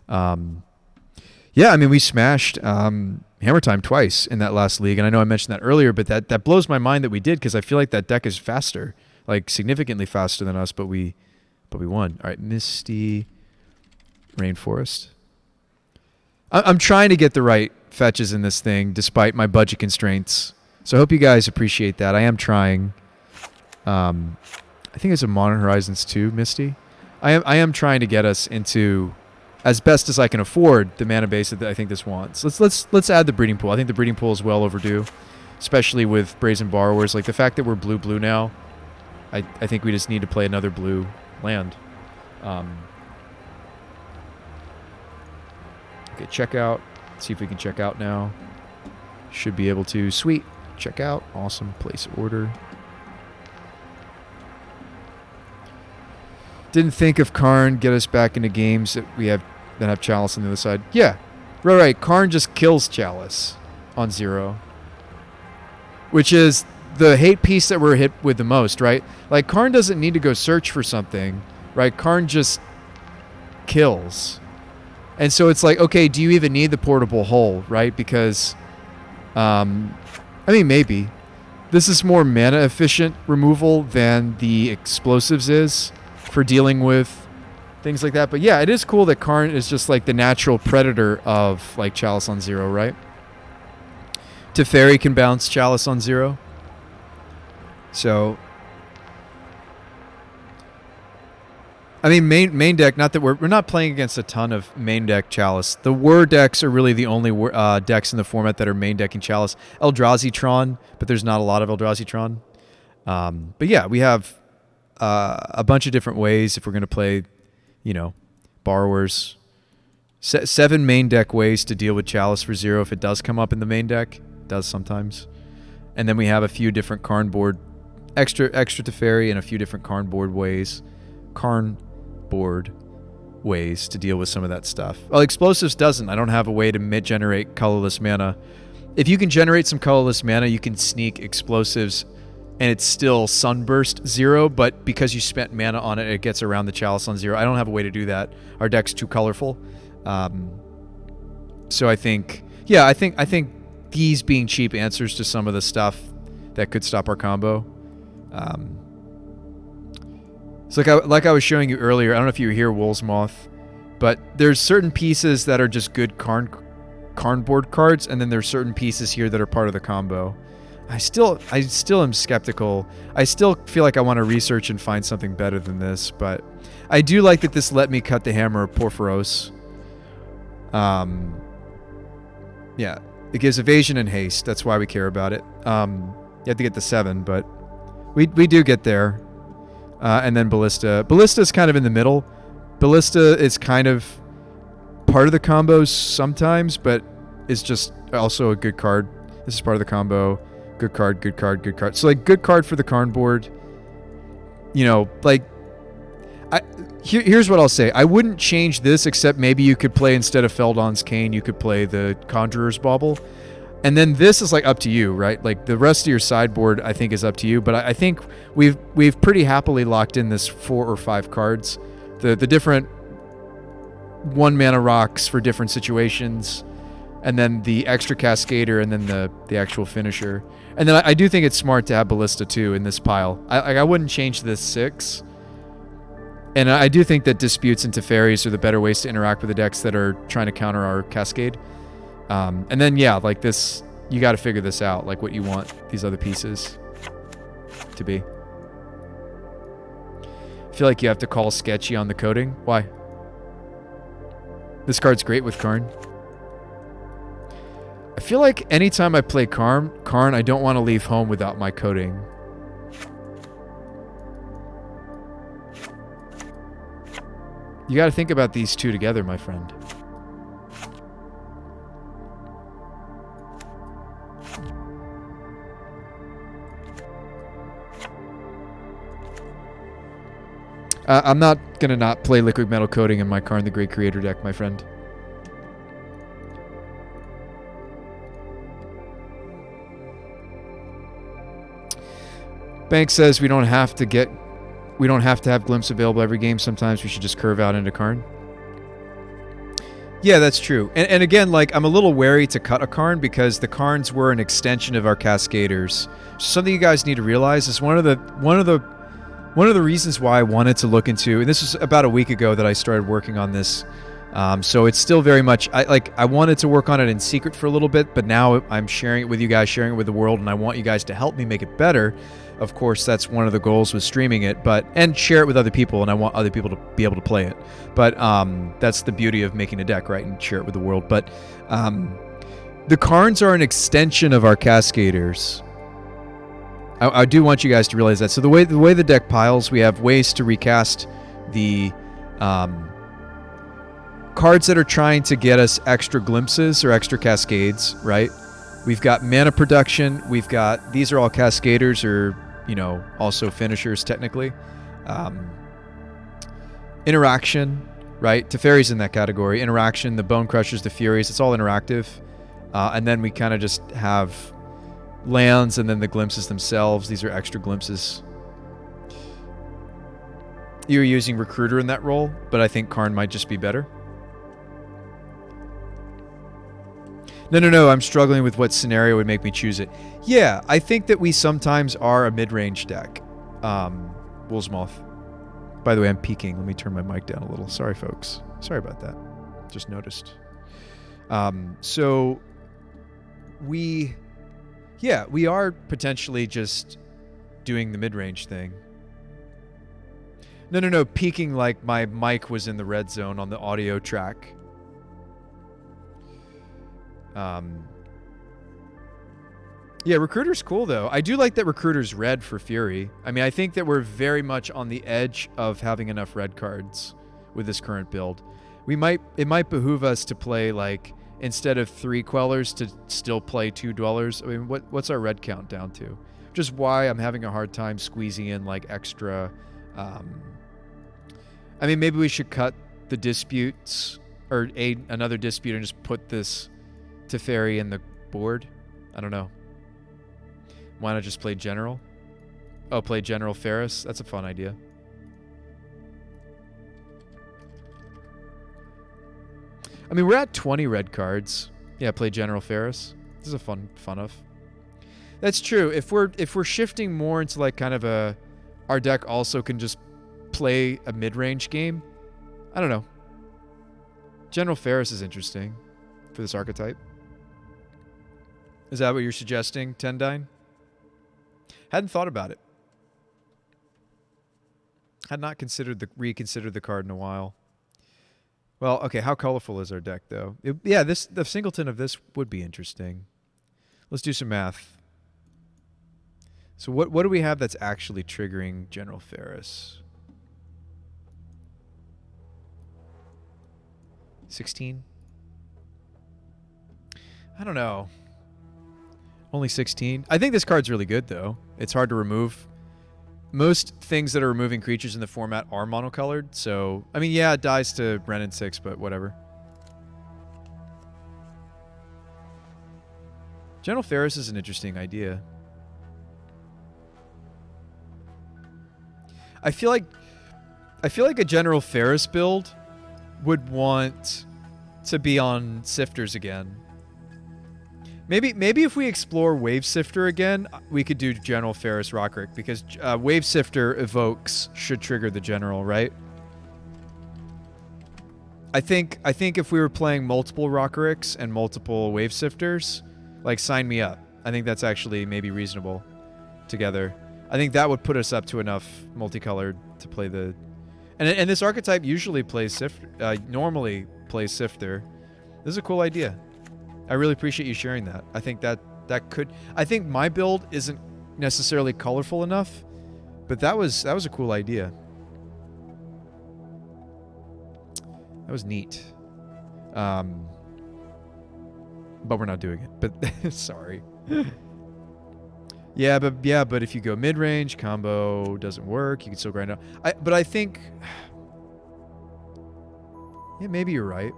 Speaker 1: Yeah, I mean, we smashed Hammer Time twice in that last league, and I know I mentioned that earlier, but that blows my mind that we did because I feel like that deck is faster, like significantly faster than us, but we won. All right, Misty Rainforest. I'm trying to get the right fetches in this thing despite my budget constraints. So I hope you guys appreciate that. I am trying. I think it's a Modern Horizons 2, Misty. I am trying to get us into, as best as I can afford, the mana base that I think this wants. Let's add the breeding pool. I think the breeding pool is well overdue, especially with Brazen Borrowers. Like the fact that we're blue now, I think we just need to play another blue land. Okay, check out. See if we can check out now. Should be able to. Sweet. Check out. Awesome. Place order. Didn't think of Karn get us back into games that have Chalice on the other side. Yeah. Right. Karn just kills Chalice on 0. Which is the hate piece that we're hit with the most, right? Like, Karn doesn't need to go search for something, right? Karn just kills. And so it's like, okay, do you even need the portable hull, right? Because, I mean, maybe. This is more mana efficient removal than the explosives is for dealing with things like that. But yeah, it is cool that Karn is just like the natural predator of like Chalice on 0, right? Teferi can bounce Chalice on 0. So I mean, main deck. Not that we're not playing against a ton of main deck Chalice. The Whir decks are really the only decks in the format that are main decking Chalice. Eldrazi-tron, but there's not a lot of Eldrazi-tron. But yeah, we have a bunch of different ways if we're going to play, borrowers. 7 main deck ways to deal with Chalice for 0 if it does come up in the main deck. It does sometimes. And then we have a few different Karn-board, extra Teferi, and a few different Karn-board ways to deal with some of that stuff. Well, Explosives doesn't. I don't have a way to generate colorless mana. If you can generate some colorless mana, you can sneak Explosives, and it's still Sunburst 0, but because you spent mana on it, it gets around the Chalice on 0. I don't have a way to do that. Our deck's too colorful. So I think these being cheap answers to some of the stuff that could stop our combo. So like I was showing you earlier, I don't know if you were here, Woolsmoth, but there's certain pieces that are just good Karn-board cards, and then there's certain pieces here that are part of the combo. I still am skeptical. I still feel like I want to research and find something better than this, but I do like that this let me cut the hammer of Porphyros. Yeah, it gives evasion and haste. That's why we care about it. You have to get the 7, but we do get there. And then Ballista. Ballista is kind of in the middle. Ballista is kind of part of the combos sometimes, but it's just also a good card. This is part of the combo. Good card, good card, good card. So, good card for the Karn-board. Here's what I'll say. I wouldn't change this, except maybe you could play, instead of Feldon's Cane, you could play the Conjurer's Bauble. And then this is up to you, right? The rest of your sideboard, I think, is up to you. But I think we've pretty happily locked in this 4 or 5 cards. The different 1-mana rocks for different situations, and then the extra Cascader, and then the actual finisher. And then I do think it's smart to have Ballista too in this pile. I wouldn't change this 6. And I do think that Disputes and Teferis are the better ways to interact with the decks that are trying to counter our Cascade. And then, yeah, this, you got to figure this out, what you want these other pieces to be. I feel like you have to call sketchy on the coding. Why? This card's great with Karn. I feel like anytime I play Karn, I don't want to leave home without my coding. You got to think about these two together, my friend. I'm not going to not play Liquid Metal Coating in my Karn the Great Creator deck, my friend. Bank says we don't have to have Glimpse available every game. Sometimes we should just curve out into Karn. Yeah, that's true. And again, I'm a little wary to cut a Karn because the Karns were an extension of our Cascaders. Something you guys need to realize is one of the reasons why I wanted to look into, and this was about a week ago that I started working on this. So it's still very much, I wanted to work on it in secret for a little bit, but now I'm sharing it with you guys, sharing it with the world, and I want you guys to help me make it better. Of course, that's one of the goals with streaming it, and share it with other people, and I want other people to be able to play it. But that's the beauty of making a deck, right, and share it with the world. But the Karns are an extension of our Cascaders. I do want you guys to realize that. So the way the deck piles, we have ways to recast the cards that are trying to get us extra glimpses or extra cascades, right? We've got mana production. We've got, these are all cascaders or, also finishers technically. Interaction, right? Teferi's in that category. Interaction, the Bone Crushers, the Furies, it's all interactive. And then we kind of just have lands and then the glimpses themselves. These are extra glimpses. You're using Recruiter in that role, but I think Karn might just be better. No, I'm struggling with what scenario would make me choose it. Yeah, I think that we sometimes are a mid-range deck. Woolsmoth. By the way, I'm peeking. Let me turn my mic down a little. Sorry, folks. Sorry about that. Just noticed. So, we are potentially just doing the mid-range thing. No. Peaking like my mic was in the red zone on the audio track. Yeah, Recruiter's cool, though. I do like that Recruiter's red for Fury. I mean, I think that we're very much on the edge of having enough red cards with this current build. It might behoove us to play, like, instead of 3 Quellers, to still play 2 Dwellers. I mean, what's our red count down to? Just why I'm having a hard time squeezing in, like, extra... I mean, maybe we should cut the disputes, or another dispute, and just put this Teferi in the board. I don't know. Why not just play General? Oh, play General Ferris? That's a fun idea. I mean, we're at 20 red cards. Yeah, play General Ferris. This is a fun of. That's true. If we're shifting more into like kind of a... Our deck also can just play a mid-range game. I don't know. General Ferris is interesting for this archetype. Is that what you're suggesting, Tendine? Hadn't thought about it. Had not reconsidered the card in a while. Well, okay, how colorful is our deck, though? The singleton of this would be interesting. Let's do some math. So what do we have that's actually triggering General Ferris? 16? I don't know. Only 16. I think this card's really good, though. It's hard to remove. Most things that are removing creatures in the format are monocolored, so... I mean, yeah, it dies to Renin 6, but whatever. General Ferris is an interesting idea. I feel like a General Ferris build would want to be on Sifters again. Maybe if we explore Wave Sifter again, we could do General Ferris Rockrick, because Wave Sifter evokes should trigger the General, right? I think if we were playing multiple Rockricks and multiple Wave Sifters, like, sign me up. I think that's actually maybe reasonable together. I think that would put us up to enough multicolored to play the... And this archetype usually plays Sifter, normally plays Sifter. This is a cool idea. I really appreciate you sharing that. I think that could... I think my build isn't necessarily colorful enough, but that was a cool idea. That was neat. But we're not doing it. But sorry. Yeah, but if you go mid-range, combo doesn't work. You can still grind out. But I think... Yeah, maybe you're right.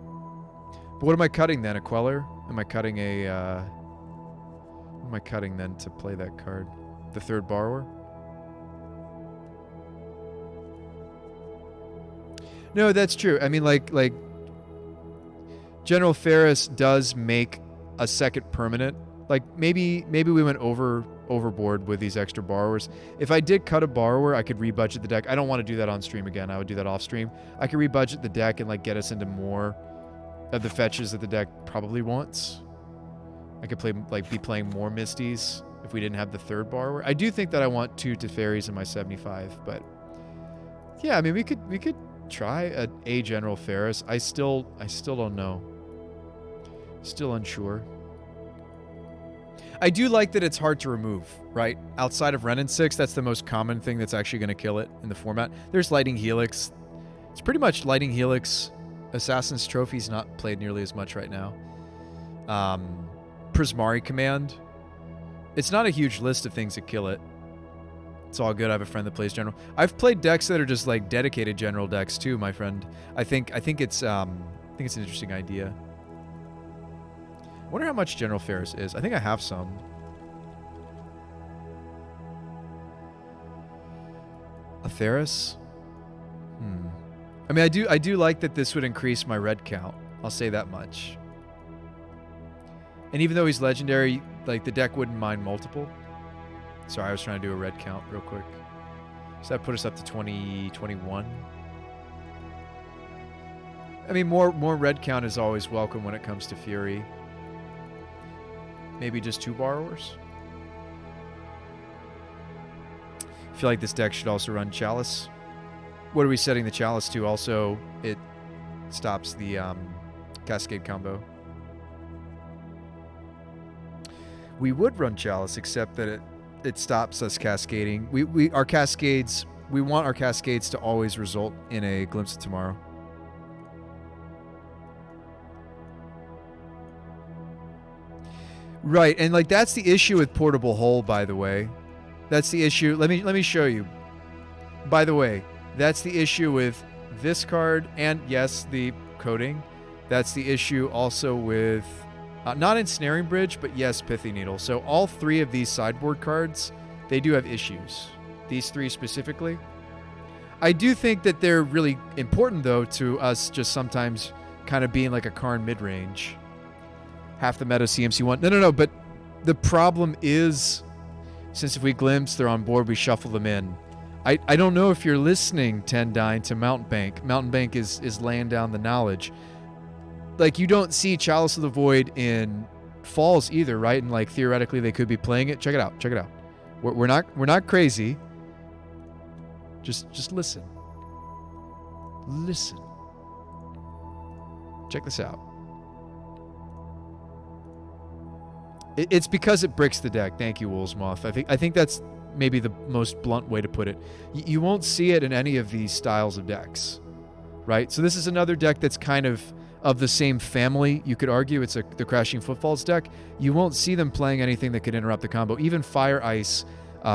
Speaker 1: But what am I cutting then? A Queller? Am I cutting a... What am I cutting then to play that card? The third Borrower? No, that's true. I mean, like General Ferris does make a second permanent. Like, maybe we went overboard with these extra Borrowers. If I did cut a Borrower, I could rebudget the deck. I don't want to do that on stream again. I would do that off stream. I could rebudget the deck and, like, get us into more of the fetches that the deck probably wants. I could be playing more Misties if we didn't have the third Borrower. I do think that I want 2 Teferis in my 75, but yeah, I mean, we could try a General Ferris. I still don't know. Still unsure. I do like that it's hard to remove, right? Outside of Renin 6, that's the most common thing that's actually going to kill it in the format. There's Lightning Helix. It's pretty much Lightning Helix. Assassin's Trophy's not played nearly as much right now. Prismari Command. It's not a huge list of things that kill it. It's all good. I have a friend that plays General. I've played decks that are just like dedicated General decks too, my friend. I think it's an interesting idea. I wonder how much General Ferris is. I think I have some. A Ferris? I mean, I do like that this would increase my red count. I'll say that much. And even though he's legendary, like, the deck wouldn't mind multiple. Sorry, I was trying to do a red count real quick. So that put us up to 21. I mean, more red count is always welcome when it comes to Fury. Maybe just 2 Borrowers. I feel like this deck should also run Chalice. What are we setting the Chalice to? Also, it stops the Cascade combo. We would run Chalice, except that it stops us cascading. Our cascades, we want our cascades to always result in a Glimpse of Tomorrow. Right, and like that's the issue with Portable Hole, by the way. That's the issue. Let me show you. By the way, that's the issue with this card and yes, the coding. That's the issue also with not Ensnaring Bridge, but yes, Pithy Needle. So all three of these sideboard cards, they do have issues. These three specifically. I do think that they're really important though to us just sometimes kind of being like a Karn mid-range. Half the meta CMC1. No, but the problem is, since if we glimpse, they're on board, we shuffle them in. I don't know if you're listening, Tendine, to Mountain Bank. Mountain Bank is laying down the knowledge. Like, you don't see Chalice of the Void in Falls either, right? And, like, theoretically, they could be playing it. Check it out. We're not crazy. Just listen. Listen. Check this out. It's because it bricks the deck. Thank you, Woolsmoth. I think that's maybe the most blunt way to put it. You won't see it in any of these styles of decks, right? So this is another deck that's kind of the same family. You could argue it's the Crashing Footfalls deck. You won't see them playing anything that could interrupt the combo. Even Fire Ice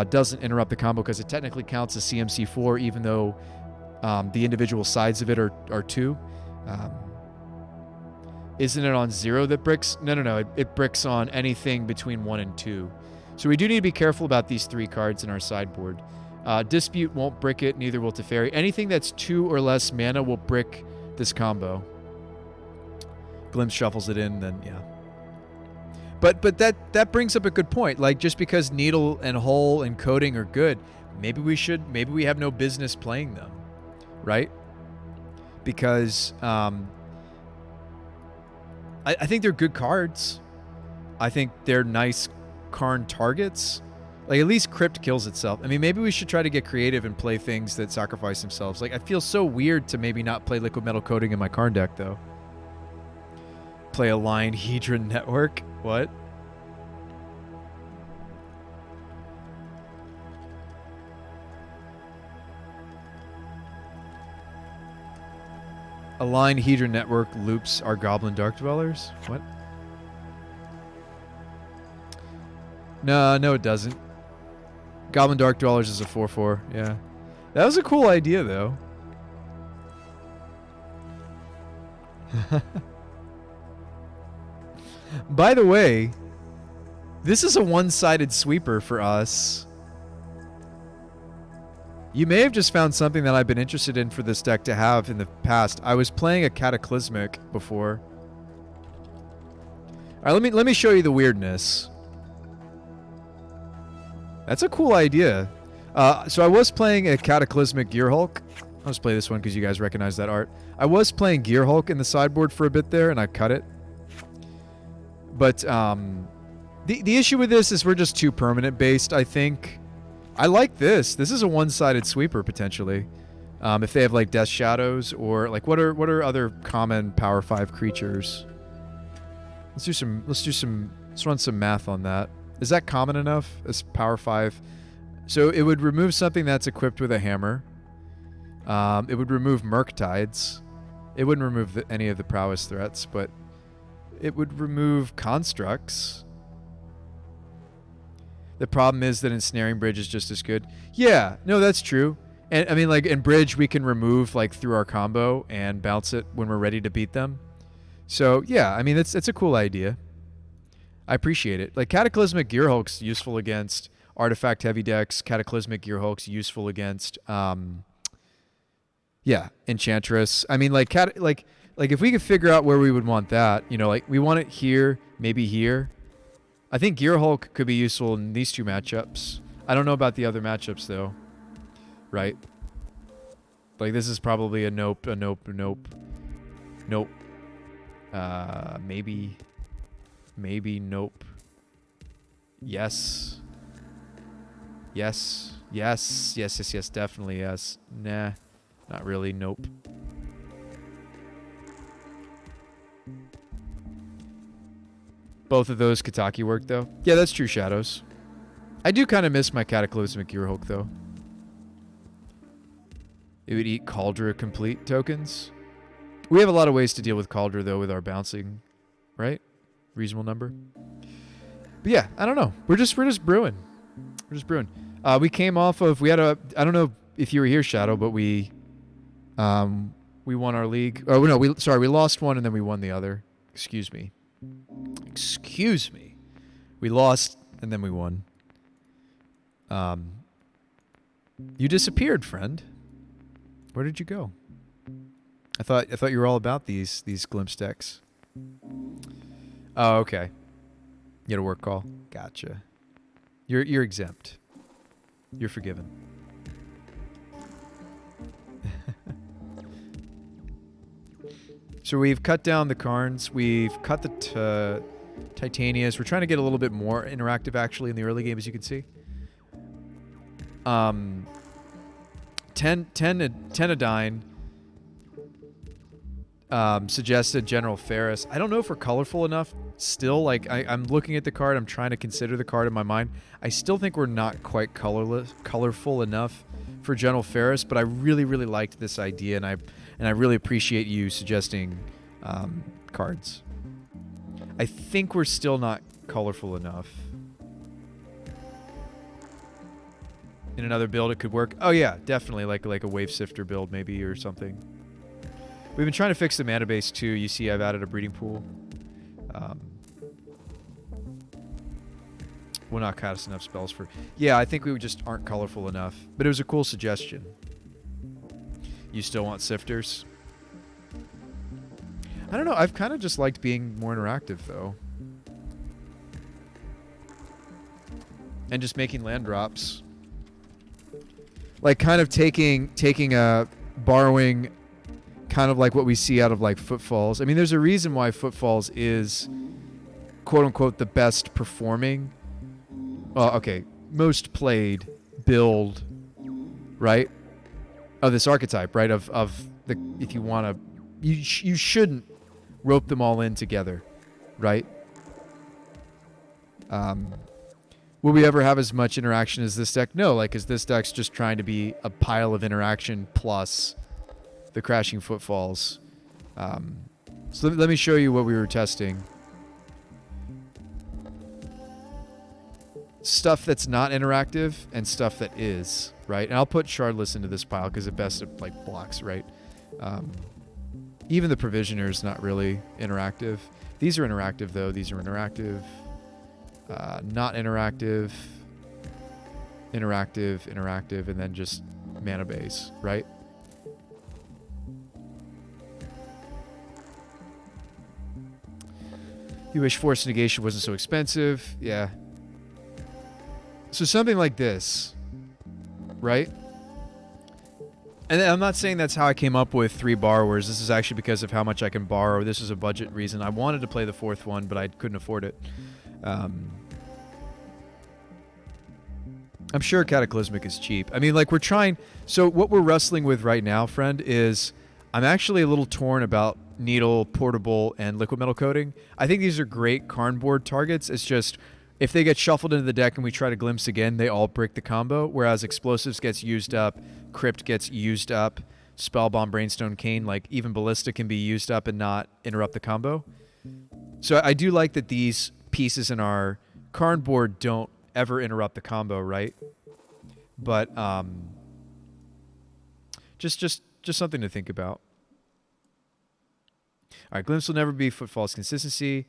Speaker 1: doesn't interrupt the combo because it technically counts as CMC4, even though the individual sides of it are 2. Isn't it on 0 that bricks? No. It bricks on anything between 1 and 2. So we do need to be careful about these 3 cards in our sideboard. Dispute won't brick it, neither will Teferi. Anything that's 2 or less mana will brick this combo. Glimpse shuffles it in, then yeah. But that brings up a good point. Like, just because Needle and Hole and Coding are good, maybe we have no business playing them, right? Because I think they're good cards. I think they're nice Karn targets. Like, at least Crypt kills itself. I mean, maybe we should try to get creative and play things that sacrifice themselves. Like, I feel so weird to maybe not play Liquid Metal Coating in my Karn deck, though. Play Aligned Hedron Network? What? Aligned Hedron Network loops our Goblin Dark Dwellers? What? No, it doesn't. Goblin Dark Dwellers is a 4/4. Yeah. That was a cool idea, though. By the way, this is a one-sided sweeper for us. You may have just found something that I've been interested in for this deck to have in the past. I was playing a Cataclysmic before. All right, let me show you the weirdness. That's a cool idea. So I was playing a Cataclysmic Gearhulk. I'll just play this one because you guys recognize that art. I was playing Gearhulk in the sideboard for a bit there, and I cut it. But the issue with this is we're just too permanent based, I think. I like this. This is a one-sided sweeper potentially. If they have like Death Shadows or like what are other common Power 5 creatures? Let's run some math on that. Is that common enough as Power 5? So it would remove something that's equipped with a hammer. It would remove Murktides. It wouldn't remove any of the prowess threats, but it would remove constructs. The problem is that Ensnaring Bridge is just as good. Yeah, no, that's true. And I mean, like in Bridge, we can remove like through our combo and bounce it when we're ready to beat them. So yeah, I mean, it's a cool idea. I appreciate it. Like Cataclysmic Gearhulk's useful against artifact heavy decks. Cataclysmic Gearhulk's useful against Enchantress. I mean, like if we could figure out where we would want that, you know, like we want it here, maybe here. I think Gearhulk could be useful in these 2 matchups. I don't know about the other matchups though. Right? Like this is probably a nope. Nope. Maybe nope. Yes. Yes, definitely yes. Nah. Not really, nope. Both of those Kataki work, though. Yeah, that's true, Shadows. I do kind of miss my Cataclysmic Gearhulk, though. It would eat Cauldra complete tokens. We have a lot of ways to deal with Cauldra, though, with our bouncing, right? Reasonable number. But yeah, I don't know. We're just brewing. We're just brewing. We came off of, we had a, I don't know if you were here, Shadow, but we won our league. Oh, no, we lost one and then we won the other. Excuse me. We lost and then we won. You disappeared, friend. Where did you go? I thought you were all about these glimpse decks. Oh, okay. You had a work call. Gotcha. You're exempt. You're forgiven. So we've cut down the Karns. We've cut the Titanias. We're trying to get a little bit more interactive, actually, in the early game, as you can see. Tenadine suggested General Ferris. I don't know if we're colorful enough. Still, like, I'm looking at the card. I'm trying to consider the card in my mind. I still think we're not quite colorful enough for General Ferris, but I really, really liked this idea, and I really appreciate you suggesting cards. I think we're still not colorful enough. In another build, it could work. Oh yeah, definitely, like a Wave Sifter build maybe or something. We've been trying to fix the mana base too. You see, I've added a breeding pool. Will not cast enough spells for... Yeah, I think we just aren't colorful enough. But it was a cool suggestion. You still want Sifters? I don't know. I've kind of just liked being more interactive, though. And just making land drops. Like, kind of taking borrowing kind of like what we see out of, like, Footfalls. I mean, there's a reason why Footfalls is, quote-unquote, the best performing... okay, most played build, right? Of this archetype, right? Of the, if you want to, you shouldn't rope them all in together, right? Will we ever have as much interaction as this deck? No, like, because this deck's just trying to be a pile of interaction plus the Crashing Footfalls. So let me show you what we were testing. Stuff that's not interactive and stuff that is, right? And I'll put Shardless into this pile because it best like blocks, right? Even the Provisioner is not really interactive. These are interactive though. These are interactive. Not interactive. Interactive, and then just mana base, right? You wish Force Negation wasn't so expensive. Yeah. So something like this, right? And I'm not saying that's how I came up with 3 borrowers. This is actually because of how much I can borrow. This is a budget reason. I wanted to play the 4th one, but I couldn't afford it. I'm sure Cataclysmic is cheap. I mean, like, we're trying... So what we're wrestling with right now, friend, is... I'm actually a little torn about Needle, Portable, and Liquid Metal Coating. I think these are great Karn-board targets. It's just... If they get shuffled into the deck and we try to glimpse again, they all break the combo, whereas Explosives gets used up, Crypt gets used up, Spellbomb, Brainstone, Cane, like even Ballista can be used up and not interrupt the combo. So I do like that these pieces in our Karn board don't ever interrupt the combo, right? But just something to think about. All right, Glimpse will never be Footfall's consistency.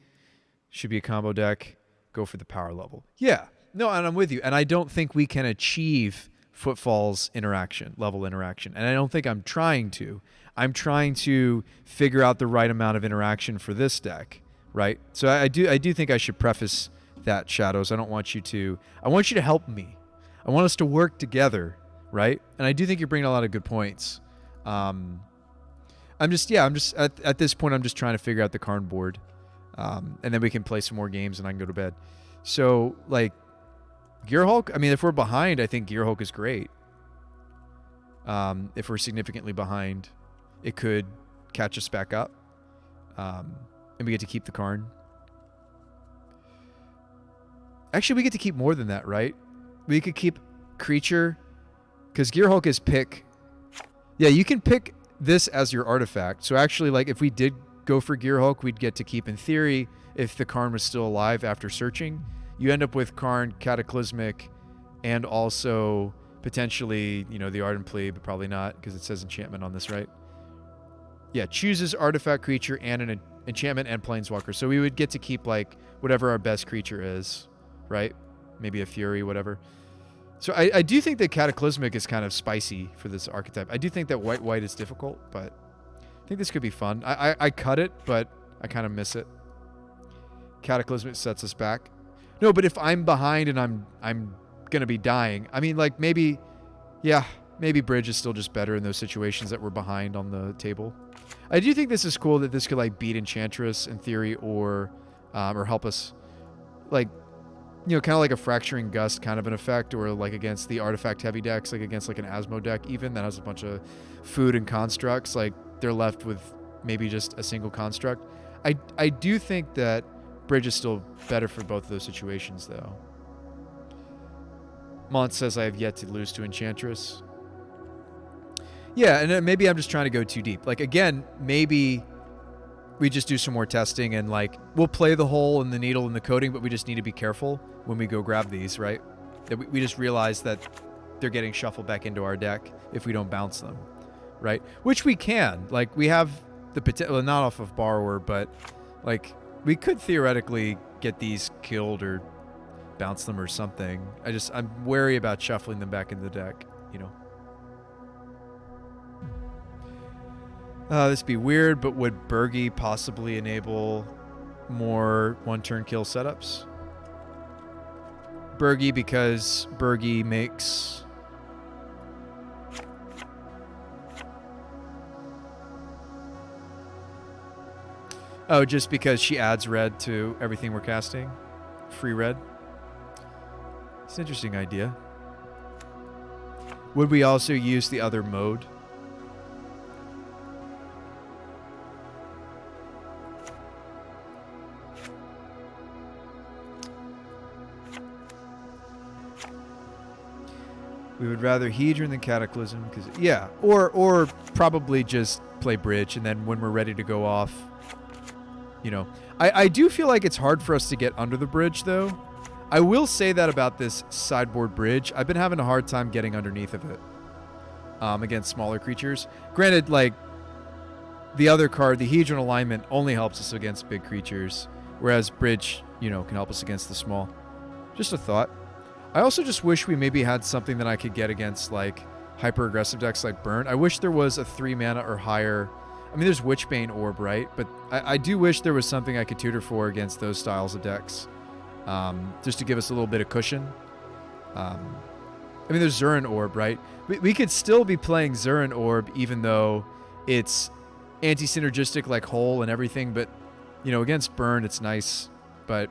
Speaker 1: Should be a combo deck. Go for the power level. Yeah. No, and I'm with you. And I don't think we can achieve Footfall's level interaction. And I don't think I'm trying to. I'm trying to figure out the right amount of interaction for this deck, right? So I do think I should preface that, Shadows. I want you to help me. I want us to work together, right? And I do think you're bringing a lot of good points. I'm just at this point, I'm just trying to figure out the Karn board. And then we can play some more games and I can go to bed. So, like, Gearhulk, I mean, if we're behind, I think Gearhulk is great. If we're significantly behind, it could catch us back up. And we get to keep the Karn. Actually, we get to keep more than that, right? We could keep creature, because Gear Hulk is pick. Yeah, you can pick this as your artifact. So actually, like, if we did go for Gear Hulk, we'd get to keep, in theory, if the Karn was still alive after searching. You end up with Karn, Cataclysmic, and also potentially, you know, the Ardent Plea, but probably not, because it says enchantment on this, right? Yeah, chooses artifact, creature, and an enchantment and planeswalker. So we would get to keep, like, whatever our best creature is, right? Maybe a Fury, whatever. So I do think that Cataclysmic is kind of spicy for this archetype. I do think that white is difficult, but I think this could be fun. I cut it, but I kind of miss it. Cataclysmic sets us back. No, but if I'm behind and I'm gonna be dying, I mean, like, maybe Bridge is still just better in those situations that we're behind on the table. I do think this is cool that this could, like, beat Enchantress in theory, or help us, like, you know, kind of like a Fracturing Gust kind of an effect, or like against the artifact heavy decks, like against like an Asmo deck even that has a bunch of food and constructs, like they're left with maybe just a single construct. I do think that Bridge is still better for both of those situations though. Mont says I have yet to lose to Enchantress. Yeah, and maybe I'm just trying to go too deep. Like, again, maybe we just do some more testing and, like, we'll play the hole and the needle and the coding, but we just need to be careful when we go grab these, right? That we just realize that they're getting shuffled back into our deck if we don't bounce them, right? Which we can. Like, we have the potential, well, not off of Borrower, but, like, we could theoretically get these killed or bounce them or something. I'm wary about shuffling them back into the deck, you know? This would be weird, but would Bergie possibly enable more one-turn kill setups? Bergie, because Bergie makes... Oh, just because she adds red to everything we're casting? Free red? It's an interesting idea. Would we also use the other mode? We would rather Hedron than Cataclysm, because yeah, or probably just play Bridge, and then when we're ready to go off, you know, I do feel like it's hard for us to get under the bridge though. I will say that about this sideboard Bridge. I've been having a hard time getting underneath of it against smaller creatures. Granted, like the other card, the Hedron alignment only helps us against big creatures, whereas Bridge, you know, can help us against the small. Just a thought. I also just wish we maybe had something that I could get against, like, hyper-aggressive decks like Burn. I wish there was a 3 mana or higher. I mean, there's Witchbane Orb, right? But I do wish there was something I could tutor for against those styles of decks. Just to give us a little bit of cushion. I mean, there's Zurin Orb, right? We could still be playing Zurin Orb even though it's anti-synergistic like Hole and everything. But, you know, against Burn, it's nice. But...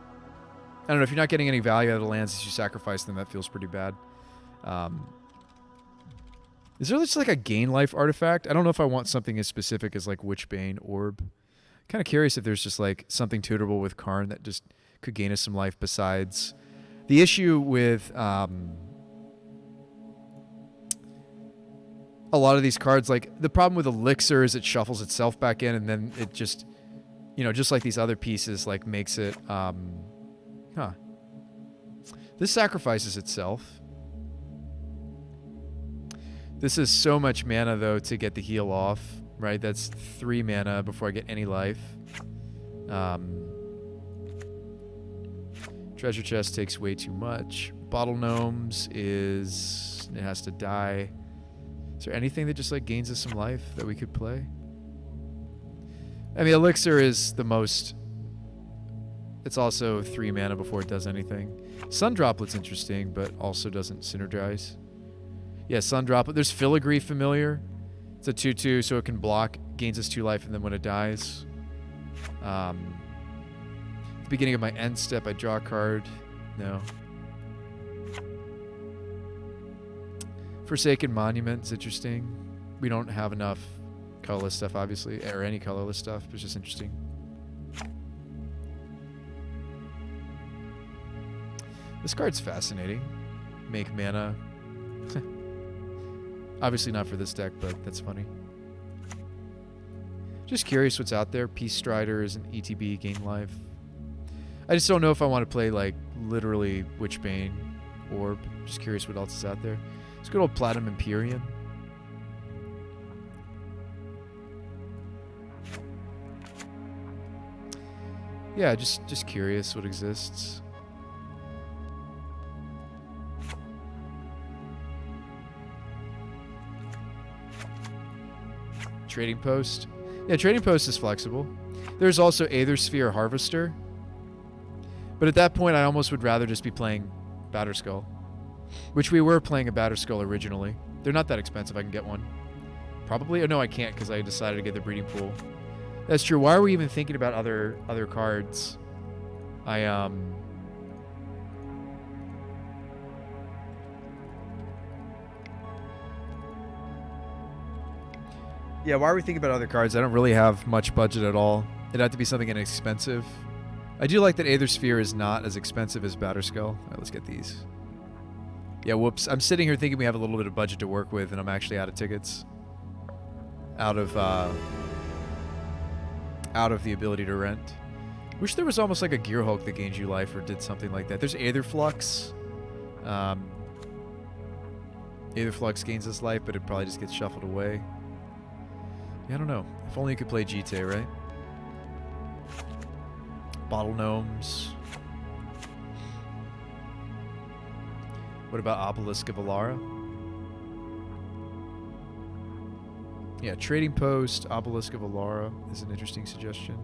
Speaker 1: I don't know, if you're not getting any value out of the lands as you sacrifice them, that feels pretty bad. Is there just like a gain life artifact? I don't know if I want something as specific as like Witchbane Orb. Kind of curious if there's just like something tutorable with Karn that just could gain us some life besides. The issue with a lot of these cards, like the problem with Elixir is it shuffles itself back in and then it just, you know, just like these other pieces, like makes it... This sacrifices itself. This is so much mana, though, to get the heal off, right? That's 3 mana before I get any life. Treasure Chest takes way too much. Bottle Gnomes is... It has to die. Is there anything that just, like, gains us some life that we could play? I mean, Elixir is the most... It's also 3 mana before it does anything. Sun Droplet's interesting, but also doesn't synergize. Yeah, Sun Droplet. There's Filigree Familiar. It's a 2/2, so it can block, gains us 2 life, and then when it dies. At the beginning of my end step, I draw a card. No. Forsaken Monument is interesting. We don't have enough colorless stuff, obviously, or any colorless stuff, but it's just interesting. This card's fascinating. Make mana. Obviously not for this deck, but that's funny. Just curious what's out there. Peace Strider is an ETB, gain life. I just don't know if I want to play, like, literally Witchbane Orb. Just curious what else is out there. It's good old Platinum Empyrean. Yeah, just curious what exists. Trading Post. Yeah, Trading Post is flexible. There's also Aether Sphere Harvester. But at that point, I almost would rather just be playing Batterskull. Which we were playing a Batterskull originally. They're not that expensive, I can get one. Probably? Oh, no, I can't because I decided to get the Breeding Pool. That's true. Why are we even thinking about other cards? Yeah, why are we thinking about other cards? I don't really have much budget at all. It'd have to be something inexpensive. I do like that Aether Sphere is not as expensive as Batterskull. All right, let's get these. Yeah, whoops. I'm sitting here thinking we have a little bit of budget to work with, and I'm actually out of tickets. Out of the ability to rent. Wish there was almost like a Gear Hulk that gains you life or did something like that. There's Aether Flux. Aether Flux gains us life, but it probably just gets shuffled away. Yeah, I don't know. If only you could play Jite, right? Bottle Gnomes. What about Obelisk of Alara? Yeah, Trading Post, Obelisk of Alara is an interesting suggestion.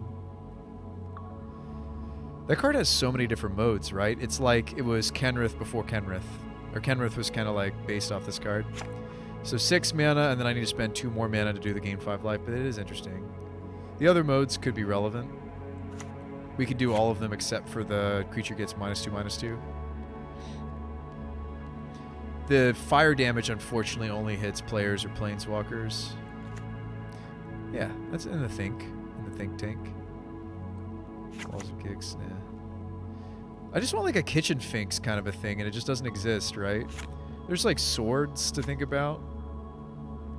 Speaker 1: That card has so many different modes, right? It's like it was Kenrith before Kenrith. Or Kenrith was kind of like based off this card. So 6 mana, and then I need to spend 2 more mana to do the gain 5 life, but it is interesting. The other modes could be relevant. We could do all of them except for the creature gets -2/-2. The fire damage, unfortunately, only hits players or planeswalkers. Yeah, that's in the think tank. Walls of Kicks, nah. I just want like a Kitchen Finks kind of a thing, and it just doesn't exist, right? There's like swords to think about.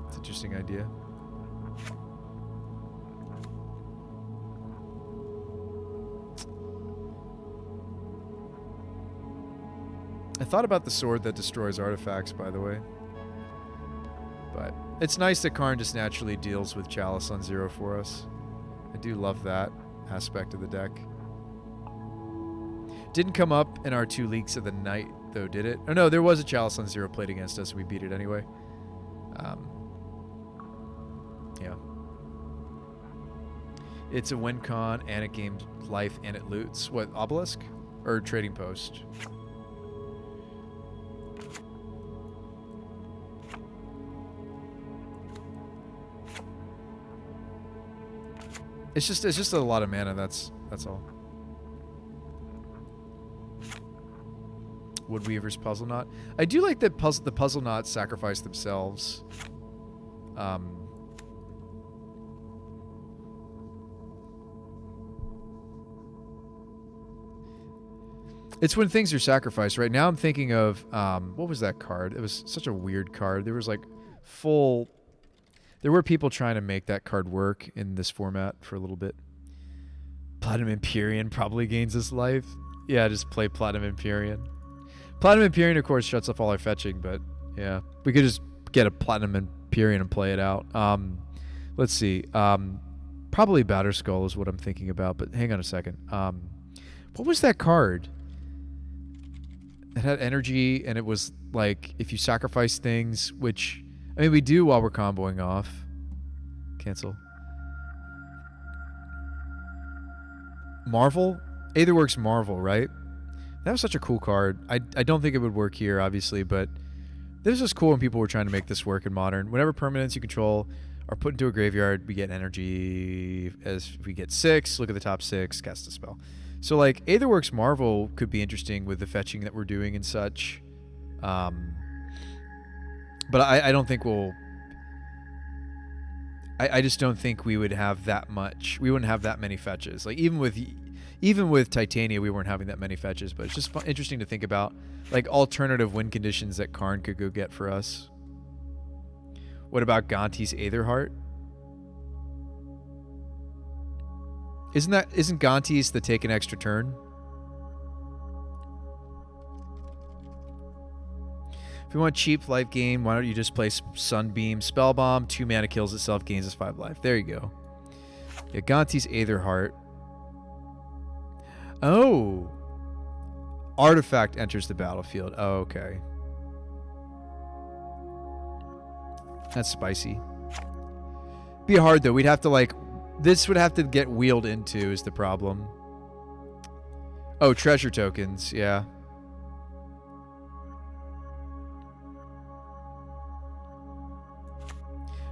Speaker 1: It's an interesting idea. I thought about the sword that destroys artifacts, by the way. But it's nice that Karn just naturally deals with Chalice on 0 for us. I do love that aspect of the deck. Didn't come up in our 2 leaks of the night, though, did it? Oh, no, there was a Chalice on 0 played against us, and we beat it anyway. Yeah. It's a win con, and it gains life, and it loots. What, Obelisk? Or Trading Post? It's just a lot of mana, that's all. Woodweaver's Puzzle Knot. I do like that the Puzzle Knots sacrifice themselves. It's when things are sacrificed. Right now I'm thinking of, what was that card? It was such a weird card. There was like there were people trying to make that card work in this format for a little bit. Platinum Empyrean probably gains us life. Yeah, just play Platinum Empyrean. Platinum Empyrean, of course, shuts off all our fetching, but yeah. We could just get a Platinum Empyrean and play it out. Let's see. Probably Batterskull is what I'm thinking about, but hang on a second. What was that card? It had energy, and it was like, if you sacrifice things, which... I mean, we do while we're comboing off. Cancel. Marvel? Aetherworks Marvel, right? That was such a cool card. I don't think it would work here, obviously, but this was cool when people were trying to make this work in Modern. Whenever permanents you control are put into a graveyard, we get energy. As we get 6, look at the top 6, cast a spell. So, like, Aetherworks Marvel could be interesting with the fetching that we're doing and such. But I don't think we'll... I just don't think we would have that much. We wouldn't have that many fetches. Like, even with Titania, we weren't having that many fetches. But it's just interesting to think about, like, alternative win conditions that Karn could go get for us. What about Gonti's Aetherheart? Isn't Gonti's the take an extra turn? If you want cheap life gain, why don't you just play Sunbeam, Spellbomb, 2 mana kills itself, gains us 5 life. There you go. Yeah, Gonti's Aetherheart. Oh. Artifact enters the battlefield. Oh, okay. That's spicy. Be hard, though. We'd have to, like... This would have to get wheeled into is the problem. Oh, treasure tokens. Yeah.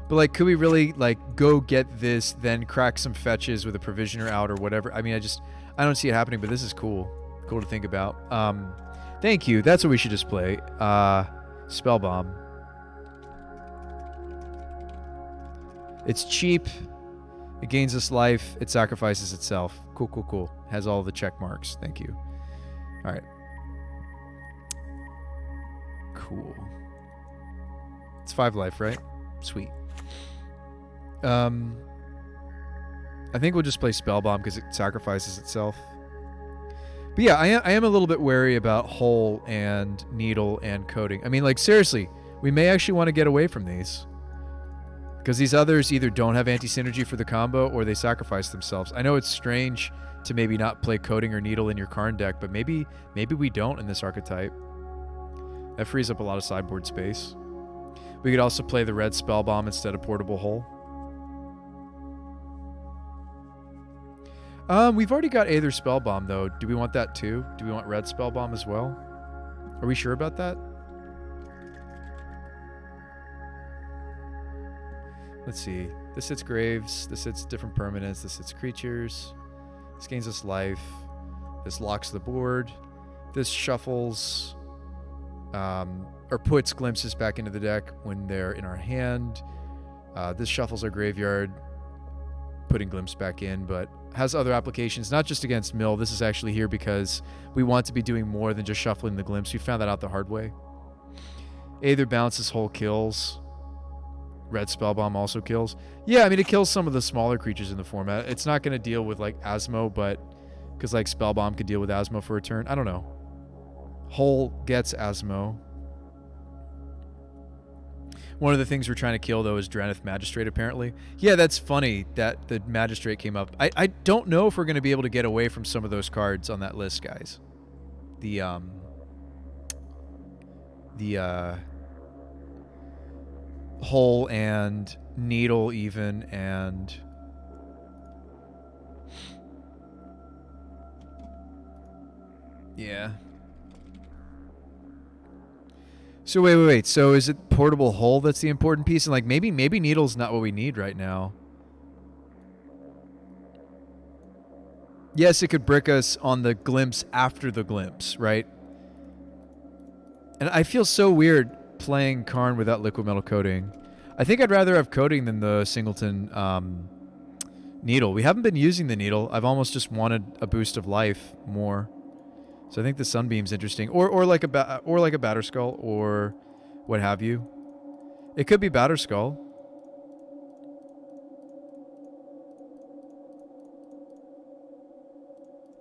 Speaker 1: But, like, could we really, like, go get this, then crack some fetches with a provisioner out or whatever? I mean, I don't see it happening, but this is cool. Cool to think about. Thank you. That's what we should just play. Spellbomb. It's cheap. It gains us life. It sacrifices itself. Cool, cool, cool. Has all the check marks. Thank you. All right. Cool. It's 5 life, right? Sweet. I think we'll just play Spellbomb because it sacrifices itself. But yeah, I am a little bit wary about Hole and Needle and Coding. I mean, like, seriously, we may actually want to get away from these. Because these others either don't have anti-synergy for the combo or they sacrifice themselves. I know it's strange to maybe not play Coding or Needle in your Karn deck, but maybe we don't in this archetype. That frees up a lot of sideboard space. We could also play the red Spellbomb instead of Portable Hole. We've already got Aether Spellbomb, though. Do we want that too? Do we want red Spellbomb as well? Are we sure about that? Let's see. This hits graves. This hits different permanents. This hits creatures. This gains us life. This locks the board. This shuffles... or puts glimpses back into the deck when they're in our hand. This shuffles our graveyard, putting glimpse back in, but has other applications, not just against mill. This is actually here because we want to be doing more than just shuffling the glimpse. We found that out the hard way. Aether bounces, Hole kills. Red Spellbomb also kills. Yeah, I mean, it kills some of the smaller creatures in the format. It's not going to deal with, like, Asmo, but... Because, like, Spellbomb could deal with Asmo for a turn. I don't know. Hole gets Asmo. One of the things we're trying to kill, though, is Drenith Magistrate, apparently. Yeah, that's funny that the Magistrate came up. I don't know if we're going to be able to get away from some of those cards on that list, guys. The Hole and Needle, even, and... Yeah. So wait. So is it Portable Hole that's the important piece? And, like, maybe Needle's not what we need right now. Yes, it could brick us on the glimpse after the glimpse, right? And I feel so weird playing Karn without liquid metal coating. I think I'd rather have coating than the Singleton Needle. We haven't been using the Needle. I've almost just wanted a boost of life more. So I think the Sunbeam's interesting, or like a Batterskull, or what have you. It could be Batterskull.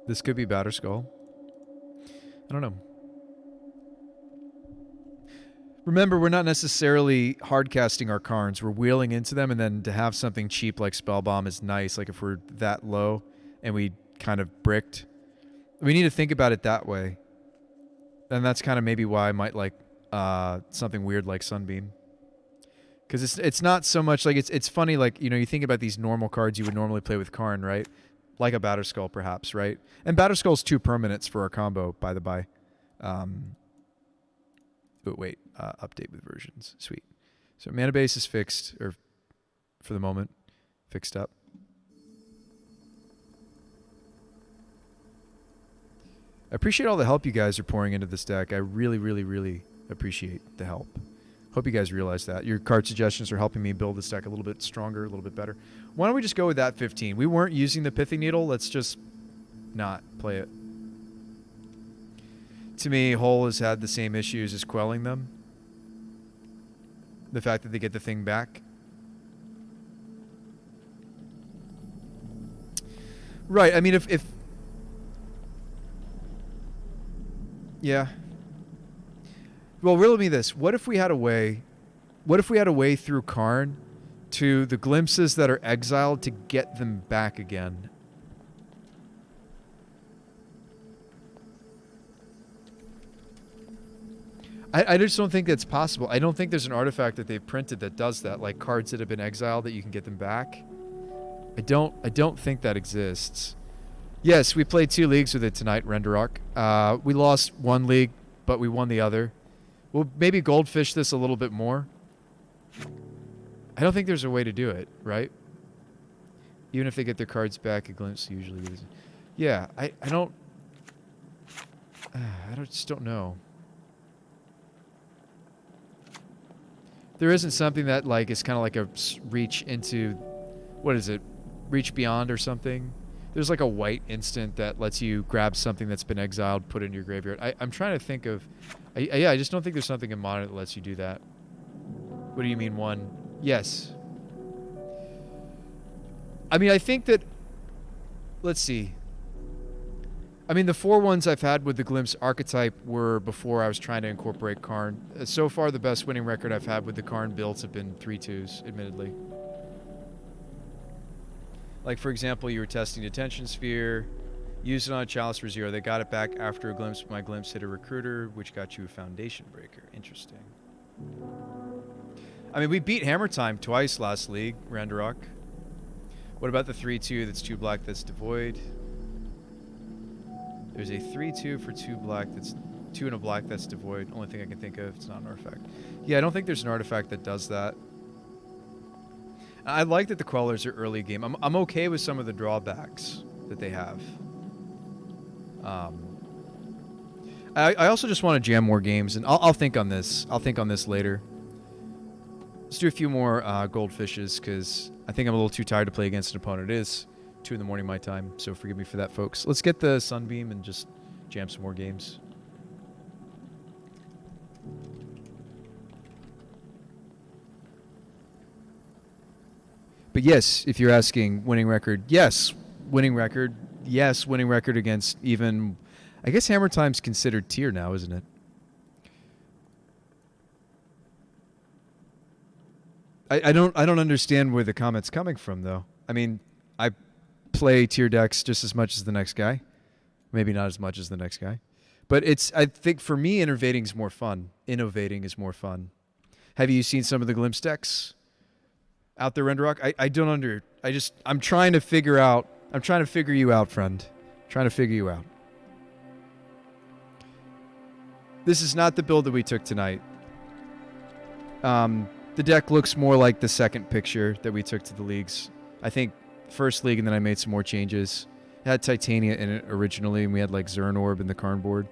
Speaker 1: This could be Batterskull. I don't know. Remember, we're not necessarily hard casting our Karns. We're wheeling into them, and then to have something cheap like Spellbomb is nice. Like if we're that low and we kind of bricked. We need to think about it that way. And that's kind of maybe why I might like something weird like Sunbeam. Because it's not so much like it's funny, like, you know, you think about these normal cards you would normally play with Karn, right? Like a Batterskull, perhaps, right? And Batterskull's 2 permanents for our combo, by the by. But wait, update with versions. Sweet. So mana base is fixed, or for the moment, fixed up. I appreciate all the help you guys are pouring into this deck. I really, really, really appreciate the help. Hope you guys realize that. Your card suggestions are helping me build this deck a little bit stronger, a little bit better. Why don't we just go with that 15? We weren't using the Pithing Needle. Let's just not play it. To me, Hull has had the same issues as quelling them. The fact that they get the thing back. Right, I mean, if yeah. Well, riddle me this. What if we had a way through Karn to the glimpses that are exiled to get them back again? I just don't think that's possible. I don't think there's an artifact that they've printed that does that, like cards that have been exiled that you can get them back. I don't think that exists. Yes, we played 2 leagues with it tonight, Renderok. We lost 1 league, but we won the other. We'll maybe goldfish this a little bit more. I don't think there's a way to do it, right? Even if they get their cards back, a glimpse usually is. Yeah, I just don't know. There isn't something that like is kind of like a reach into, what is it? Reach beyond or something. There's like a white instant that lets you grab something that's been exiled, put it in your graveyard. I'm trying to think of, yeah, I just don't think there's something in Modern that lets you do that. What do you mean 1? Yes. I mean, I think that, let's see. I mean, the 4 ones I've had with the Glimpse archetype were before I was trying to incorporate Karn. So far, the best winning record I've had with the Karn builds have been 3-2s, admittedly. Like, for example, you were testing Detention Sphere, used it on a Chalice for 0. They got it back after a Glimpse. My Glimpse hit a Recruiter, which got you a Foundation Breaker. Interesting. I mean, we beat Hammer Time twice last league, Randarok. What about the 3-2 that's 2 black that's devoid? There's a 3-2 for 2 black that's 2 and a black that's devoid. Only thing I can think of. It's not an artifact. Yeah, I don't think there's an artifact that does that. I like that the Quellers are early game. I'm okay with some of the drawbacks that they have. I also just want to jam more games, and I'll think on this. I'll think on this later. Let's do a few more goldfishes, because I think I'm a little too tired to play against an opponent. It is 2 in the morning my time, so forgive me for that, folks. Let's get the Sunbeam and just jam some more games. But yes, if you're asking winning record, yes, winning record. Yes, winning record against even, I guess Hammer Time's considered tier now, isn't it? I don't understand where the comment's coming from, though. I mean, I play tier decks just as much as the next guy. Maybe not as much as the next guy. But I think for me, innovating is more fun. Innovating is more fun. Have you seen some of the Glimpse decks out there, Renderok? I'm trying to figure you out, friend. I'm trying to figure you out. This is not the build that we took tonight. The deck looks more like the second picture that we took to the leagues. I think first league, and then I made some more changes. It had Titania in it originally, and we had like Zern Orb in the Karn-board.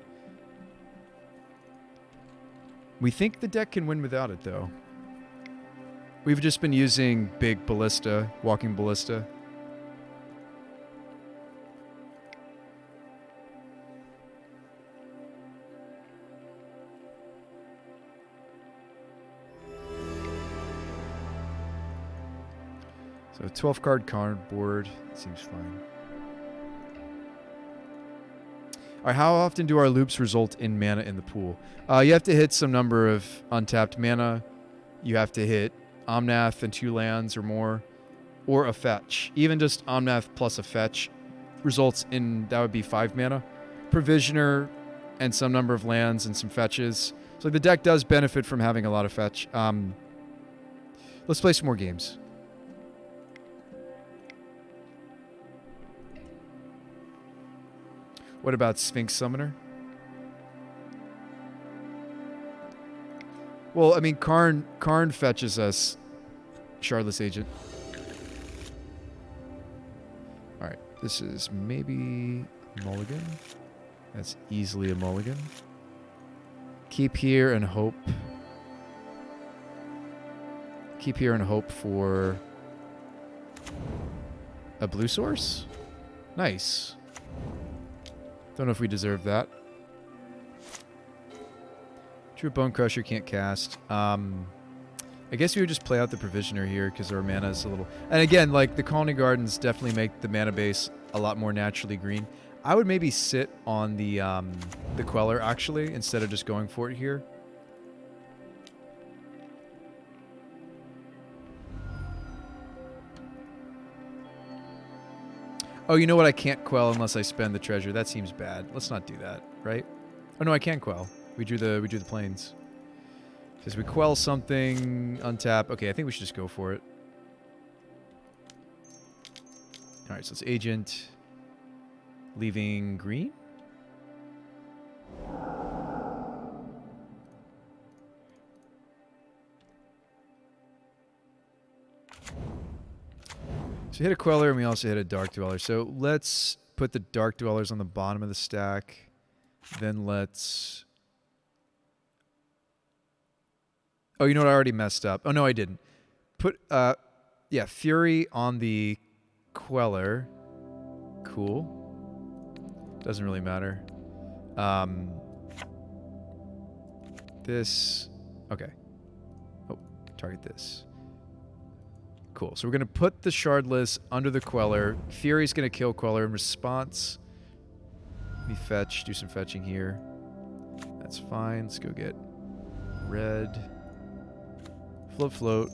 Speaker 1: We think the deck can win without it, though. We've just been using big Ballista, Walking Ballista. So 12-card Karn-board seems fine. All right, how often do our loops result in mana in the pool? You have to hit some number of untapped mana. You have to hit Omnath and 2 lands or more, or a fetch. Even just Omnath plus a fetch results in, that would be 5 mana. Provisioner and some number of lands and some fetches. So the deck does benefit from having a lot of fetch. Let's play some more games. What about Sphinx Summoner? Well, I mean, Karn fetches us Shardless Agent. All right, this is maybe mulligan. That's easily a mulligan. Keep here and hope. Keep here and hope for a blue source. Nice. Don't know if we deserve that. True Bone Crusher can't cast. I guess we would just play out the Provisioner here because our mana is a little... And again, like, the Colony Gardens definitely make the mana base a lot more naturally green. I would maybe sit on the Queller, actually, instead of just going for it here. Oh, you know what? I can't quell unless I spend the treasure. That seems bad. Let's not do that, right? Oh, no, I can quell. We drew the plains. Says we quell something, untap. Okay, I think we should just go for it. All right, so it's agent. Leaving green? So we hit a Queller and we also hit a Dark Dweller. So let's put the Dark Dwellers on the bottom of the stack. Then let's... Oh, you know what? I already messed up. Oh, no, I didn't. Put, yeah, Fury on the Queller. Cool. Doesn't really matter. This... Okay. Oh, target this. Cool. So we're going to put the Shardless under the Queller. Fury's going to kill Queller in response. Let me fetch. Do some fetching here. That's fine. Let's go get red. Float.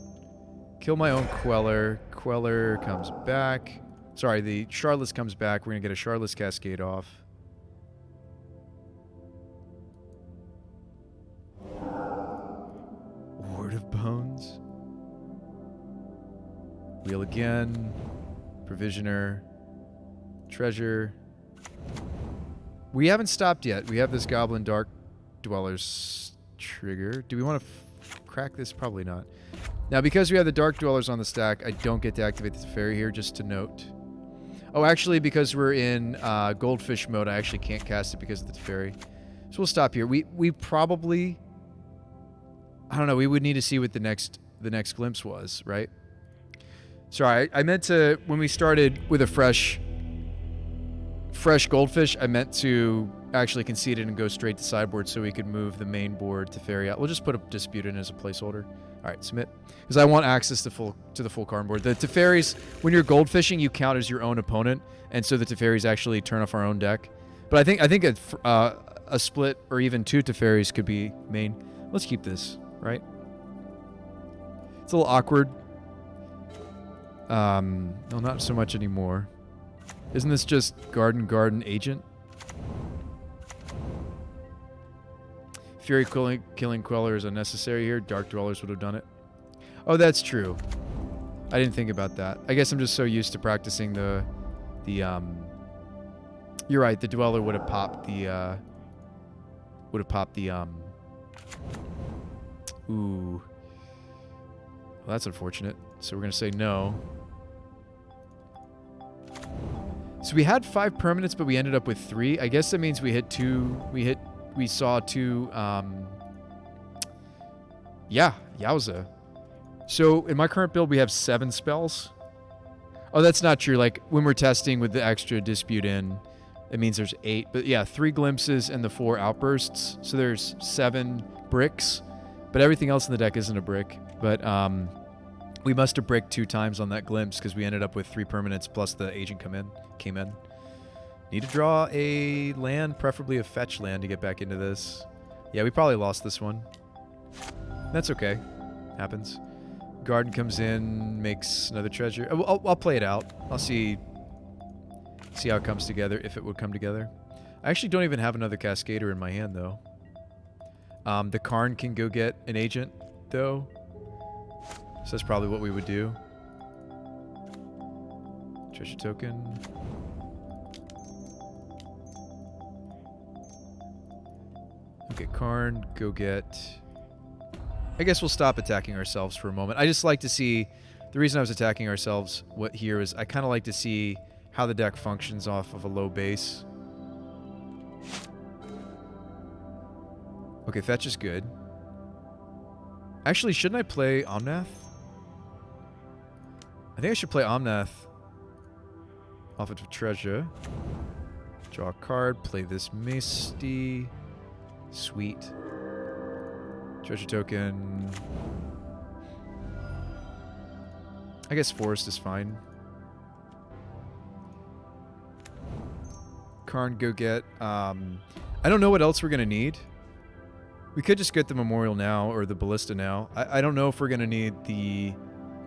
Speaker 1: Kill my own Queller. Queller comes back. Sorry, the Shardless comes back. We're going to get a Shardless Cascade off. Ward of Bones. Wheel again. Provisioner. Treasure. We haven't stopped yet. We have this Goblin Dark Dwellers trigger. Do we want to crack this? Probably not. Now, because we have the Dark Dwellers on the stack, I don't get to activate the Teferi here, just to note. Oh, actually, because we're in Goldfish mode, I actually can't cast it because of the Teferi. So we'll stop here. We probably... I don't know. We would need to see what the next glimpse was, right? Sorry, I meant to... When we started with a fresh Goldfish, I meant to actually concede it and go straight to sideboard so we could move the main board to Teferi out. We'll just put a Dispute in as a placeholder. All right, submit. Because I want access to the full Karn-board. The Teferis, when you're goldfishing, you count as your own opponent, and so the Teferis actually turn off our own deck. But I think a split or even two Teferis could be main. Let's keep this, right? It's a little awkward. No, not so much anymore. Isn't this just Garden Agent? Fury killing Queller is unnecessary here. Dark Dwellers would have done it. Oh, that's true. I didn't think about that. I guess I'm just so used to practicing the You're right. The Dweller would have popped the Ooh. Well, that's unfortunate. So we're gonna say no. So we had 5 permanents, but we ended up with 3. I guess that means we hit 2. We saw 2. Yeah, yowza. So in my current build, we have 7 spells. Oh, that's not true. Like when we're testing with the extra Dispute in, it means there's 8. But yeah, 3 glimpses and the 4 outbursts. So there's 7 bricks. But everything else in the deck isn't a brick. But we must have bricked 2 times on that glimpse because we ended up with 3 permanents plus the agent came in. Need to draw a land, preferably a fetch land to get back into this. Yeah, we probably lost this one. That's okay. Happens. Garden comes in, makes another treasure. I'll play it out. I'll see how it comes together, if it would come together. I actually don't even have another Cascader in my hand, though. The Karn can go get an agent, though. So that's probably what we would do. Treasure token. Okay, Karn, go get... I guess we'll stop attacking ourselves for a moment. I just like to see... The reason I was attacking ourselves here is I kind of like to see how the deck functions off of a low base. Okay, fetch is good. Actually, shouldn't I play Omnath? I think I should play Omnath. Offensive treasure. Draw a card. Play this Misty. Sweet. Treasure token. I guess Forest is fine. Karn, go get. I don't know what else we're going to need. We could just get the Memorial now, or the Ballista now. I don't know if we're going to need the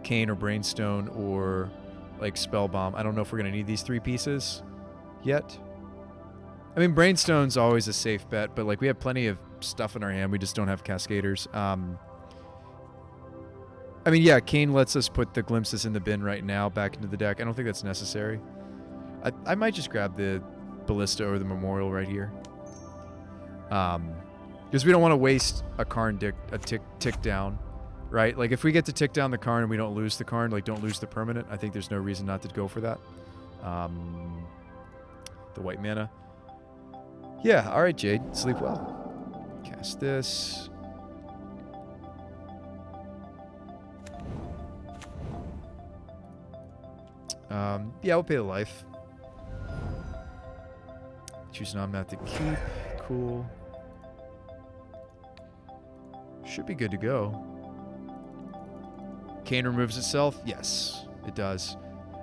Speaker 1: Cane or Brainstone or like Spell Bomb. I don't know if we're going to need these 3 pieces yet. I mean, Brainstone's always a safe bet, but like we have plenty of stuff in our hand. We just don't have Cascaders. I mean, yeah, Cane lets us put the Glimpses in the bin right now back into the deck. I don't think that's necessary. I might just grab the Ballista or the Memorial right here. Because we don't want to waste a Karn tick down, right? Like if we get to tick down the Karn and we don't lose the Karn, like don't lose the permanent, I think there's no reason not to go for that. The white mana. Yeah, alright Jade, sleep well. Cast this. Yeah, we'll pay the life. Choose an Omnath to keep. Cool. Should be good to go. Cane removes itself? Yes, it does.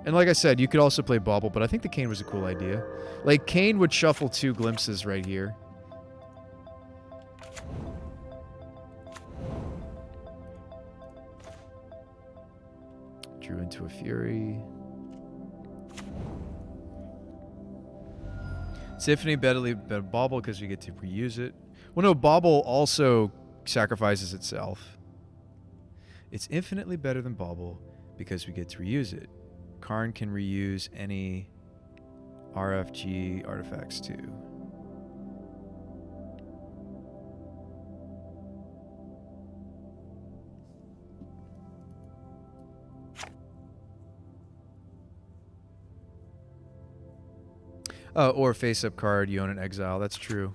Speaker 1: And like I said, you could also play Bauble, but I think the Cane was a cool idea. Like, Cane would shuffle 2 Glimpses right here. Drew into a Fury. Symphony better Bauble because we get to reuse it. Well, no, Bauble also sacrifices itself. It's infinitely better than Bauble because we get to reuse it. Karn can reuse any RFG artifacts too. Oh, or face-up card, you own an exile. That's true.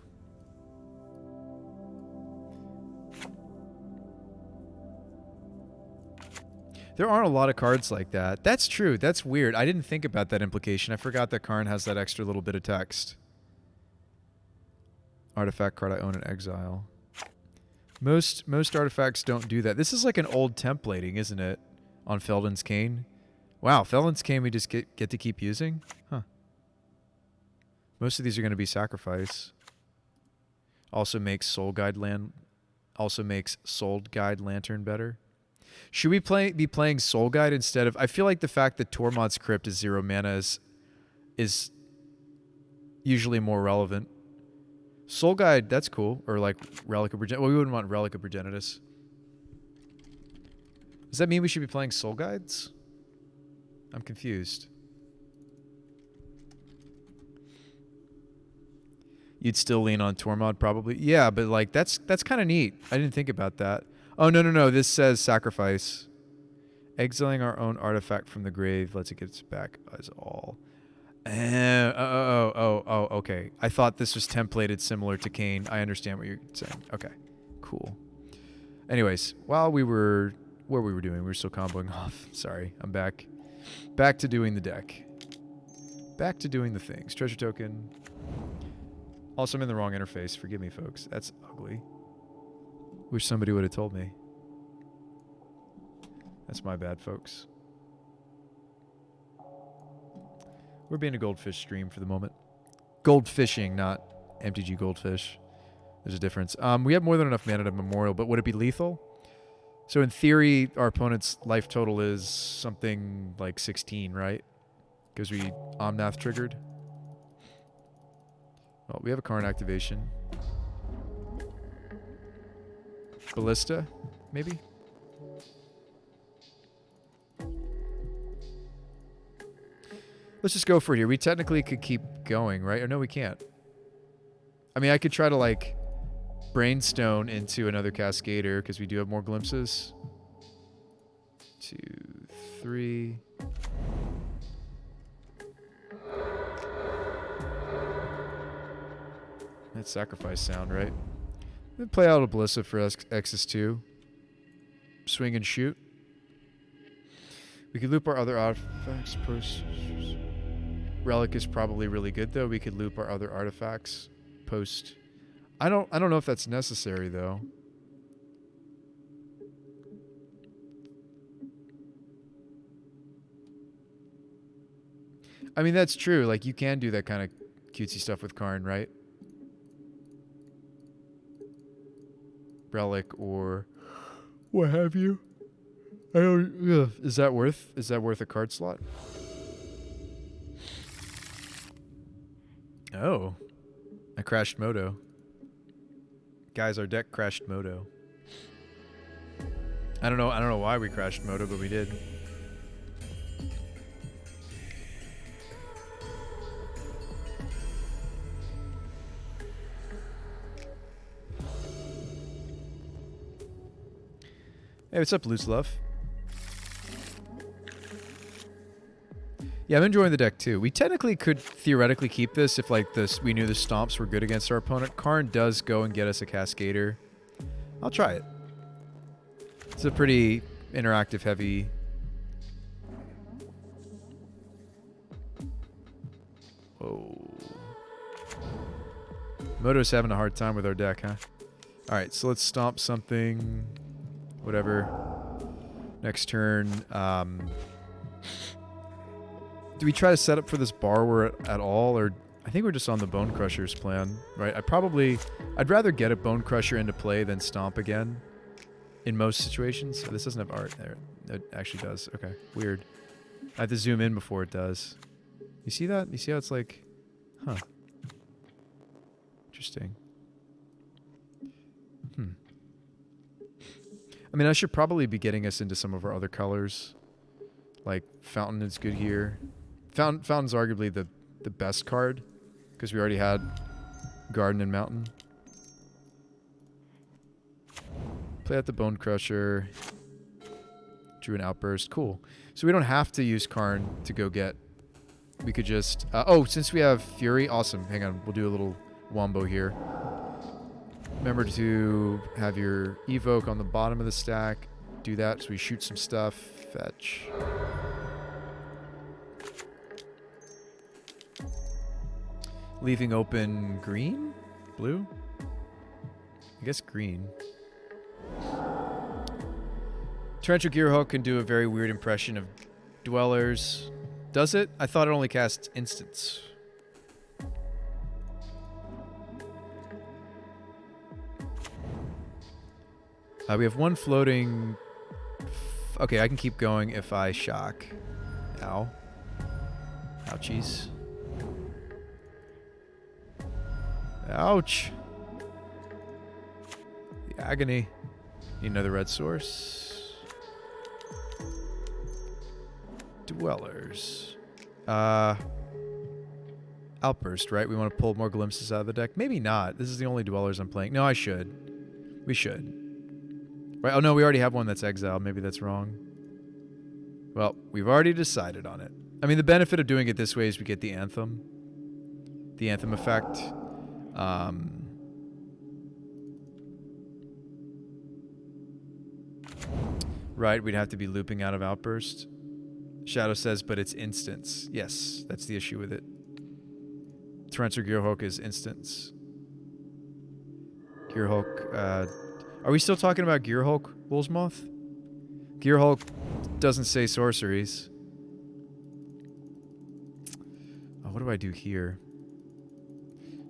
Speaker 1: There aren't a lot of cards like that. That's true. That's weird. I didn't think about that implication. I forgot that Karn has that extra little bit of text. Artifact card I own in exile. Most artifacts don't do that. This is like an old templating, isn't it? On Felden's Cane. Wow, Felden's Cane we just get to keep using? Huh. Most of these are going to be sacrifice. Also makes Soul Guide Lantern better. Should we be playing Soul Guide instead of... I feel like the fact that Tormod's Crypt is 0 mana is usually more relevant. Soul Guide, that's cool. Or like Relic of Progenitus. Well, we wouldn't want Relic of Progenitus. Does that mean we should be playing Soul Guides? I'm confused. You'd still lean on Tormod probably. Yeah, but like that's kind of neat. I didn't think about that. Oh, no. This says sacrifice. Exiling our own artifact from the grave lets it get its back as all. Okay. I thought this was templated similar to Cane. I understand what you're saying. Okay, cool. Anyways, while we were... What we were doing, we were still comboing off. Sorry, I'm back. Back to doing the deck. Back to doing the things. Treasure token. Also, I'm in the wrong interface. Forgive me, folks. That's ugly. Wish somebody would have told me. That's my bad, folks. We're being a goldfish stream for the moment. Goldfishing, not MTG goldfish. There's a difference. We have more than enough mana to Memorial, but would it be lethal? So in theory, our opponent's life total is something like 16, right? Because we Omnath triggered. Well, we have a Karn activation. Ballista, maybe? Let's just go for it here. We technically could keep going, right? Or no, we can't. I mean, I could try to, like, Brainstone into another Cascader, because we do have more glimpses. 2, 3... That sacrifice sound, right? Then play out a Ballista for X's2. Swing and shoot. We could loop our other artifacts post. Relic is probably really good though. We could loop our other artifacts post. I don't know if that's necessary though. I mean, that's true. Like, you can do that kind of cutesy stuff with Karn, right? Relic or what have you. I don't. Ugh. Is that worth a card slot? Oh, I crashed Moto. Guys, our deck crashed Moto. I don't know why we crashed Moto, but we did. Hey, what's up, Loose Love? Yeah, I'm enjoying the deck too. We technically could theoretically keep this if like we knew the stomps were good against our opponent. Karn does go and get us a Cascader. I'll try it. It's a pretty interactive heavy. Whoa. Moto's having a hard time with our deck, huh? Alright, so let's stomp something. Whatever. Next turn. Do we try to set up for this borrower at all, or I think we're just on the Bone Crusher's plan, right? I'd rather get a Bone Crusher into play than stomp again in most situations. Oh, this doesn't have art there. It actually does. Okay, weird. I have to zoom in before it does. You see that? You see how it's like, huh? Interesting. I mean, I should probably be getting us into some of our other colors. Like, Fountain is good here. Fountain's arguably the best card, because we already had Garden and Mountain. Play out the Bone Crusher. Drew an Outburst. Cool. So we don't have to use Karn to go get... We could just... oh, since we have Fury, awesome. Hang on, we'll do a little wombo here. Remember to have your Evoke on the bottom of the stack. Do that so we shoot some stuff. Fetch. Leaving open green? Blue? I guess green. Torrential Gearhulk can do a very weird impression of Dwellers. Does it? I thought it only casts instants. We have one floating... Okay, I can keep going if I shock. Ow. Ouchies. Ouch. The agony. Need another red source. Dwellers. Outburst, right? We want to pull more glimpses out of the deck? Maybe not. This is the only Dwellers I'm playing. No, I should. We should. Right? Oh, no, we already have one that's exiled. Maybe that's wrong. Well, we've already decided on it. I mean, the benefit of doing it this way is we get the Anthem. The Anthem effect. Right, we'd have to be looping out of Outburst. Shadow says, but it's instants. Yes, that's the issue with it. Torrential Gearhulk is instants. Gearhulk, are we still talking about Gearhulk, Woolsmoth? Gearhulk doesn't say sorceries. Oh, what do I do here?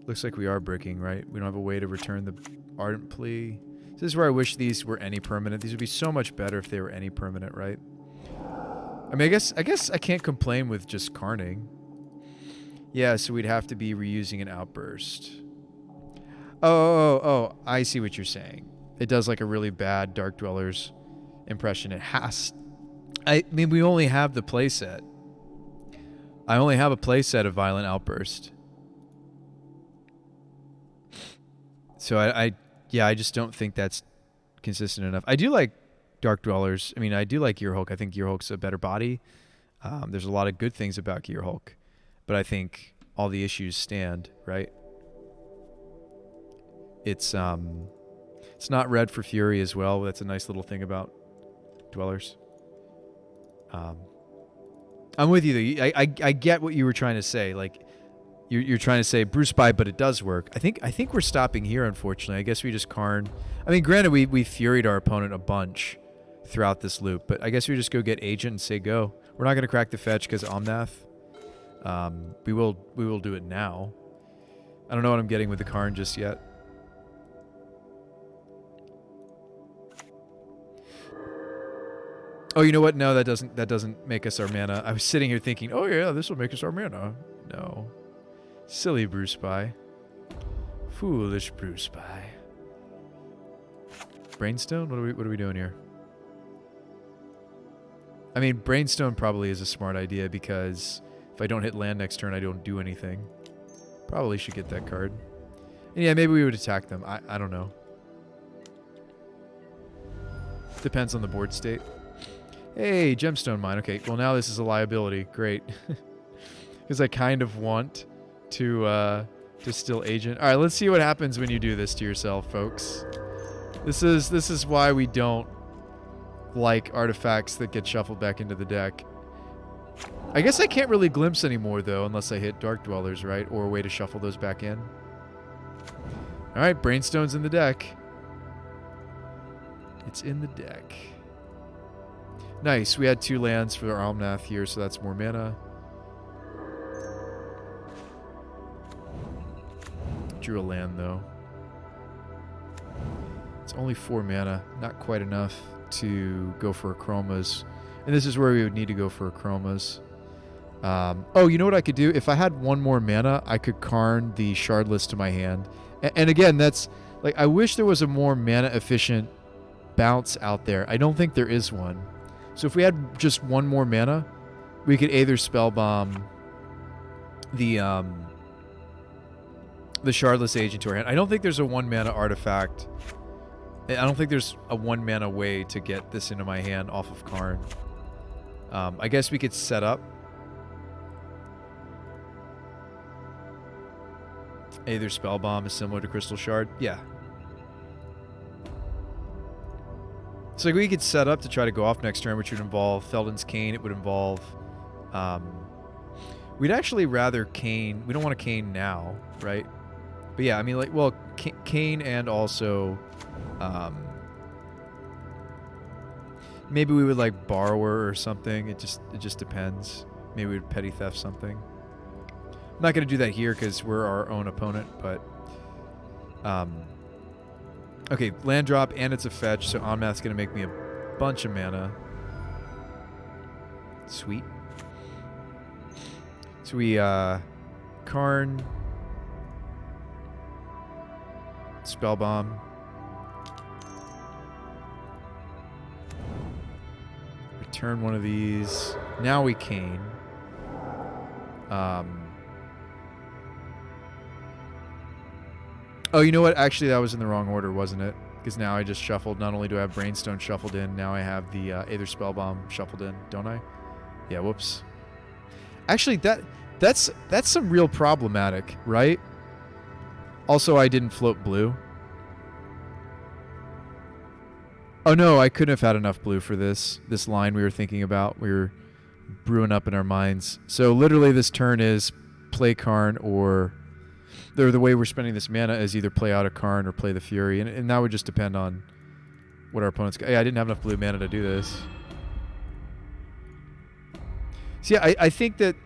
Speaker 1: Looks like we are bricking, right? We don't have a way to return the Ardent Plea. This is where I wish these were any permanent. These would be so much better if they were any permanent, right? I mean, I guess I can't complain with just Karning. Yeah, so we'd have to be reusing an Outburst. Oh, I see what you're saying. It does like a really bad Dark Dwellers impression. It has... I mean, we only have the playset. I only have a playset of Violent Outburst. So I just don't think that's consistent enough. I do like Dark Dwellers. I mean, I do like Gearhulk. I think Gearhulk's a better body. There's a lot of good things about Gearhulk, but I think all the issues stand, right? It's not red for Fury as well. That's a nice little thing about Dwellers. I'm with you though. I get what you were trying to say. Like you're trying to say Bruce by, but it does work. I think we're stopping here. Unfortunately, I guess we just Karn. I mean, granted, we furied our opponent a bunch throughout this loop, but I guess we just go get agent and say go. We're not gonna crack the fetch because Omnath. We will do it now. I don't know what I'm getting with the Karn just yet. Oh, you know what? No, that doesn't make us our mana. I was sitting here thinking, oh yeah, this will make us our mana. No. Silly Bruce Spy. Foolish Bruce Spy. Brainstone? What are we doing here? I mean, Brainstone probably is a smart idea because if I don't hit land next turn, I don't do anything. Probably should get that card. And yeah, maybe we would attack them. I don't know. Depends on the board state. Hey, gemstone mine. Okay, well now this is a liability. Great. Because I kind of want to steal agent. All right, let's see what happens when you do this to yourself, folks. This is why we don't like artifacts that get shuffled back into the deck. I guess I can't really glimpse anymore though, unless I hit Dark Dwellers, right? Or a way to shuffle those back in. All right, Brainstone's in the deck. It's in the deck. Nice. We had 2 lands for our Omnath here, so that's more mana. Drew a land, though. It's only 4 mana. Not quite enough to go for Chromas. And this is where we would need to go for Chromas. Oh, you know what I could do? If I had 1 more mana, I could Karn the Shardless to my hand. And again, that's... like, I wish there was a more mana-efficient bounce out there. I don't think there is one. So if we had just 1 more mana, we could either Spellbomb the Shardless Agent to our hand. I don't think there's a 1 mana artifact. I don't think there's a 1 mana way to get this into my hand off of Karn. I guess we could set up. Either Spellbomb is similar to Crystal Shard. Yeah. So we could set up to try to go off next turn, which would involve Felden's Cane. It would involve... we'd actually rather Cane... We don't want to Cane now, right? But yeah, I mean, like, well, Cane and also... maybe we would, like, Borrower or something. It just depends. Maybe we would Petty Theft something. I'm not going to do that here because we're our own opponent, but... okay, land drop, and it's a fetch, so Onmath's going to make me a bunch of mana. Sweet. So we, Karn, Spellbomb. Return one of these. Now we Cane. Oh, you know what? Actually, that was in the wrong order, wasn't it? Because now I just shuffled. Not only do I have Brainstone shuffled in, now I have the Aether Spellbomb shuffled in, don't I? Yeah, whoops. Actually, that's some real problematic, right? Also, I didn't float blue. Oh no, I couldn't have had enough blue for this line we were thinking about. We were brewing up in our minds. So literally this turn is play Karn or... the way we're spending this mana is either play out a Karn or play the Fury, and that would just depend on what our opponents got. Yeah, I didn't have enough blue mana to do this. So yeah, I think that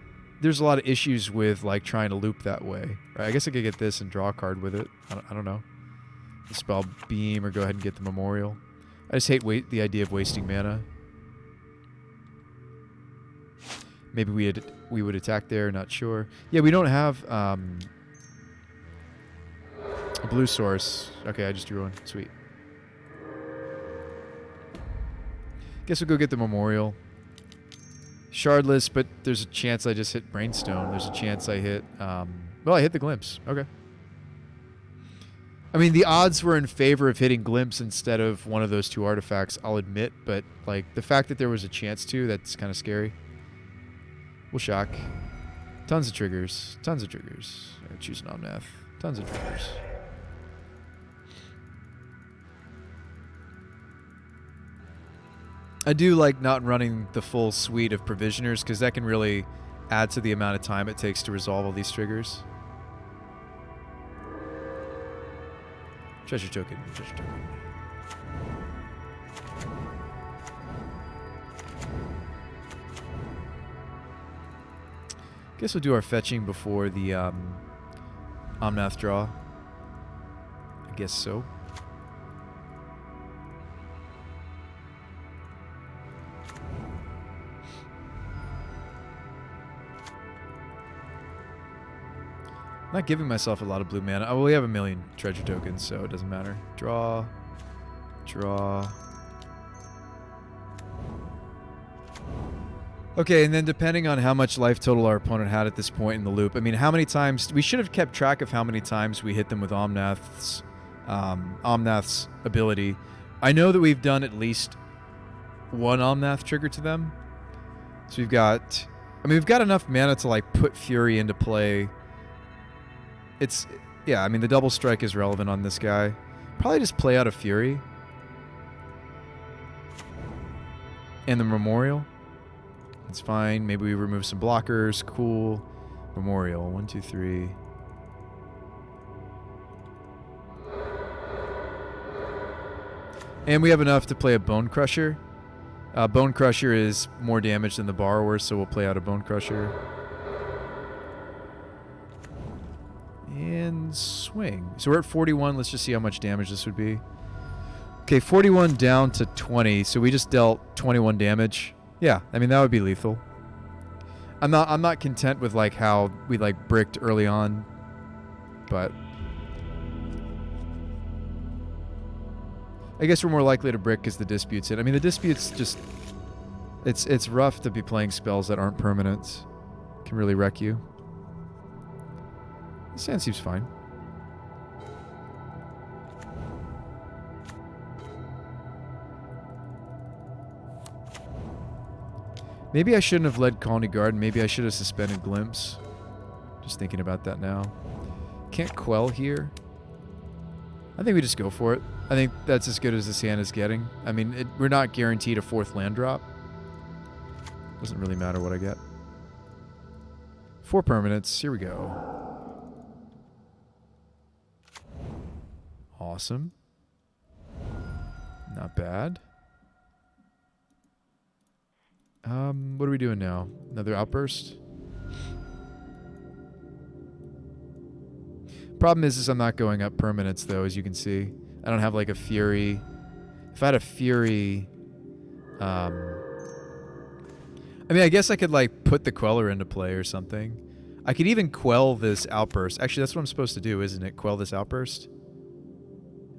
Speaker 1: there's a lot of issues with like trying to loop that way. Right? I guess I could get this and draw a card with it. I don't know. Spell Beam or go ahead and get the Memorial. I just hate the idea of wasting mana. Maybe we would attack there, not sure. Yeah, we don't have a blue source. Okay, I just drew one. Sweet. Guess we'll go get the Memorial. Shardless, but there's a chance I just hit Brainstone. There's a chance I hit... well, I hit the Glimpse. Okay. I mean, the odds were in favor of hitting Glimpse instead of one of those 2 artifacts, I'll admit. But, like, the fact that there was a chance to, that's kind of scary. We'll shock. Tons of triggers. Tons of triggers. Choose an Omnath. Tons of triggers. I do like not running the full suite of provisioners because that can really add to the amount of time it takes to resolve all these triggers. Treasure token, treasure token. Guess we'll do our fetching before the Omnath draw. I guess so. I'm not giving myself a lot of blue mana. Oh, we have a million treasure tokens, so it doesn't matter. Draw. Draw. Okay, and then depending on how much life total our opponent had at this point in the loop, I mean, how many times... We should have kept track of how many times we hit them with Omnath's ability. I know that we've done at least one Omnath trigger to them. So we've got... I mean, we've got enough mana to, like, put Fury into play. It's... Yeah, I mean, the double strike is relevant on this guy. Probably just play out a Fury. And the Memorial. It's fine. Maybe we remove some blockers. Cool. Memorial. 1, 2, 3. And we have enough to play a Bone Crusher. Bone Crusher is more damage than the Borrower, so we'll play out a Bone Crusher. And swing. So we're at 41. Let's just see how much damage this would be. Okay, 41 down to 20. So we just dealt 21 damage. Yeah, I mean, that would be lethal. I'm not content with, like, how we, like, bricked early on, but I guess we're more likely to brick because the Dispute's it. I mean, the Dispute's just... It's rough to be playing spells that aren't permanent. Can really wreck you. This hand seems fine. Maybe I shouldn't have led Colony Guard. Maybe I should have suspended Glimpse. Just thinking about that now. Can't Quell here. I think we just go for it. I think that's as good as this hand is getting. I mean, we're not guaranteed a 4th land drop. Doesn't really matter what I get. 4 permanents. Here we go. Awesome. Not bad. What are we doing now? Another Outburst? Problem is I'm not going up permanents, though, as you can see. I don't have, like, a Fury. If I had a Fury... I mean, I guess I could, like, put the Queller into play or something. I could even quell this Outburst. Actually, that's what I'm supposed to do, isn't it? Quell this Outburst?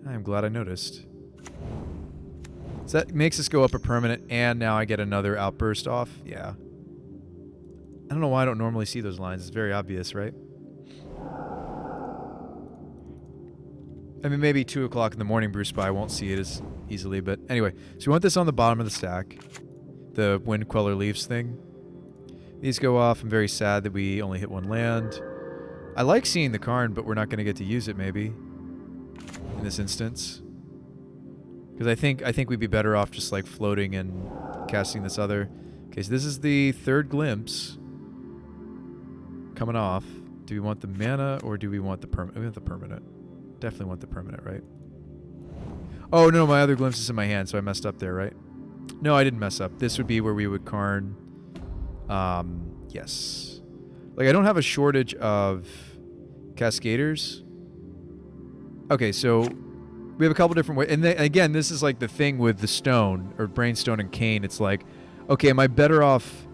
Speaker 1: I'm glad I noticed. So that makes us go up a permanent, and now I get another Outburst off. Yeah. I don't know why I don't normally see those lines. It's very obvious, right? I mean, maybe 2 o'clock in the morning, Bruce Spy won't see it as easily, but anyway. So we want this on the bottom of the stack. The Wind Queller Leaves thing. These go off. I'm very sad that we only hit 1 land. I like seeing the Karn, but we're not going to get to use it, maybe. In this instance. Because I think we'd be better off just, like, floating and casting this other. Okay, so this is the 3rd Glimpse. Coming off. Do we want the mana, or do we want the permanent? We want the permanent. Definitely want the permanent, right? Oh, no, my other Glimpse is in my hand, so I messed up there, right? No, I didn't mess up. This would be where we would Karn. Yes. Like, I don't have a shortage of Cascaders. Okay, so we have a couple different ways. And then, again, this is like the thing with the stone, or Brainstone and Cane. It's like, okay, am I better off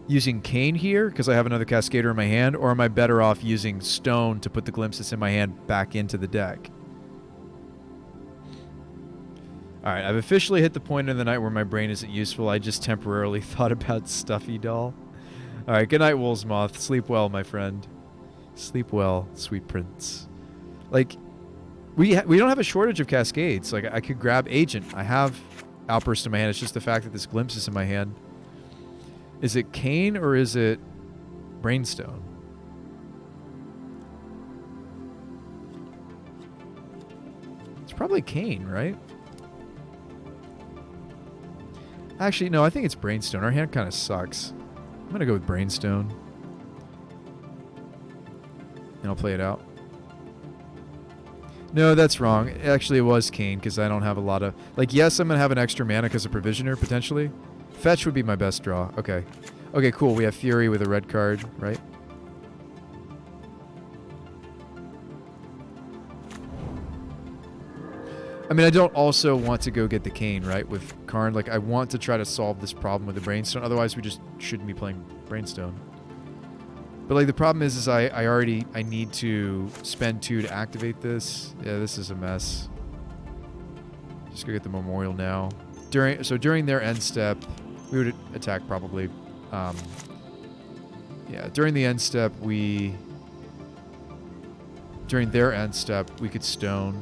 Speaker 1: using Cane here because I have another Cascader in my hand, or am I better off using Stone to put the Glimpses in my hand back into the deck? Alright, I've officially hit the point in the night where my brain isn't useful. I just temporarily thought about Stuffy Doll. Alright, good night, Woolsmoth. Sleep well, my friend. Sleep well, sweet prince. Like, we don't have a shortage of Cascades. Like, I could grab Agent. I have Outburst in my hand. It's just the fact that this Glimpse is in my hand. Is it Cane or is it Brainstone? It's probably Cane, right? Actually, no, I think it's Brainstone. Our hand kind of sucks. I'm going to go with Brainstone. And I'll play it out. No, that's wrong. Actually, it was Kane because I don't have a lot of... Like, yes, I'm going to have an extra mana because of Provisioner, potentially. Fetch would be my best draw. Okay. Okay, cool. We have Fury with a red card, right? I mean, I don't also want to go get the Kane, right, with Karn. Like, I want to try to solve this problem with the Brainstone. Otherwise, we just shouldn't be playing Brainstone. But, like, the problem is I need to spend 2 to activate this. Yeah, this is a mess. Just go get the Memorial now. During their end step, we would attack probably. Yeah, during the end step, during their end step, we could stone.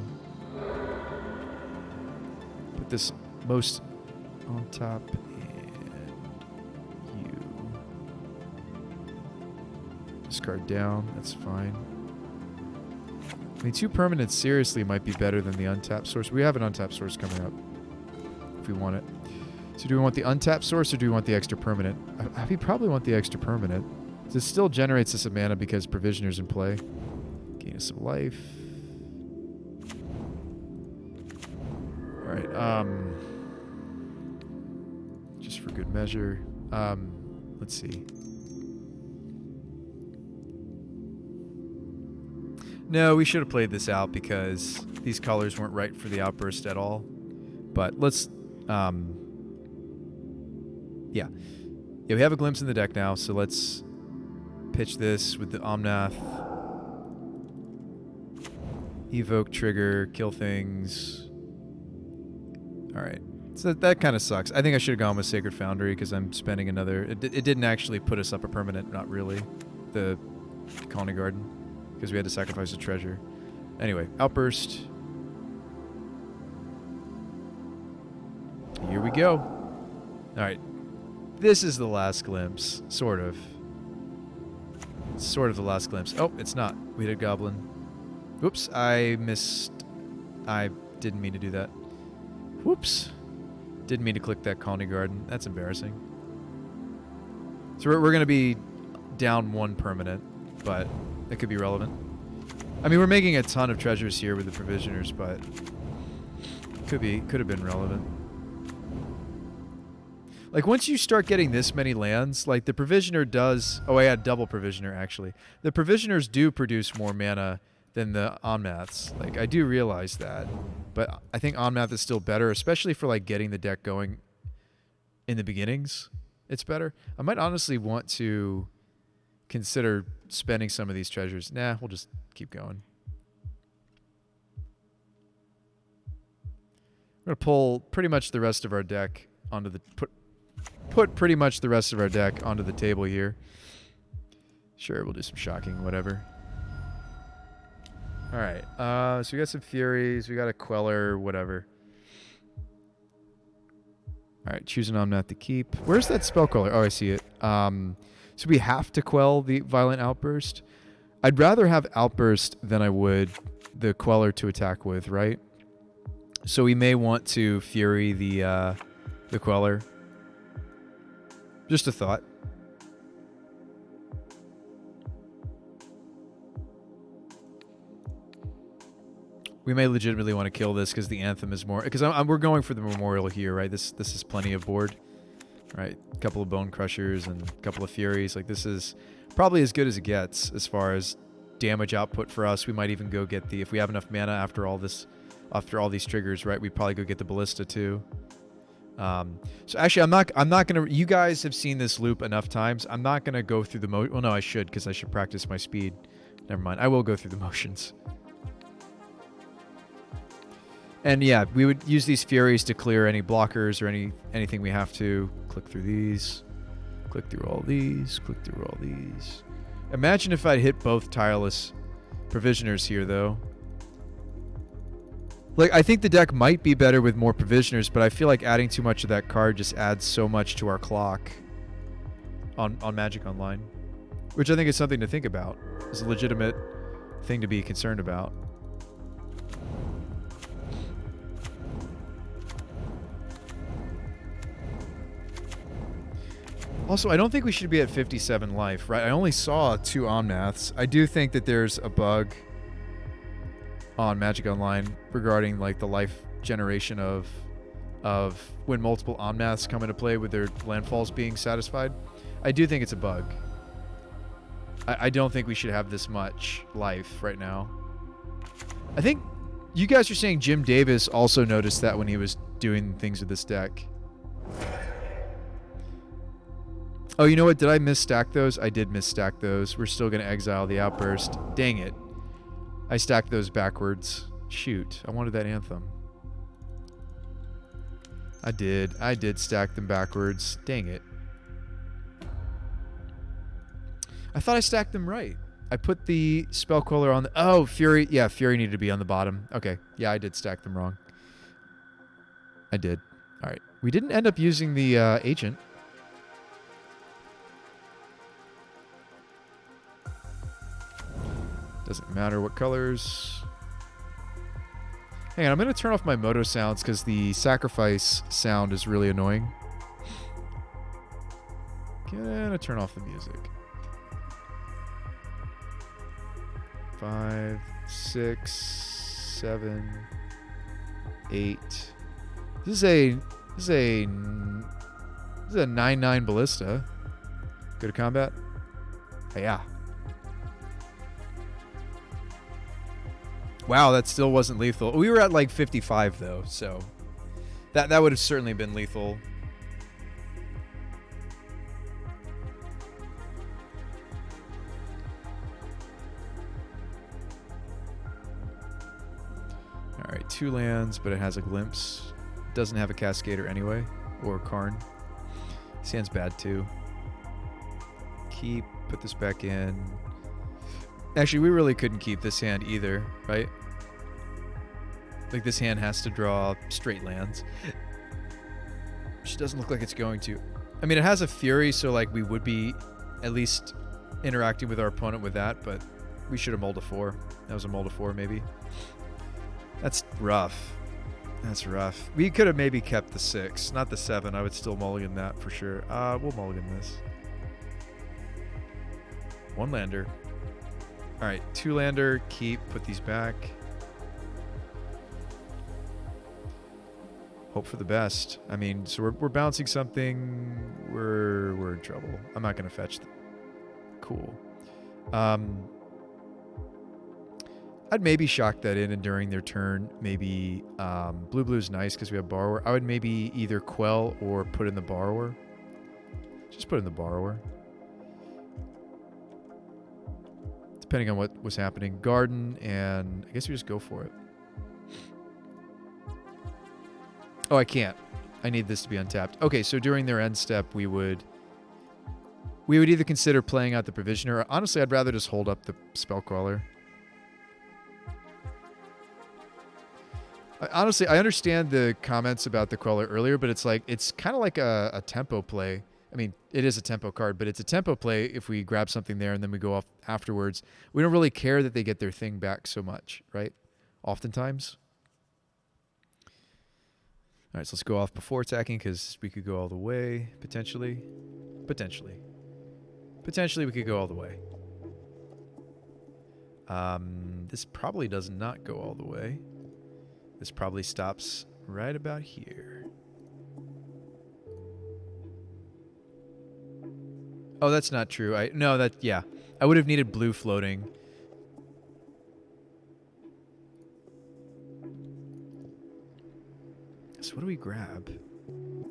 Speaker 1: Put this most on top, and you discard down. That's fine. I mean, 2 permanents seriously might be better than the untapped source. We have an untapped source coming up if we want it. So do we want the untapped source or do we want the extra permanent? We probably want the extra permanent. So it still generates us a mana because Provisioner's in play. Gain us some life. Alright, just for good measure. Let's see. No, we should have played this out because these colors weren't right for the outburst at all. But let's, yeah. Yeah, we have a glimpse in the deck now, so let's pitch this with the Omnath. Evoke, trigger, kill things. Alright. So that kind of sucks. I think I should have gone with Sacred Foundry because I'm spending another... It didn't actually put us up a permanent, not really. The Colony Garden. Because we had to sacrifice a treasure. Anyway, Outburst. Here we go. Alright. This is the last glimpse. Sort of. Sort of the last glimpse. Oh, it's not. We hit a Goblin. Whoops, I missed. I didn't mean to do that. Whoops. Didn't mean to click that Colony Garden. That's embarrassing. So we're going to be down 1 permanent, but it could be relevant. I mean, we're making a ton of treasures here with the Provisioners, but could have been relevant. Like, once you start getting this many lands, like, the Provisioner does... Oh, I had double Provisioner, actually. The Provisioners do produce more mana than the Onmaths. Like, I do realize that. But I think Onmath is still better, especially for, like, getting the deck going in the beginnings. It's better. I might honestly want to consider spending some of these treasures. Nah, we'll just keep going. We're going to pull pretty much the rest of our deck onto the... Put pretty much the rest of our deck onto the table here. Sure, we'll do some shocking, whatever. Alright, so we got some Furies, we got a Queller, whatever. Alright, choose an Omnath to keep. Where's that spell Queller? Oh, I see it. So we have to quell the Violent Outburst. I'd rather have Outburst than I would the Queller to attack with, right? So we may want to Fury the Queller. Just a thought. We may legitimately want to kill this because the Anthem is more... Because we're going for the Memorial here, right? This is plenty of board. Right? A couple of Bone Crushers and a couple of Furies. Like, this is probably as good as it gets as far as damage output for us. We might even go get the... If we have enough mana after all this... After all these triggers, right? We'd probably go get the Ballista too. So actually, I'm not gonna. You guys have seen this loop enough times. I'm not gonna go through the well, no, I should because I should practice my speed. Never mind. I will go through the motions. And yeah, we would use these Furies to clear any blockers or anything we have to. Click through these. Click through all these. Click through all these. Imagine if I'd hit both Tireless Provisioners here, though. Like, I think the deck might be better with more Provisioners, but I feel like adding too much of that card just adds so much to our clock on Magic Online. Which I think is something to think about. It's a legitimate thing to be concerned about. Also, I don't think we should be at 57 life, right? I only saw 2 Omnaths. I do think that there's a bug on Magic Online regarding like the life generation of when multiple Omnaths come into play with their landfalls being satisfied. I do think it's a bug. I don't think we should have this much life right now. I think you guys are saying Jim Davis also noticed that when he was doing things with this deck. Oh, you know what? Did I misstack those? I did misstack those. We're still going to exile the Outburst. Dang it. I stacked those backwards. Shoot. I wanted that Anthem. I did stack them backwards. Dang it. I thought I stacked them right. I put the Spell Queller on the... Oh, Fury. Yeah, Fury needed to be on the bottom. Okay. Yeah, I did stack them wrong. I did. All right. We didn't end up using the Agent. Doesn't matter what colors. Hang on, I'm going to turn off my Moto sounds because the sacrifice sound is really annoying. Gonna turn off the music. 5, 6, 7, 8. This is a 9/9 ballista. Go to combat. Oh, yeah. Wow, that still wasn't lethal. We were at like 55 though, so that would have certainly been lethal. All right, 2 lands, but it has a glimpse. Doesn't have a Cascader anyway, or Karn. This hand's bad too. Put this back in. Actually, we really couldn't keep this hand either, right? Like, this hand has to draw straight lands. Which doesn't look like it's going to. I mean, it has a Fury, so, like, we would be at least interacting with our opponent with that, but we should have mulled a 4. That was a mulled a 4, maybe. That's rough. That's rough. We could have maybe kept the 6, not the 7. I would still mulligan that for sure. We'll mulligan this. 1 lander. All right, 2 lander, keep, put these back. Hope for the best. I mean, so we're bouncing something. We're in trouble. I'm not going to fetch. Cool. I'd maybe shock that in and during their turn. Maybe Blue's nice because we have Borrower. I would maybe either Quell or put in the Borrower. Just put in the Borrower. Depending on what was happening. Garden, and I guess we just go for it. Oh, I can't. I need this to be untapped. Okay, so during their end step, we would either consider playing out the Provisioner. Honestly, I'd rather just hold up the Spellcrawler. Honestly, I understand the comments about the Queller earlier, but it's like it's kind of like a tempo play. I mean, it is a tempo card, but it's a tempo play if we grab something there and then we go off afterwards. We don't really care that they get their thing back so much, right? Oftentimes. All right, so let's go off before attacking because we could go all the way, potentially. Potentially we could go all the way. This probably does not go all the way. This probably stops right about here. Oh, that's not true. I would have needed blue floating. So what do we grab?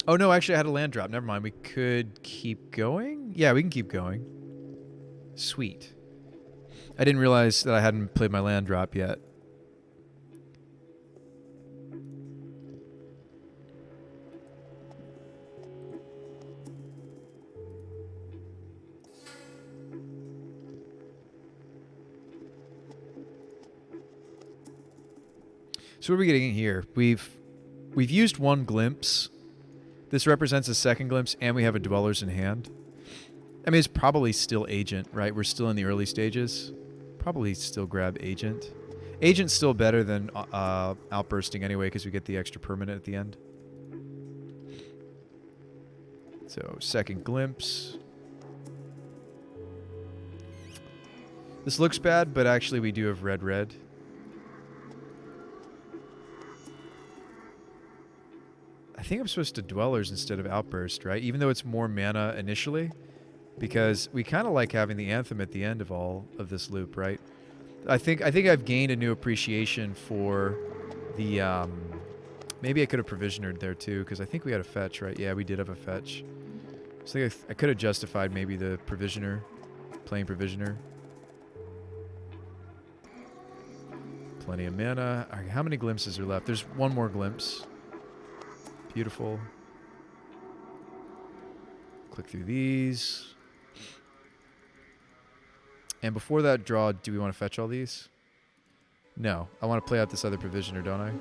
Speaker 1: Oh no, actually I had a land drop. Never mind. We could keep going? Yeah, we can keep going. Sweet. I didn't realize that I hadn't played my land drop yet. So what are we getting in here? We've used 1 glimpse. This represents a second glimpse, and we have a Dwellers in hand. I mean, it's probably still Agent, right? We're still in the early stages. Probably still grab Agent. Agent's still better than Outbursting anyway, because we get the extra permanent at the end. So, second glimpse. This looks bad, but actually we do have red. I think I'm supposed to Dwellers instead of Outburst, right? Even though it's more mana initially. Because we kind of like having the Anthem at the end of all of this loop, right? I think I've gained a new appreciation for the, maybe I could have provisionered there too, because I think we had a fetch, right? Yeah, we did have a fetch. So I could have justified maybe the Provisioner, playing Provisioner. Plenty of mana. All right, how many glimpses are left? There's one more glimpse. Beautiful. Click through these. And before that draw, do we want to fetch all these? No. I want to play out this other Provisioner, don't I?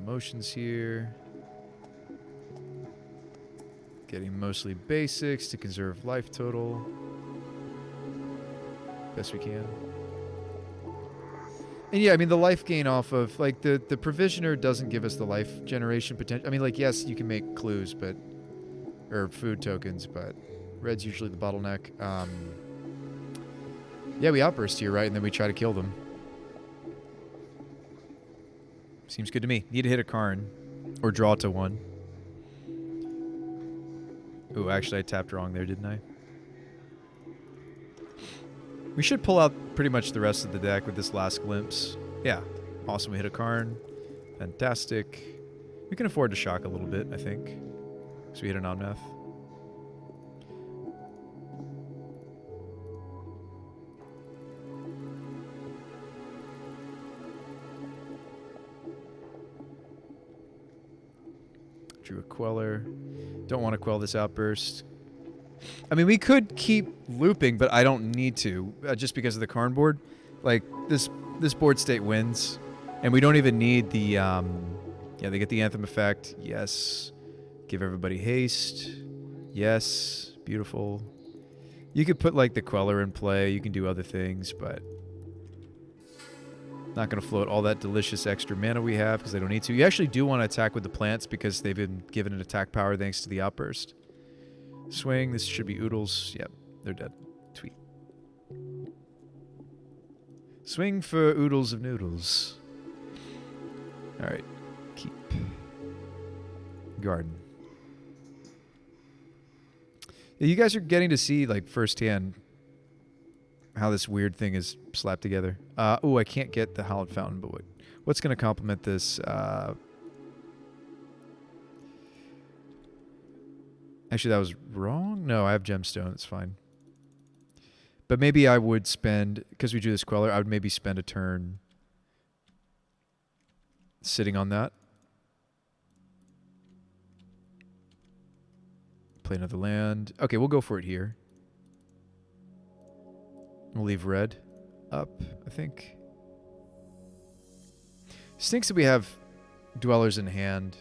Speaker 1: Motions here. Getting mostly basics to conserve life total. Best we can. And yeah, I mean, the life gain off of, like, the Provisioner doesn't give us the life generation potential. I mean, like, yes, you can make clues, but, or food tokens, but red's usually the bottleneck. Yeah, we outburst here, right? And then we try to kill them. Seems good to me. Need to hit a Karn. Or draw to one. Ooh, actually I tapped wrong there, didn't I? We should pull out pretty much the rest of the deck with this last glimpse. Yeah. Awesome, we hit a Karn. Fantastic. We can afford to shock a little bit, I think. So we hit an Omnath. Drew a Queller. Don't want to quell this outburst. I mean, we could keep looping, but I don't need to, just because of the Karn-board. Like, this board state wins, and we don't even need the, yeah, they get the Anthem effect. Yes. Give everybody haste. Yes. Beautiful. You could put, like, the Queller in play. You can do other things, but not going to float all that delicious extra mana we have because they don't need to. You actually do want to attack with the plants because they've been given an attack power thanks to the outburst. Swing. This should be Oodles. Yep, they're dead. Tweet. Swing for Oodles of Noodles. Alright. Keep. Garden. Yeah, you guys are getting to see, like, firsthand how this weird thing is slapped together. Oh, I can't get the Hallowed Fountain, but what's going to complement this? Actually, that was wrong. No, I have Gemstone. It's fine. But maybe I would spend, because we drew this Queller, I would maybe spend a turn sitting on that. Play another land. Okay, we'll go for it here. We'll leave red up, I think. Stinks that we have Dwellers in hand.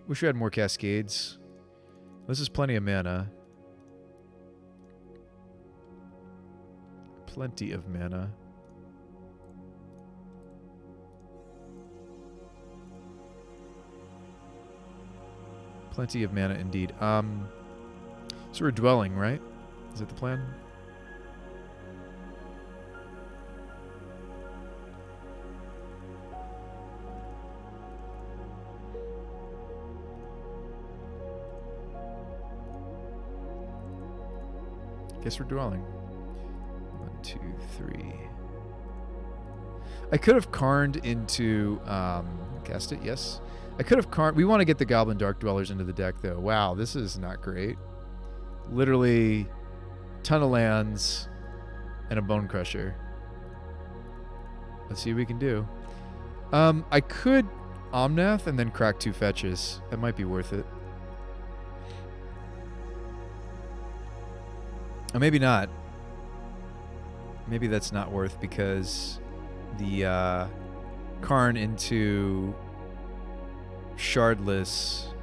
Speaker 1: Wish we had more Cascades. This is plenty of mana. Plenty of mana. Plenty of mana indeed. So we're dwelling, right? Is that the plan? Guess we're dwelling. 1, 2, 3. I could have Karned into, cast it, yes. I could have Karned. We want to get the Goblin Dark Dwellers into the deck, though. Wow, this is not great. Literally, ton of lands and a Bone Crusher. Let's see what we can do. I could Omnath and then crack 2 fetches. That might be worth it. Or maybe not. Maybe that's not worth because the Karn into Shardless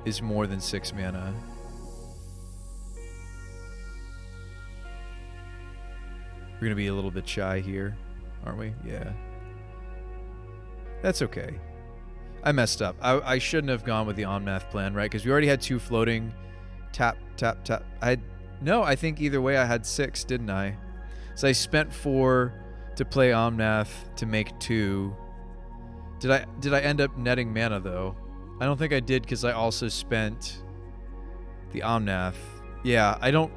Speaker 1: is more than 6 mana. We're going to be a little bit shy here, aren't we? Yeah. That's okay. I messed up. I shouldn't have gone with the on-math plan, right? Because we already had 2 floating. Tap, tap, tap. No, I think either way I had 6, didn't I? So I spent 4 to play on-math to make 2. Did I end up netting mana, though? I don't think I did, because I also spent the Omnath. Yeah, I don't...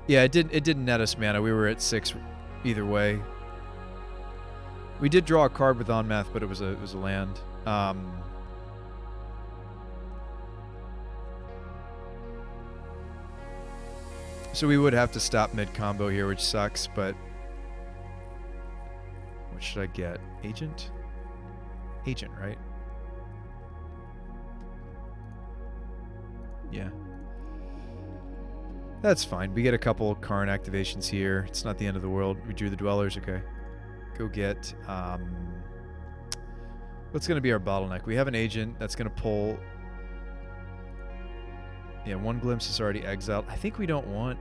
Speaker 1: Yeah, it didn't net us mana. We were at 6 either way. We did draw a card with Omnath, but it was a land. So we would have to stop mid-combo here, which sucks, but... What should I get? Agent? Agent, right? Yeah. That's fine. We get a couple Karn activations here. It's not the end of the world. We drew the Dwellers. Okay. Go get... what's going to be our bottleneck? We have an agent that's going to pull... Yeah, 1 Glimpse is already exiled. I think we don't want...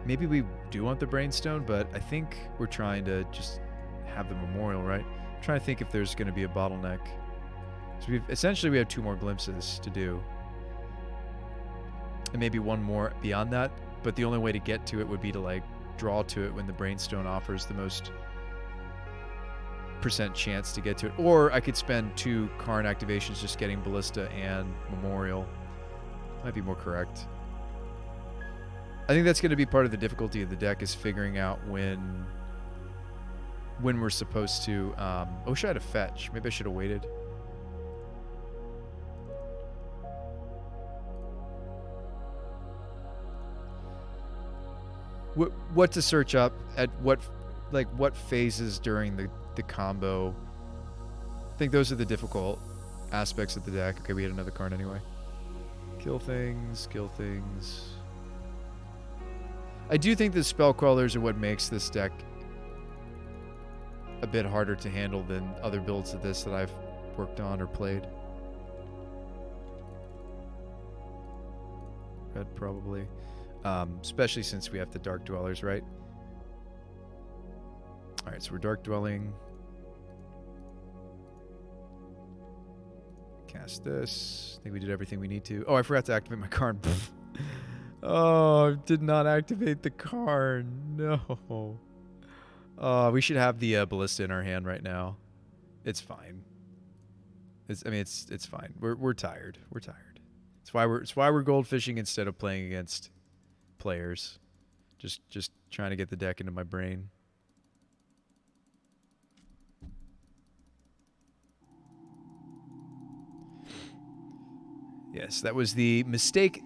Speaker 1: Maybe we do want the Brainstone, but I think we're trying to just have the Memorial, right? I'm trying to think if there's going to be a bottleneck. So essentially we have 2 more Glimpses to do. And maybe 1 more beyond that, but the only way to get to it would be to, like, draw to it when the Brainstone offers the most % chance to get to it. Or I could spend 2 Karn activations just getting Ballista and Memorial. Might be more correct. I think that's going to be part of the difficulty of the deck, is figuring out when we're supposed to... I wish I had a fetch. Maybe I should have waited. What to search up at what phases during the combo. I think those are the difficult aspects of the deck. Okay, we had another card anyway. Kill things, kill things. I do think the spell crawlers are what makes this deck a bit harder to handle than other builds of this that I've worked on or played. Red probably. Especially since we have the Dark Dwellers, right? Alright, so we're Dark Dwelling. Cast this. I think we did everything we need to. Oh, I forgot to activate my Karn. Oh, did not activate the Karn. No. We should have the Ballista in our hand right now. It's fine. It's fine. We're tired. We're tired. It's why we're goldfishing instead of playing against players. Just trying to get the deck into my brain. Yes, that was the mistake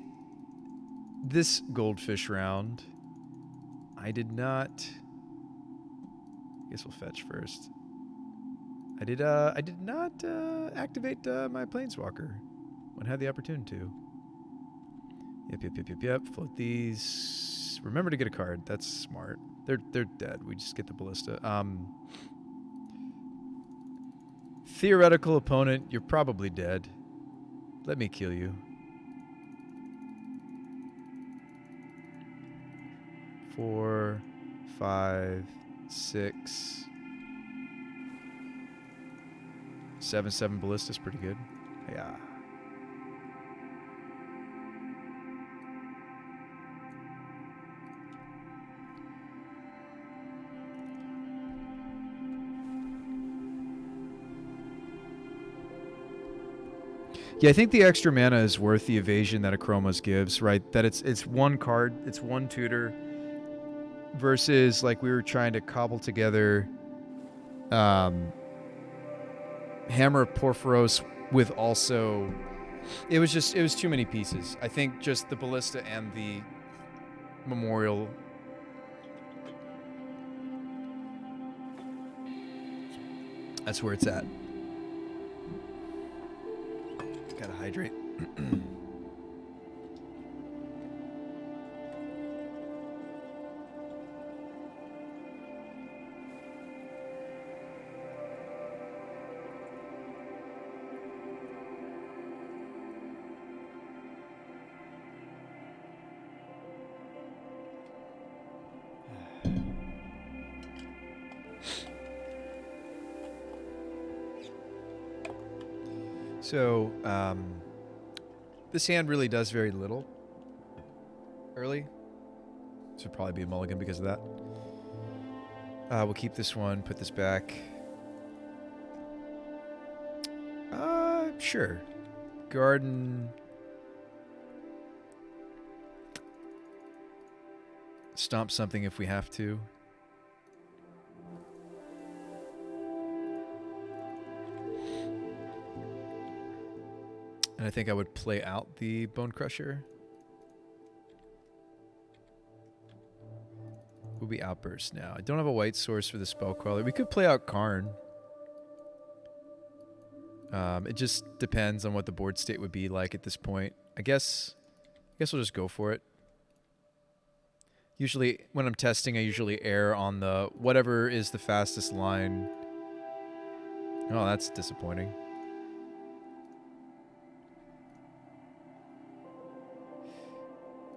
Speaker 1: this goldfish round. I did not... I guess we'll fetch first. I did not activate my Planeswalker when I had the opportunity to. Yep. Float these. Remember to get a card. That's smart. They're dead. We just get the Ballista. Theoretical opponent, you're probably dead. Let me kill you. 4, 5, 6, 7 Ballista's pretty good. Yeah. Yeah, I think the extra mana is worth the evasion that Akroma's gives, right? That it's 1 card, it's 1 tutor, versus like we were trying to cobble together Hammer of Porphyros with also... It was too many pieces. I think just the Ballista and the Memorial... That's where it's at. Gotta hydrate. So, this hand really does very little early. This would probably be a mulligan because of that. We'll keep this one, put this back. Sure. Garden. Stomp something if we have to. And I think I would play out the Bone Crusher. Will be Outburst now. I don't have a white source for the Spell Queller. We could play out Karn. It just depends on what the board state would be like at this point. I guess we'll just go for it. Usually, when I'm testing, I usually err on the whatever is the fastest line. Oh, that's disappointing.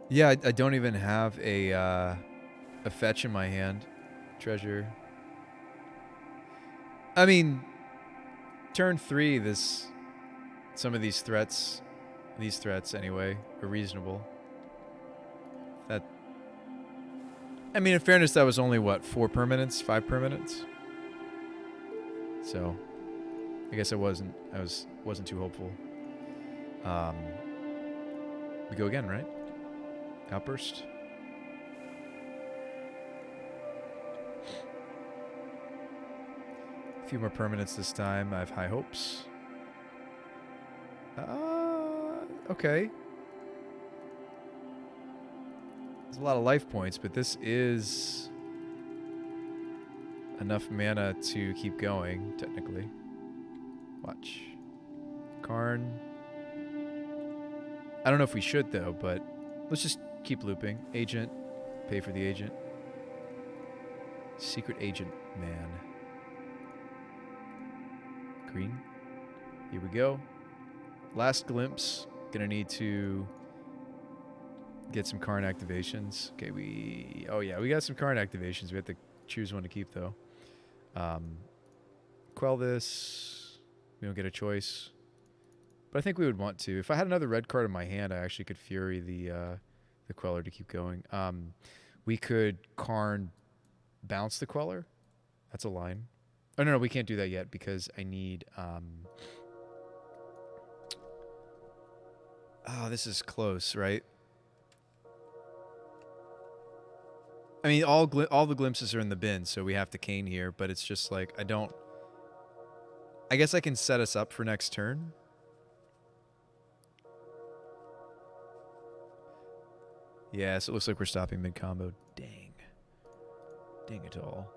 Speaker 1: Yeah, I don't even have a fetch in my hand. Treasure. I mean, turn 3, some of these threats anyway, are reasonable. I mean, in fairness, that was only, what, 4 permanents? 5 permanents? So, I guess I wasn't too hopeful. We go again, right? Outburst. A few more permanents this time. I have high hopes. Okay. There's a lot of life points, but this is enough mana to keep going, technically. Watch. Karn. I don't know if we should, though, but let's just keep looping. Agent. Pay for the agent. Secret agent, man. Green. Here we go. Last glimpse. Gonna need to get some Karn activations. Okay, we got some Karn activations. We have to choose one to keep, though. Quell this. We don't get a choice. But I think we would want to. If I had another red card in my hand, I actually could Fury the Queller to keep going. We could Karn bounce the Queller. That's a line. Oh, no, we can't do that yet because I need... Oh, this is close, right? I mean, all the glimpses are in the bin, so we have to cane here, but it's just like, I guess I can set us up for next turn. Yeah, so it looks like we're stopping mid-combo. Dang. Dang it all.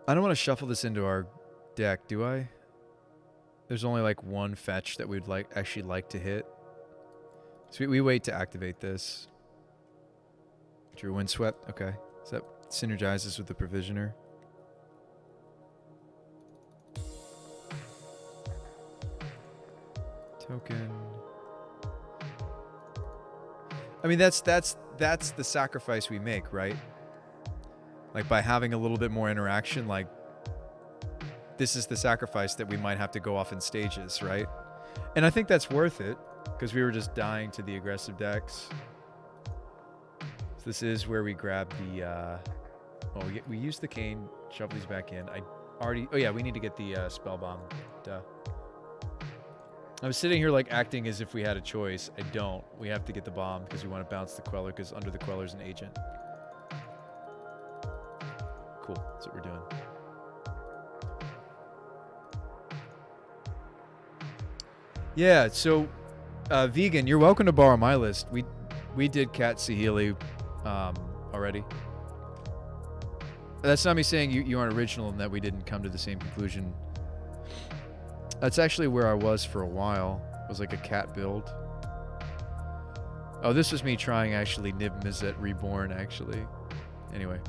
Speaker 1: I don't want to shuffle this into our deck, do I? There's only like one fetch that we'd actually like to hit. So we wait to activate this. Drew Windswept, okay. So that synergizes with the Provisioner. Token. I mean, that's the sacrifice we make, right? Like, by having a little bit more interaction, like, this is the sacrifice that we might have to go off in stages, right? And I think that's worth it, because we were just dying to the aggressive decks. So this is where we grab the... we use the cane, shuffle these back in. Oh yeah, we need to get the Spell Bomb. Duh. I'm sitting here like acting as if we had a choice. I don't. We have to get the bomb because we want to bounce the Queller because under the Queller's an agent. Cool. That's what we're doing. Yeah, so Vegan, you're welcome to borrow my list. We did Cat Sahili already. That's not me saying you aren't original and that we didn't come to the same conclusion. That's actually where I was for a while. It was like a cat build. Oh, this was me trying actually Nib Mizzet Reborn, actually. Anyway.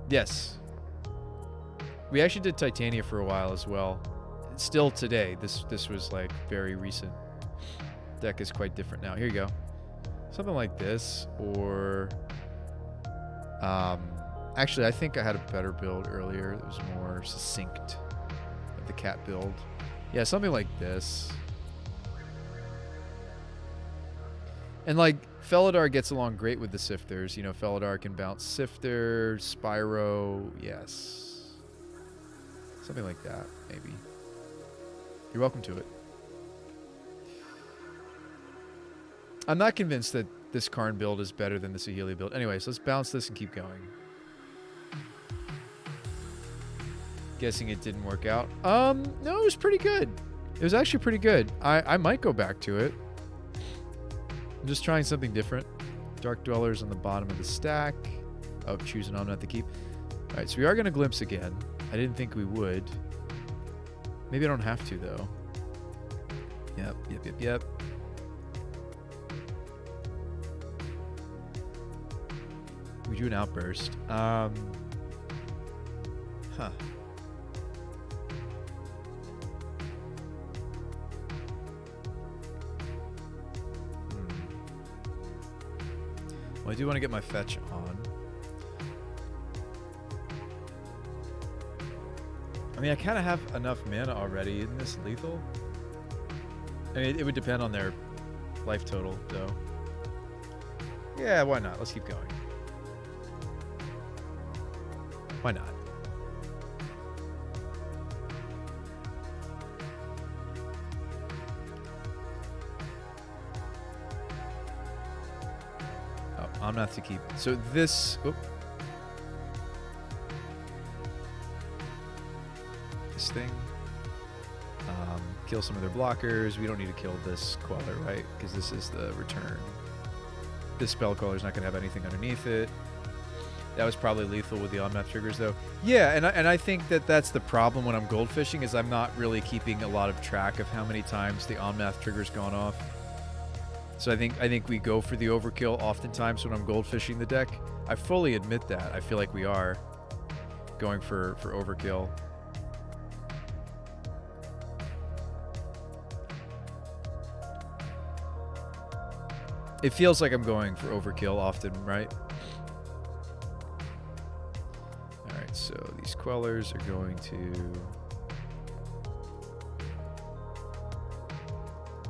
Speaker 1: Yes. We actually did Titania for a while as well. Still today. This was like very recent. Deck is quite different now. Here you go. Something like this, or Actually, I think I had a better build earlier that was more succinct of the cat build. Yeah, something like this. And like Felidar gets along great with the Sifters. You know, Felidar can bounce Sifter, Spyro, yes. Something like that, maybe. You're welcome to it. I'm not convinced that this Karn build is better than the Saheeli build. Anyways, let's bounce this and keep going. Guessing it didn't work out. No, it was pretty good. It was actually pretty good. I might go back to it. I'm just trying something different. Dark Dwellers on the bottom of the stack. Oh, choose an Omnath to keep. All right, so we are going to glimpse again. I didn't think we would. Maybe I don't have to, though. Yep. We do an outburst. Huh. Well, I do want to get my fetch on. I mean, I kind of have enough mana already. Isn't this lethal? I mean, it would depend on their life total, though. Yeah, why not? Let's keep going. Why not? Oh, Omnath to keep. So this... Oop. This thing. Kill some of their blockers. We don't need to kill this Queller, right? Because this is the return. This spell Queller's not going to have anything underneath it. That was probably lethal with the Omnath triggers, though. Yeah, and I think that that's the problem when I'm goldfishing, is I'm not really keeping a lot of track of how many times the Omnath trigger's gone off. So I think we go for the overkill oftentimes when I'm goldfishing the deck. I fully admit that. I feel like we are going for overkill. It feels like I'm going for overkill often, right? Alright, so these Quellers are going to...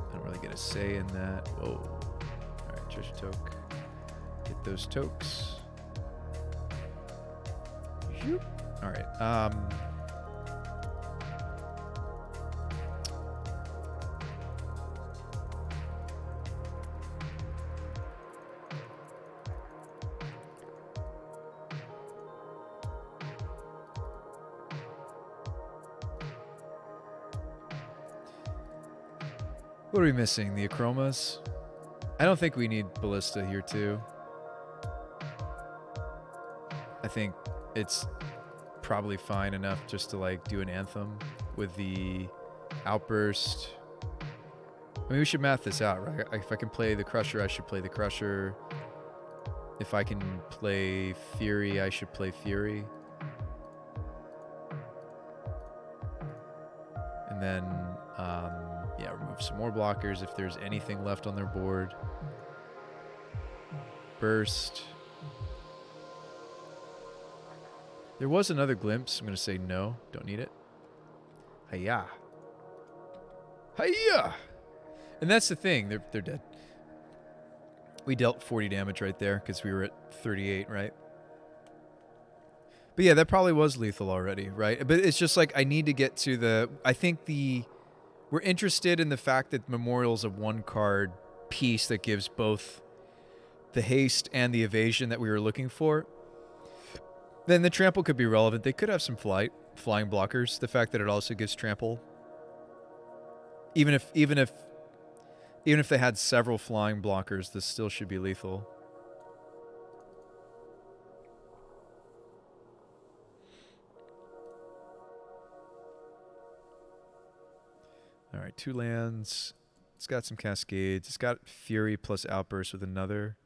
Speaker 1: I don't really get a say in that. Whoa. Alright, Treasure Toke. Get those tokes. Alright, what are we missing? The Achromas? I don't think we need Ballista here, too. I think it's probably fine enough just to, like, do an Anthem with the Outburst. I mean, we should math this out, right? If I can play the Crusher, I should play the Crusher. If I can play Fury, I should play Fury. And then, yeah, remove some more blockers if there's anything left on their board. Burst. There was another glimpse. I'm going to say no. Don't need it. Hiya. Hiya! And that's the thing. They're dead. We dealt 40 damage right there because we were at 38, right? But yeah, that probably was lethal already, right? But it's just like I need to get to the... I think we're interested in the fact that Memorial's a one-card piece that gives both the haste and the evasion that we were looking for. Then the trample could be relevant. They could have some flying blockers. The fact that it also gives trample, even if they had several flying blockers, this still should be lethal. All right, 2 lands. It's got some cascades. It's got Fury plus Outburst with another.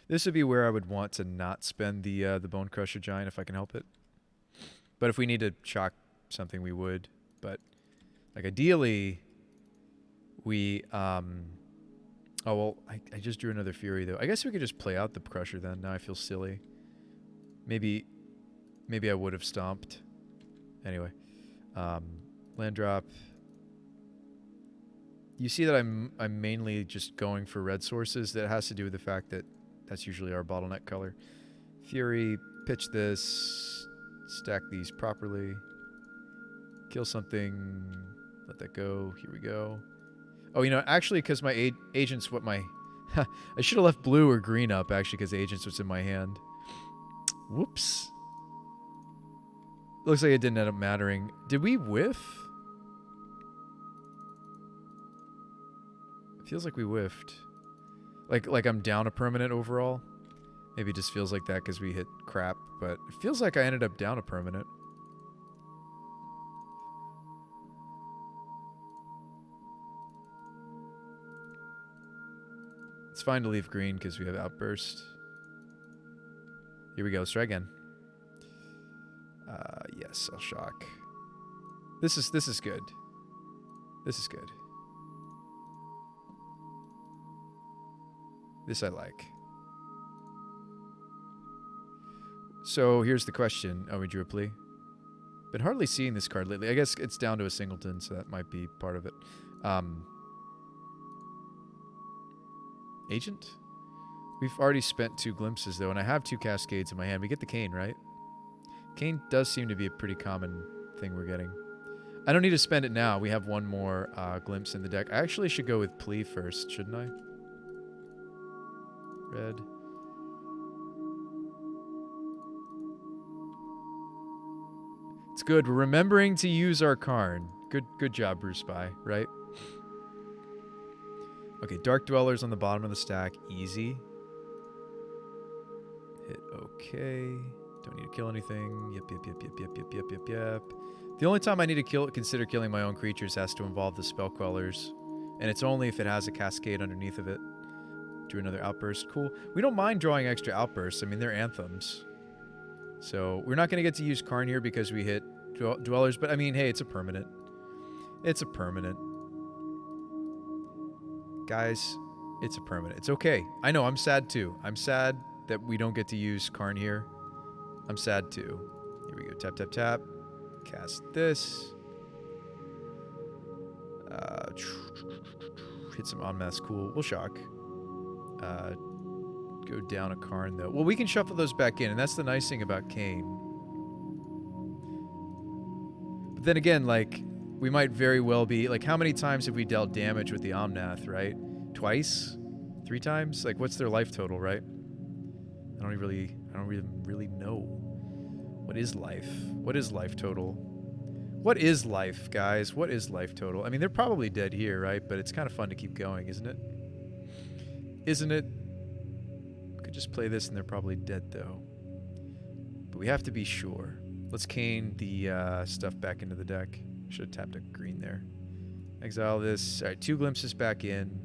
Speaker 1: This would be where I would want to not spend the Bone Crusher Giant if I can help it. But if we need to shock something, we would. But like ideally, we oh well, I just drew another Fury though. I guess we could just play out the Crusher then. Now I feel silly. Maybe Maybe I would have stomped. Anyway. Land drop. You see that I'm mainly just going for red sources. That has to do with the fact that that's usually our bottleneck color. Fury, pitch this, stack these properly, kill something, let that go. Here we go. Oh, you know, actually, because my agent's what my... I should have left blue or green up, actually, because agent's what's in my hand. Whoops. Looks like it didn't end up mattering. Did we whiff? It feels like we whiffed. Like I'm down a permanent overall. Maybe it just feels like that because we hit crap, but it feels like I ended up down a permanent. It's fine to leave green because we have outburst. Here we go. Let's try again. Yes, I'll shock. This is good. This is good. This I like. So here's the question. Oh, we drew a plea. Been hardly seeing this card lately. I guess it's down to a singleton, so that might be part of it. Agent? We've already spent 2 glimpses, though, and I have 2 cascades in my hand. We get the cane, right? Cane does seem to be a pretty common thing we're getting. I don't need to spend it now. We have 1 more glimpse in the deck. I actually should go with plea first, shouldn't I? Red. It's good. We're remembering to use our Karn. Good job, Bruce Spy, right? Okay, Dark Dwellers on the bottom of the stack. Easy. Hit okay. Don't need to kill anything. Yep. The only time I need to consider killing my own creatures has to involve the Spell Quellers. And it's only if it has a cascade underneath of it. Drew another outburst. Cool. We don't mind drawing extra outbursts. I mean, they're anthems. So we're not going to get to use Karn here because we hit Dwellers. But I mean, hey, it's a permanent. It's a permanent. Guys, it's a permanent. It's okay. I know, I'm sad too. I'm sad that we don't get to use Karn here. I'm sad too. Here we go. Tap, tap, tap. Cast this. Hit some en masse. Cool. We'll shock. Go down a Karn, though. Well, we can shuffle those back in, and that's the nice thing about Kane. But then again, like, we might very well be... Like, how many times have we dealt damage with the Omnath, right? Twice? 3 times? Like, what's their life total, right? I don't really know. What is life? What is life total? What is life, guys? What is life total? I mean, they're probably dead here, right? But it's kind of fun to keep going, isn't it? Isn't it? We could just play this and they're probably dead, though. But we have to be sure. Let's cane the stuff back into the deck. Should have tapped a green there. Exile this. All right, 2 glimpses back in.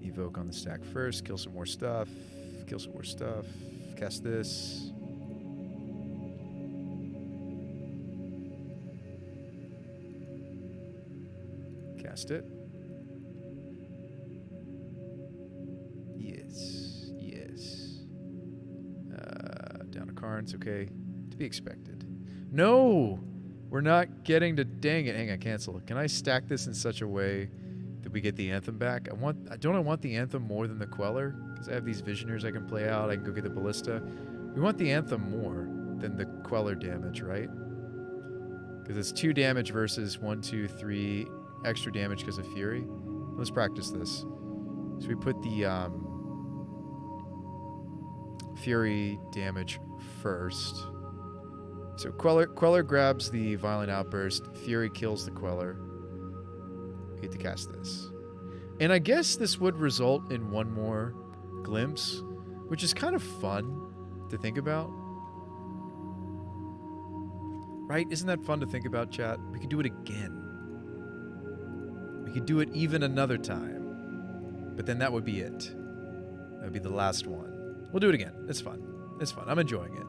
Speaker 1: Evoke on the stack first. Kill some more stuff. Kill some more stuff. Cast this. Cast it. Yes. Yes. Down to Karn's. Okay. To be expected. No! We're not getting to... Dang it. Hang on. Cancel. Can I stack this in such a way that we get the Anthem back? Don't I want the Anthem more than the Queller? Because I have these Visioners I can play out. I can go get the Ballista. We want the Anthem more than the Queller damage, right? Because it's 2 damage versus 1, 2, 3 extra damage because of Fury. Let's practice this. So we put the Fury damage first. So Queller grabs the Violent Outburst. Fury kills the Queller. We get to cast this. And I guess this would result in 1 more glimpse, which is kind of fun to think about. Right? Isn't that fun to think about, chat? We could do it again. We could do it even another time. But then that would be it. That would be the last one. We'll do it again. It's fun. It's fun. I'm enjoying it.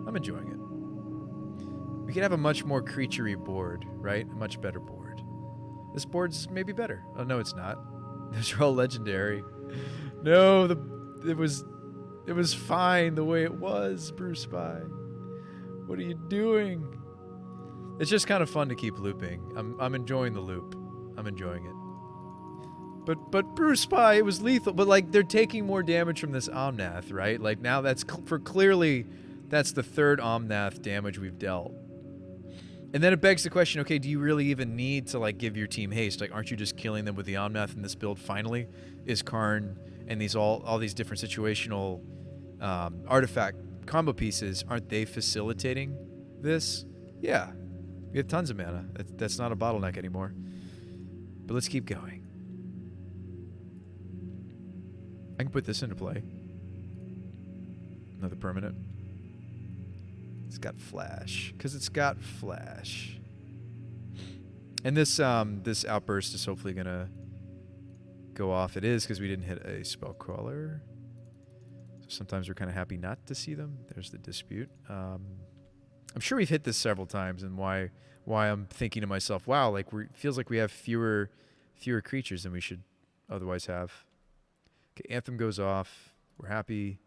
Speaker 1: I'm enjoying it. We could have a much more creaturey board, right? A much better board. This board's maybe better. Oh, no, it's not. Those are all legendary. No, it was fine the way it was, Bruce Spy. What are you doing? It's just kind of fun to keep looping. I'm enjoying the loop. I'm enjoying it. But Bruce Spy, it was lethal. But like they're taking more damage from this Omnath, right? Like now that's clearly that's the third Omnath damage we've dealt. And then it begs the question, okay, do you really even need to like give your team haste? Like, aren't you just killing them with the Omnath in this build finally? Is Karn and these all these different situational artifact combo pieces, aren't they facilitating this? Yeah. We have tons of mana. That's not a bottleneck anymore. But let's keep going. I can put this into play. Another permanent. It's got flash. Because it's got flash. And this this outburst is hopefully going to go off. It is because we didn't hit a Spellcrawler. So sometimes we're kind of happy not to see them. There's the dispute. I'm sure we've hit this several times, and why I'm thinking to myself, wow, like feels like we have fewer creatures than we should otherwise have. Okay, Anthem goes off. We're happy.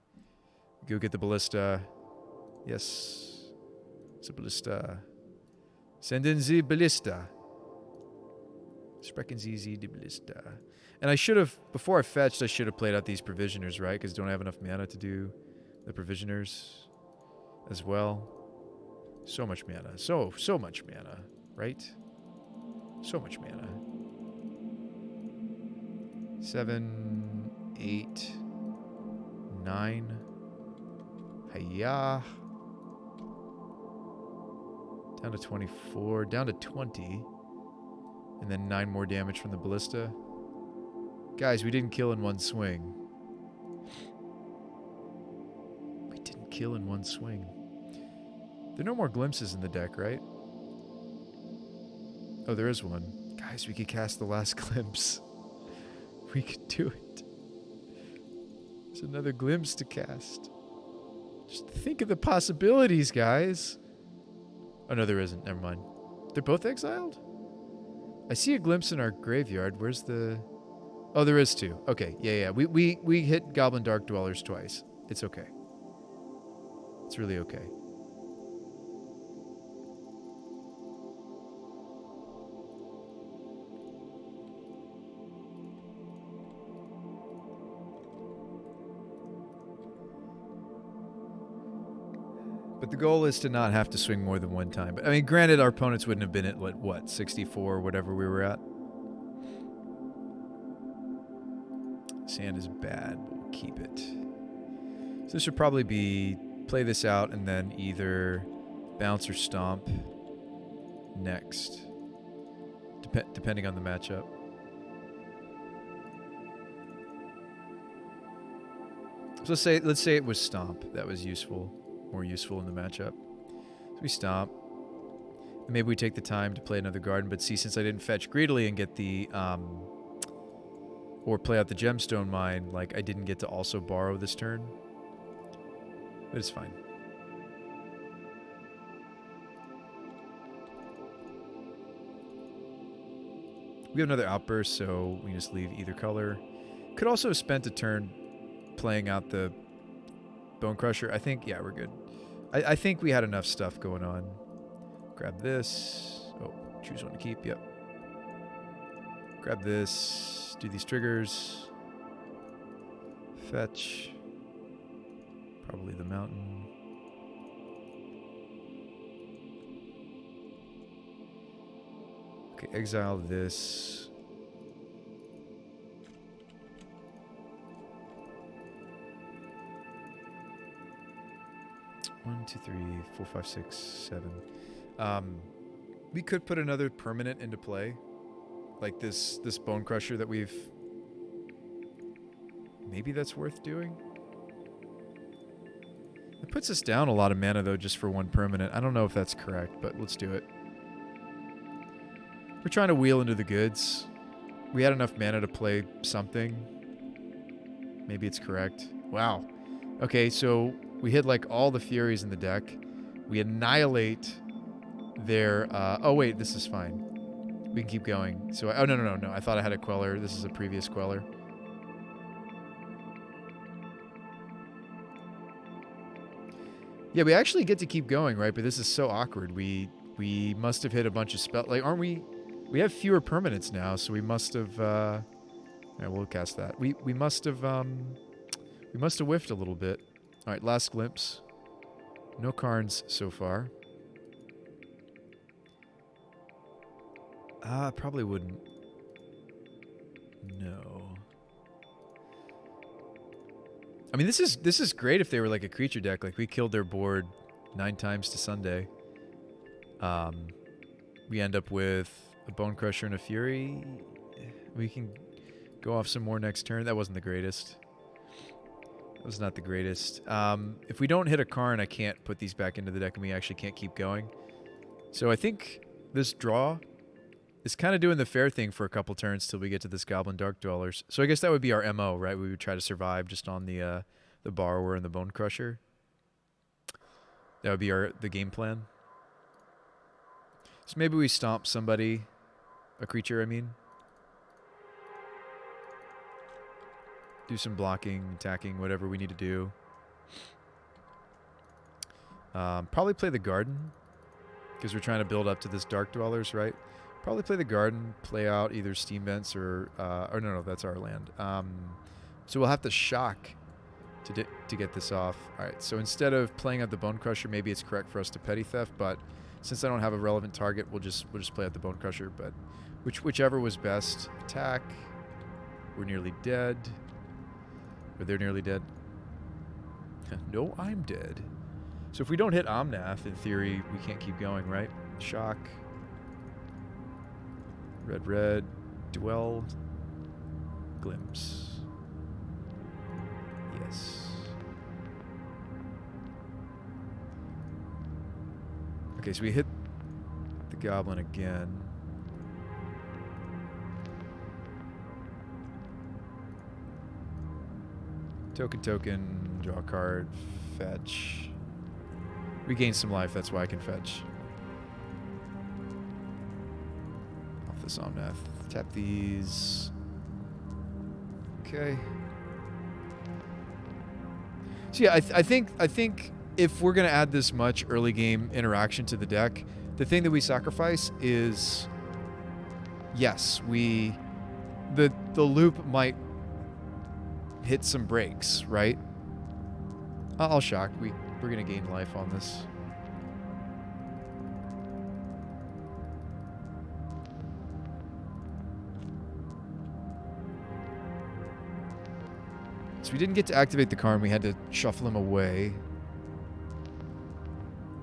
Speaker 1: Go get the Ballista. Yes. It's a Ballista. Send in the Ballista. Sprechen Sie die Ballista. And I should have, before I fetched, I should have played out these Provisioners, right? Because don't have enough mana to do the Provisioners as well. So much mana. So much mana, right? So much mana. 7, 8, 9. Hiya. Down to 24. Down to 20. And then 9 more damage from the Ballista. Guys, we didn't kill in one swing. We didn't kill in one swing. There are no more glimpses in the deck, right? Oh, there is one. Guys, we could cast the last glimpse. We could do it. There's another glimpse to cast. Just think of the possibilities, guys. Oh, no, there isn't. Never mind. They're both exiled? I see a glimpse in our graveyard. Where's the... Oh, there is 2. Okay, yeah. We hit Goblin Dark Dwellers twice. It's okay. It's really okay. But the goal is to not have to swing more than one time. But I mean, granted, our opponents wouldn't have been at, what, 64 or whatever we were at? Sand is bad, but we'll keep it. So this would probably be play this out and then either bounce or stomp next, depending on the matchup. So let's say it was stomp. That was useful. More useful in the matchup. So we stomp. And maybe we take the time to play another garden, but see, since I didn't fetch greedily and get the or play out the gemstone mine, like I didn't get to also borrow this turn. But it's fine. We have another outburst, so we just leave either color. Could also have spent a turn playing out the Bone Crusher. I think, yeah, we're good. I think we had enough stuff going on. Grab this. Oh, choose one to keep. Yep. Grab this. Do these triggers. Fetch. Probably the mountain. Okay, exile this. One, two, three, 4, 5, 6, 7. We could put another permanent into play, like this Bone Crusher that we've. Maybe that's worth doing. It puts us down a lot of mana though, just for one permanent. I don't know if that's correct, but let's do it. We're trying to wheel into the goods. We had enough mana to play something. Maybe it's correct. Wow. Okay, so we hit like all the Furies in the deck. We annihilate their... oh wait, this is fine. We can keep going. So, oh, no. I thought I had a queller. This is a previous queller. Yeah, we actually get to keep going, right? But this is so awkward. We must have hit a bunch of spell. Like, aren't we? We have fewer permanents now, so we must have. Yeah, we'll cast that. We must have. We must have whiffed a little bit. All right, last glimpse. No Karns so far. Probably wouldn't. No. I mean, this is great if they were like a creature deck. Like we killed their board 9 times to Sunday. We end up with a Bone Crusher and a Fury. We can go off some more next turn. That wasn't the greatest. That was not the greatest. If we don't hit a Karn, I can't put these back into the deck, and we actually can't keep going. So I think this draw is kind of doing the fair thing for a couple turns till we get to this Goblin Dark Dwellers. So I guess that would be our MO, right? We would try to survive just on the Borrower and the Bone Crusher. That would be the game plan. So maybe we stomp somebody, a creature, I mean. Do some blocking, attacking, whatever we need to do. Probably play the Garden, because we're trying to build up to this Dark Dwellers, right? Probably play the Garden, play out either Steam Vents or no, that's our land. So we'll have to shock to get this off. All right, so instead of playing out the Bone Crusher, maybe it's correct for us to Petty Theft, but since I don't have a relevant target, we'll just play out the Bone Crusher. But whichever was best. Attack. We're nearly dead. Or they're nearly dead. No, I'm dead. So if we don't hit Omnath, in theory, we can't keep going, right? Shock. Red. Dwell. Glimpse. Yes. Okay, so we hit the Goblin again. Token, draw a card, fetch. We gain some life, that's why I can fetch. Off the Somnath. Tap these. Okay. So yeah, I think if we're gonna add this much early game interaction to the deck, the thing that we sacrifice is, yes, the loop might hit some breaks, right? I'll shock. We're gonna gain life on this. So we didn't get to activate the Karn. We had to shuffle him away.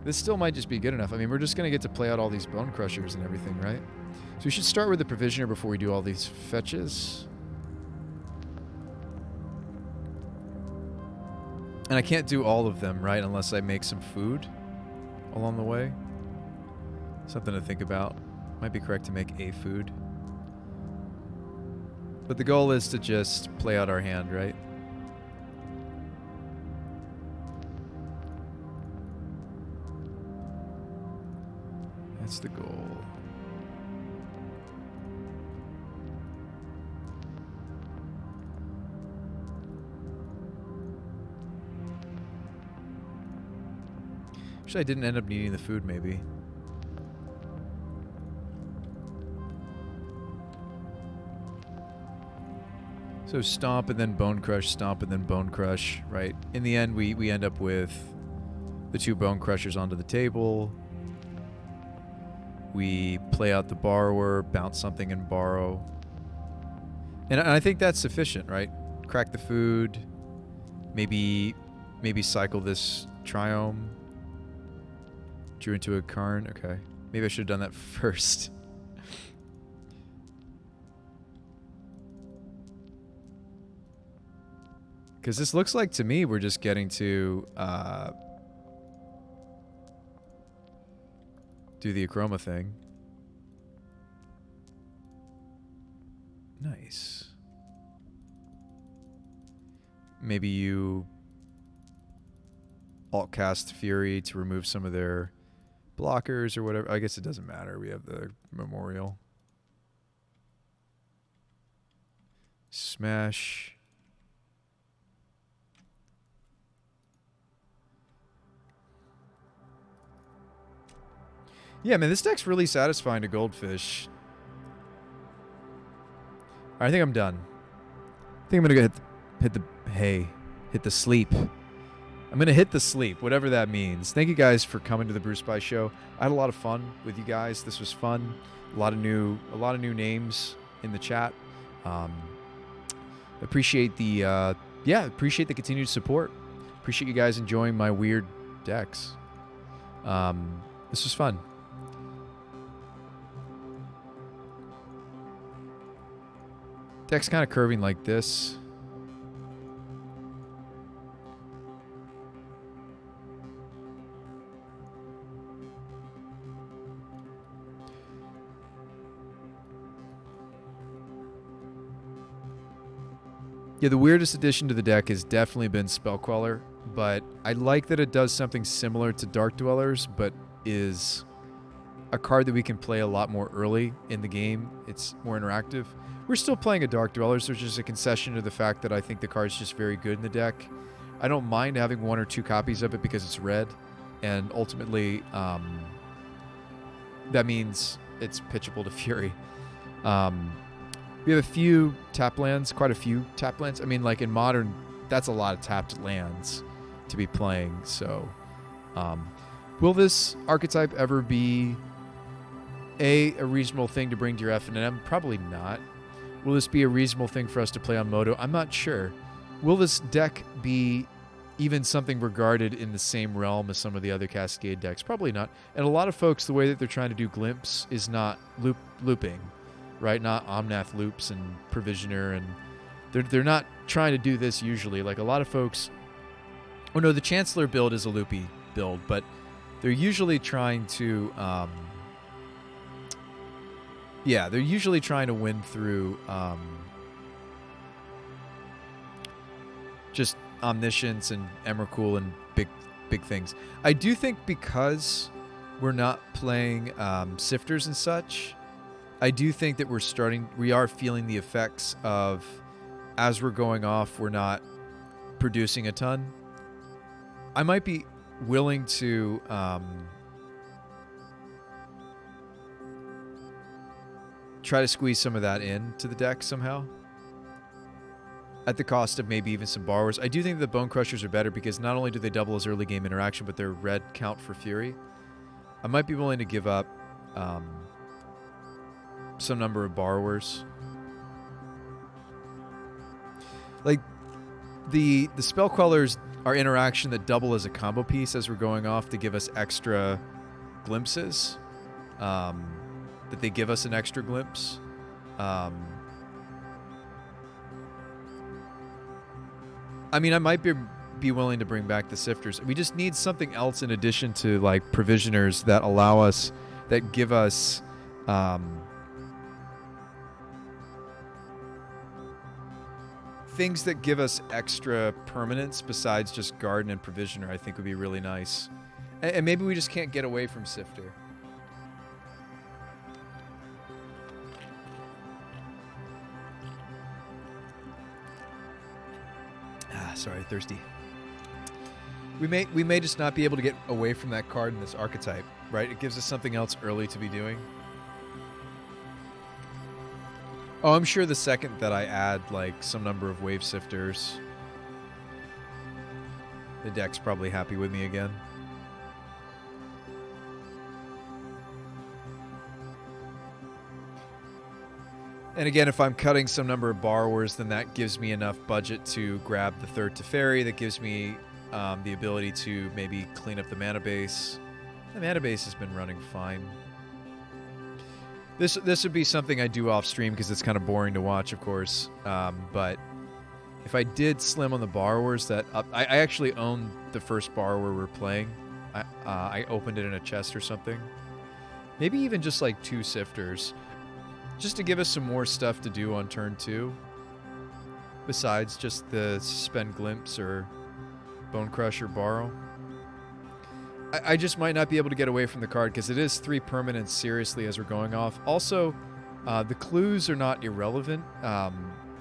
Speaker 1: This still might just be good enough. I mean, we're just gonna get to play out all these Bone Crushers and everything, right? So we should start with the Provisioner before we do all these fetches. And I can't do all of them, right, unless I make some food along the way. Something to think about. Might be correct to make a food. But the goal is to just play out our hand, right? That's the goal. Actually, I didn't end up needing the food, maybe. So stomp and then Bone Crush, stomp and then Bone Crush, right? In the end, we end up with the 2 Bone Crushers onto the table. We play out the Borrower, bounce something and borrow. And I think that's sufficient, right? Crack the food. Maybe cycle this Triome. Drew into a Karn. Okay. Maybe I should have done that first. Because this looks like, to me, we're just getting to do the Achroma thing. Nice. Maybe you alt cast Fury to remove some of their blockers or whatever. I guess it doesn't matter. We have the Memorial. Smash. Yeah, man, this deck's really satisfying to Goldfish. All right, I think I'm done. I think I'm gonna go hit the sleep. I'm gonna hit the sleep, whatever that means. Thank you guys for coming to the Bruce Spy Show. I had a lot of fun with you guys. This was fun. A lot of new names in the chat. Appreciate the appreciate the continued support. Appreciate you guys enjoying my weird decks. This was fun. Deck's kind of curving like this. Yeah, the weirdest addition to the deck has definitely been Spellqueller, but I like that it does something similar to Dark Dwellers, but is a card that we can play a lot more early in the game. It's more interactive. We're still playing a Dark Dwellers. There's just a concession to the fact that I think the card's just very good in the deck. I don't mind having 1 or 2 copies of it because it's red, and ultimately that means it's pitchable to Fury. We have a few tap lands, quite a few tap lands. I mean, like in Modern, that's a lot of tapped lands to be playing. So, will this archetype ever be a reasonable thing to bring to your FNM? Probably not. Will this be a reasonable thing for us to play on Moto? I'm not sure. Will this deck be even something regarded in the same realm as some of the other Cascade decks? Probably not. And a lot of folks, the way that they're trying to do Glimpse is not looping. Right, not Omnath loops and Provisioner, and they're not trying to do this usually. Like a lot of folks, oh no, the Chancellor build is a loopy build, but they're usually trying to, they're usually trying to win through just Omniscience and Emrakul and big things. I do think because we're not playing Sifters and such, I do think that we are feeling the effects of, as we're going off, we're not producing a ton. I might be willing to try to squeeze some of that into the deck somehow, at the cost of maybe even some borrowers. I do think that the Bone Crushers are better because not only do they double as early game interaction, but they're red count for Fury. I might be willing to give up some number of borrowers. Like the Spellquellers are interaction that double as a combo piece as we're going off to give us extra glimpses. That they give us an extra glimpse. I mean, I might be willing to bring back the Sifters. We just need something else in addition to like Provisioners that allow us, that give us things that give us extra permanence besides just Garden and Provisioner. I think would be really nice. And maybe we just can't get away from Sifter. Sorry, thirsty. We may just not be able to get away from that card in this archetype, right? It gives us something else early to be doing. Oh, I'm sure the second that I add like some number of Wave Sifters, the deck's probably happy with me again. And again, if I'm cutting some number of borrowers, then that gives me enough budget to grab the third Teferi. That gives me the ability to maybe clean up the mana base. The mana base has been running fine. This would be something I do off stream because it's kind of boring to watch, of course. But if I did slim on the borrowers, I actually own the first borrower we're playing. I opened it in a chest or something. Maybe even just like 2 Sifters. Just to give us some more stuff to do on turn 2. Besides just the Suspend Glimpse or Bone Crush or Borrow. I just might not be able to get away from the card because it is 3 permanents seriously as we're going off. Also, the clues are not irrelevant.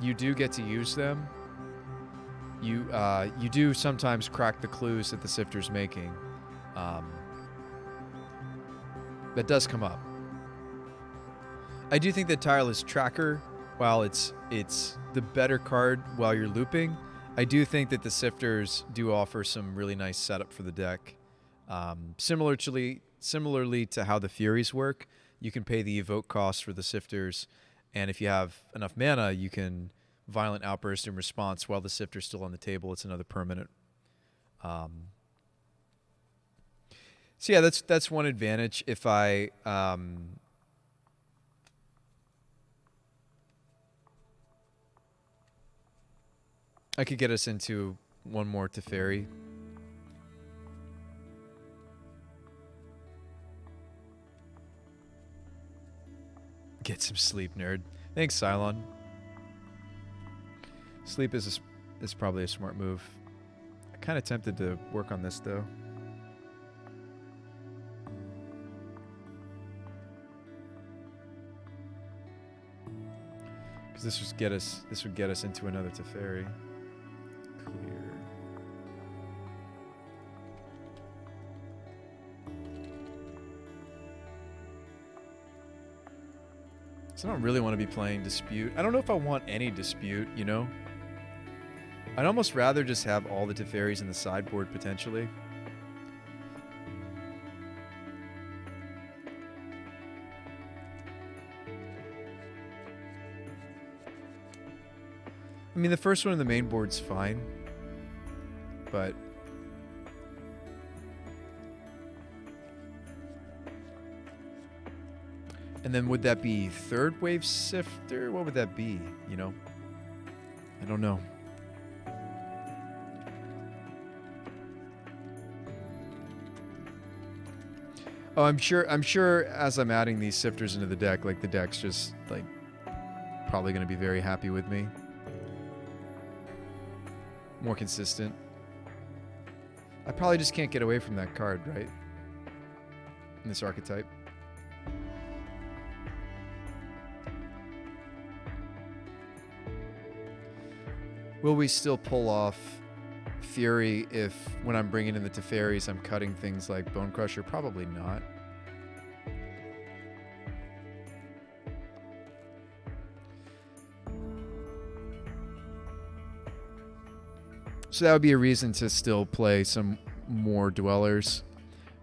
Speaker 1: you do get to use them. You do sometimes crack the clues that the Sifter's making. That does come up. I do think that Tireless Tracker, while it's the better card while you're looping, I do think that the Sifters do offer some really nice setup for the deck. Similarly to how the Furies work, you can pay the evoke cost for the Sifters, and if you have enough mana, you can Violent Outburst in response while the Sifter's still on the table. It's another permanent. So yeah, that's one advantage. If I could get us into one more Teferi. Get some sleep, nerd. Thanks, Cylon. Sleep is probably a smart move. I'm kind of tempted to work on this though. Because this would get us into another Teferi. Clear. So I don't really want to be playing Dispute. I don't know if I want any Dispute, you know? I'd almost rather just have all the Teferis in the sideboard, potentially. I mean, the first one in the main board's fine, but... And then would that be third wave Sifter? What would that be, you know? I don't know. Oh, I'm sure as I'm adding these Sifters into the deck, like the deck's just like probably going to be very happy with me. More consistent. I probably just can't get away from that card, right? In this archetype. Will we still pull off Fury if, when I'm bringing in the Teferis, I'm cutting things like Bone Crusher? Probably not. So that would be a reason to still play some more Dwellers.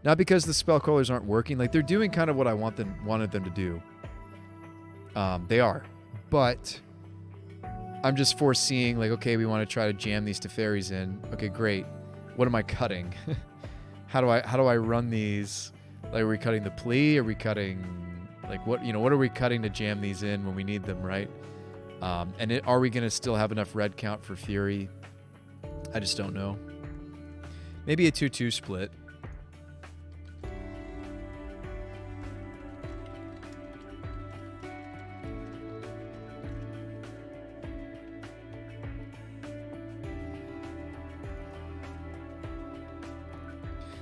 Speaker 1: Not because the spell callers aren't working. Like, they're doing kind of what I wanted them to do. They are. But I'm just foreseeing, like, okay, we want to try to jam these Teferis in. Okay, great. What am I cutting? How do I run these? Like, are we cutting the plea? Are we cutting, like, what are we cutting to jam these in when we need them, right? Are we going to still have enough red count for Fury? I just don't know. Maybe a 2-2 split.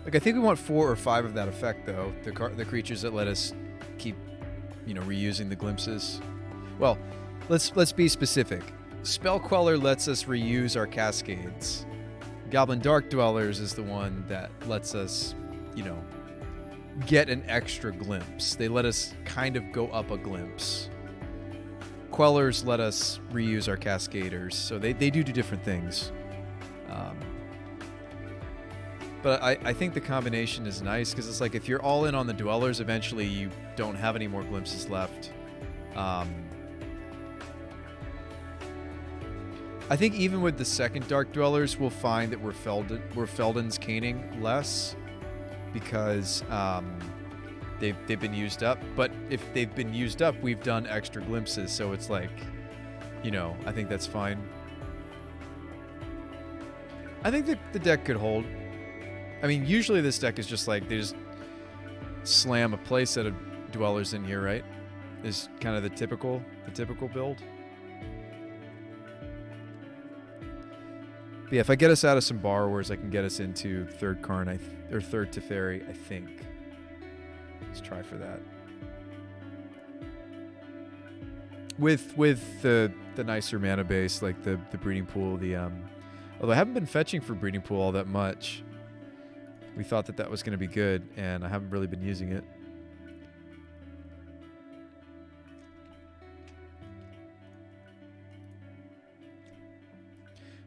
Speaker 1: Like, I think we want 4 or 5 of that effect, though. The creatures that let us keep, reusing the glimpses. Well, let's be specific. Spell Queller lets us reuse our cascades. Goblin Dark Dwellers is the one that lets us, get an extra glimpse. They let us kind of go up a glimpse. Quellers let us reuse our cascaders, so they do different things. But I think the combination is nice, because it's like if you're all in on the Dwellers, eventually you don't have any more glimpses left. I think even with the second Dark Dwellers, we'll find that we're Felden's caning less, because they've been used up. But if they've been used up, we've done extra glimpses, so it's like, I think that's fine. I think that the deck could hold. I mean, usually this deck is just like, they just slam a playset of Dwellers in here, right? Is kind of the typical build. But yeah, if I get us out of some borrowers, I can get us into third Karn or third Teferi, I think. Let's try for that. with the nicer mana base, like the breeding pool, although I haven't been fetching for breeding pool all that much. We thought that was going to be good, and I haven't really been using it.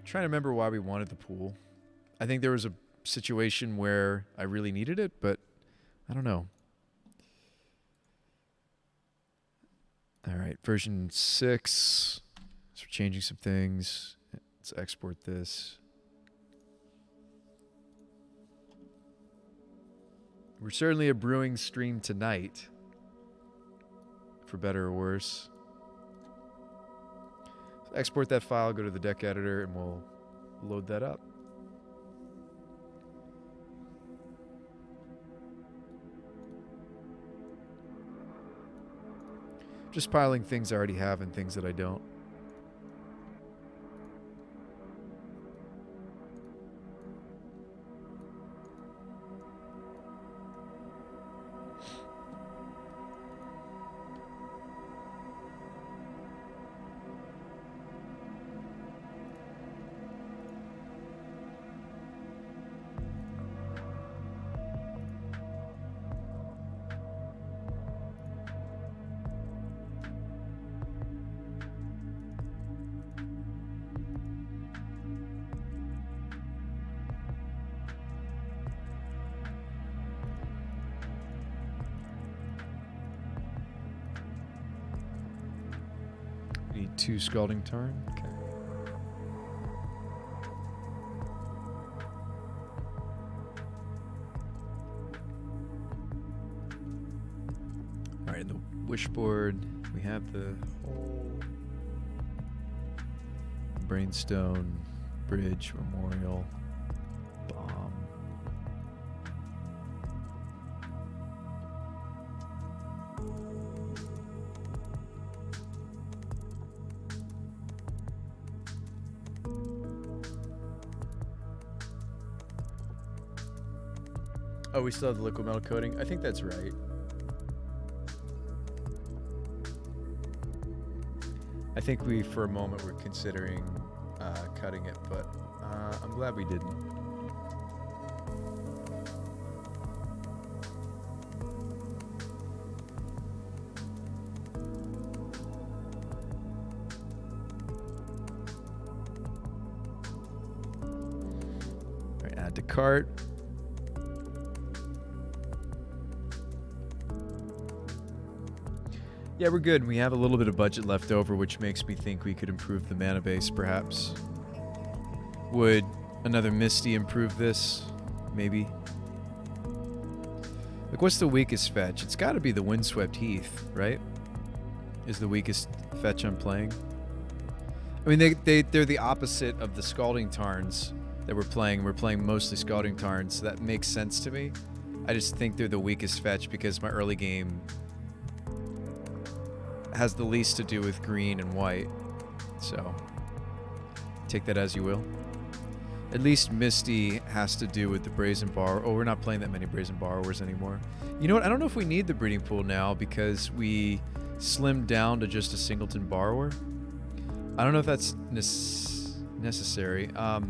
Speaker 1: Trying to remember why we wanted the pool. I think there was a situation where I really needed it, but I don't know. All right, version 6. So we're changing some things. Let's export this. We're certainly a brewing stream tonight, for better or worse. So export that file, go to the deck editor, and we'll load that up. Just piling things I already have and things that I don't. Need 2 Scalding Tarn. Okay. All right, the wishboard. We have the whole Brainstone, Bridge, Memorial, Bomb. Oh, we still have the liquid metal coating? I think that's right. I think we, for a moment, were considering cutting it, but I'm glad we didn't. All right, add to cart. Yeah, we're good. We have a little bit of budget left over, which makes me think we could improve the mana base, perhaps. Would another Misty improve this? Maybe. Like, what's the weakest fetch? It's got to be the Windswept Heath, right? Is the weakest fetch I'm playing. I mean, they're the opposite of the Scalding Tarns that we're playing. We're playing mostly Scalding Tarns, so that makes sense to me. I just think they're the weakest fetch because my early game has the least to do with green and white. So, take that as you will. At least Misty has to do with the Brazen Borrower. Oh, we're not playing that many Brazen Borrowers anymore. You know what? I don't know if we need the breeding pool now because we slimmed down to just a Singleton Borrower. I don't know if that's necessary. I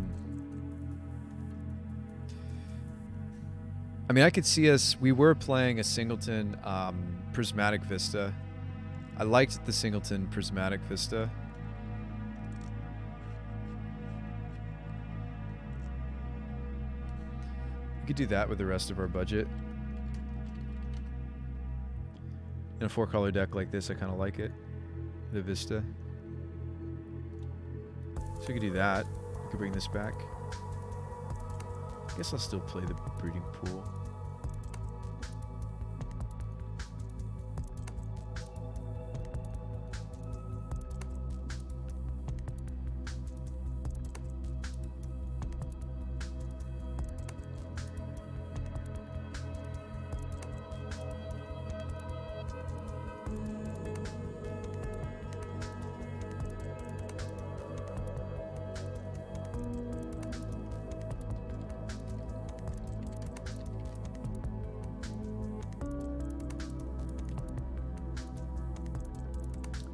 Speaker 1: mean, I could see us... We were playing a Singleton Prismatic Vista. I liked the Singleton Prismatic Vista. We could do that with the rest of our budget. In a 4-color deck like this, I kind of like it. The Vista. So we could do that. We could bring this back. I guess I'll still play the breeding pool.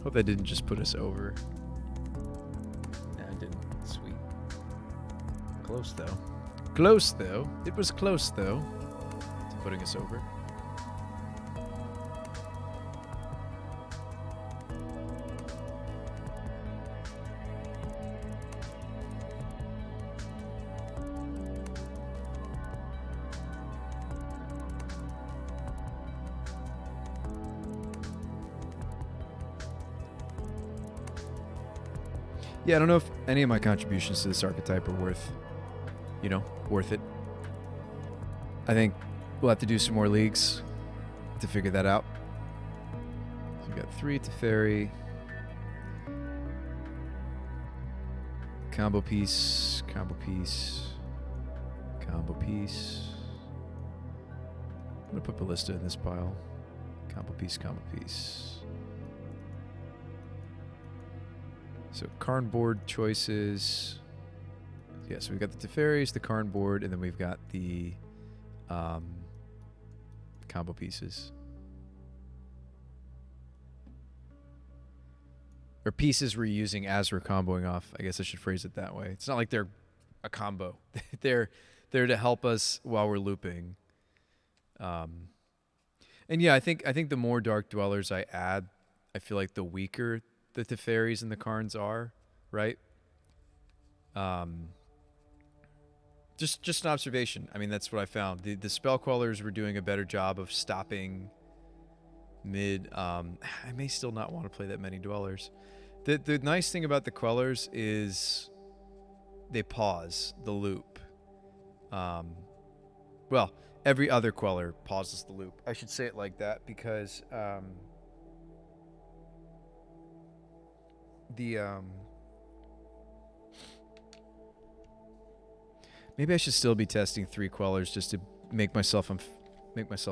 Speaker 1: Hope that didn't just put us over. Nah, it didn't. Sweet. Close, though. Close, though. It was close, though, to putting us over. Yeah, I don't know if any of my contributions to this archetype are worth it. I think we'll have to do some more leagues to figure that out. So we got 3 Teferi. Combo piece, combo piece, combo piece. I'm going to put Ballista in this pile. Combo piece, combo piece. So Karn-board choices. Yeah, so we've got the Teferis, the Karn-board, and then we've got the combo pieces. Or pieces we're using as we're comboing off. I guess I should phrase it that way. It's not like they're a combo. They're there to help us while we're looping. And yeah, I think the more Dark Dwellers I add, I feel like the weaker the Teferis and the Karns are, right? Just an observation. I mean, that's what I found. The spell Quellers were doing a better job of stopping mid. I may still not want to play that many Dwellers. The nice thing about the Quellers is they pause the loop. Well, every other Queller pauses the loop. I should say it like that because maybe I should still be testing 3 Quellers just to make myself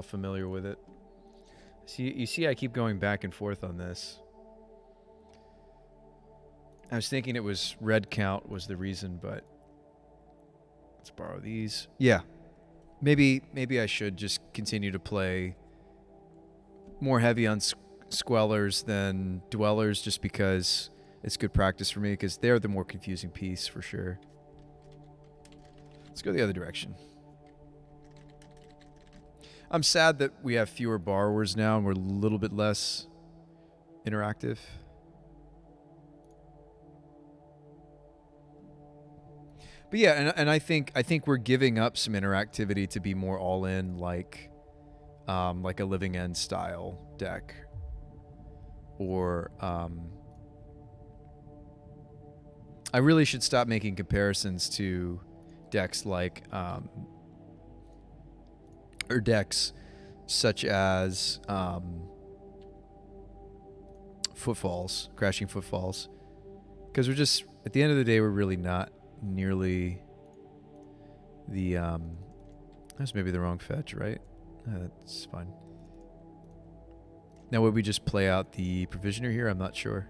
Speaker 1: familiar with it. You see, I keep going back and forth on this. I was thinking it was red count was the reason, but let's borrow these. Yeah, maybe I should just continue to play more heavy on Squellers than Dwellers, just because it's good practice for me, because they're the more confusing piece for sure. Let's go the other direction. I'm sad that we have fewer borrowers now and we're a little bit less interactive. But yeah, and I think we're giving up some interactivity to be more all in, like a Living End style deck, or I really should stop making comparisons to decks like or decks such as Footfalls, Crashing Footfalls, because we're just, at the end of the day, we're really not nearly the that's maybe the wrong fetch, right? That's fine. Now would we just play out the Provisioner here? I'm not sure.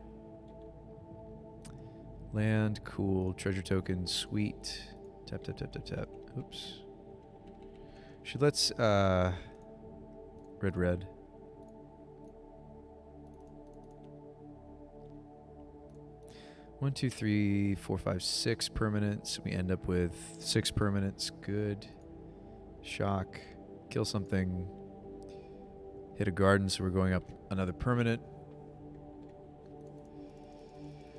Speaker 1: Land, cool, treasure token, sweet. Tap, tap, tap, tap, tap. Oops. Let's red. 1, 2, 3, 4, 5, 6 permanents. We end up with 6 permanents. Good. Shock. Kill something. Hit a garden, so we're going up another permanent.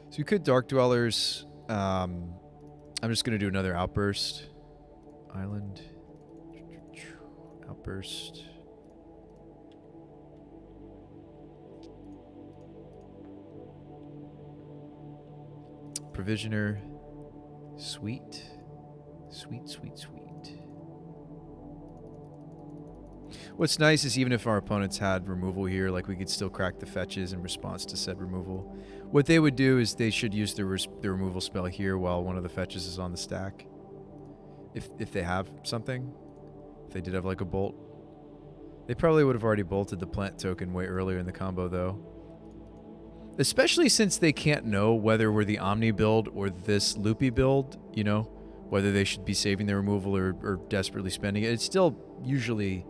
Speaker 1: So we could Dark Dwellers. I'm just going to do another Outburst. Island. Outburst. Provisioner. Sweet. Sweet, sweet, sweet. What's nice is even if our opponents had removal here, like we could still crack the fetches in response to said removal. What they would do is they should use the removal spell here while one of the fetches is on the stack. If they have something. If they did have like a bolt. They probably would have already bolted the plant token way earlier in the combo though. Especially since they can't know whether we're the Omni build or this loopy build, you know, whether they should be saving their removal or desperately spending it. It's still usually,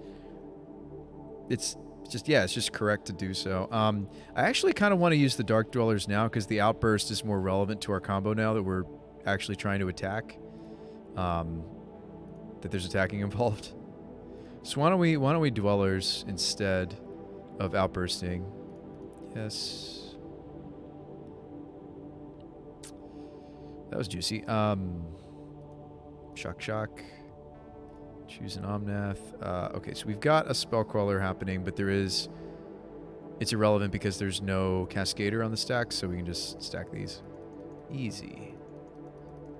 Speaker 1: it's it's just correct to do so. I actually kind of want to use the Dark Dwellers now because the Outburst is more relevant to our combo now that we're actually trying to attack. That there's attacking involved. So why don't we Dwellers instead of Outbursting? Yes. That was juicy. Shock. Choose an Omnath. Okay, so we've got a Spellcrawler happening, but it's irrelevant because there's no Cascader on the stack, so we can just stack these. Easy.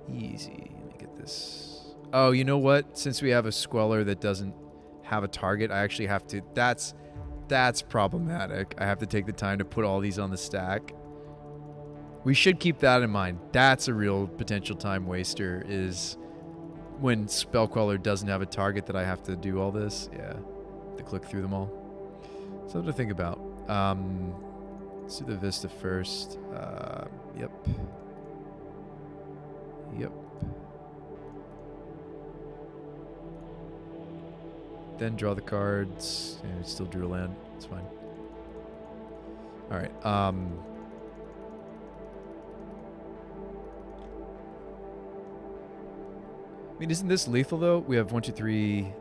Speaker 1: Let me get this. Oh, you know what? Since we have a Squeller that doesn't have a target, I actually have to... That's problematic. I have to take the time to put all these on the stack. We should keep that in mind. That's a real potential time waster, is when Spellqueller doesn't have a target that I have to do all this. Yeah, to click through them all. Something to think about. Let's do the Vista first. Yep. Then draw the cards. And still drew a land. It's fine. Alright. I mean, isn't this lethal, though? We have 1, 2, 3,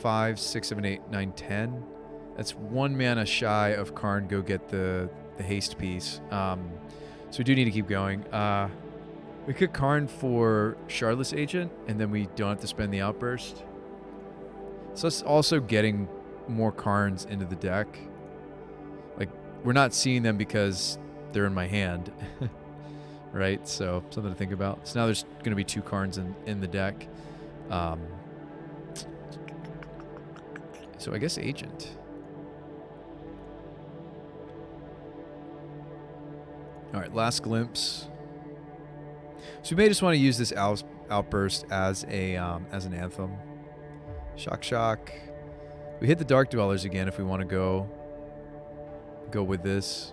Speaker 1: 5, 6, 7, 8, 9, 10. That's 1 mana shy of Karn go get the haste piece. So we do need to keep going. We could Karn for Shardless Agent, and then we don't have to spend the Outburst. So it's also getting more Karns into the deck. Like, we're not seeing them because they're in my hand. Right? So, something to think about. So now there's going to be 2 Karns in the deck. So I guess Agent. Alright, last glimpse. So we may just want to use this Outburst as an anthem. Shock. We hit the Dark Dwellers again if we want to go with this.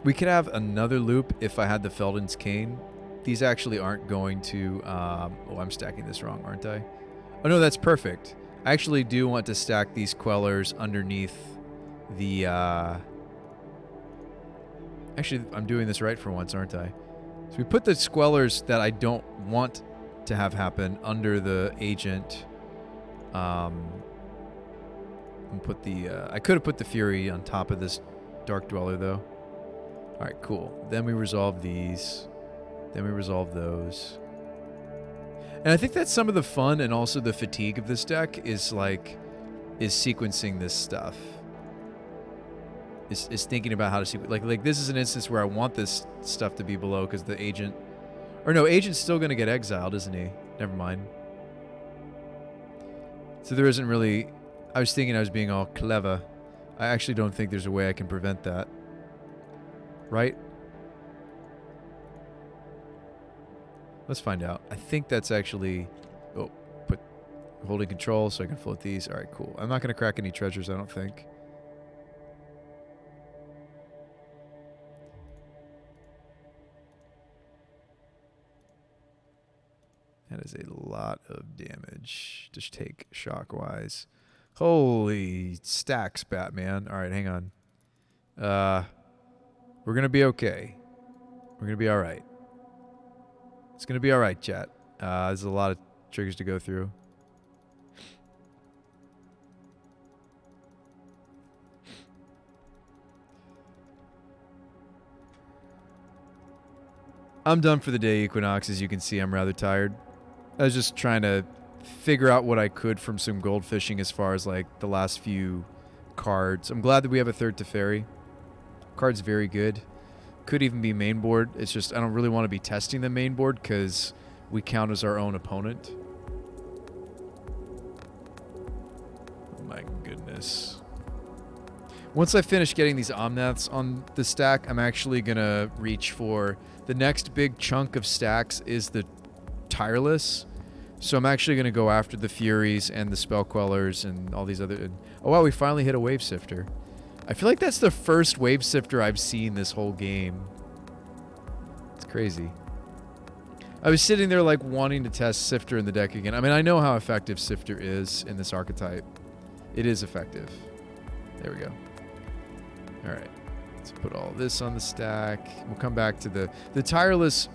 Speaker 1: We could have another loop if I had the Felden's Cane. These actually aren't going to... oh, I'm stacking this wrong, aren't I? Oh, no, that's perfect. I actually do want to stack these Quellers underneath the... Actually, I'm doing this right for once, aren't I? So we put the Squellers that I don't want to have happen under the Agent. And put the... I could have put the Fury on top of this Dark Dweller, though. Alright, cool. Then we resolve these. Then we resolve those. And I think that's some of the fun and also the fatigue of this deck is sequencing this stuff. Is thinking about how to sequence. Like this is an instance where I want this stuff to be below because the Agent... Or no, Agent's still going to get exiled, isn't he? Never mind. So there isn't really... I was thinking I was being all clever. I actually don't think there's a way I can prevent that. Right? Let's find out. I think that's actually... Oh, holding control so I can float these. Alright, cool. I'm not going to crack any treasures, I don't think. That is a lot of damage. Just take shock-wise. Holy stacks, Batman. Alright, hang on. We're going to be okay. We're going to be alright. It's going to be alright, chat. There's a lot of triggers to go through. I'm done for the day, Equinox. As you can see, I'm rather tired. I was just trying to figure out what I could from some gold fishing as far as like the last few cards. I'm glad that we have a third Teferi. Card's very good. Could even be main board. It's just I don't really want to be testing the main board because we count as our own opponent. Oh my goodness. Once I finish getting these Omnaths on the stack, I'm actually going to reach for... The next big chunk of stacks is the Tireless. So I'm actually going to go after the Furies and the Spellquellers and all these other... Oh wow, we finally hit a Wave Sifter. I feel like that's the first Wave Sifter I've seen this whole game. It's crazy. I was sitting there like wanting to test Sifter in the deck again. I mean, I know how effective Sifter is in this archetype. It is effective. There we go. All right. Let's put all this on the stack. We'll come back to the tireless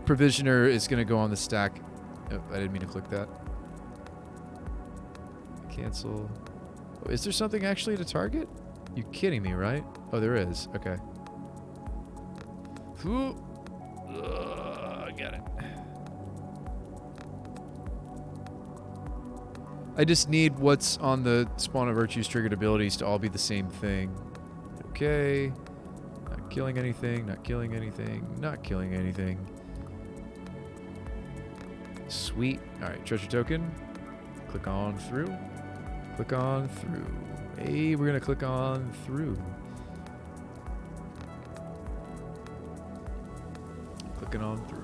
Speaker 1: provisioner is going to go on the stack. Oh, I didn't mean to click that. Cancel. Oh, is there something actually to target? You kidding me, right? Oh, there is. Okay. I got it. I just need what's on the Spawn of Virtues triggered abilities to all be the same thing. Okay. Not killing anything, not killing anything, not killing anything. Sweet. Alright, treasure token. Click on through. Click on through. Hey, we're gonna click on through. Clicking on through.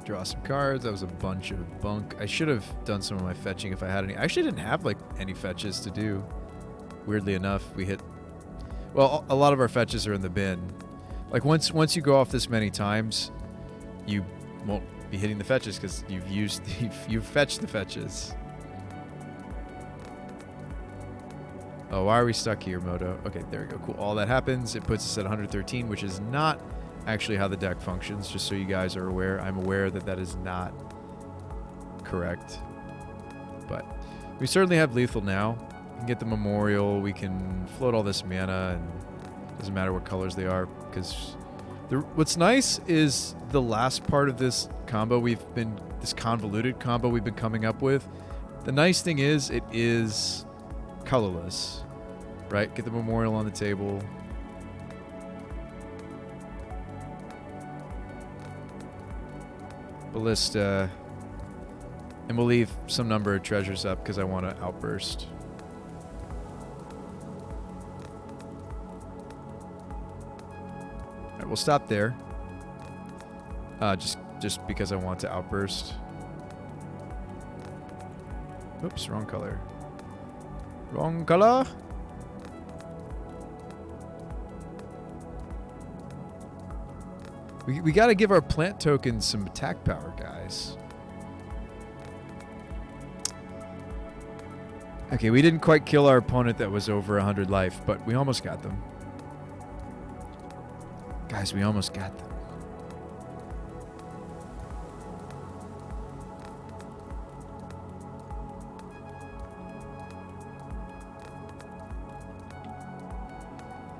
Speaker 1: Draw some cards. That was a bunch of bunk. I should have done some of my fetching if I had any. I actually didn't have like any fetches to do. Weirdly enough, we hit. Well, a lot of our fetches are in the bin. Like once you go off this many times, you won't be hitting the fetches because you've fetched the fetches. Oh, why are we stuck here, Moto? Okay, there we go. Cool. All that happens, it puts us at 113, which is not actually how the deck functions, just so you guys are aware. I'm aware that that is not correct. But we certainly have lethal now. We can get the memorial. We can float all this mana, and it doesn't matter what colors they are, because what's nice is the last part of this combo this convoluted combo we've been coming up with. The nice thing is it is colorless, right? Get the memorial on the table. Ballista. And we'll leave some number of treasures up because I want to outburst. Alright, we'll stop there. Just because I want to outburst. Oops, wrong color. Wrong color. We got to give our plant tokens some attack power, guys. Okay, we didn't quite kill our opponent that was over 100 life, but we almost got them. Guys, we almost got them.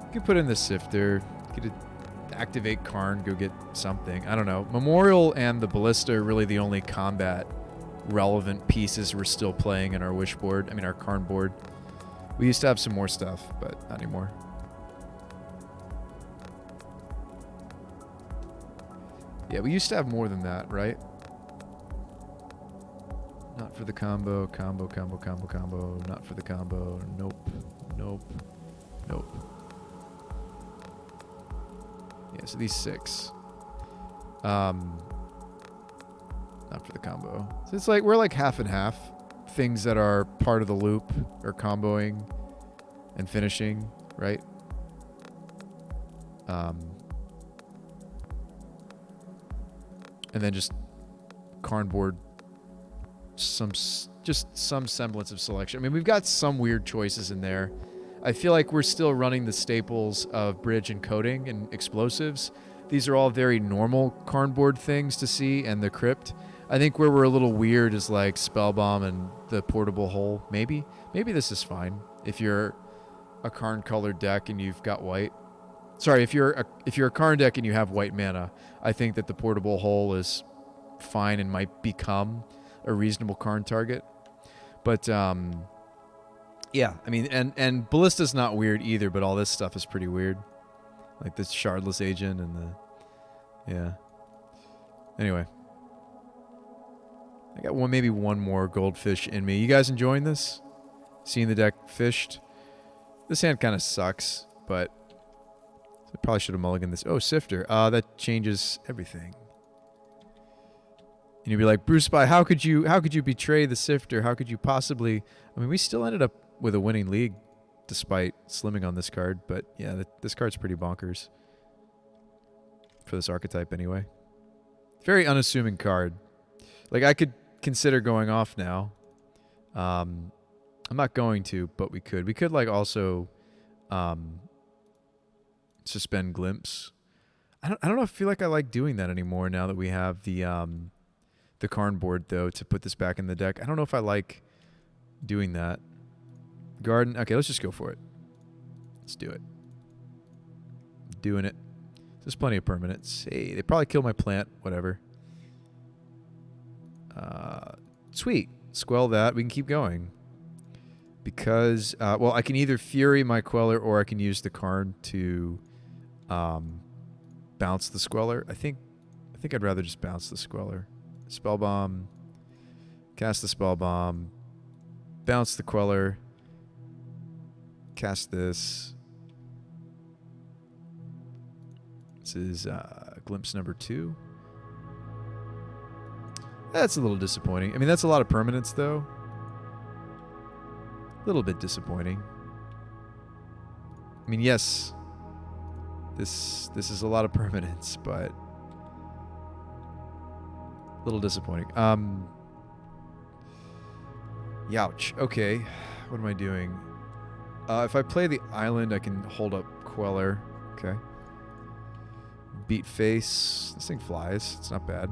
Speaker 1: You could put in the Sifter. You could activate Karn, go get something. I don't know. Memorial and the Ballista are really the only combat relevant pieces we're still playing in our wish board. I mean, our Karn board. We used to have some more stuff, but not anymore. Yeah, we used to have more than that, right? Not for the combo, combo. Not for the combo. Nope. Yeah, so these 6. Not for the combo. So it's like we're like half and half. Things that are part of the loop are comboing and finishing, right? And then just Karn-board, just some semblance of selection. I mean, we've got some weird choices in there. I feel like we're still running the staples of bridge and coding and explosives. These are all very normal Karn-board things to see, and the crypt. I think where we're a little weird is like Spellbomb and the portable hole. Maybe this is fine if you're a Karn-colored deck and you've got white. Sorry, if you're a Karn deck and you have white mana, I think that the portable hole is fine and might become a reasonable Karn target. But yeah, I mean, and Ballista's not weird either, but all this stuff is pretty weird, like this Shardless Agent and yeah. Anyway, I got maybe one more goldfish in me. You guys enjoying this? Seeing the deck fished? This hand kind of sucks, but I probably should have mulliganed this. Oh, Sifter. That changes everything. And you'd be like, Bruce Spy, how could you betray the Sifter? How could you possibly? I mean, we still ended up with a winning league, despite slimming on this card. But yeah, this card's pretty bonkers for this archetype anyway. Very unassuming card. Like, I could consider going off now. I'm not going to, but we could. We could like also suspend Glimpse. I don't know. I feel like I like doing that anymore now that we have the Karn-board though to put this back in the deck. I don't know if I like doing that. Garden. Okay, let's just go for it. Let's do it. Doing it. There's plenty of permanents. Hey, they probably kill my plant. Whatever. Sweet. Squell that. We can keep going. Because, well, I can either Fury my Queller or I can use the Karn to bounce the Squeller. I think I'd rather just bounce the Squeller. Spell Bomb. Cast the Spell Bomb. Bounce the Queller. Cast this. This is Glimpse number 2. That's a little disappointing. I mean, that's a lot of permanents, though. A little bit disappointing. I mean, yes, this is a lot of permanents, but a little disappointing. Youch. Okay, what am I doing? If I play the island, I can hold up Queller. Okay. Beat face. This thing flies. It's not bad.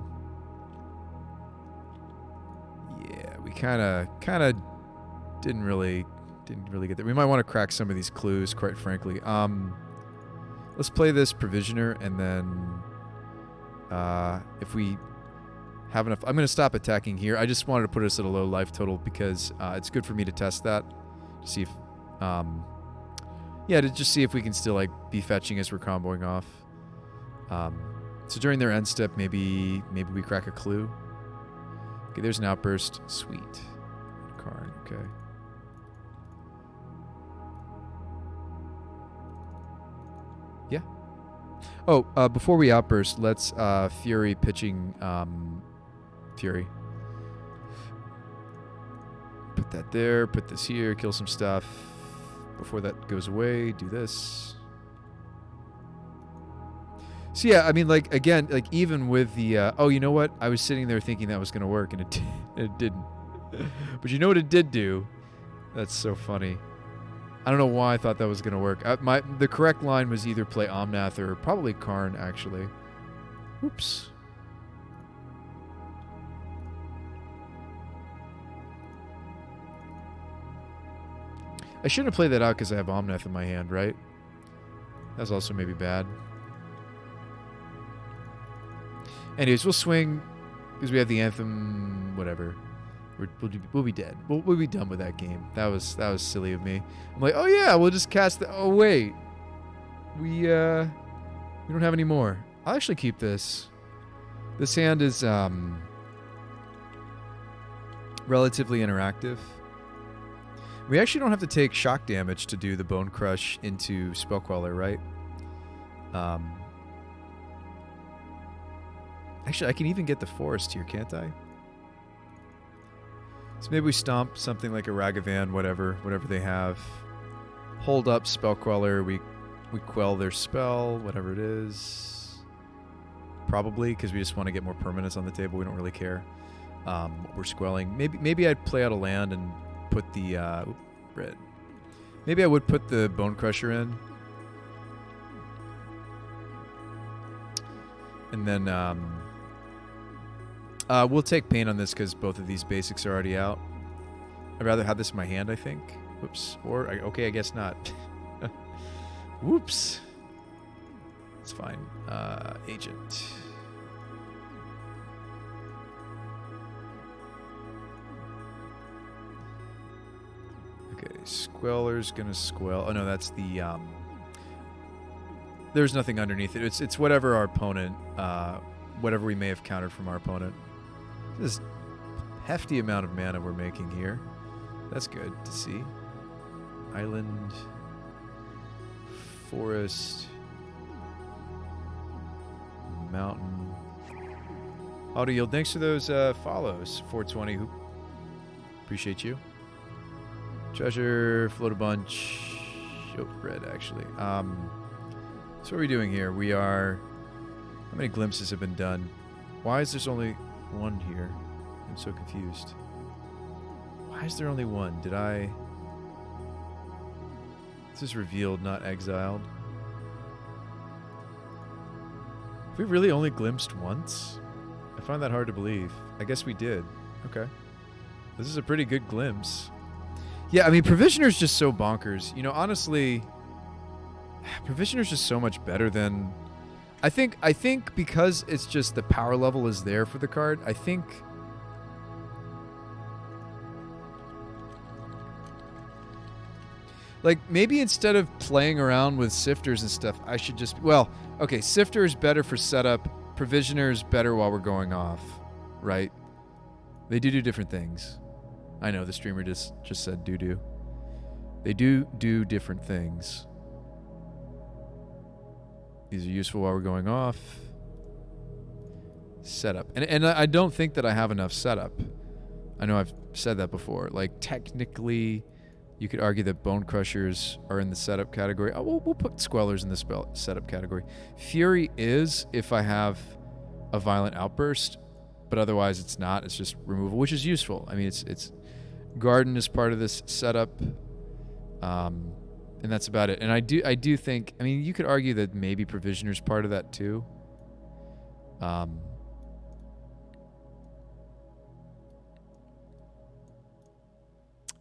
Speaker 1: Yeah, we kind of didn't really get there. We might want to crack some of these clues, quite frankly. Let's play this Provisioner, and then if we have enough, I'm going to stop attacking here. I just wanted to put us at a low life total because it's good for me to test that, to see if, yeah, to just see if we can still like be fetching as we're comboing off. So during their end step, maybe we crack a clue. Okay, there's an outburst. Sweet. Karn. Okay. Yeah. Oh, before we outburst, let's Fury pitching Fury. Put that there, put this here, kill some stuff. Before that goes away, do this. So yeah, I mean, like, again, like, even with the, oh, you know what? I was sitting there thinking that was going to work, and it didn't. But you know what it did do? That's so funny. I don't know why I thought that was going to work. The correct line was either play Omnath or probably Karn, actually. Oops. I shouldn't have played that out because I have Omnath in my hand, right? That's also maybe bad. Anyways, we'll swing because we have the Anthem, whatever. We'll be dead. We'll be done with that game. That was silly of me. I'm like, oh yeah, we'll just cast the. Oh wait, we don't have any more. I'll actually keep this. This hand is relatively interactive. We actually don't have to take shock damage to do the Bone Crush into Spellqueller, right? Actually, I can even get the Forest here, can't I? So maybe we stomp something like a Ragavan, whatever they have. Hold up Spellqueller. We quell their spell, whatever it is. Probably because we just want to get more permanents on the table. We don't really care. We're squelling. Maybe I'd play out a land and put the red. Maybe I would put the Bone Crusher in. And then we'll take pain on this because both of these basics are already out. I'd rather have this in my hand, I think. Whoops. Or, okay, I guess not. Whoops. It's fine. Agent. Okay, Squeller's gonna squell. Oh no, that's the there's nothing underneath it. It's whatever our opponent, whatever we may have countered from our opponent. This hefty amount of mana we're making here. That's good to see. Island, forest, mountain. Auto yield. Thanks for those follows, 420. Appreciate you. Treasure, float a bunch. Oh, red, actually. So what are we doing here? We are... How many glimpses have been done? Why is there only one here? I'm so confused. Why is there only one? Did I... This is revealed, not exiled. Have we really only glimpsed once? I find that hard to believe. I guess we did. Okay. This is a pretty good glimpse. Yeah, I mean, Provisioner's just so bonkers. You know, honestly, Provisioner's just so much better than... I think because it's just the power level is there for the card, I think... Like, maybe instead of playing around with Sifters and stuff, I should just... Well, okay, Sifter is better for setup. Provisioner is better while we're going off, right? They do different things. I know, the streamer just said do. They do different things. These are useful while we're going off. Setup. And I don't think that I have enough setup. I know I've said that before. Like, technically, you could argue that Bone Crushers are in the setup category. Oh, we'll put Squellers in the setup category. Fury is if I have a Violent Outburst, but otherwise it's not. It's just removal, which is useful. I mean, it's Garden is part of this setup, and that's about it. And I do think, I mean, you could argue that maybe Provisioner's part of that too.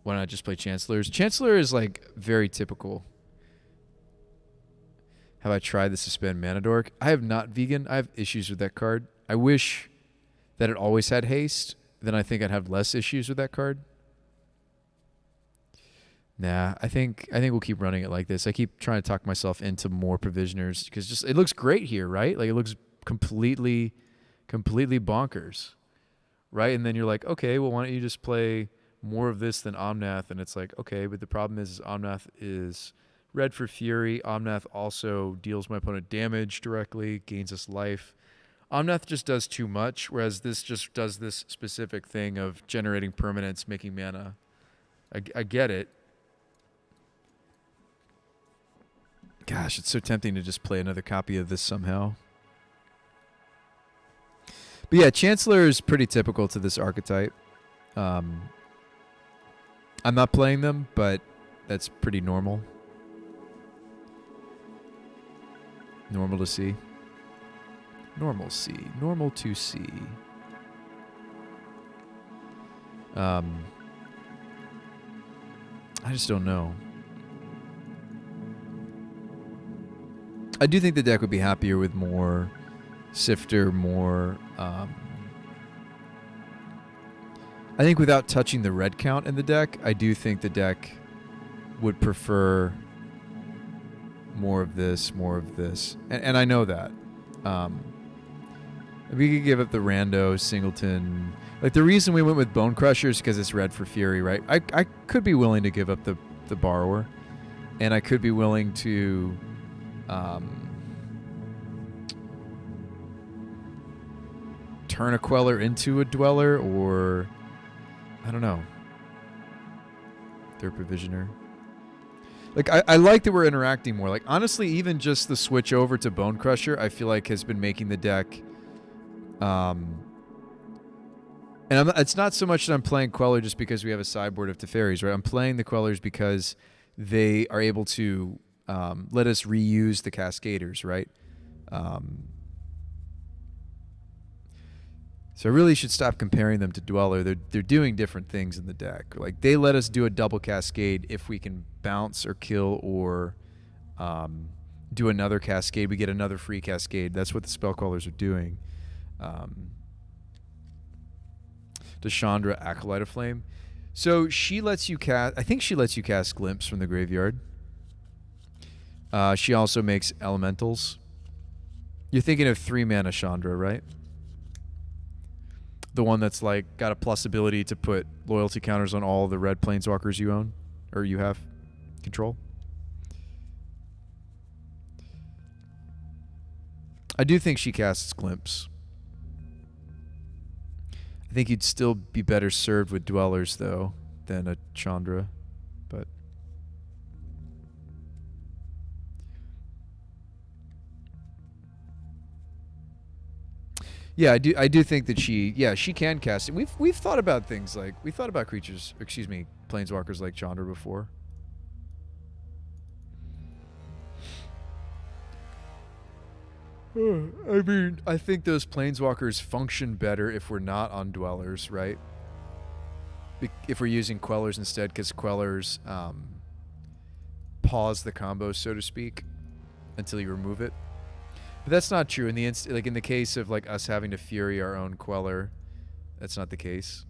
Speaker 1: Why not just play Chancellors? Chancellor is like very typical. Have I tried the Suspend Mana Dork? I have not, vegan. I have issues with that card. I wish that it always had haste. Then I think I'd have less issues with that card. Nah, I think we'll keep running it like this. I keep trying to talk myself into more Provisioners because just it looks great here, right? Like it looks completely bonkers, right? And then you're like, okay, well, why don't you just play more of this than Omnath? And it's like, okay, but the problem is Omnath is red for Fury. Omnath also deals my opponent damage directly, gains us life. Omnath just does too much, whereas this just does this specific thing of generating permanents, making mana. I get it. Gosh, it's so tempting to just play another copy of this somehow. But yeah, Chancellor is pretty typical to this archetype. I'm not playing them, but that's pretty normal. Normal to see. Normal to see. I just don't know. I do think the deck would be happier with more Sifter, more... I think without touching the red count in the deck, I do think the deck would prefer more of this. And I know that. We could give up the rando, Singleton. Like, the reason we went with Bone Crusher is because it's red for Fury, right? I could be willing to give up the Borrower. And I could be willing to... turn a Queller into a Dweller, or... I don't know. Third Provisioner. Like, I like that we're interacting more. Like, honestly, even just the switch over to Bone Crusher, I feel like has been making the deck... and it's not so much that I'm playing Queller just because we have a sideboard of Teferis, right? I'm playing the Quellers because they are able to let us reuse the Cascaders, right? So I really should stop comparing them to Dweller. They're doing different things in the deck. Like, they let us do a double Cascade if we can bounce or kill or do another Cascade. We get another free Cascade. That's what the Spellcallers are doing. Deshandra, Acolyte of Flame. So she lets you cast... I think she lets you cast Glimpse from the graveyard. She also makes Elementals. You're thinking of 3-mana Chandra, right? The one that's like got a plus ability to put loyalty counters on all the red planeswalkers you own or you have control. I do think she casts Glimpse. I think you'd still be better served with Dwellers though than a Chandra. but yeah, I do think that she can cast it. We've thought about things like we thought about creatures, excuse me, planeswalkers like Chandra before. I mean, I think those planeswalkers function better if we're not on dwellers, right? If we're using Quellers instead, because Quellers pause the combo, so to speak, until you remove it. But that's not true in the like in the case of like us having to Fury our own Queller. That's not the case.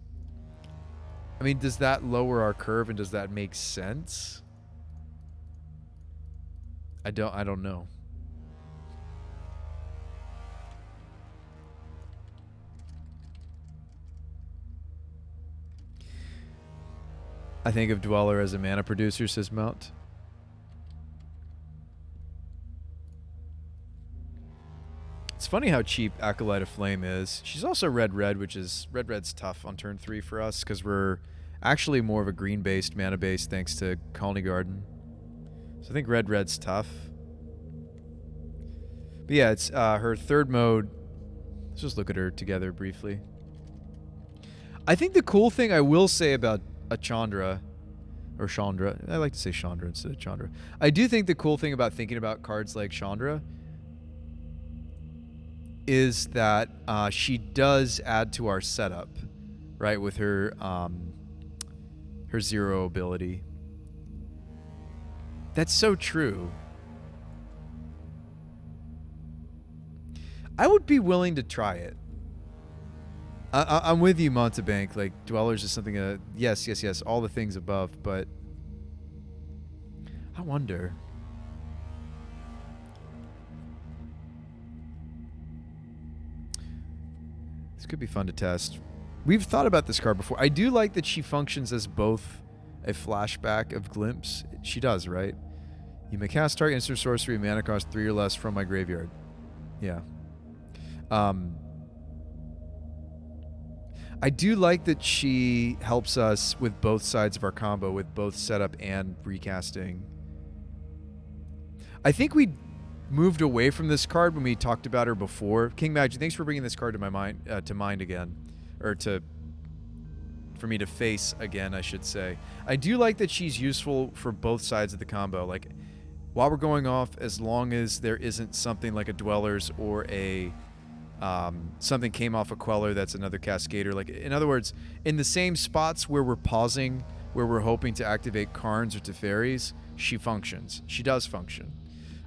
Speaker 1: I mean, does that lower our curve and does that make sense? I don't know. I think of Dweller as a mana producer, says Mount. It's funny how cheap Acolyte of Flame is. She's also red, which is... Red's tough on turn 3 for us, because we're actually more of a green-based, mana-based, thanks to Colony Garden. So I think red's tough. But yeah, it's her third mode. Let's just look at her together briefly. I think the cool thing I will say about a Chandra, or Chandra, I like to say Chandra instead of Chandra. I do think the cool thing about thinking about cards like Chandra is that she does add to our setup, right, with her her 0 ability. That's so true. I would be willing to try it. I'm with you, Montebank. Like, Dwellers is something... yes, all the things above, but... I wonder... This could be fun to test. We've thought about this card before. I do like that she functions as both a flashback of Glimpse. She does, right? You may cast target instant sorcery, mana cost 3 or less from my graveyard. Yeah. I do like that she helps us with both sides of our combo, with both setup and recasting. I think we moved away from this card when we talked about her before. King Magic, thanks for bringing this card to my mind again, or for me to face again, I should say. I do like that she's useful for both sides of the combo. Like, while we're going off, as long as there isn't something like a Dwellers or a something came off a Queller that's another Cascader. Like, in other words, in the same spots where we're pausing, where we're hoping to activate Karns or Teferis, she functions. She does function.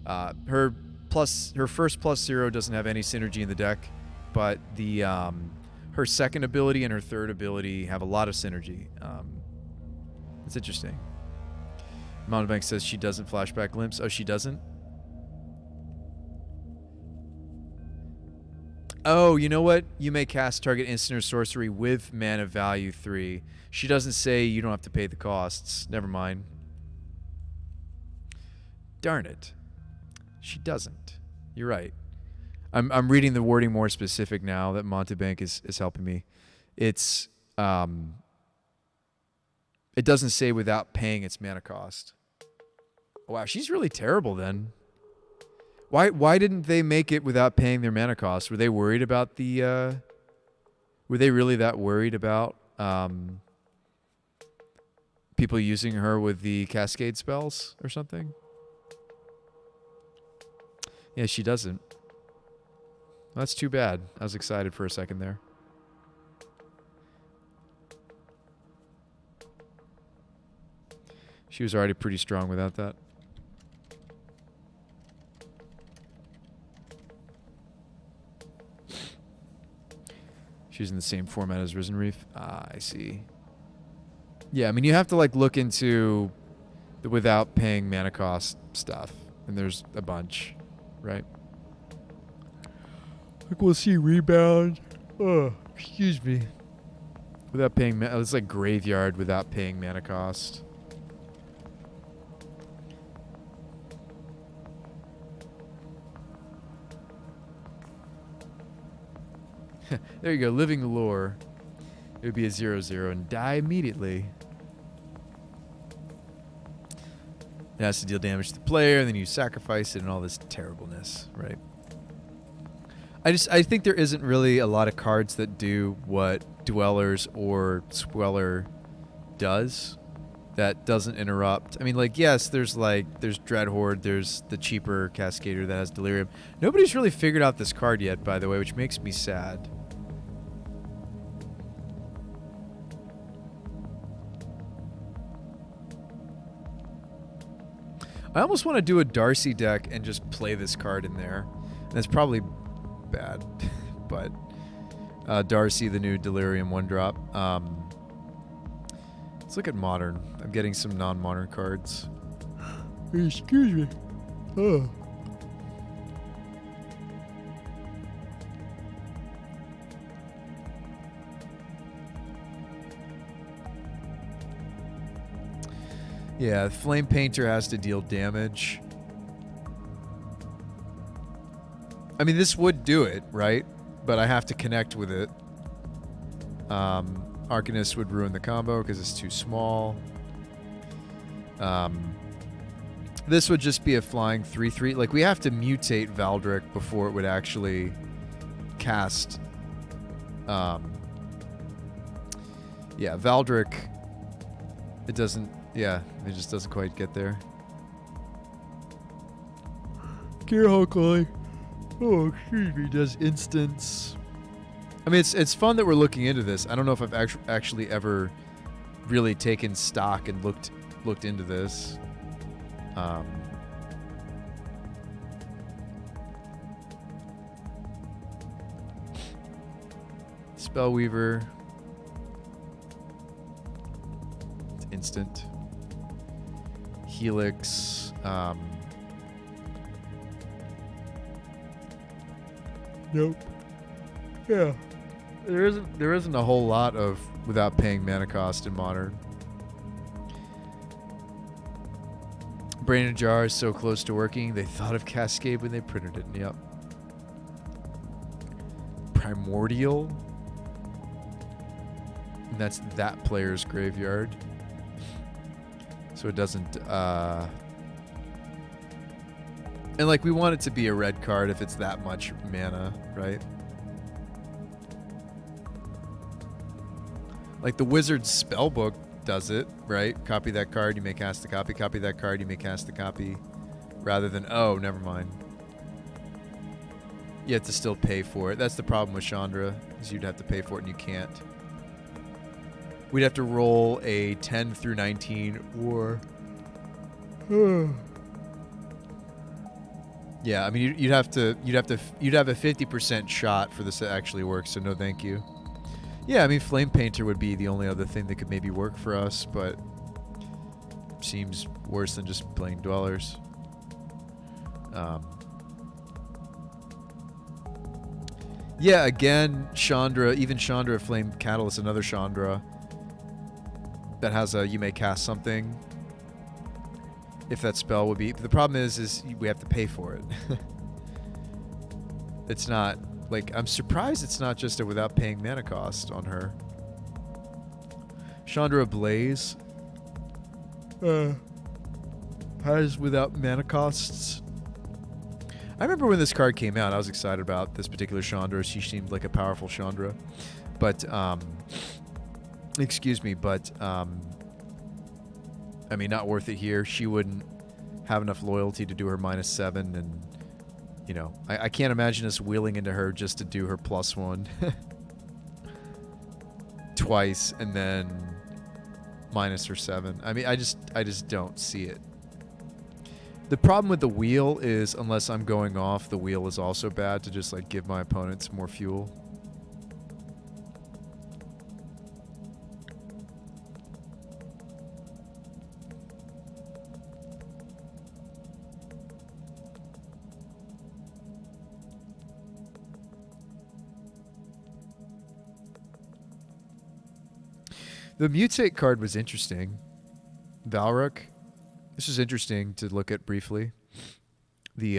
Speaker 1: Her first +0 doesn't have any synergy in the deck, but the her second ability and her third ability have a lot of synergy. It's interesting. Mountebank says she doesn't flashback Glimpse. Oh, she doesn't? Oh, you know what? You may cast target instant or sorcery with mana value 3. She doesn't say you don't have to pay the costs. Never mind. Darn it. She doesn't. You're right. I'm reading the wording more specific now that Montebank is helping me. It's it doesn't say without paying its mana cost. Wow, she's really terrible then. Why didn't they make it without paying their mana cost? Were they worried about the were they really that worried about people using her with the Cascade spells or something? Yeah, she doesn't. Well, that's too bad. I was excited for a second there. She was already pretty strong without that. She's in the same format as Risen Reef. Ah, I see. Yeah, I mean, you have to like look into the without paying mana cost stuff, and there's a bunch, right? Like we'll see rebound. Oh, excuse me. Without paying mana, it's like Graveyard without paying mana cost. There you go, Living Lore. It would be a 0/0 and die immediately. It has to deal damage to the player, and then you sacrifice it and all this terribleness, right? I think there isn't really a lot of cards that do what Dwellers or Sweller does that doesn't interrupt. I mean, like, yes, there's Dreadhorde, there's the cheaper Cascader that has Delirium. Nobody's really figured out this card yet, by the way, which makes me sad. I almost want to do a Darcy deck and just play this card in there. And that's probably bad, but Darcy, the new Delirium 1-drop. Let's look at Modern. I'm getting some non-Modern cards. Excuse me. Oh. Yeah, Flame Painter has to deal damage. I mean, this would do it, right? But I have to connect with it. Arcanist would ruin the combo because it's too small. This would just be a flying 3/3. Like, we have to mutate Valdric before it would actually cast. Yeah, Valdric. It doesn't. Yeah, it just doesn't quite get there. Gearhawk, oh, excuse me, does instance. I mean, it's fun that we're looking into this. I don't know if I've actually ever really taken stock and looked into this. Spellweaver. It's instant. Helix. Nope. Yeah. There isn't a whole lot of without paying mana cost in Modern. Brain in a Jar is so close to working. They thought of Cascade when they printed it. Yep. Primordial. And that's that player's graveyard. So it doesn't and like, we want it to be a red card if it's that much mana, right? Like, the Wizard's Spellbook does it, right? Copy that card, you may cast the copy. Copy that card, you may cast the copy. Rather than, oh, never mind. You have to still pay for it. That's the problem with Chandra, is you'd have to pay for it and you can't. We'd have to roll a 10 through 19 or... Yeah, I mean, you'd have a 50% shot for this to actually work, so no thank you. Yeah, I mean, Flame Painter would be the only other thing that could maybe work for us, but seems worse than just playing Dwellers. Yeah, again, Chandra, even Chandra Flame Catalyst, another Chandra that has a you may cast something. If that spell would be... The problem is we have to pay for it. It's not... Like, I'm surprised it's not just a without paying mana cost on her. Chandra Blaze has without mana costs. I remember when this card came out, I was excited about this particular Chandra. She seemed like a powerful Chandra. But, excuse me, but, I mean, not worth it here. She wouldn't have enough loyalty to do her -7, and, you know, I can't imagine us wheeling into her just to do her +1 twice and then minus her 7. I mean, I just don't see it. The problem with the wheel is, unless I'm going off, the wheel is also bad to just, like, give my opponents more fuel. The Mutate card was interesting. Valruk. This is interesting to look at briefly. The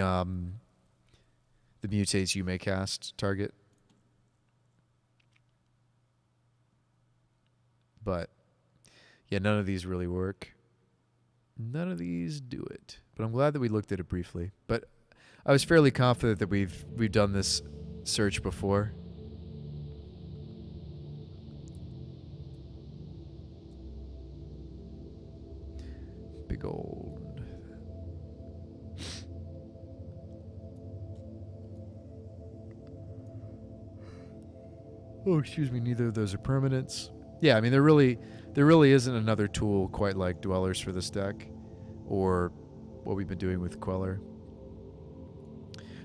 Speaker 1: mutates you may cast target. But yeah, none of these really work. None of these do it. But I'm glad that we looked at it briefly. But I was fairly confident that we've done this search before. Big old. Oh, excuse me. Neither of those are permanents. Yeah, I mean, there really isn't another tool quite like Dwellers for this deck, or what we've been doing with Queller.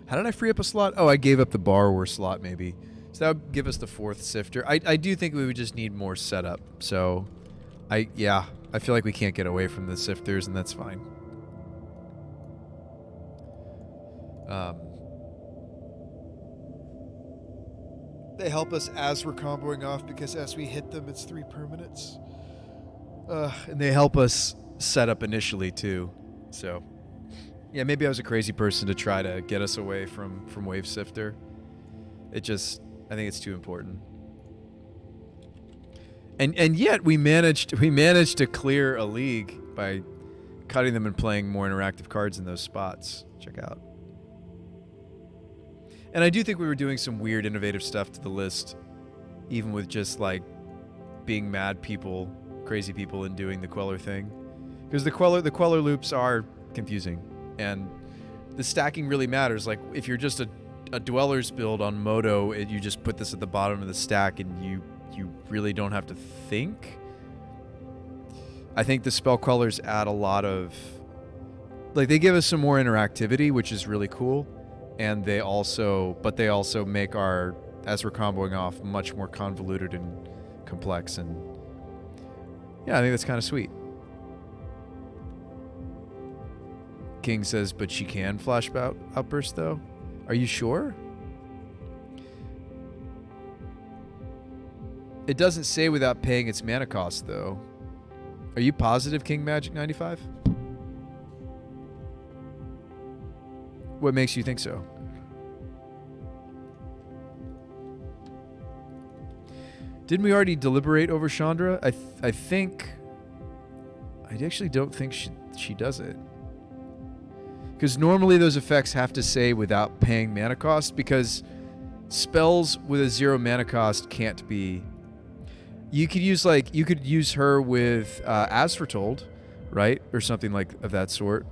Speaker 1: How did I free up a slot? Oh, I gave up the Borrower slot, maybe. So that would give us the 4th Sifter. I do think we would just need more setup. So, I feel like we can't get away from the Sifters, and that's fine. They help us as we're comboing off, because as we hit them, it's 3 permanents. And they help us set up initially, too. So, yeah, maybe I was a crazy person to try to get us away from Wave Sifter. I think it's too important. And yet we managed to clear a league by cutting them and playing more interactive cards in those spots. Check out. And I do think we were doing some weird, innovative stuff to the list, even with just like being mad people, crazy people, and doing the Queller thing. Because the Queller loops are confusing, and the stacking really matters. Like if you're just a Dwellers build on Moto, you just put this at the bottom of the stack, and you really don't have to think. I think the spell Quellers add a lot of, like, they give us some more interactivity, which is really cool. And they also make our, as we're comboing off, much more convoluted and complex. And yeah, I think that's kind of sweet. King says, but she can flash outburst though. Are you sure? It doesn't say without paying its mana cost though. Are you positive, King Magic 95? What makes you think so? Didn't we already deliberate over Chandra? I think... I actually don't think she does it. Because normally those effects have to say without paying mana cost, because spells with a 0 mana cost can't be... You could use her with As Foretold, right? Or something like of that sort.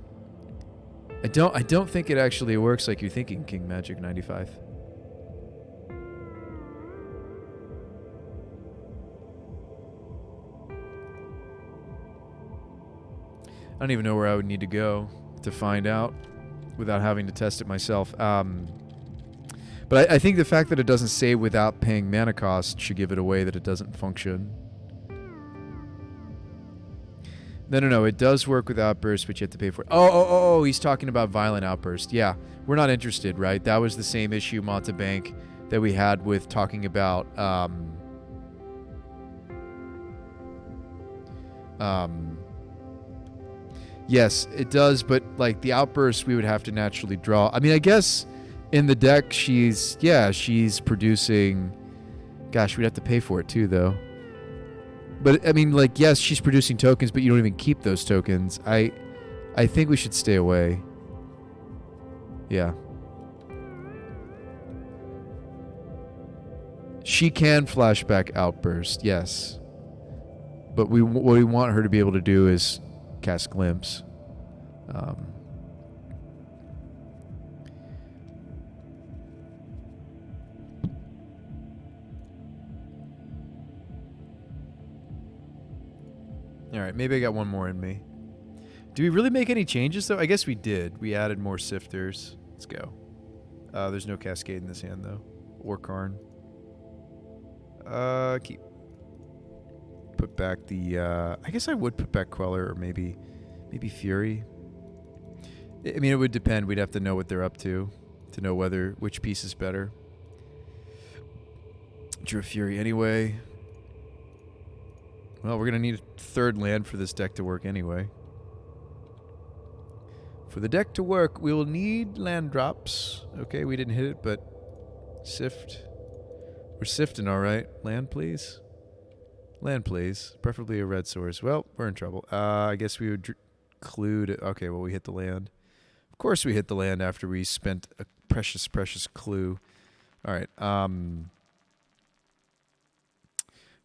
Speaker 1: I don't think it actually works like you're thinking, King Magic 95. I don't even know where I would need to go to find out without having to test it myself. But I think the fact that it doesn't say without paying mana cost should give it away that it doesn't function. No. It does work with Outburst, but you have to pay for it. Oh, he's talking about Violent Outburst. Yeah, we're not interested, right? That was the same issue, Montebank, that we had with talking about... yes, it does, but like the Outburst, we would have to naturally draw. I mean, I guess in the deck, she's producing... Gosh, we'd have to pay for it too, though. But, I mean, like, yes, she's producing tokens, but you don't even keep those tokens. I think we should stay away. Yeah. She can flashback Outburst, yes. But what we want her to be able to do is cast Glimpse. All right, maybe I got one more in me. Do we really make any changes, though? I guess we did. We added more Sifters. Let's go. There's no Cascade in this hand, though. Or Karn. Keep. Put back the... I guess I would put back Queller, or maybe Fury. I mean, it would depend. We'd have to know what they're up to know which piece is better. Drew Fury anyway. Well, we're going to need a third land for this deck to work anyway. For the deck to work, we will need land drops. Okay, we didn't hit it, but sift. We're sifting all right. Land, please. Land, please. Preferably a red source. Well, we're in trouble. I guess we would clue to... Okay, well, we hit the land. Of course we hit the land after we spent a precious, precious clue. All right. I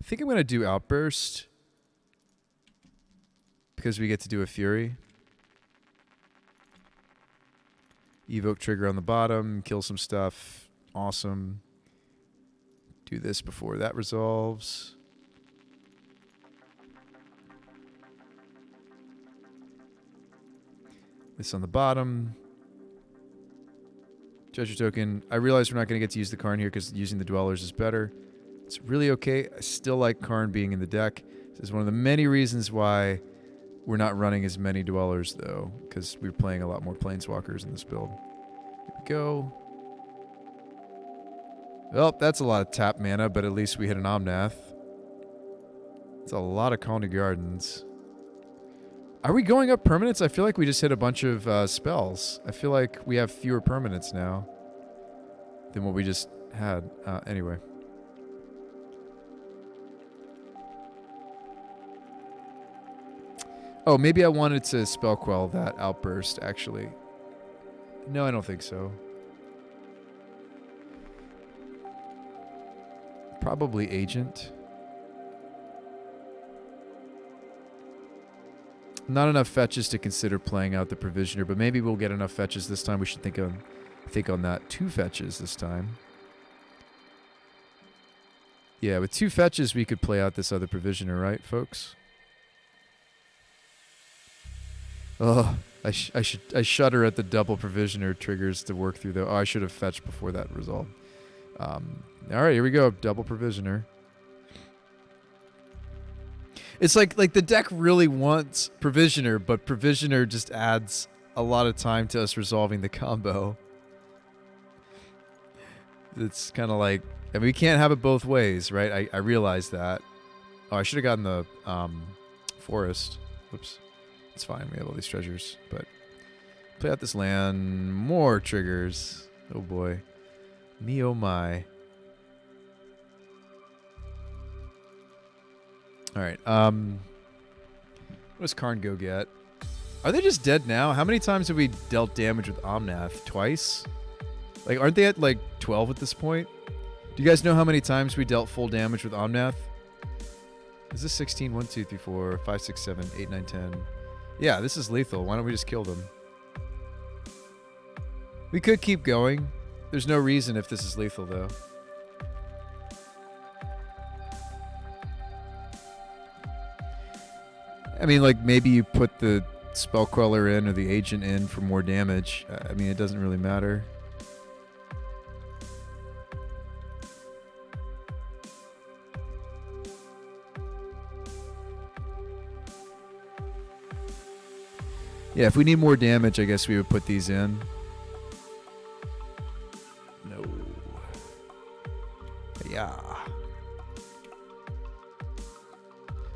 Speaker 1: think I'm going to do Outburst because we get to do a Fury. Evoke trigger on the bottom, kill some stuff. Awesome. Do this before that resolves. This on the bottom. Treasure token. I realize we're not going to get to use the Karn here because using the Dwellers is better. It's really okay. I still like Karn being in the deck. This is one of the many reasons why we're not running as many Dwellers, though, because we're playing a lot more Planeswalkers in this build. Here we go. Well, that's a lot of tap mana, but at least we hit an Omnath. It's a lot of Colony Gardens. Are we going up permanents? I feel like we just hit a bunch of spells. I feel like we have fewer permanents now than what we just had. Anyway. Oh, maybe I wanted to spell quell that Outburst, actually. No, I don't think so. Probably Agent. Not enough fetches to consider playing out the Provisioner, but maybe we'll get enough fetches this time. We should think on that. 2 fetches this time. Yeah, with 2 fetches we could play out this other Provisioner, right, folks? Oh, I shudder at the double Provisioner triggers to work through though. Oh, I should have fetched before that resolved. All right, here we go. Double Provisioner. It's like the deck really wants Provisioner, but Provisioner just adds a lot of time to us resolving the combo. It's kind of like, I mean, we can't have it both ways, right? I realize that. Oh, I should have gotten the forest. Whoops. It's fine. We have all these treasures, but play out this land. More triggers. Oh boy. Me oh my. Alright, what does Karn go get? Are they just dead now? How many times have we dealt damage with Omnath? Twice? Like, aren't they at, like, 12 at this point? Do you guys know how many times we dealt full damage with Omnath? Is this 16? 1, 2, 3, 4, 5, 6, 7, 8, 9, 10. Yeah, this is lethal. Why don't we just kill them? We could keep going. There's no reason if this is lethal, though. I mean, like, maybe you put the Spell Queller in or the Agent in for more damage. I mean, it doesn't really matter. Yeah, if we need more damage, I guess we would put these in. No. Yeah.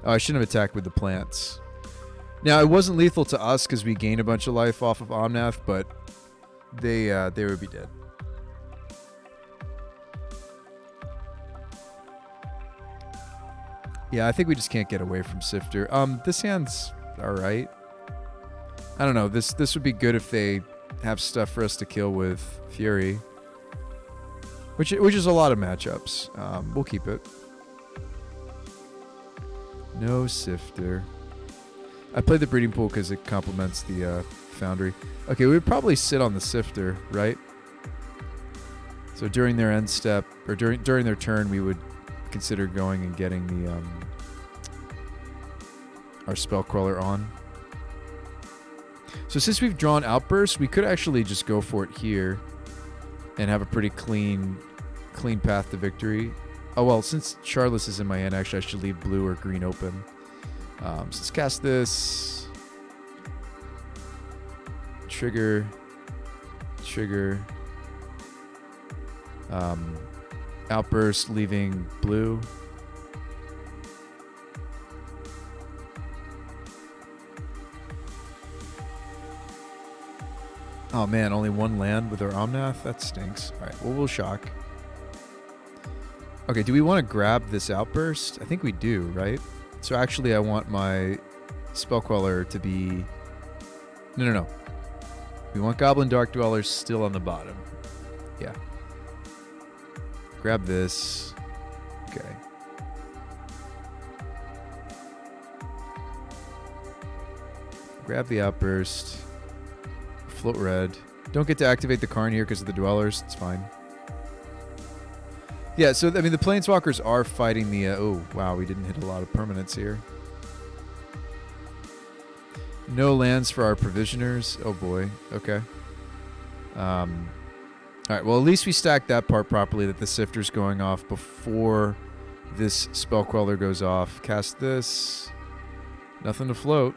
Speaker 1: Oh, I shouldn't have attacked with the plants. Now, it wasn't lethal to us because we gained a bunch of life off of Omnath, but they would be dead. Yeah, I think we just can't get away from Sifter. This hand's alright. I don't know. This would be good if they have stuff for us to kill with Fury. Which is a lot of matchups. We'll keep it. No Sifter. I played the Breeding Pool because it complements the Foundry. Okay, we would probably sit on the Sifter, right? So during their end step, or during their turn, we would consider going and getting the our Spell Queller on. So since we've drawn Outburst, we could actually just go for it here and have a pretty clean path to victory. Oh, well, since Charless is in my hand, actually, I should leave blue or green open. So let's cast this. Trigger. Outburst, leaving blue. Oh man, only one land with our Omnath? That stinks. Alright, well, we'll shock. Okay, do we want to grab this Outburst? I think we do, right? So actually I want my Spell Queller to be No, no, no. We want Goblin Dark Dwellers still on the bottom. Yeah. Grab this. Okay. Grab the Outburst. Float red. Don't get to activate the Karn here because of the Dwellers. It's fine. Yeah, so, I mean, the Planeswalkers are fighting the... oh, wow, we didn't hit a lot of permanents here. No lands for our Provisioners. Oh, boy. Okay. All right, well, at least we stacked that part properly, that the Sifter's going off before this Spell Queller goes off. Cast this. Nothing to float.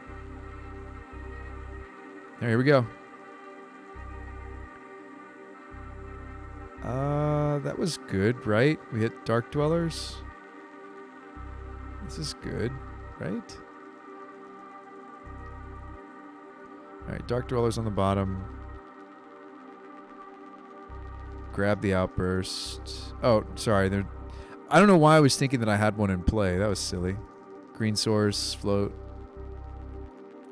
Speaker 1: Here we go. That was good, right? We hit Dark Dwellers. This is good, right? Alright, Dark Dwellers on the bottom. Grab the Outburst. Oh, sorry. I don't know why I was thinking that I had one in play. That was silly. Green Source, float.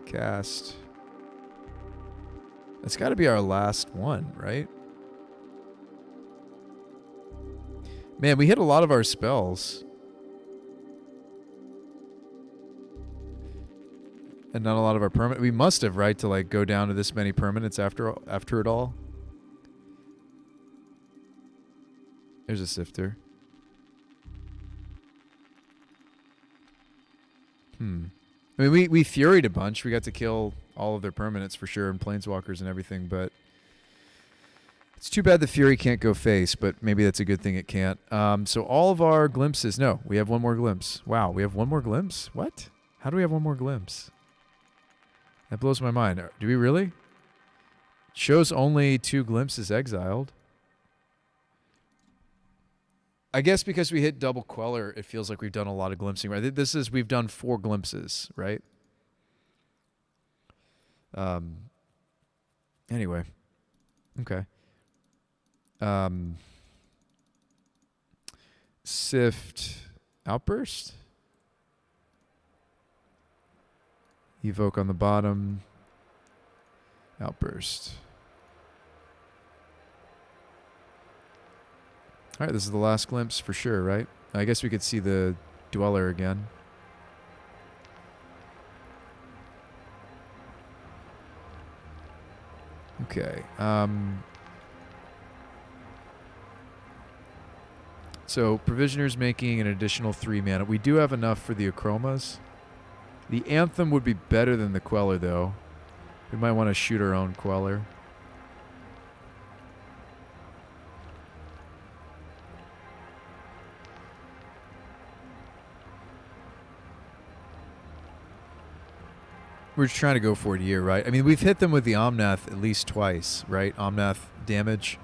Speaker 1: Cast. That's got to be our last one, right? Man, we hit a lot of our spells. And not a lot of our permanent. We must have, right, to like go down to this many permanents after it all. There's a Sifter. I mean, we Furied a bunch. We got to kill all of their permanents for sure, and Planeswalkers and everything, but it's too bad the Fury can't go face, but maybe that's a good thing it can't. So all of our glimpses... No, we have one more glimpse. Wow, we have one more glimpse? What? How do we have one more glimpse? That blows my mind. Do we really? It shows only 2 glimpses exiled. I guess because we hit double Queller, it feels like we've done a lot of glimpsing. Right? We've done 4 glimpses, right? Anyway. Okay. Sift Outburst. Evoke on the bottom. Outburst. All right, this is the last glimpse for sure, right? I guess we could see the Dweller again. Okay. So Provisioner's making an additional 3 mana. We do have enough for the Achromas. The Anthem would be better than the Queller, though. We might want to shoot our own Queller. We're just trying to go for it here, right? I mean, we've hit them with the Omnath at least twice, right? Omnath damage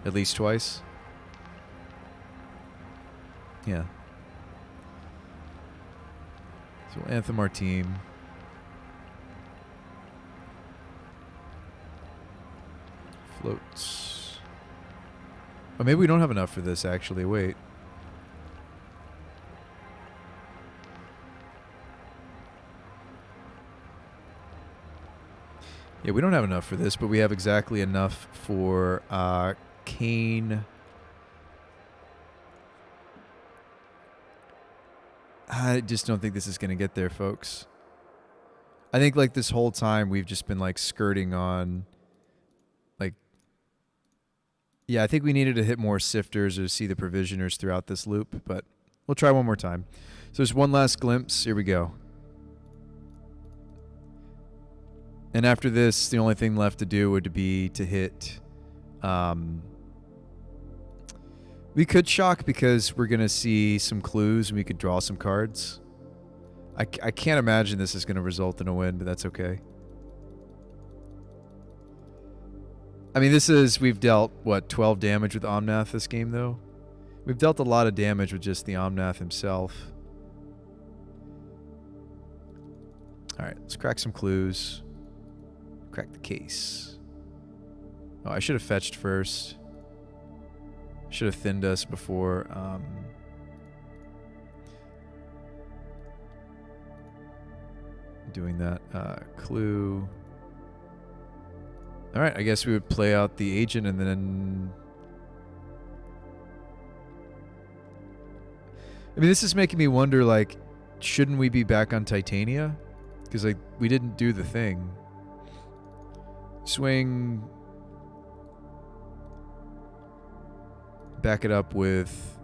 Speaker 1: at least twice. Yeah. So we'll Anthem our team. Floats. Oh, maybe we don't have enough for this, actually. Wait. Yeah, we don't have enough for this, but we have exactly enough for Kane. I just don't think this is going to get there, folks. I think like this whole time we've just been like skirting on like, yeah, I think we needed to hit more Sifters or see the Provisioners throughout this loop, but we'll try one more time. So there's one last glimpse. Here we go. And after this, the only thing left to do would be to hit... we could shock because we're going to see some clues and we could draw some cards. I can't imagine this is going to result in a win, but that's okay. I mean, we've dealt, what, 12 damage with Omnath this game, though? We've dealt a lot of damage with just the Omnath himself. Alright, let's crack some clues. Crack the case. Oh, I should have fetched first. Should have thinned us before. Doing that. Clue. All right, I guess we would play out the agent and then... I mean, this is making me wonder, like, shouldn't we be back on Titania? Because, like, we didn't do the thing. Swing. Back it up with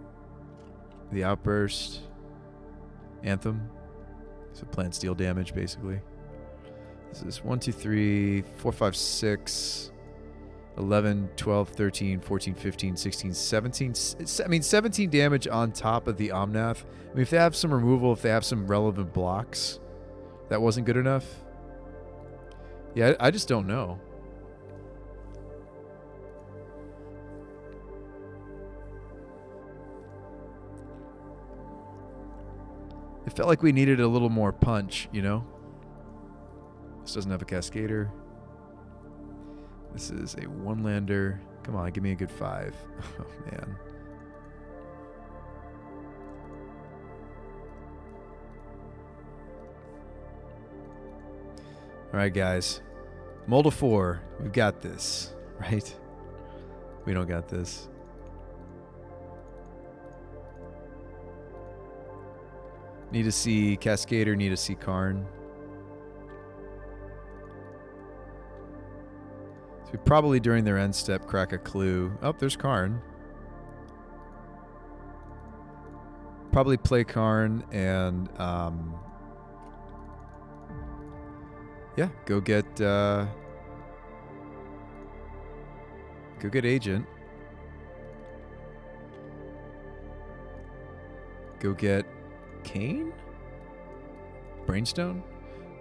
Speaker 1: the outburst. Anthem. So plant steel damage, basically. This is 1, 2, 3, 4, 5, 6, 11, 12, 13, 14, 15, 16, 17. I mean, 17 damage on top of the Omnath. I mean, if they have some removal, if they have some relevant blocks, that wasn't good enough. Yeah, I just don't know. It felt like we needed a little more punch, you know? This doesn't have a Cascader. This is a one-lander. Come on, give me a good 5. Oh, man. All right, guys. Mold of 4. We've got this, right? We don't got this. Need to see Cascader, need to see Karn. So we probably during their end step crack a clue. Oh, there's Karn. Probably play Karn and yeah, go get Agent. Go get Kane? Brainstone?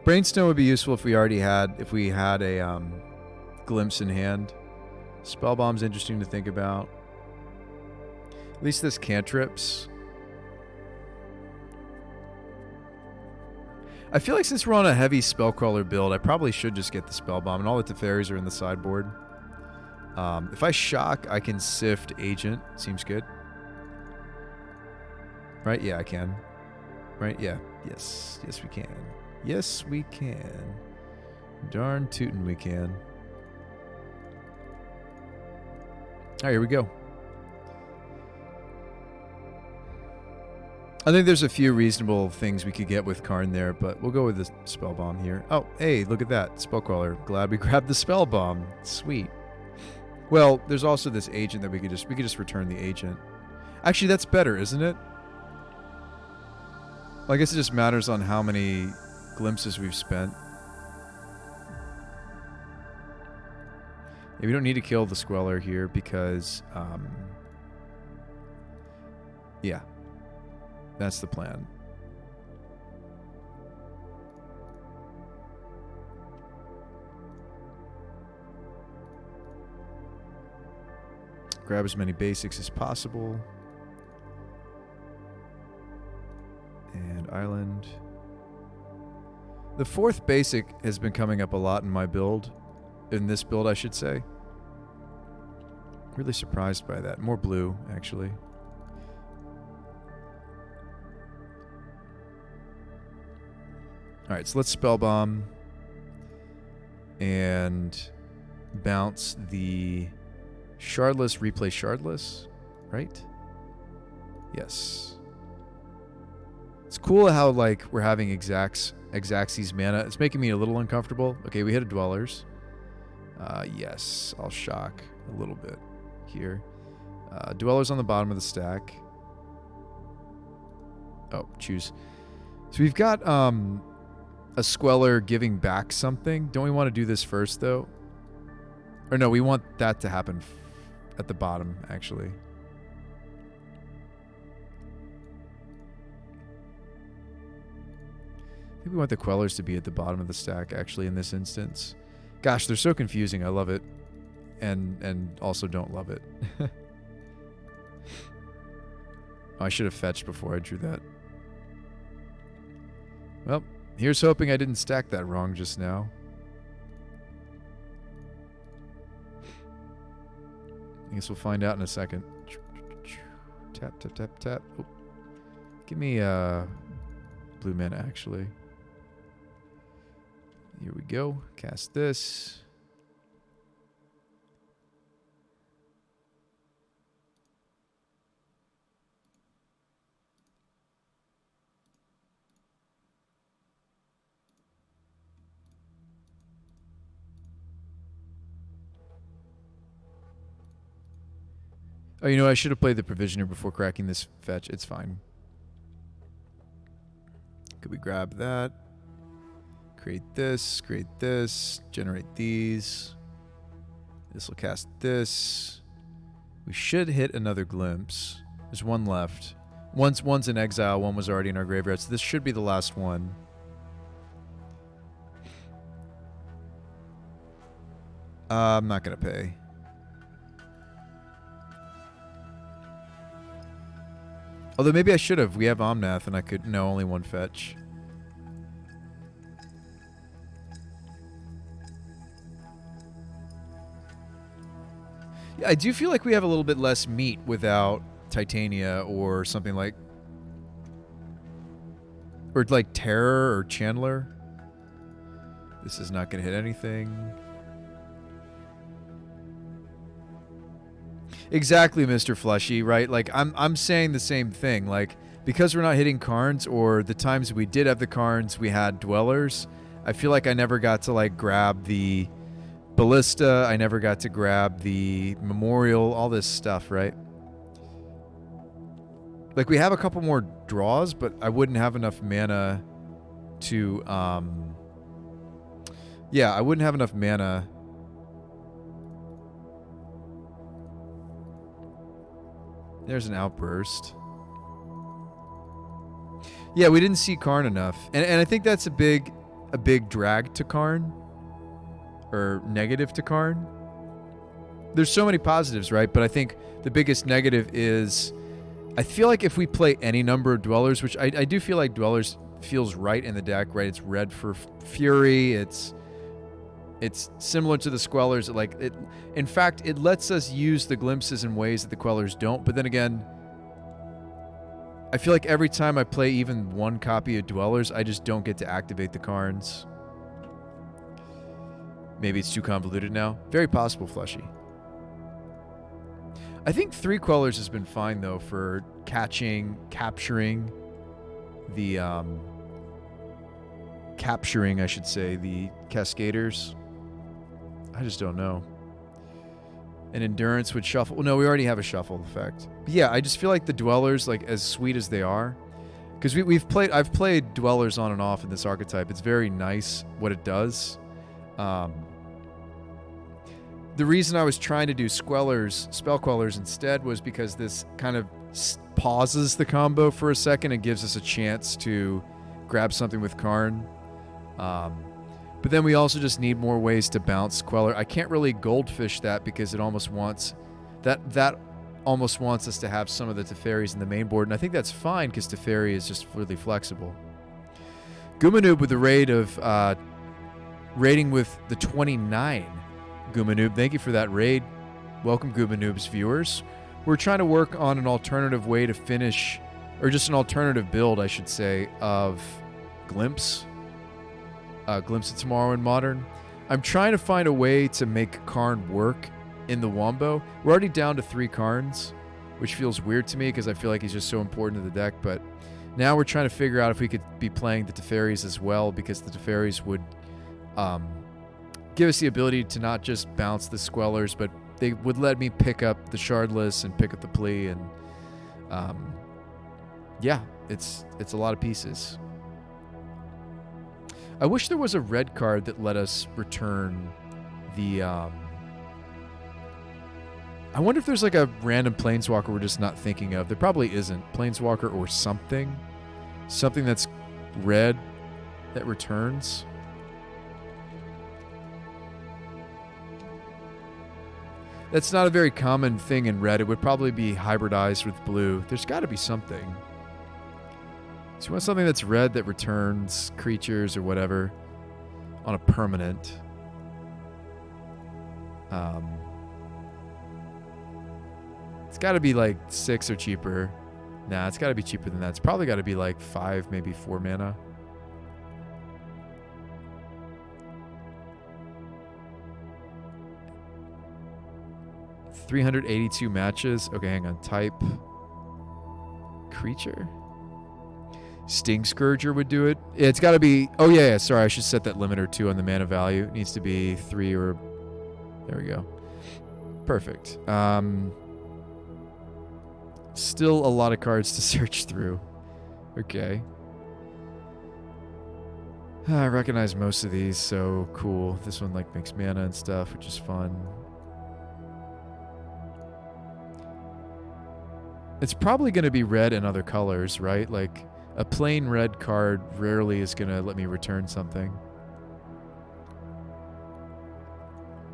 Speaker 1: Brainstone would be useful if we had a glimpse in hand. Spellbomb's interesting to think about. At least this cantrips. I feel like since we're on a heavy Spellcrawler build, I probably should just get the Spellbomb, and all the Teferis are in the sideboard. If I shock, I can sift Agent. Seems good. Right? Yeah, I can. Right? Yeah. Yes. Yes, we can. Yes, we can. Darn tootin' we can. All right, here we go. I think there's a few reasonable things we could get with Karn there, but we'll go with the Spellbomb here. Oh, hey, look at that. Spellcrawler. Glad we grabbed the Spellbomb. Sweet. Well, there's also this Agent that we could just return the Agent. Actually, that's better, isn't it? Well, I guess it just matters on how many glimpses we've spent. Yeah, we don't need to kill the Squeller here because, yeah, that's the plan. Grab as many basics as possible. And island. The 4th basic has been coming up a lot in my build. In this build, I should say. Really surprised by that. More blue, actually. Alright, so let's Spellbomb. And bounce the Shardless, replay Shardless. Right? Yes. It's cool how, like, we're having Xaxes mana. It's making me a little uncomfortable. Okay, we hit a Dwellers. Yes, I'll shock a little bit here. Dwellers on the bottom of the stack. Oh, choose. So we've got a Squeller giving back something. Don't we want to do this first, though? Or no, we want that to happen at the bottom, actually. I think we want the Quellers to be at the bottom of the stack, actually, in this instance. Gosh, they're so confusing. I love it. And also don't love it. Oh, I should have fetched before I drew that. Well, here's hoping I didn't stack that wrong just now. I guess we'll find out in a second. Tap, tap, tap, tap. Oh. Give me blue mana, actually. Here we go. Cast this. Oh, you know, I should have played the Provisioner before cracking this fetch. It's fine. Could we grab that? Create this, generate these. This will cast this. We should hit another glimpse. There's one left. One's in exile, one was already in our graveyard, so this should be the last one. I'm not going to pay. Although maybe I should have. We have Omnath and I could... No, only one fetch. Yeah, I do feel like we have a little bit less meat without Titania or something like... Or like Terror or Chandler. This is not going to hit anything. Exactly, Mr. Fleshy, right? Like, I'm saying the same thing. Like, because we're not hitting Karns, or the times we did have the Karns, we had Dwellers. I feel like I never got to, like, grab the Ballista. I never got to grab the Memorial, all this stuff, right? Like, we have a couple more draws, but I wouldn't have enough mana to, yeah, I wouldn't have enough mana. There's an Outburst. Yeah, we didn't see Karn enough. And I think that's a big drag to Karn. Or negative to Karn. There's so many positives, right? But I think the biggest negative is... I feel like if we play any number of Dwellers, which I do feel like Dwellers feels right in the deck, right? It's red for Fury. It's similar to the Squellers. Like it, in fact, it lets us use the glimpses in ways that the Quellers don't. But then again, I feel like every time I play even one copy of Dwellers, I just don't get to activate the Karns. Maybe it's too convoluted now. Very possible, Fleshy. I think 3 Quellers has been fine, though, for capturing the, capturing, I should say, the Cascaders. I just don't know. And Endurance would shuffle. Well, no, we already have a shuffle effect. But yeah, I just feel like the Dwellers, like, as sweet as they are, because I've played Dwellers on and off in this archetype. It's very nice what it does. The reason I was trying to do Spell Quellers instead was because this kind of pauses the combo for a second and gives us a chance to grab something with Karn. But then we also just need more ways to bounce Queller. I can't really Goldfish that because it almost wants... That almost wants us to have some of the Teferis in the main board, and I think that's fine because Teferi is just really flexible. Gumanoob with the raid of... raiding with the 29. Gumanoob, thank you for that raid. Welcome, Gumanoob's viewers. We're trying to work on an alternative way to finish, or just an alternative build, I should say, of Glimpse. Glimpse of Tomorrow in Modern. I'm trying to find a way to make Karn work in the Wombo. We're already down to 3 Karns, which feels weird to me because I feel like he's just so important to the deck, but now we're trying to figure out if we could be playing the Teferis as well, because the Teferis would... give us the ability to not just bounce the Squellers, but they would let me pick up the Shardless and pick up the Plea, and yeah, it's a lot of pieces. I wish there was a red card that let us return the... I wonder if there's like a random Planeswalker we're just not thinking of. There probably isn't. Planeswalker or something. Something that's red that returns. That's not a very common thing in red. It would probably be hybridized with blue. There's got to be something. So you want something that's red that returns creatures or whatever on a permanent. It's got to be like 6 or cheaper. Nah, it's got to be cheaper than that. It's probably got to be like 5, maybe 4 mana. $382 matches. Okay, hang on. Type creature. Sting Scourger would do it. Yeah, it's got to be... Oh, yeah. Sorry, I should set that limiter, too, on the mana value. It needs to be 3 or... There we go. Perfect. Still a lot of cards to search through. Okay. I recognize most of these, so cool. This one like makes mana and stuff, which is fun. It's probably going to be red and other colors, right? Like a plain red card rarely is going to let me return something.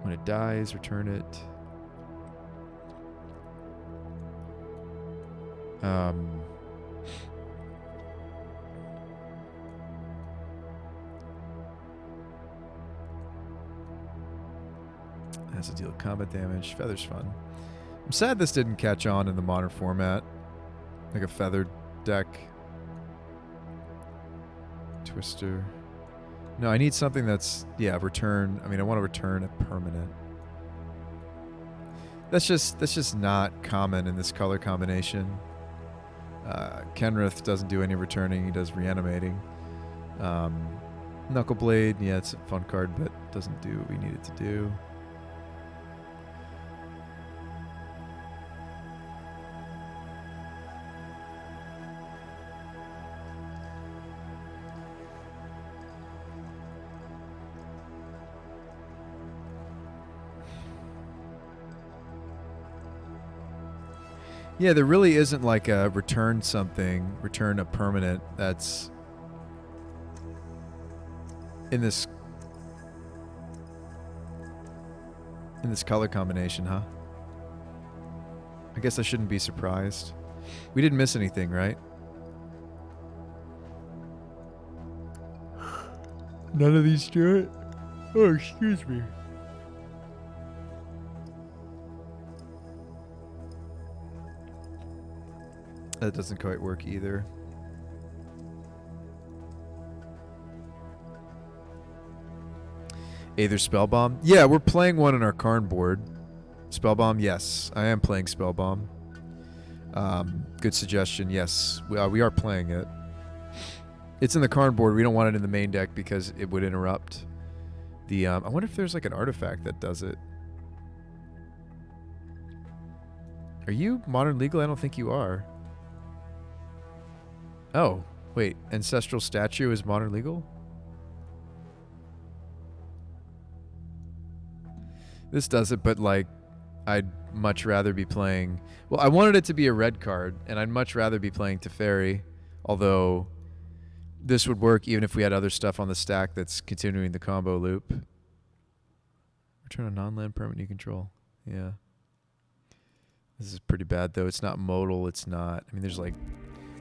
Speaker 1: When it dies, return it. Has to deal combat damage. Feather's fun. I'm sad this didn't catch on in the modern format. Like a feathered deck. Twister. No, I need something that's, yeah, return. I mean, I want to return a permanent. That's just not common in this color combination. Kenrith doesn't do any returning. He does reanimating. Knuckleblade, yeah, it's a fun card, but doesn't do what we need it to do. Yeah, there really isn't like a return something, return a permanent that's in this color combination, huh? I guess I shouldn't be surprised. We didn't miss anything, right? None of these do it? Oh, excuse me. That doesn't quite work either. Aether Spellbomb. Yeah, we're playing one in our Karn-board. Spellbomb, yes. I am playing Spellbomb. Good suggestion, yes. We are playing it. It's in the Karn-board. We don't want it in the main deck because it would interrupt the... I wonder if there's like an artifact that does it. Are you Modern Legal? I don't think you are. Oh, wait. Ancestral Statue is Modern Legal? This does it, but like, I'd much rather be playing... Well, I wanted it to be a red card, and I'd much rather be playing Teferi, although this would work even if we had other stuff on the stack that's continuing the combo loop. Return a non-land permanent you control. Yeah. This is pretty bad, though. It's not modal. It's not... I mean, there's like...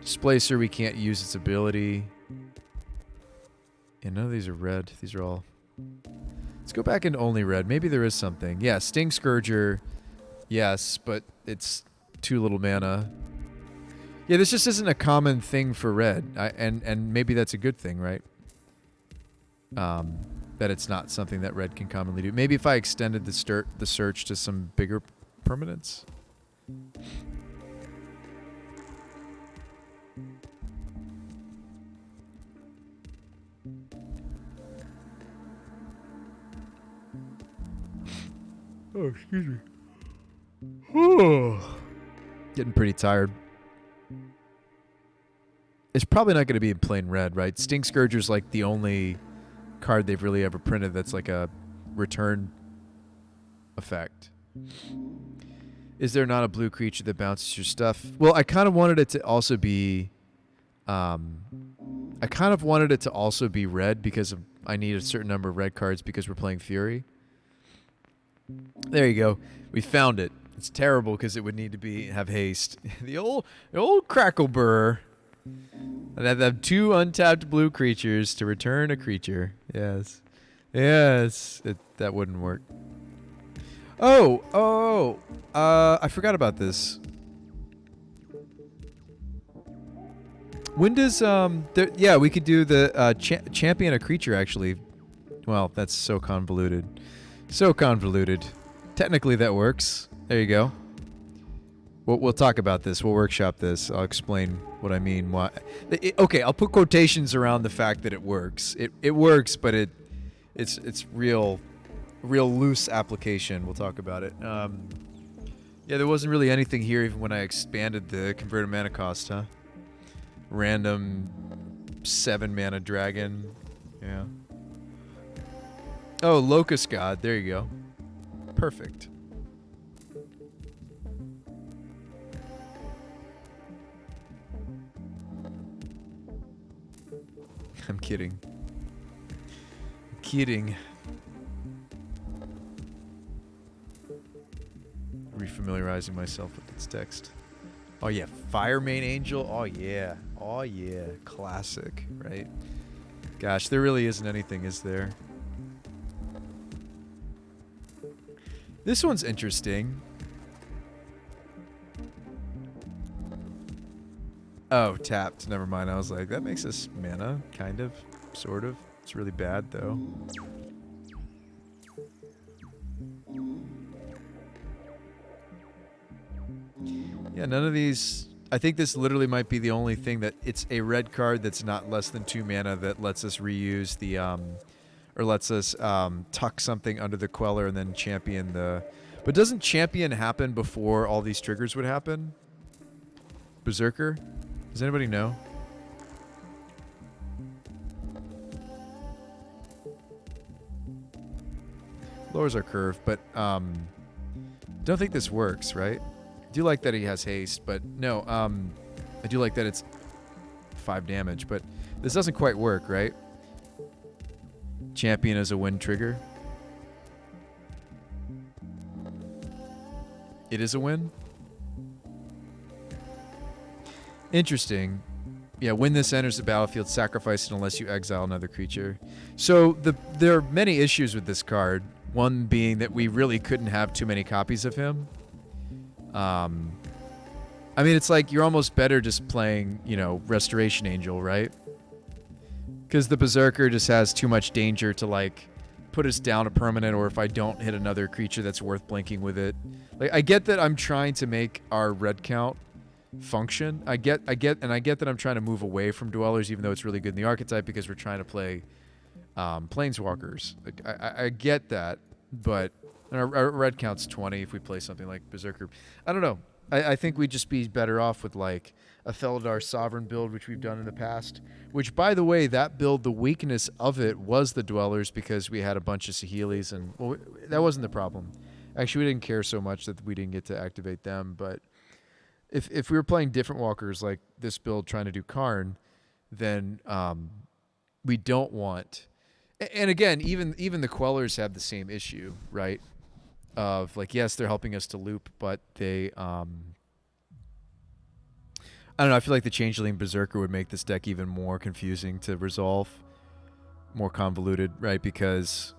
Speaker 1: Displacer, we can't use its ability. Yeah, none of these are red. These are all... Let's go back into only red. Maybe there is something. Yeah, Sting Scourger. Yes, but it's 2 little mana. Yeah, this just isn't a common thing for red. And maybe that's a good thing, right? That it's not something that red can commonly do. Maybe if I extended the search to some bigger permanents. Oh, excuse me. Oh. Getting pretty tired. It's probably not going to be in plain red, right? Sting Scourger's like the only card they've really ever printed that's like a return effect. Is there not a blue creature that bounces your stuff? Well, I kind of wanted it to also be... I kind of wanted it to also be red because I need a certain number of red cards because we're playing Fury. There you go. We found it. It's terrible because it would need to have haste. the old crackle burr. I'd have to have 2 untapped blue creatures to return a creature. Yes. Yes. That wouldn't work. I forgot about this. When does yeah, we could do the champion a creature actually. Well, that's so convoluted. So convoluted. Technically that works. There you go. We'll talk about this. We'll workshop this. I'll explain what I mean. Why? Okay, I'll put quotations around the fact that it works. It works, but it's real loose application. We'll talk about it. Yeah, there wasn't really anything here even when I expanded the converted mana cost, huh? Random 7 mana dragon. Yeah. Oh, Locust God. There you go. Perfect. I'm kidding. I'm kidding. Refamiliarizing myself with its text. Oh yeah, Fire Main Angel. Oh yeah. Oh yeah. Classic, right? Gosh, there really isn't anything, is there? This one's interesting. Oh, tapped. Never mind. I was like, that makes us mana, kind of, sort of. It's really bad, though. Yeah, none of these... I think this literally might be the only thing that... It's a red card that's not less than 2 mana that lets us reuse the... or lets us tuck something under the Queller and then champion the... But doesn't champion happen before all these triggers would happen? Berserker? Does anybody know? Lowers our curve, but don't think this works, right? I do like that he has haste, but no, I do like that it's 5 damage, but this doesn't quite work, right? Champion as a win trigger. It is a win? Interesting. Yeah, when this enters the battlefield, sacrifice it unless you exile another creature. So there are many issues with this card. One being that we really couldn't have too many copies of him. I mean, it's like you're almost better just playing, you know, Restoration Angel, right? Because the Berserker just has too much danger to, like, put us down a permanent, or if I don't hit another creature that's worth blinking with it. Like, I get that I'm trying to make our red count function. I get that I'm trying to move away from Dwellers, even though it's really good in the archetype, because we're trying to play Planeswalkers. Like, I get that, but our red count's 20 if we play something like Berserker. I don't know. I think we'd just be better off with, like, a Felidar Sovereign build, which we've done in the past. Which, by the way, that build, the weakness of it was the Dwellers, because we had a bunch of Saheelis, and, well, that wasn't the problem. Actually, we didn't care so much that we didn't get to activate them, but if we were playing different walkers like this build trying to do Karn, then we don't want... And again, even the Quellers have the same issue, right? Of, like, yes, they're helping us to loop, but they... I don't know, I feel like the Changeling Berserker would make this deck even more confusing to resolve. More convoluted, right? Because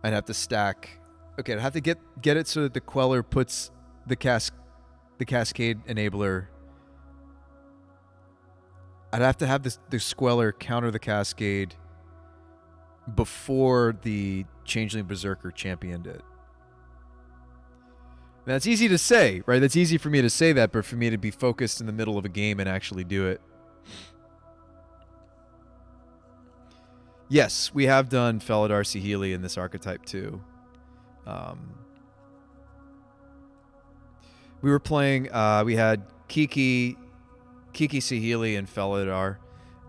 Speaker 1: I'd have to stack... Okay, I'd have to get it so that the Queller puts the Cascade Enabler... I'd have to have the Queller counter the Cascade before the Changeling Berserker championed it. That's easy to say, right? That's easy for me to say that, but for me to be focused in the middle of a game and actually do it. Yes, we have done Felidar Saheeli in this archetype too. We were playing, we had Kiki Saheeli and Felidar.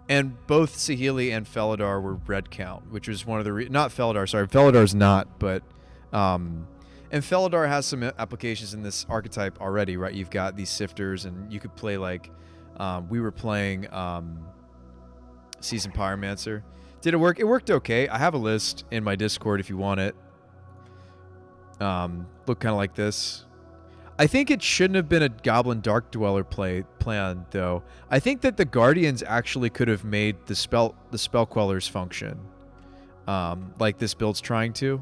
Speaker 1: And both Saheeli and Felidar were red count, which was one of the... not Felidar, sorry. Felidar's not, but... and Felidar has some applications in this archetype already, right? You've got these sifters, and you could play, like... we were playing Seasoned Pyromancer. Did it work? It worked okay. I have a list in my Discord if you want it. Look kind of like this. I think it shouldn't have been a Goblin Dark Dweller plan, though. I think that the Guardians actually could have made the spell Quellers function, like this build's trying to.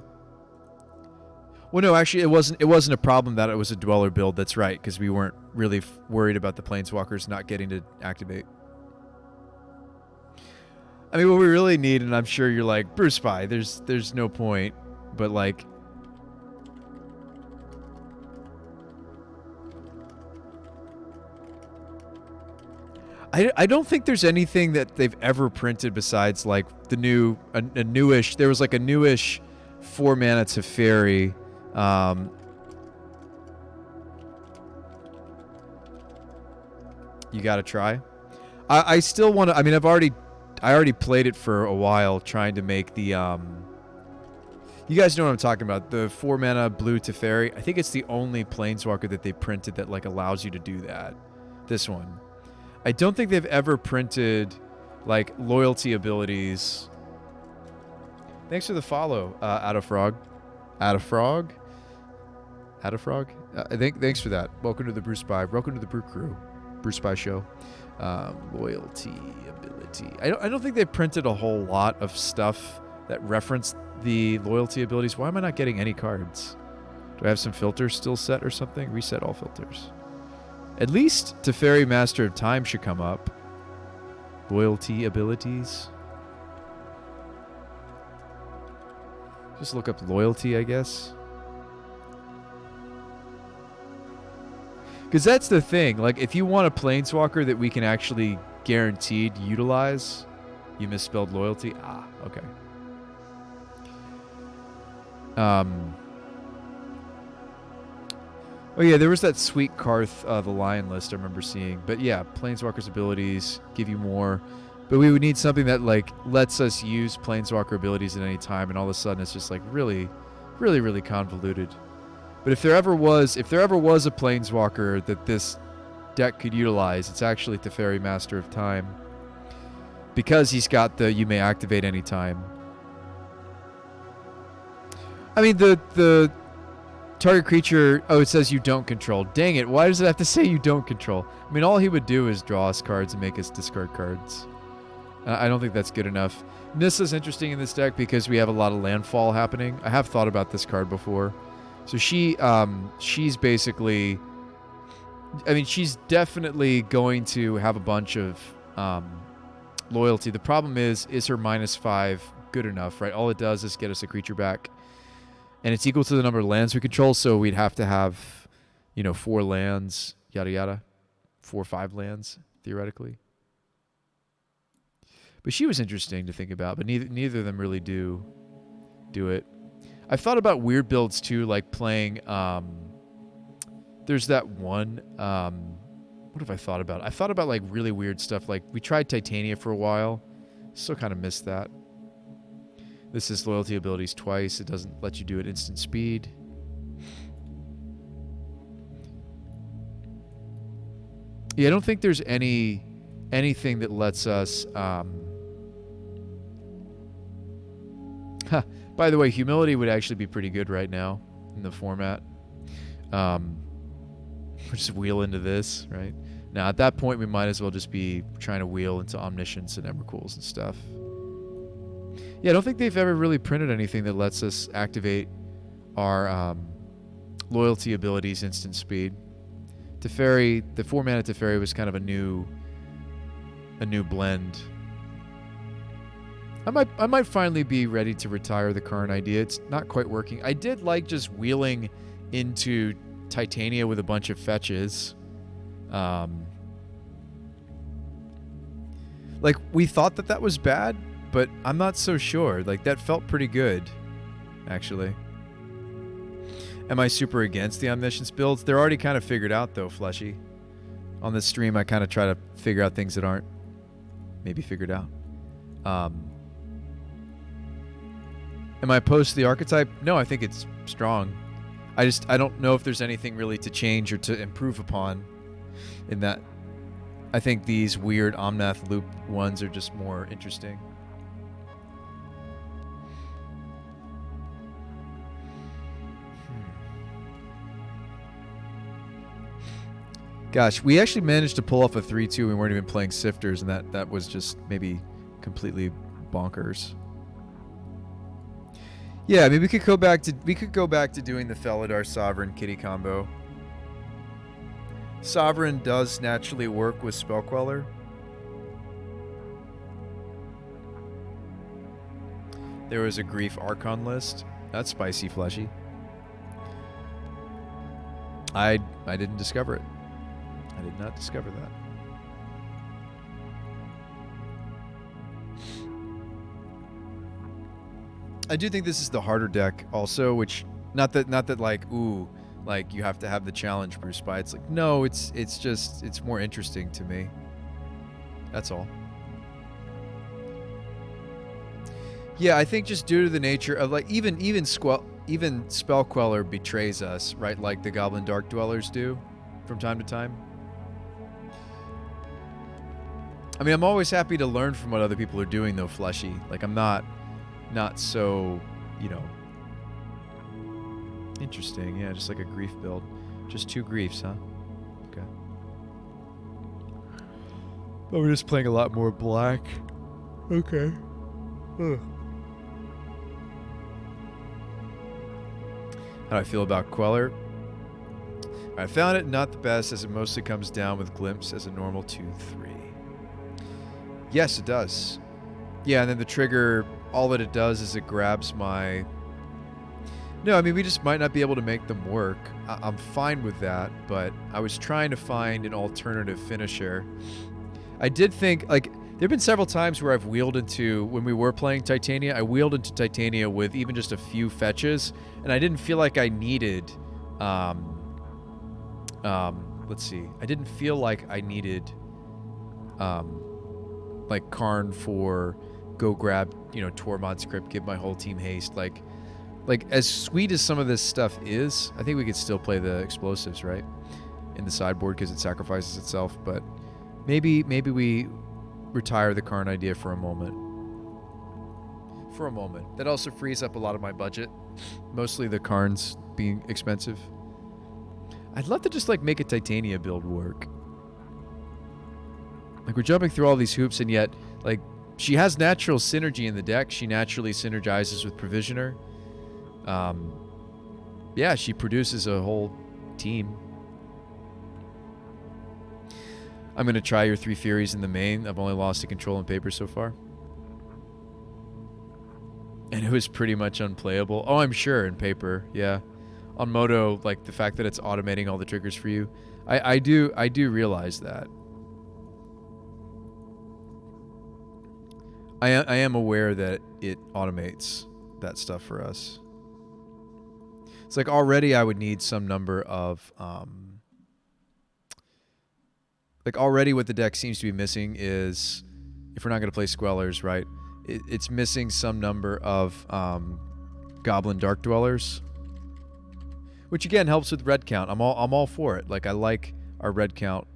Speaker 1: Well, no, actually, it wasn't a problem that it was a Dweller build. That's right, because we weren't really worried about the Planeswalkers not getting to activate. I mean, what we really need, and I'm sure you're like, Bruce Spy, there's no point, but, like... I don't think there's anything that they've ever printed besides, like, the new... a newish... There was, like, a newish 4-mana Teferi. you got to try. I still want to. I mean, I already played it for a while, trying to make the You guys know what I'm talking about. The 4 mana blue Teferi. I think it's the only planeswalker that they printed that like allows you to do that. This one. I don't think they've ever printed like loyalty abilities. Thanks for the follow, Adafrog. Adafrog? Adafrog? Thanks for that. Welcome to the Brew Spy. Welcome to the Brew Crew. Brew Spy Show. Loyalty ability. I don't think they've printed a whole lot of stuff that reference the loyalty abilities. Why am I not getting any cards? Do I have some filters still set or something? Reset all filters. At least Teferi Master of Time should come up. Loyalty abilities. Just look up loyalty, I guess. Because that's the thing. Like, if you want a planeswalker that we can actually guaranteed utilize, you misspelled loyalty. Ah, okay. Oh yeah, there was that sweet Karth, the Lion list I remember seeing. But yeah, Planeswalker's abilities give you more. But we would need something that like lets us use Planeswalker abilities at any time, and all of a sudden it's just like really, really, really convoluted. But if there ever was a Planeswalker that this deck could utilize, it's actually Teferi Master of Time. Because he's got the you may activate anytime. I mean, the target creature, oh, it says you don't control. Dang it, why does it have to say you don't control? I mean, all he would do is draw us cards and make us discard cards. I don't think that's good enough. Nissa's interesting in this deck because we have a lot of landfall happening. I have thought about this card before. So she's basically, I mean, she's definitely going to have a bunch of loyalty. The problem is her -5 good enough, right? All it does is get us a creature back. And it's equal to the number of lands we control, so we'd have to have, 4 lands, yada yada. 4 or 5 lands, theoretically. But she was interesting to think about, but neither of them really do it. I've thought about weird builds too, like playing, there's that one, what have I thought about? I thought about like really weird stuff, like we tried Titania for a while, still kind of missed that. This is loyalty abilities twice. It doesn't let you do it instant speed. Yeah, I don't think there's anything that lets us... By the way, humility would actually be pretty good right now in the format. We'll just wheel into this, right? Now, at that point, we might as well just be trying to wheel into Omniscience and Emrakul's and stuff. Yeah, I don't think they've ever really printed anything that lets us activate our loyalty abilities instant speed. Teferi, the 4 mana Teferi was kind of a new blend. I might finally be ready to retire the Karn idea. It's not quite working. I did like just wheeling into Titania with a bunch of fetches. Like, we thought that was bad, but I'm not so sure. Like, that felt pretty good, actually. Am I super against the Omniscience builds? They're already kind of figured out, though, Fleshy. On this stream, I kind of try to figure out things that aren't maybe figured out. Am I opposed to the archetype? No, I think it's strong. I don't know if there's anything really to change or to improve upon in that. I think these weird Omnath loop ones are just more interesting. Gosh, we actually managed to pull off a 3-2. We weren't even playing Sifters, and that was just maybe completely bonkers. Yeah, I mean, we could go back to doing the Felidar Sovereign Kitty combo. Sovereign does naturally work with Spellqueller. There was a Grief Archon list. That's spicy, Fleshy. I didn't discover it. I did not discover that. I do think this is the harder deck also, which not that like, ooh, like you have to have the challenge Bruce by. It's like, no, it's just, it's more interesting to me. That's all. Yeah, I think just due to the nature of like even Spell Queller betrays us, right? Like the Goblin Dark Dwellers do from time to time. I mean, I'm always happy to learn from what other people are doing, though, Fleshy. Like, I'm not so, you know, interesting. Yeah, just like a grief build. Just 2 griefs, huh? Okay. But we're just playing a lot more black. Okay. Ugh. How do I feel about Queller? I found it not the best, as it mostly comes down with Glimpse as a normal 2/3. Yes, it does. Yeah, and then the trigger, all that it does is it grabs my... No, I mean, we just might not be able to make them work. I'm fine with that, but I was trying to find an alternative finisher. I did think, like, there have been several times where I've wheeled into, when we were playing Titania, I wheeled into Titania with even just a few fetches, and I didn't feel like I needed, let's see, I didn't feel like I needed, like Karn for go grab, you know, Tormod's Crypt, give my whole team haste. Like as sweet as some of this stuff is, I think we could still play the explosives, right? In the sideboard because it sacrifices itself, but maybe we retire the Karn idea for a moment. For a moment. That also frees up a lot of my budget. Mostly the Karns being expensive. I'd love to just like make a Titania build work. Like, we're jumping through all these hoops, and yet, like, she has natural synergy in the deck. She naturally synergizes with Provisioner. Yeah, she produces a whole team. I'm going to try your 3 Furies in the main. I've only lost to Control and Paper so far. And it was pretty much unplayable. Oh, I'm sure, in Paper, yeah. On Moto, like, the fact that it's automating all the triggers for you. I do realize that. I am aware that it automates that stuff for us. It's like already I would need some number of... like already what the deck seems to be missing is... If we're not going to play Squellers, right? It's missing some number of Goblin Dark Dwellers. Which again helps with red count. I'm all for it. Like, I like our red count.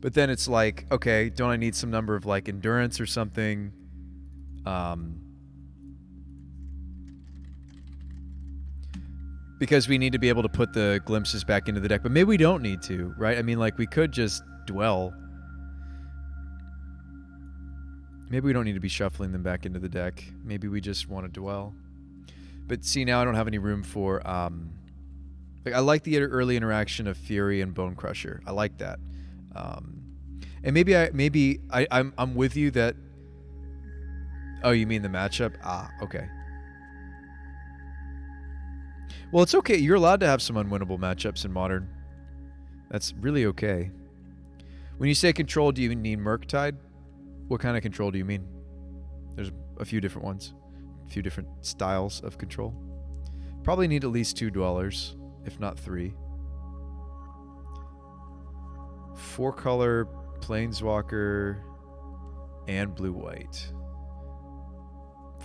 Speaker 1: But then it's like, okay, don't I need some number of like endurance or something? Because we need to be able to put the glimpses back into the deck. But maybe we don't need to, right? I mean, like, we could just dwell. Maybe we don't need to be shuffling them back into the deck. Maybe we just want to dwell. But see, now I don't have any room for... like, I like the early interaction of Fury and Bone Crusher. I like that. And maybe I'm with you that... Oh, you mean the matchup? Ah, okay. Well, it's okay. You're allowed to have some unwinnable matchups in Modern. That's really okay. When you say control, do you mean Murktide? What kind of control do you mean? There's a few different ones. A few different styles of control. Probably need at least 2 dwellers, if not 3. 4-color Planeswalker and blue-white.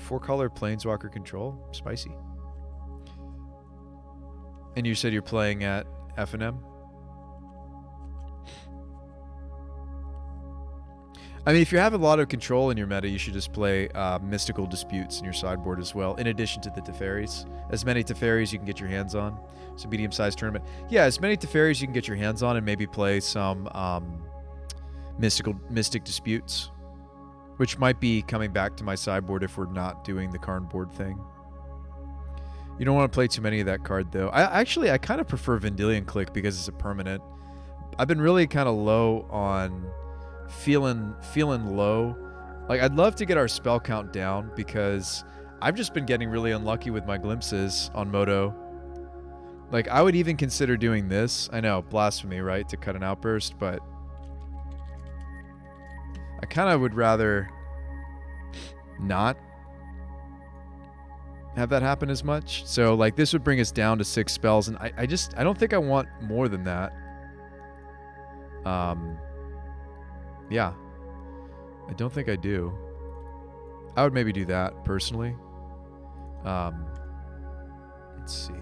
Speaker 1: 4-color Planeswalker control? Spicy. And you said you're playing at F&M? I mean, if you have a lot of control in your meta, you should just play Mystical Disputes in your sideboard as well, in addition to the Teferis. As many Teferis you can get your hands on. It's a medium-sized tournament. Yeah, as many Teferis you can get your hands on, and maybe play some Mystic Disputes, which might be coming back to my sideboard if we're not doing the Karn-board thing. You don't want to play too many of that card, though. I kind of prefer Vendilion Click because it's a permanent. I've been really kind of low on... Feeling low. Like, I'd love to get our spell count down because I've just been getting really unlucky with my glimpses on Moto. Like, I would even consider doing this. I know, blasphemy, right? To cut an outburst, but I kind of would rather not. have that happen as much. So like this would bring us down to 6 spells, and I don't think I want more than that. Yeah, I don't think I do. I would maybe do that personally. Let's see.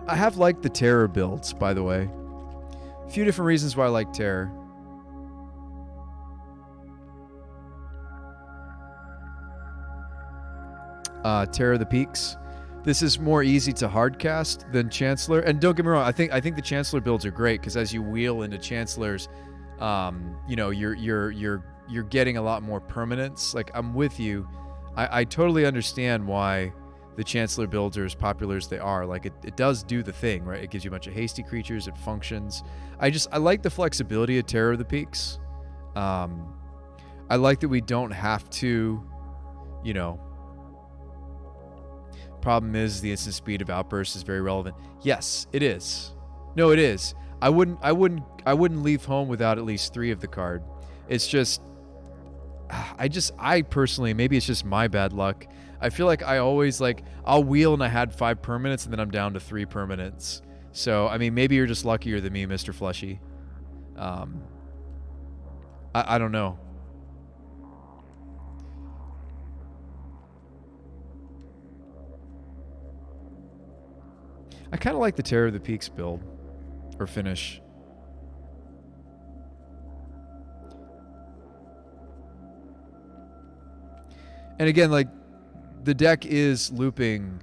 Speaker 1: I have liked the Terror builds, by the way. A few different reasons why I like Terror. Terror of the Peaks. This is more easy to hardcast than Chancellor. And don't get me wrong, I think the Chancellor builds are great because as you wheel into Chancellors, you know, you're getting a lot more permanence. Like, I'm with you. I totally understand why the Chancellor builds are as popular as they are. Like, it does do the thing, right? It gives you a bunch of hasty creatures. It functions. I like the flexibility of Terror of the Peaks. I like that we don't have to, you know. Problem is the instant speed of outbursts is very relevant. Yes, it is. No, it is. I wouldn't leave home without at least 3 of the card. It's just, I personally, maybe it's just my bad luck. I feel like I always like, I'll wheel and I had 5 permanents and then I'm down to 3 permanents. So, I mean, maybe you're just luckier than me, Mr. Fleshy. I don't know. I kind of like the Terror of the Peaks build, or finish. And again, like, the deck is looping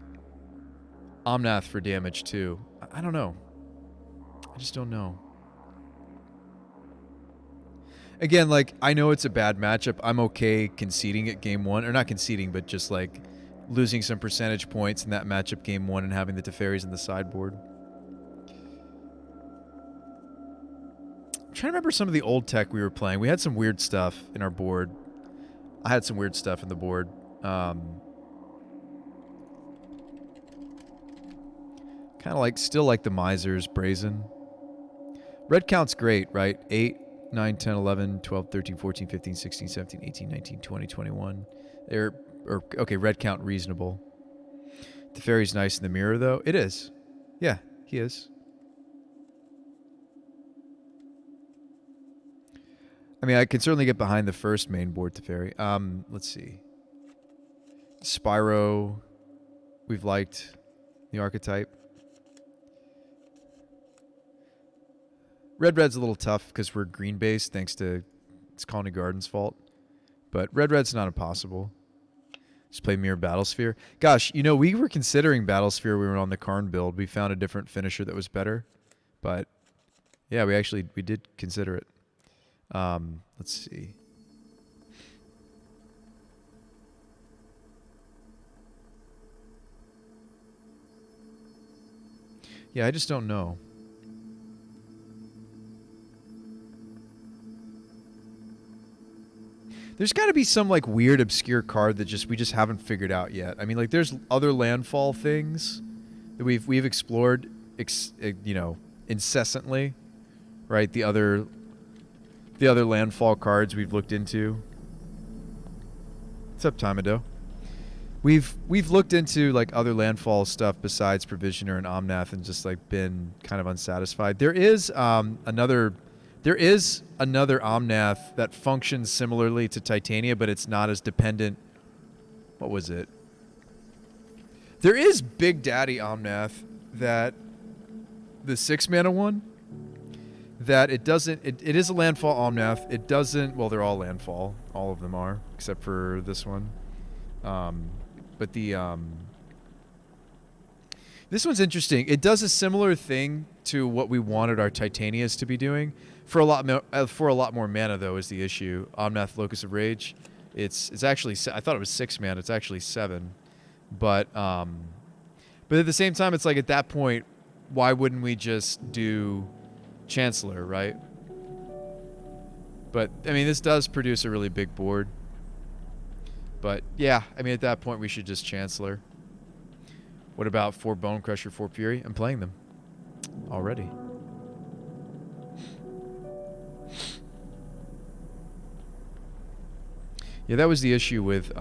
Speaker 1: Omnath for damage too. I don't know. I just don't know. Again, like, I know it's a bad matchup. I'm okay conceding it game 1. Or not conceding, but just like losing some percentage points in that matchup game 1 and having the Teferis in the sideboard. I'm trying to remember some of the old tech we were playing. We had some weird stuff in our board. I had some weird stuff in the board. Kind of like, still like the Misers, Brazen. Red count's great, right? 8, 9, 10, 11, 12, 13, 14, 15, 16, 17, 18, 19, 20, 21. Okay, red count reasonable. The fairy's nice in the mirror, though. It is. Yeah, he is. I mean, I can certainly get behind the first main board Teferi. Let's see. Spyro, we've liked the archetype. Red's a little tough because we're green-based thanks to it's Colony Garden's fault. But Red's not impossible. Just play Mirror Battlesphere. Gosh, you know, we were considering Battlesphere when we were on the Karn build. We found a different finisher that was better. But, yeah, we did consider it. Let's see. Yeah, I just don't know. There's got to be some like weird obscure card that we just haven't figured out yet. I mean, like there's other landfall things that we've explored, you know, incessantly, right? The other landfall cards we've looked into. What's up, Tamado? We've looked into like other landfall stuff besides Provisioner and Omnath and just like been kind of unsatisfied. There is another Omnath that functions similarly to Titania, but it's not as dependent. What was it? There is Big Daddy Omnath, that the 6-mana one, that it doesn't. It is a landfall Omnath. It doesn't. Well, they're all landfall. All of them are, except for this one. But this one's interesting. It does a similar thing to what we wanted our Titanias to be doing. For a lot more mana, though, is the issue. Omnath, Locus of Rage. It's actually, I thought it was 6 mana. It's actually 7. But at the same time, it's like at that point, why wouldn't we just do Chancellor, right? But I mean, this does produce a really big board. But yeah, I mean, at that point, we should just Chancellor. What about 4 Bone Crusher, 4 Fury? I'm playing them already. Yeah, that was the issue with...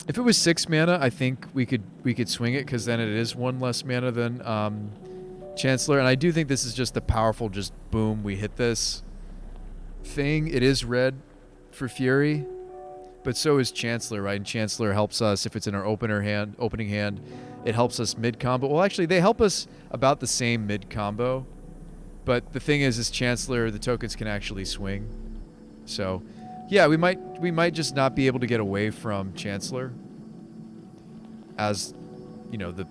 Speaker 1: if it was 6 mana, I think we could swing it, because then it is 1 less mana than Chancellor. And I do think this is just the powerful, just boom, we hit this thing. It is red for Fury, but so is Chancellor, right? And Chancellor helps us if it's in our opening hand. It helps us mid combo. Well, actually, they help us about the same mid combo. But the thing is Chancellor, the tokens can actually swing. So, yeah, we might just not be able to get away from Chancellor as, you know, the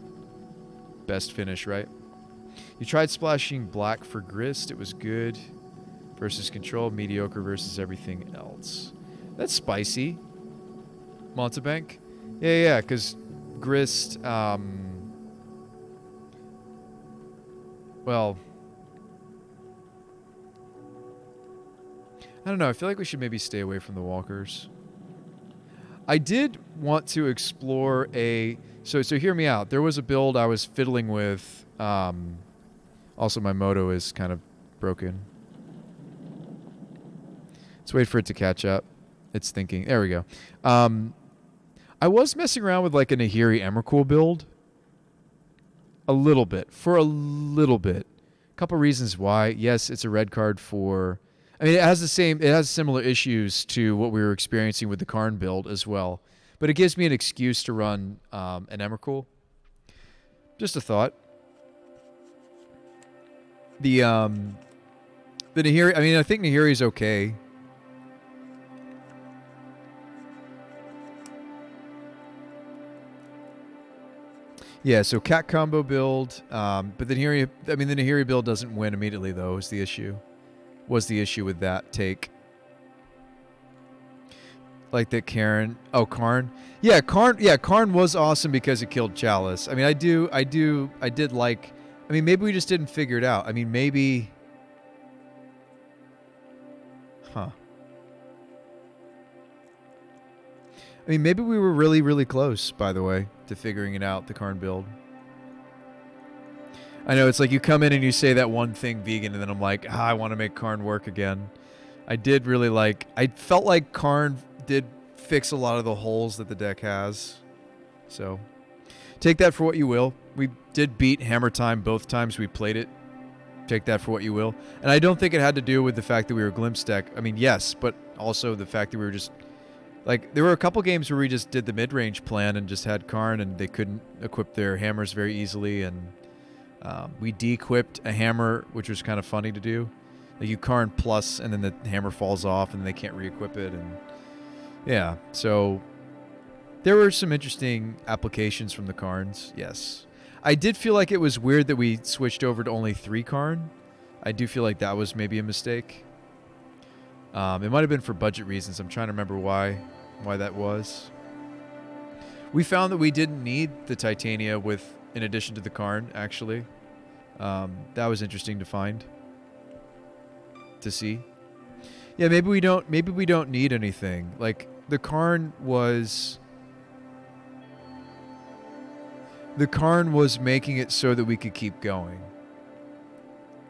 Speaker 1: best finish, right? You tried splashing black for Grist. It was good. Versus control, mediocre versus everything else. That's spicy. Montebank. Yeah, because Grist, well, I don't know. I feel like we should maybe stay away from the walkers. I did want to explore a... So hear me out. There was a build I was fiddling with. Also, my moto is kind of broken. Let's wait for it to catch up. It's thinking. There we go. I was messing around with like a Nahiri Emrakul build. A little bit. For a little bit. A couple reasons why. Yes, it's a red card for... I mean, it has similar issues to what we were experiencing with the Karn build as well. But it gives me an excuse to run an Emrakul. Just a thought. The Nahiri... I mean, I think Nahiri's okay. Yeah, so cat combo build, but the Nahiri build doesn't win immediately though. Is the issue? Was the issue with that take? Like that Karn? Oh, Karn. Yeah, Karn. Yeah, Karn was awesome because it killed Chalice. I mean, I did like. I mean, maybe we just didn't figure it out. I mean, maybe. Huh. I mean, maybe we were really, really close, by the way, to figuring it out, the Karn build. I know, it's like you come in and you say that one thing vegan, and then I'm like, I want to make Karn work again. I did really like... I felt like Karn did fix a lot of the holes that the deck has. So, take that for what you will. We did beat Hammer Time both times we played it. Take that for what you will. And I don't think it had to do with the fact that we were Glimpse deck. I mean, yes, but also the fact that we were just... Like, there were a couple games where we just did the mid-range plan and just had Karn, and they couldn't equip their hammers very easily, and we de-equipped a hammer, which was kind of funny to do. Like, you Karn plus, and then the hammer falls off, and they can't re-equip it, and... Yeah, so... There were some interesting applications from the Karns, yes. I did feel like it was weird that we switched over to only 3 Karn. I do feel like that was maybe a mistake. It might have been for budget reasons. I'm trying to remember why that was. We found that we didn't need the Titania in addition to the Karn, actually. That was interesting to find. To see. Yeah, maybe we don't need anything. Like, the Karn was making it so that we could keep going.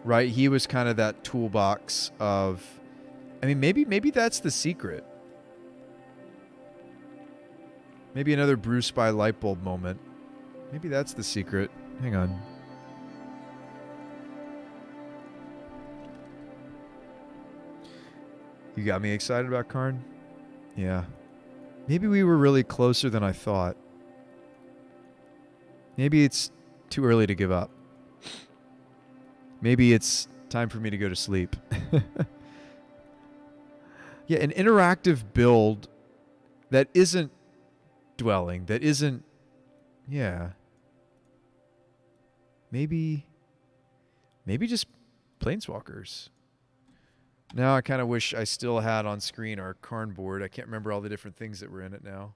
Speaker 1: Right? He was kind of that toolbox of... I mean, maybe that's the secret. Maybe another Bruce by Lightbulb moment. Maybe that's the secret. Hang on. You got me excited about Karn? Yeah. Maybe we were really closer than I thought. Maybe it's too early to give up. Maybe it's time for me to go to sleep. Yeah, an interactive build that isn't dwelling, that isn't... Yeah. Maybe just Planeswalkers. Now I kind of wish I still had on screen our Karn-board. I can't remember all the different things that were in it now.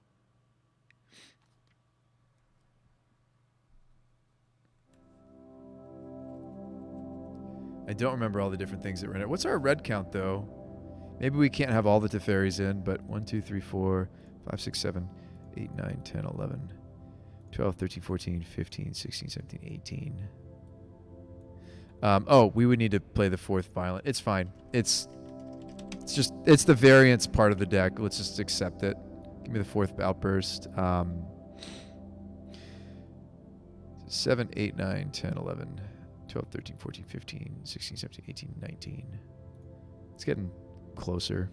Speaker 1: I don't remember all the different things that were in it. What's our red count, though? Maybe we can't have all the Teferis in, but 1, 2, 3, 4, 5, 6, 7, 8, 9, 10, 11, 12, 13, 14, 15, 16, 17, 18. Oh, we would need to play the 4th Violent. It's fine. It's the variance part of the deck. Let's just accept it. Give me the 4th outburst. 7, 8, 9, 10, 11, 12, 13, 14, 15, 16, 17, 18, 19. It's getting closer.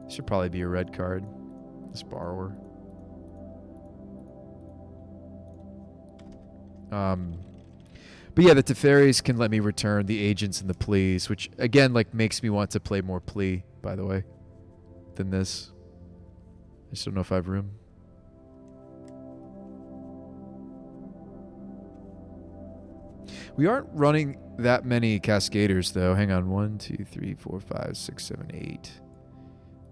Speaker 1: Should probably be a red card. This borrower. But yeah, the Teferis can let me return the agents and the pleas, which again like makes me want to play more plea, by the way, than this. I just don't know if I have room. We aren't running that many Cascaders though. Hang on, 1, 2, 3, 4, 5, 6, 7, 8.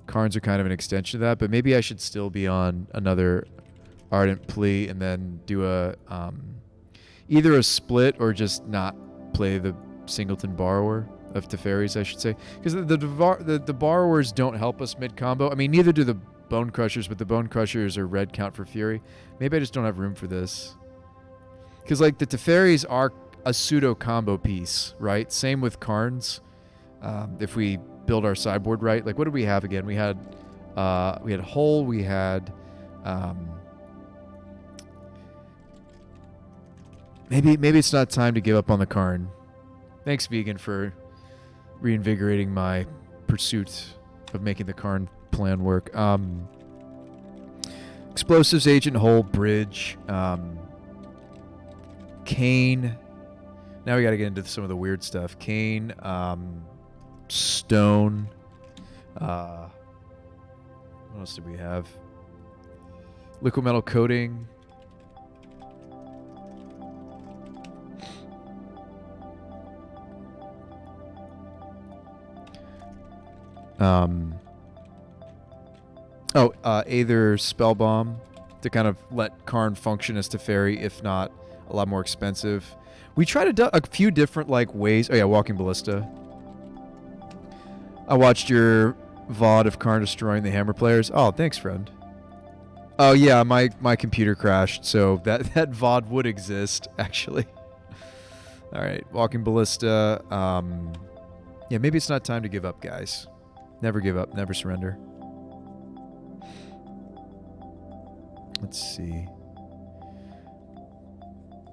Speaker 1: Karns are kind of an extension of that, but maybe I should still be on another Ardent Plea and then do a either a split or just not play the Singleton Borrower of Teferis, I should say, because the borrowers don't help us mid combo. I mean, neither do the Bone Crushers, but the Bone Crushers are red count for Fury. Maybe I just don't have room for this, because like the Teferis are a pseudo combo piece, right? Same with Karns. If we build our sideboard right, like what did we have again? We had Hull, we had maybe it's not time to give up on the Karn. Thanks, Vegan, for reinvigorating my pursuit of making the Karn plan work. Explosives, Agent, Hull, Bridge, Kane. Now we got to get into some of the weird stuff. Kane, Stone. What else did we have? Liquid metal coating. Aether Spellbomb to kind of let Karn function as Teferi, if not a lot more expensive. We tried a few different like ways. Oh yeah, Walking Ballista. I watched your VOD of Karn destroying the Hammer players. Oh, thanks, friend. Oh yeah, my computer crashed, so that VOD would exist actually. All right, Walking Ballista. Yeah, maybe it's not time to give up, guys. Never give up, never surrender. Let's see.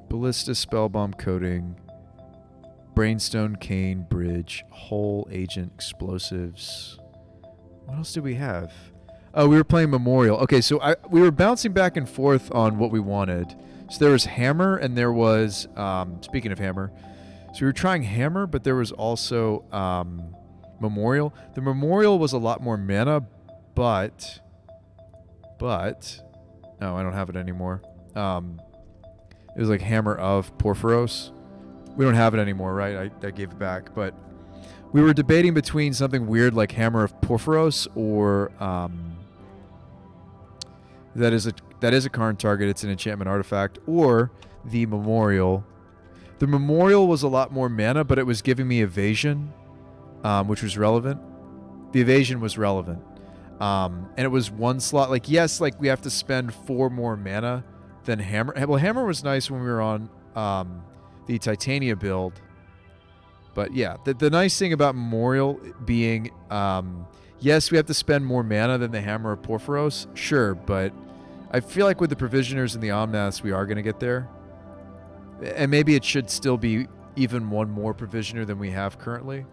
Speaker 1: Ballista, Spellbomb, Coating, Brainstone, Kane, Bridge, Hull, Agent, Explosives. What else did we have? Oh, we were playing Memorial. Okay, so we were bouncing back and forth on what we wanted. So there was Hammer, and there was, speaking of Hammer, so we were trying Hammer, but there was also Memorial. The Memorial was a lot more mana, but no, I don't have it anymore. It was like Hammer of Porphyros. We don't have it anymore, right? I gave it back, but we were debating between something weird like Hammer of Porphyros or that is a Karn target. It's an enchantment artifact, or the Memorial. The Memorial was a lot more mana, but it was giving me evasion, which was relevant. The evasion was relevant. And it was one slot. Like, yes, like we have to spend 4 more mana than Hammer. Well, Hammer was nice when we were on the Titania build. But yeah, the nice thing about Memorial being, yes, we have to spend more mana than the Hammer of Porphyros. Sure, but I feel like with the Provisioners and the Omnaths, we are going to get there. And maybe it should still be even one more Provisioner than we have currently.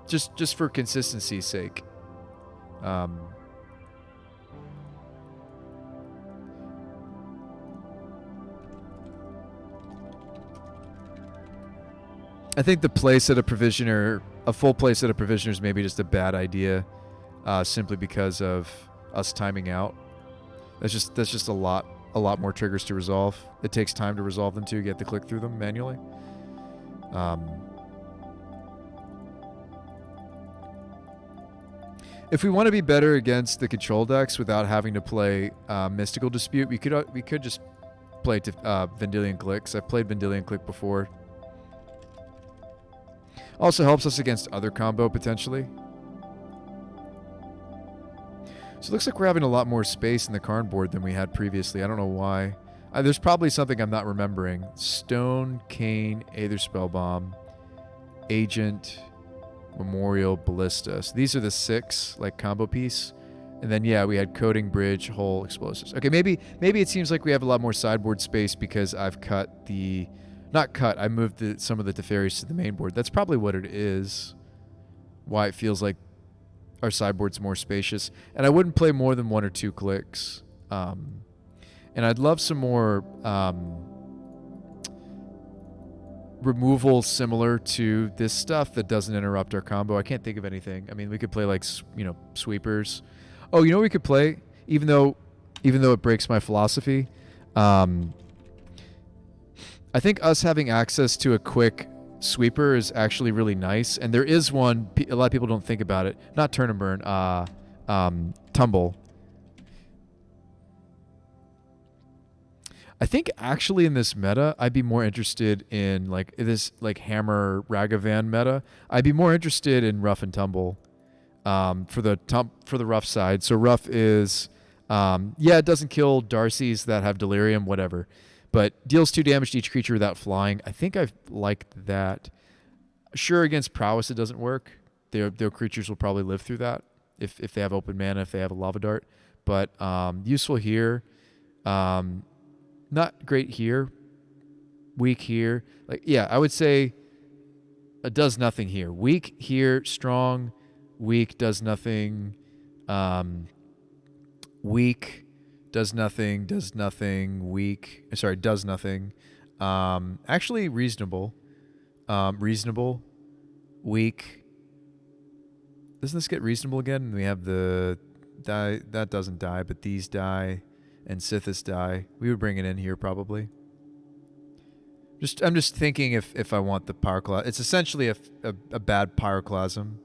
Speaker 1: Just for consistency's sake. I think the playset of Provisioner, a full playset of Provisioner is maybe just a bad idea, simply because of us timing out. That's just a lot more triggers to resolve. It takes time to resolve them too. You have to click through them manually. If we want to be better against the control decks without having to play Mystical Dispute, we could just play Vendilion Clicks. I've played Vendilion Click before. Also helps us against other combo potentially. So it looks like we're having a lot more space in the Karn board than we had previously. I don't know why. There's probably something I'm not remembering. Stone, Cane, Aether Spellbomb, Agent, Memorial, Ballista. So these are the 6, like, combo piece. And then, yeah, we had Coding, Bridge, Hull, Explosives. Okay, maybe it seems like we have a lot more sideboard space because I've cut the... Not cut, I moved some of the Teferis to the main board. That's probably what it is. Why it feels like our sideboard's more spacious. And I wouldn't play more than 1 or 2 clicks. And I'd love some more removal similar to this stuff that doesn't interrupt our combo. I can't think of anything. I mean, we could play like, sweepers. Oh, you know what we could play? Even though it breaks my philosophy, I think us having access to a quick sweeper is actually really nice. And there is one, a lot of people don't think about it. Not turn and burn, tumble. I think actually in this meta, I'd be more interested in like this like Hammer Ragavan meta. I'd be more interested in Rough and Tumble for the rough side. So rough is it doesn't kill Darcy's that have delirium, whatever, but deals 2 damage to each creature without flying. I think I've liked that. Sure, against prowess it doesn't work. Their creatures will probably live through that if they have open mana, if they have a lava dart. But useful here. Not great here. Weak here. Like, yeah, I would say it does nothing here. Weak here, strong. Weak does nothing. Weak does nothing. Does nothing. Weak. Sorry, does nothing. Actually reasonable. Reasonable. Weak. Doesn't this get reasonable again? We have the die. That doesn't die, but these die. And Sithis die. We would bring it in here probably. I'm just thinking if I want the Pyroclasm. It's essentially a bad Pyroclasm.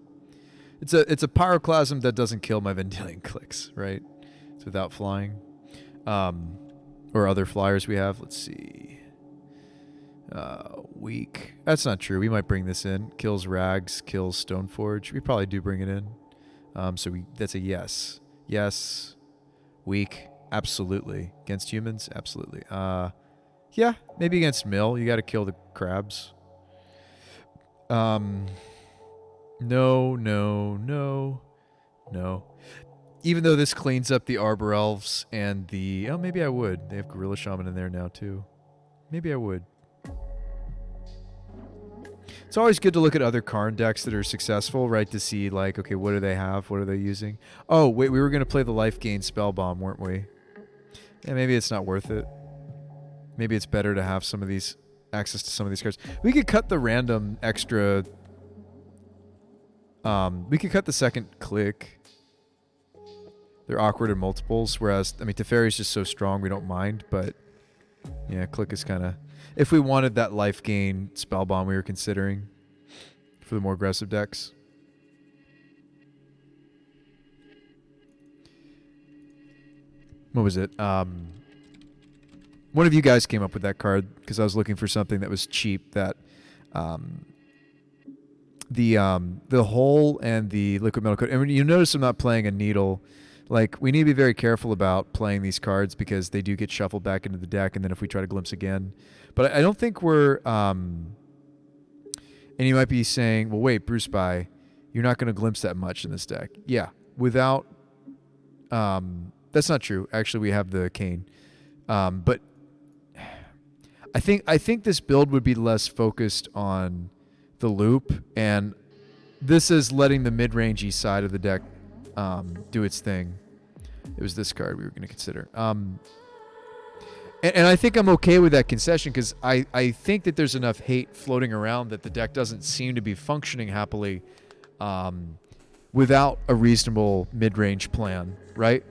Speaker 1: It's a Pyroclasm that doesn't kill my Vendilion clicks, right? It's without flying. Or other flyers we have. Let's see. Weak. That's not true. We might bring this in. Kills Rags, kills Stoneforge. We probably do bring it in. That's a yes. Yes. Weak. Absolutely. Against humans? Absolutely. Yeah, maybe against Mill. You got to kill the crabs. No. Even though this cleans up the Arbor Elves and the... Oh, maybe I would. They have Gorilla Shaman in there now, too. Maybe I would. It's always good to look at other Karn decks that are successful, right? To see, like, okay, what do they have? What are they using? Oh, wait, we were going to play the Life Gain Spellbomb, weren't we? Yeah, maybe it's not worth it. Maybe it's better to have some of these access to some of these cards. We could cut the random extra. We could cut the second click. They're awkward in multiples, whereas I mean Teferi's just so strong we don't mind. But yeah, click is kind of. If we wanted that life gain spellbomb, we were considering for the more aggressive decks. What was it? One of you guys came up with that card because I was looking for something that was cheap. That the hole and the liquid metal coat. And you notice I'm not playing a needle. Like, we need to be very careful about playing these cards because they do get shuffled back into the deck, and then if we try to glimpse again. But I don't think we're... and you might be saying, well, wait, Bruce By, you're not going to glimpse that much in this deck. Yeah, without... that's not true. Actually, we have the Cane. But I think this build would be less focused on the loop, and this is letting the mid-rangey side of the deck do its thing. It was this card we were going to consider. And I think I'm okay with that concession because I think that there's enough hate floating around that the deck doesn't seem to be functioning happily without a reasonable mid-range plan, right?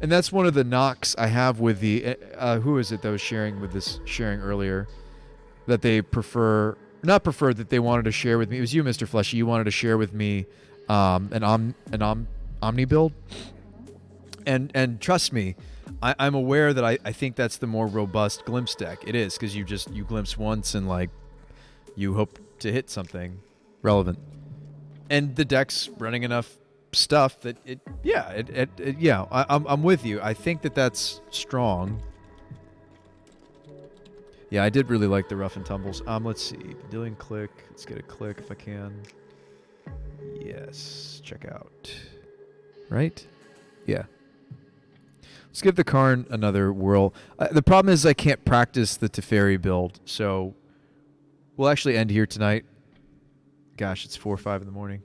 Speaker 1: And that's one of the knocks I have with the... who is it that was sharing earlier? That they prefer... Not prefer, that they wanted to share with me. It was you, Mr. Fleshy. You wanted to share with me an Omni build. And trust me, I'm aware that I think that's the more robust glimpse deck. It is, because you glimpse once and like you hope to hit something relevant. And the deck's running enough stuff that I'm with you. I think that that's strong. Yeah, I did really like the rough and tumbles. Let's see. Vendilion click. Let's get a click if I can. Yes. Check out. Right? Yeah. Let's give the Karn another whirl. The problem is I can't practice the Teferi build, so we'll actually end here tonight. Gosh, it's 4 or 5 in the morning.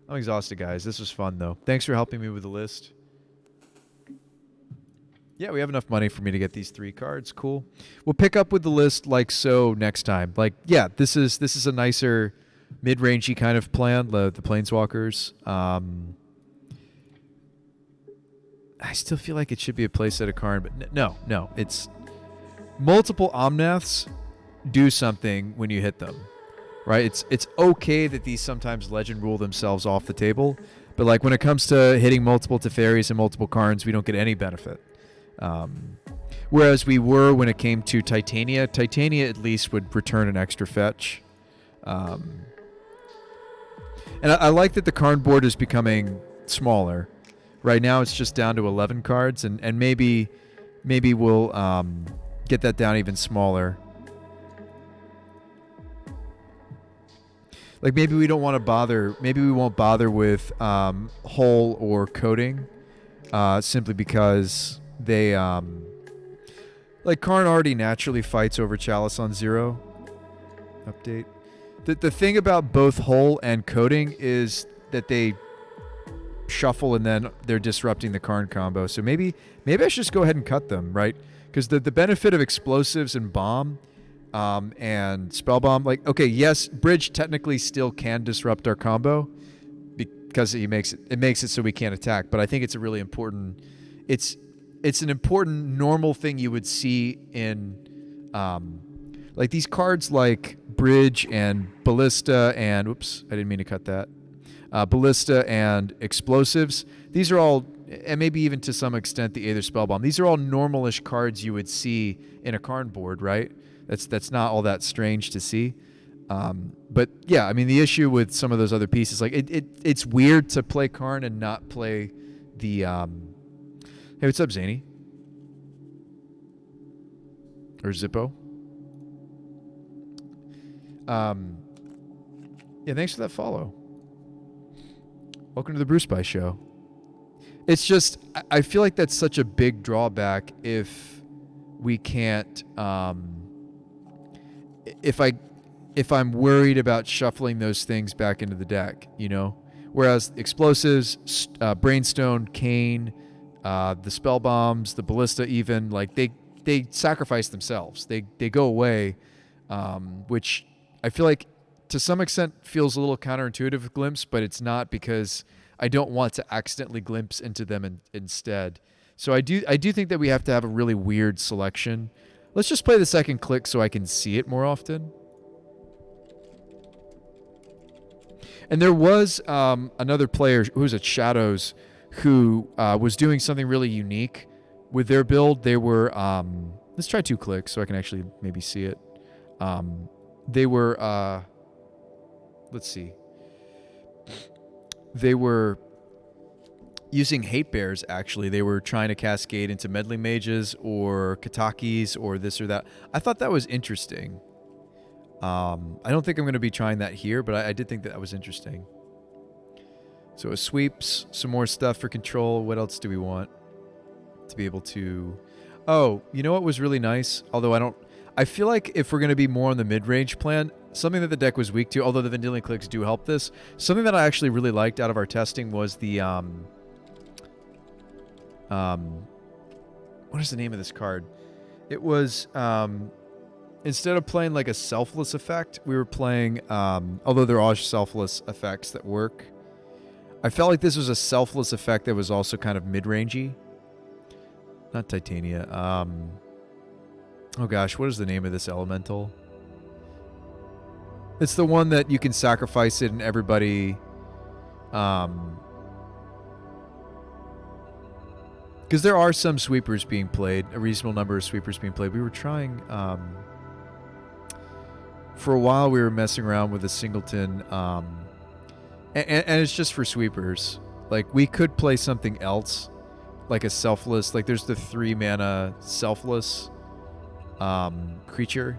Speaker 1: I'm exhausted, guys. This was fun, though. Thanks for helping me with the list. Yeah, we have enough money for me to get these 3 cards. Cool. We'll pick up with the list like so next time. Like, yeah, this is a nicer mid-rangey kind of plan, the Planeswalkers. I still feel like it should be a playset of Karn, but no. It's multiple Omnaths do something when you hit them, right? It's okay that these sometimes legend rule themselves off the table, but like when it comes to hitting multiple Teferis and multiple Karns, we don't get any benefit. Whereas we were when it came to Titania. Titania at least would return an extra fetch. And I like that the Karn-board is becoming smaller. Right now it's just down to 11 cards, and maybe we'll get that down even smaller. Like maybe we don't want to bother. Maybe we won't bother with hull or coding, simply because they like Karn already naturally fights over Chalice on 0. Update. The thing about both hull and coding is that they shuffle and then they're disrupting the Karn combo. So maybe I should just go ahead and cut them, right? Because the benefit of explosives and bomb and spell bomb, like, okay, yes, bridge technically still can disrupt our combo because it makes it so we can't attack. But I think it's a really important. It's an important normal thing you would see in like these cards like bridge and ballista and oops, I didn't mean to cut that. Ballista and explosives. These are all, and maybe even to some extent the Aether Spellbomb. These are all normalish cards you would see in a Karn board, right? That's not all that strange to see. But yeah, I mean the issue with some of those other pieces, like it's weird to play Karn and not play the. Hey, what's up, Zany? Or Zippo? Yeah, thanks for that follow. Welcome to the Bruce Pie Show. It's just, I feel like that's such a big drawback if we can't, if I'm worried about shuffling those things back into the deck, you know? Whereas explosives, Brainstone, Kane, the spell bombs, the ballista even, like they sacrifice themselves. They go away, which I feel like to some extent feels a little counterintuitive with Glimpse, but it's not because I don't want to accidentally glimpse into them instead. So I do think that we have to have a really weird selection. Let's just play the second click so I can see it more often. And there was another player who was at Shadows who was doing something really unique with their build. They were, let's try 2 clicks so I can actually maybe see it. They were, let's see. They were using Hate Bears, actually. They were trying to cascade into Meddling Mages or Katakis or this or that. I thought that was interesting. I don't think I'm going to be trying that here, but I did think that was interesting. So it sweeps, some more stuff for control. What else do we want to be able to... Oh, you know what was really nice? Although I feel like if we're going to be more on the mid-range plan, something that the deck was weak to, although the Vendilion clicks do help this, something that I actually really liked out of our testing was the... what is the name of this card? It was... instead of playing like a selfless effect, we were playing, although there are selfless effects that work, I felt like this was a selfless effect that was also kind of mid-rangey. Not Titania. Oh gosh, what is the name of this elemental? It's the one that you can sacrifice it and everybody... because there are some sweepers being played, a reasonable number of sweepers being played. We were trying... for a while we were messing around with a singleton, and it's just for sweepers. Like, we could play something else, like a selfless, like there's the 3 mana selfless, creature.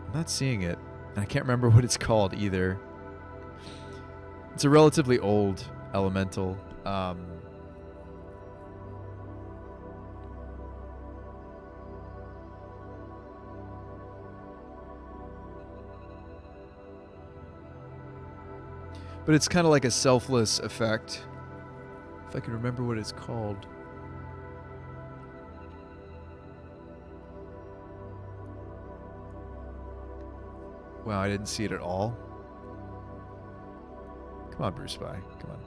Speaker 1: I'm not seeing it. And I can't remember what it's called either. It's a relatively old elemental. But it's kind of like a selfless effect. If I can remember what it's called. Wow, I didn't see it at all. Come on, Bruce Spy. Come on.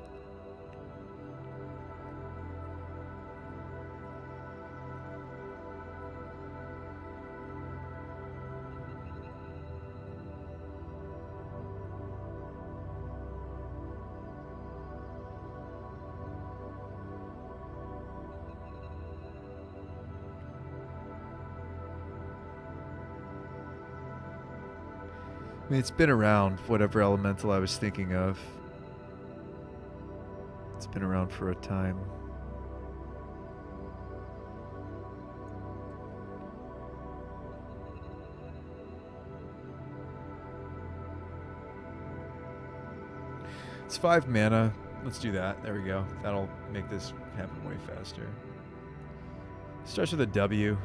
Speaker 1: I mean, it's been around, whatever elemental I was thinking of. It's been around for a time. It's 5 mana. Let's do that. There we go. That'll make this happen way faster. Starts with a W.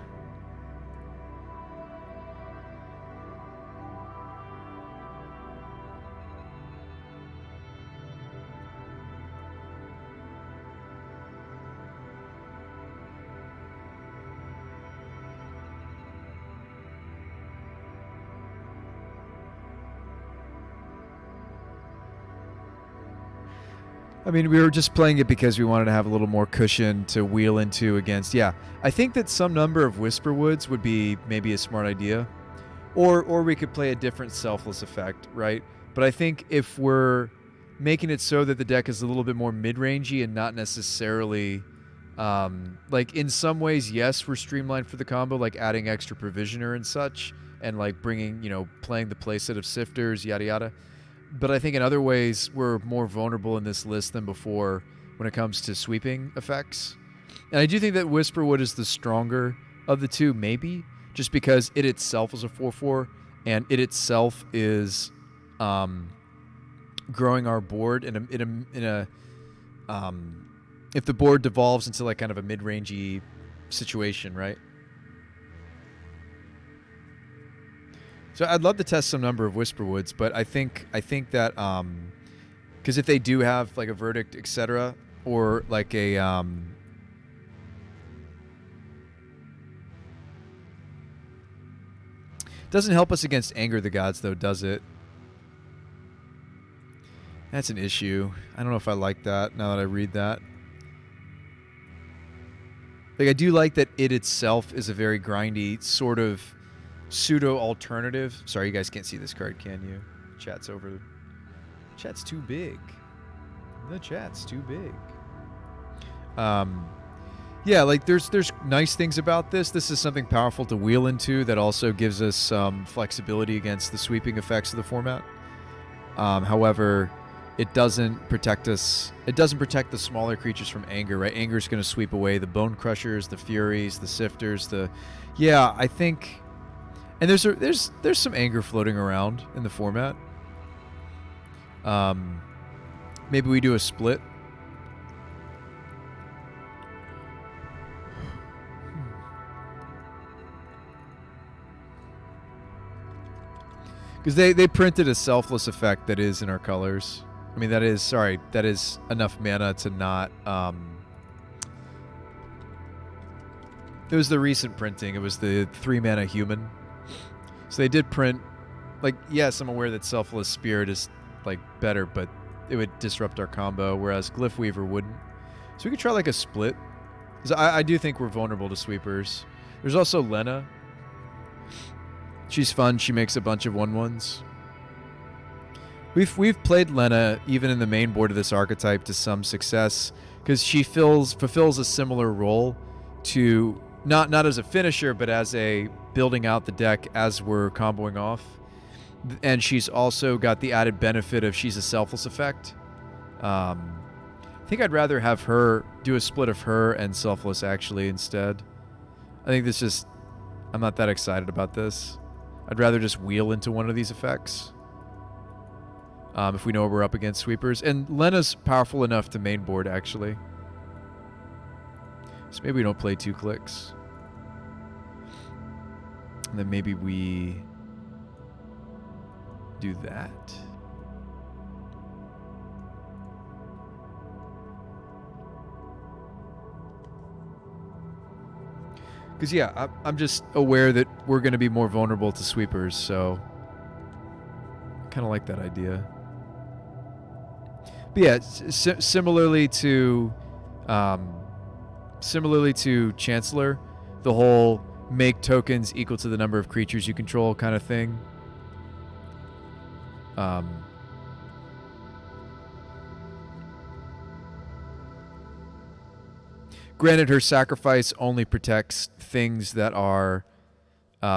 Speaker 1: I mean, we were just playing it because we wanted to have a little more cushion to wheel into against. Yeah, I think that some number of Whisperwoods would be maybe a smart idea. Or we could play a different selfless effect, right? But I think if we're making it so that the deck is a little bit more mid-rangey and not necessarily... like, in some ways, yes, we're streamlined for the combo, like adding extra Provisioner and such, and like bringing, playing the playset of Sifters, yada yada. But I think in other ways, we're more vulnerable in this list than before when it comes to sweeping effects. And I do think that Whisperwood is the stronger of the two, maybe, just because it itself is a 4/4, and it itself is growing our board in a if the board devolves into like kind of a mid-rangey situation, right? So I'd love to test some number of Whisperwoods, but I think that because if they do have like a verdict, etc., or like a doesn't help us against Anger the Gods though, does it? That's an issue. I don't know if I like that now that I read that. Like, I do like that it itself is a very grindy sort of pseudo alternative. Sorry, you guys can't see this card, can you? Chat's over. Chat's too big. The chat's too big. Yeah, like there's nice things about this. This is something powerful to wheel into that also gives us some flexibility against the sweeping effects of the format. However, it doesn't protect us. It doesn't protect the smaller creatures from Anger, right? Anger is going to sweep away the Bone Crushers, the Furies, the Sifters. Yeah, I think, and there's some Anger floating around in the format. Maybe we do a split. Because they printed a selfless effect that is in our colors. I mean, that is enough mana to not... it was the recent printing. It was the 3-mana human. So they did print... Like, yes, I'm aware that Selfless Spirit is, like, better, but it would disrupt our combo, whereas Glyph Weaver wouldn't. So we could try, like, a split. Because I do think we're vulnerable to sweepers. There's also Lena. She's fun. She makes a bunch of 1/1s. We've played Lena even in the main board of this archetype to some success because she fulfills a similar role to not as a finisher but as a building out the deck as we're comboing off, and she's also got the added benefit of she's a selfless effect. I think I'd rather have her do a split of her and selfless actually instead. I think this just I'm not that excited about this. I'd rather just wheel into one of these effects. If we know we're up against sweepers. And Lena's powerful enough to main board, actually. So maybe we don't play 2 clicks. And then maybe we do that. Because, yeah, I'm just aware that we're going to be more vulnerable to sweepers, so I kind of like that idea. But yeah, similarly to Chancellor, the whole make tokens equal to the number of creatures you control kind of thing. Granted, her sacrifice only protects things that are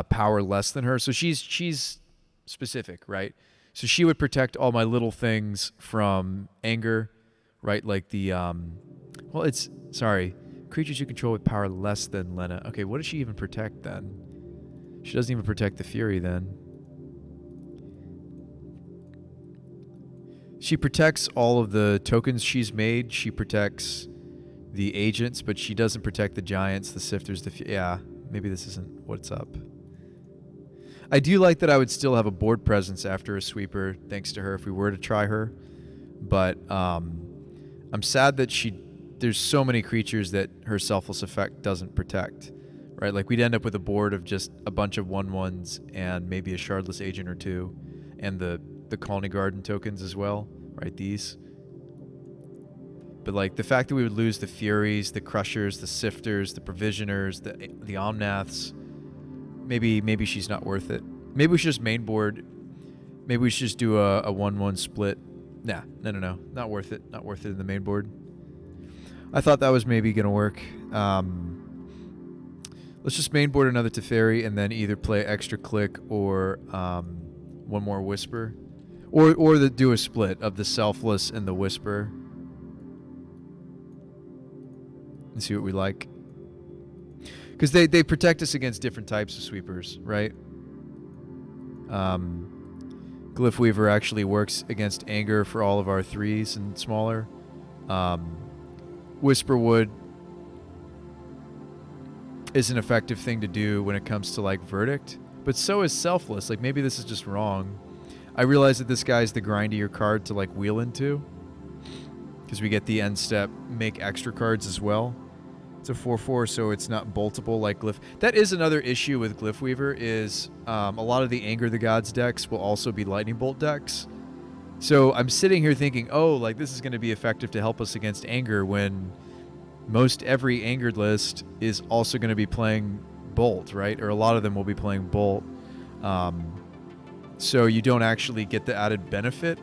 Speaker 1: power less than her, so she's specific, right? So she would protect all my little things from anger, right? Like the, creatures you control with power less than Lena. Okay, what does she even protect then? She doesn't even protect the Fury then. She protects all of the tokens she's made. She protects the agents, but she doesn't protect the giants, the sifters, yeah, maybe this isn't what's up. I do like that I would still have a board presence after a sweeper, thanks to her, if we were to try her. But I'm sad that there's so many creatures that her selfless effect doesn't protect, right? Like we'd end up with a board of just a bunch of 1/1s and maybe a shardless agent or 2, and the colony garden tokens as well, right? These. But like the fact that we would lose the Furies, the Crushers, the Sifters, the Provisioners, the Omnaths, maybe she's not worth it. Maybe we should just main board. Maybe we should just do a 1/1 split. No, not worth it. Not worth it in the main board. I thought that was maybe gonna work. Let's just main board another Teferi and then either play extra click or one more Whisper, or do a split of the Selfless and the Whisper. And see what we like. Because they protect us against different types of sweepers, right? Glyphweaver actually works against anger for all of our 3s and smaller. Whisperwood is an effective thing to do when it comes to like Verdict, but so is Selfless. Like maybe this is just wrong. I realize that this guy's the grindier card to like wheel into, because we get the end step make extra cards as well. It's a 4/4, so it's not boltable like Glyph. That is another issue with Glyphweaver is a lot of the Anger the Gods decks will also be Lightning Bolt decks. So I'm sitting here thinking, oh, like this is going to be effective to help us against Anger when most every Angered list is also going to be playing Bolt, right? Or a lot of them will be playing Bolt. So you don't actually get the added benefit.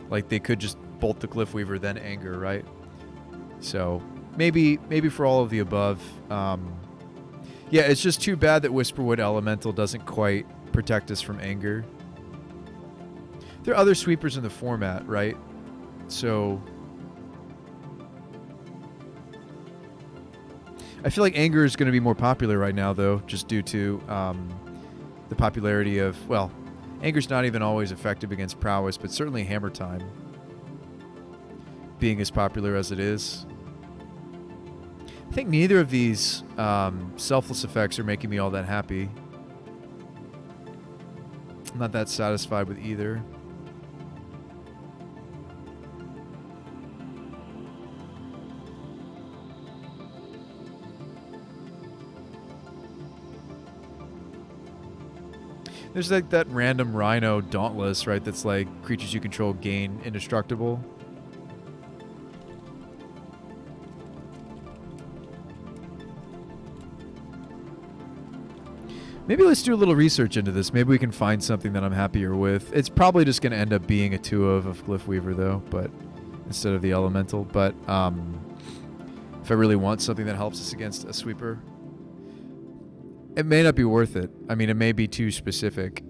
Speaker 1: Like they could just Bolt the Glyphweaver, then Anger, right? So maybe for all of the above. Yeah, it's just too bad that Whisperwood Elemental doesn't quite protect us from Anger. There are other sweepers in the format, right? So I feel like Anger is going to be more popular right now, though, just due to the popularity of, well, Anger's not even always effective against Prowess, but certainly Hammer Time being as popular as it is. I think neither of these selfless effects are making me all that happy. I'm not that satisfied with either. There's like that random Rhino Dauntless, right? That's like creatures you control gain indestructible. Maybe let's do a little research into this. Maybe we can find something that I'm happier with. It's probably just going to end up being a 2 of Glyphweaver, though, but instead of the Elemental. But if I really want something that helps us against a sweeper, it may not be worth it. I mean, it may be too specific.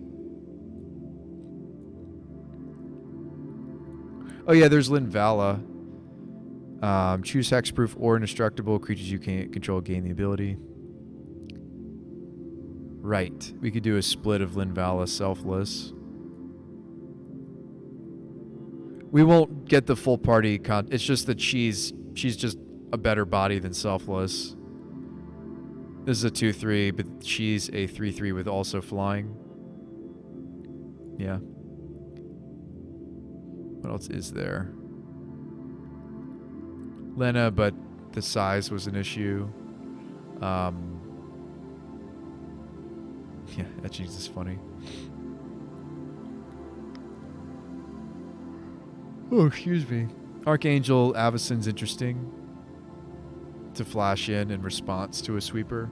Speaker 1: Oh yeah, there's Linvala. Choose hexproof or indestructible. Creatures you can't control gain the ability. Right. We could do a split of Linvala Selfless. We won't get the full party it's just that she's just a better body than Selfless. This is a 2/3, but she's a 3/3 with also flying. Yeah. What else is there? Lena, but the size was an issue. Yeah, etchings is funny. Oh, excuse me. Archangel Avison's interesting to flash in response to a sweeper.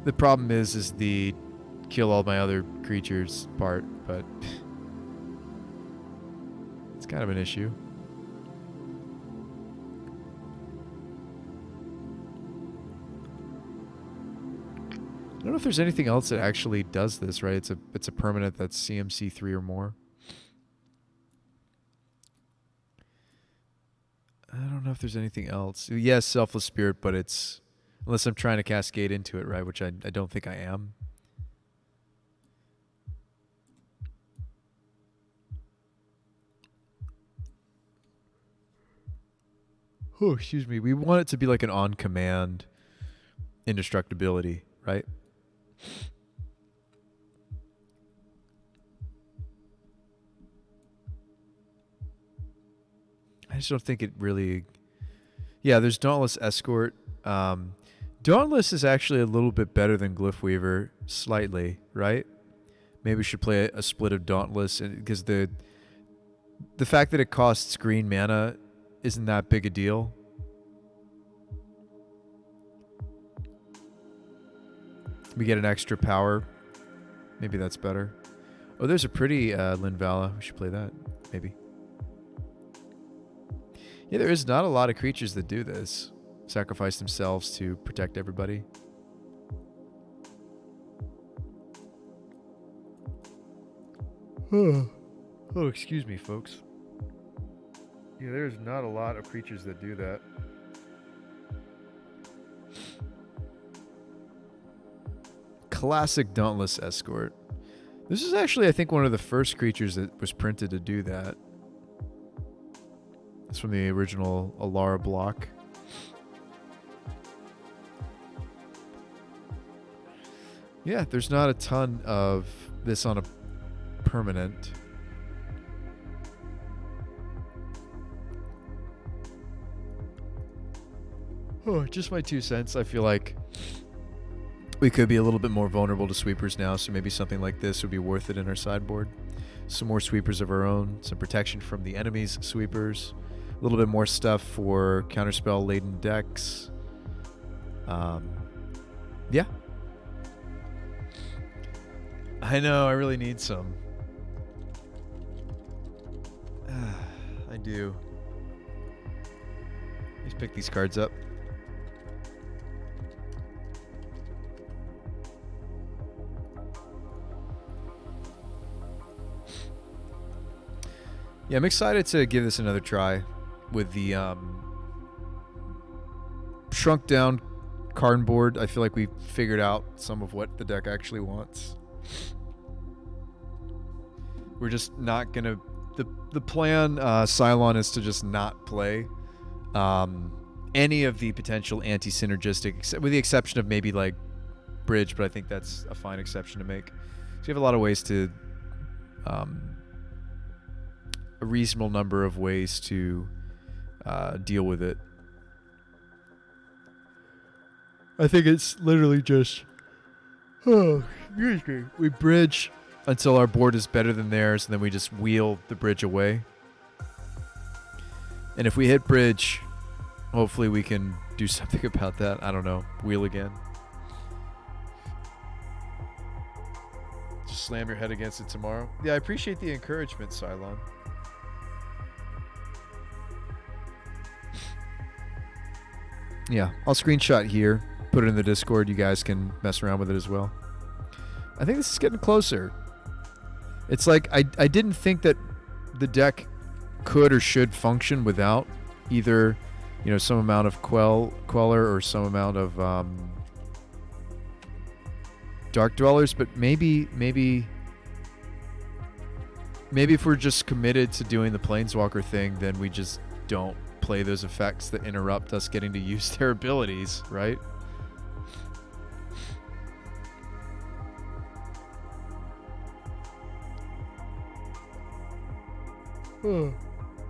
Speaker 1: The problem is the kill all my other creatures part, but it's kind of an issue. I don't know if there's anything else that actually does this, right? It's a permanent that's CMC 3 or more. I don't know if there's anything else. Yes, Selfless Spirit, but it's unless I'm trying to cascade into it, right? Which I don't think I am. Oh, excuse me. We want it to be like an on-command indestructibility, right? I just don't think it really... Yeah, there's Dauntless Escort. Dauntless is actually a little bit better than Glyph Weaver, slightly, right? Maybe we should play a split of Dauntless, because the fact that it costs green mana isn't that big a deal. We get an extra power. Maybe that's better. Oh, there's a pretty Linvala. We should play that, maybe. Yeah, there is not a lot of creatures that do this. Sacrifice themselves to protect everybody. Oh, excuse me, folks. Yeah, there's not a lot of creatures that do that. Classic Dauntless Escort. This is actually, I think, one of the first creatures that was printed to do that. It's from the original Alara block. Yeah, there's not a ton of this on a permanent. Oh, just my 2 cents. I feel like we could be a little bit more vulnerable to sweepers now, so maybe something like this would be worth it in our sideboard. Some more sweepers of our own, some protection from the enemy's sweepers, a little bit more stuff for counterspell-laden decks. Yeah. I know, I really need some. I do. Let's pick these cards up. Yeah, I'm excited to give this another try with the shrunk down Karn-board. I feel like we figured out some of what the deck actually wants. We're just not gonna... The plan, Cylon, is to just not play any of the potential anti-synergistic, with the exception of maybe like Bridge, but I think that's a fine exception to make. So you have a lot of ways to... a reasonable number of ways to deal with it. I think it's literally just... Oh, excuse me. We bridge until our board is better than theirs, and then we just wheel the bridge away. And if we hit bridge, hopefully we can do something about that. I don't know. Wheel again. Just slam your head against it tomorrow. Yeah, I appreciate the encouragement, Cylon. Yeah, I'll screenshot here, put it in the Discord. You guys can mess around with it as well. I think this is getting closer. It's like I didn't think that the deck could or should function without either, you know, some amount of queller or some amount of dark dwellers. But maybe if we're just committed to doing the planeswalker thing, then we just don't play those effects that interrupt us getting to use their abilities, right?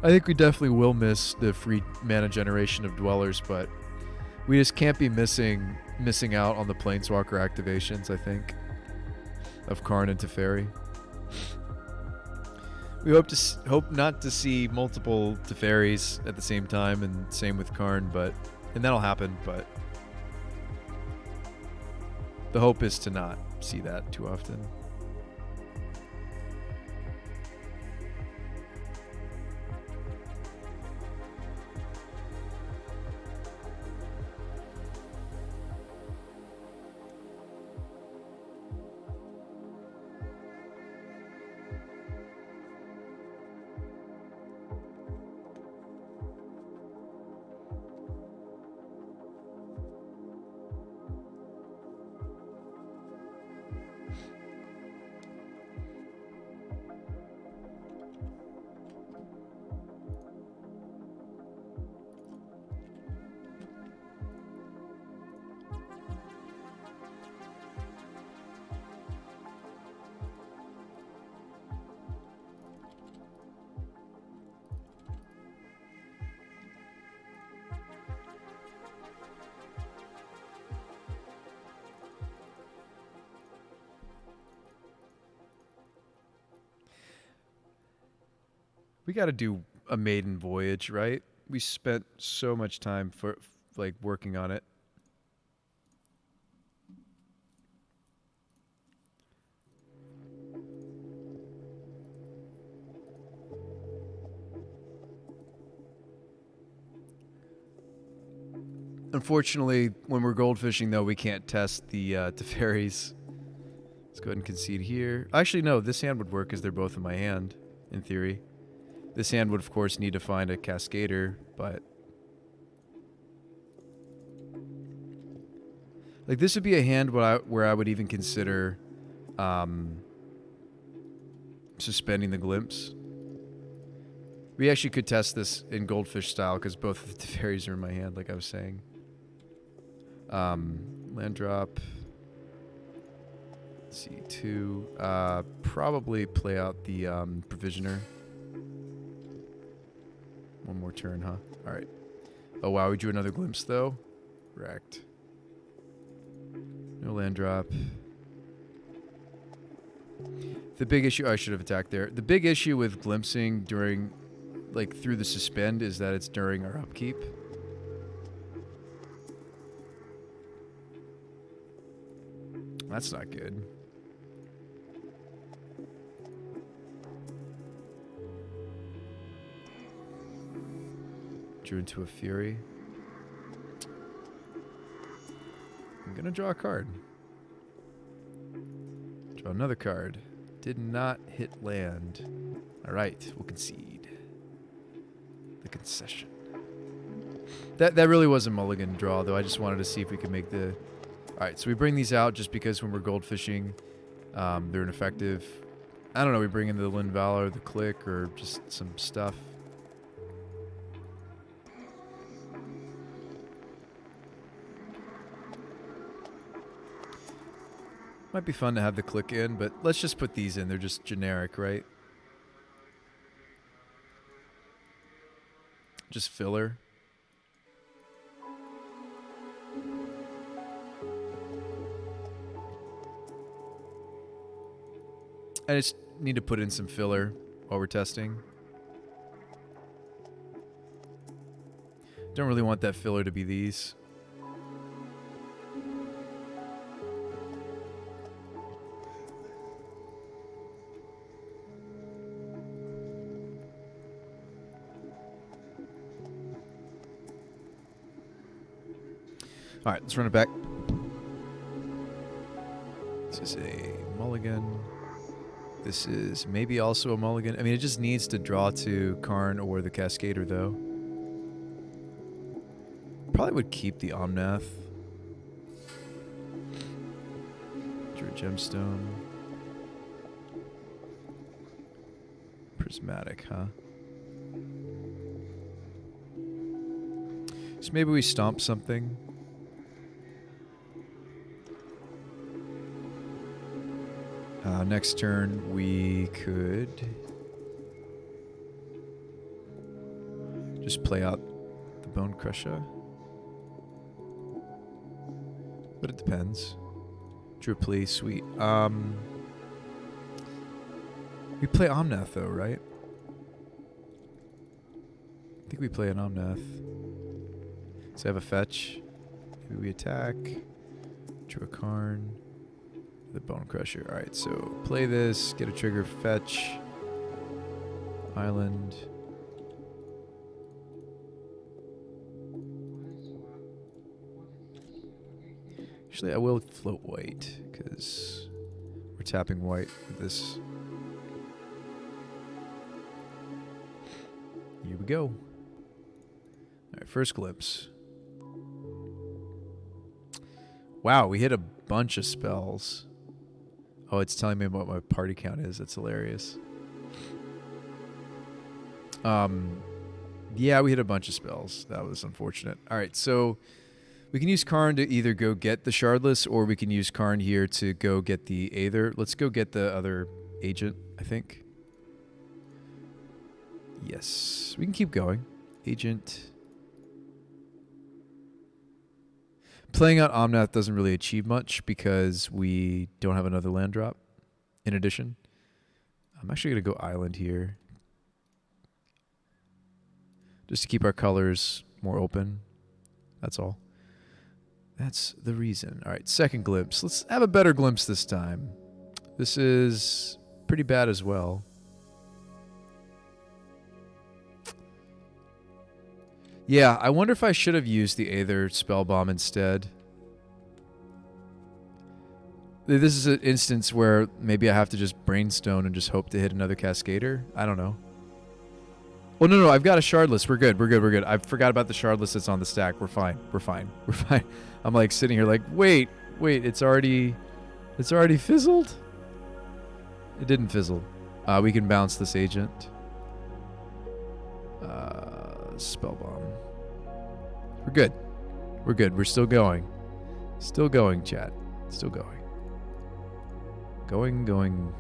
Speaker 1: I think we definitely will miss the free mana generation of dwellers, but we just can't be missing out on the planeswalker activations, I think, of Karn and Teferi. We hope not to see multiple Teferis at the same time, and same with Karn, and that'll happen, but the hope is to not see that too often. We got to do a maiden voyage, right? We spent so much time for like working on it. Unfortunately, when we're goldfishing, though, we can't test the Teferis. Let's go ahead and concede here. Actually, no, this hand would work because they're both in my hand, in theory. This hand would, of course, need to find a Cascader, but... like, this would be a hand where I would even consider suspending the Glimpse. We actually could test this in Goldfish style, because both of the Teferis are in my hand, like I was saying. Land drop. Let's see, 2. Probably play out the Provisioner. One more turn, huh? Alright. Oh, wow, we drew another Glimpse, though. Wrecked. No land drop. The big issue... oh, I should have attacked there. The big issue with glimpsing during... like, through the suspend is that it's during our upkeep. That's not good. Drew into a Fury. I'm gonna draw a card. Draw another card. Did not hit land. Alright, we'll concede. The concession. That really was a mulligan draw, though. I just wanted to see if we could make the... alright, so we bring these out just because when we're goldfishing, they're ineffective. I don't know, we bring in the Lin Valor, the Click, or just some stuff. Might be fun to have the Click in, but let's just put these in. They're just generic, right? Just filler. I just need to put in some filler while we're testing. Don't really want that filler to be these. All right, let's run it back. This is a mulligan. This is maybe also a mulligan. I mean, it just needs to draw to Karn or the Cascader, though. probably would keep the Omnath. Drew a gemstone. Prismatic, huh? So maybe we stomp something. Next turn we could just play out the Bone Crusher. But it depends. Drew a plea, sweet. We play Omnath though, right? I think we play an Omnath. So I have a fetch. Maybe we attack. Drew a Karn. The Bone Crusher. Alright, so play this, get a trigger, fetch. Island. Actually, I will float white, because we're tapping white with this. Here we go. Alright, first glimpse. Wow, we hit a bunch of spells. Oh, it's telling me what my party count is. That's hilarious. Yeah, we hit a bunch of spells. That was unfortunate. All right, so we can use Karn to either go get the Shardless, or we can use Karn here to go get the Aether. Let's go get the other agent, I think. Yes, we can keep going. Agent. Playing out Omnath doesn't really achieve much because we don't have another land drop. In addition, I'm actually going to go Island here. Just to keep our colors more open. That's all. That's the reason. All right, second glimpse. Let's have a better glimpse this time. This is pretty bad as well. Yeah, I wonder if I should have used the Aether Spell Bomb instead. This is an instance where maybe I have to just Brainstone and just hope to hit another Cascader. I don't know. Oh, no, I've got a Shardless. We're good. I forgot about the Shardless that's on the stack. We're fine. I'm like sitting here like, wait, it's already fizzled? It didn't fizzle. We can bounce this agent. Spell Bomb. We're good. We're still going. Still going, chat. Still going. Going.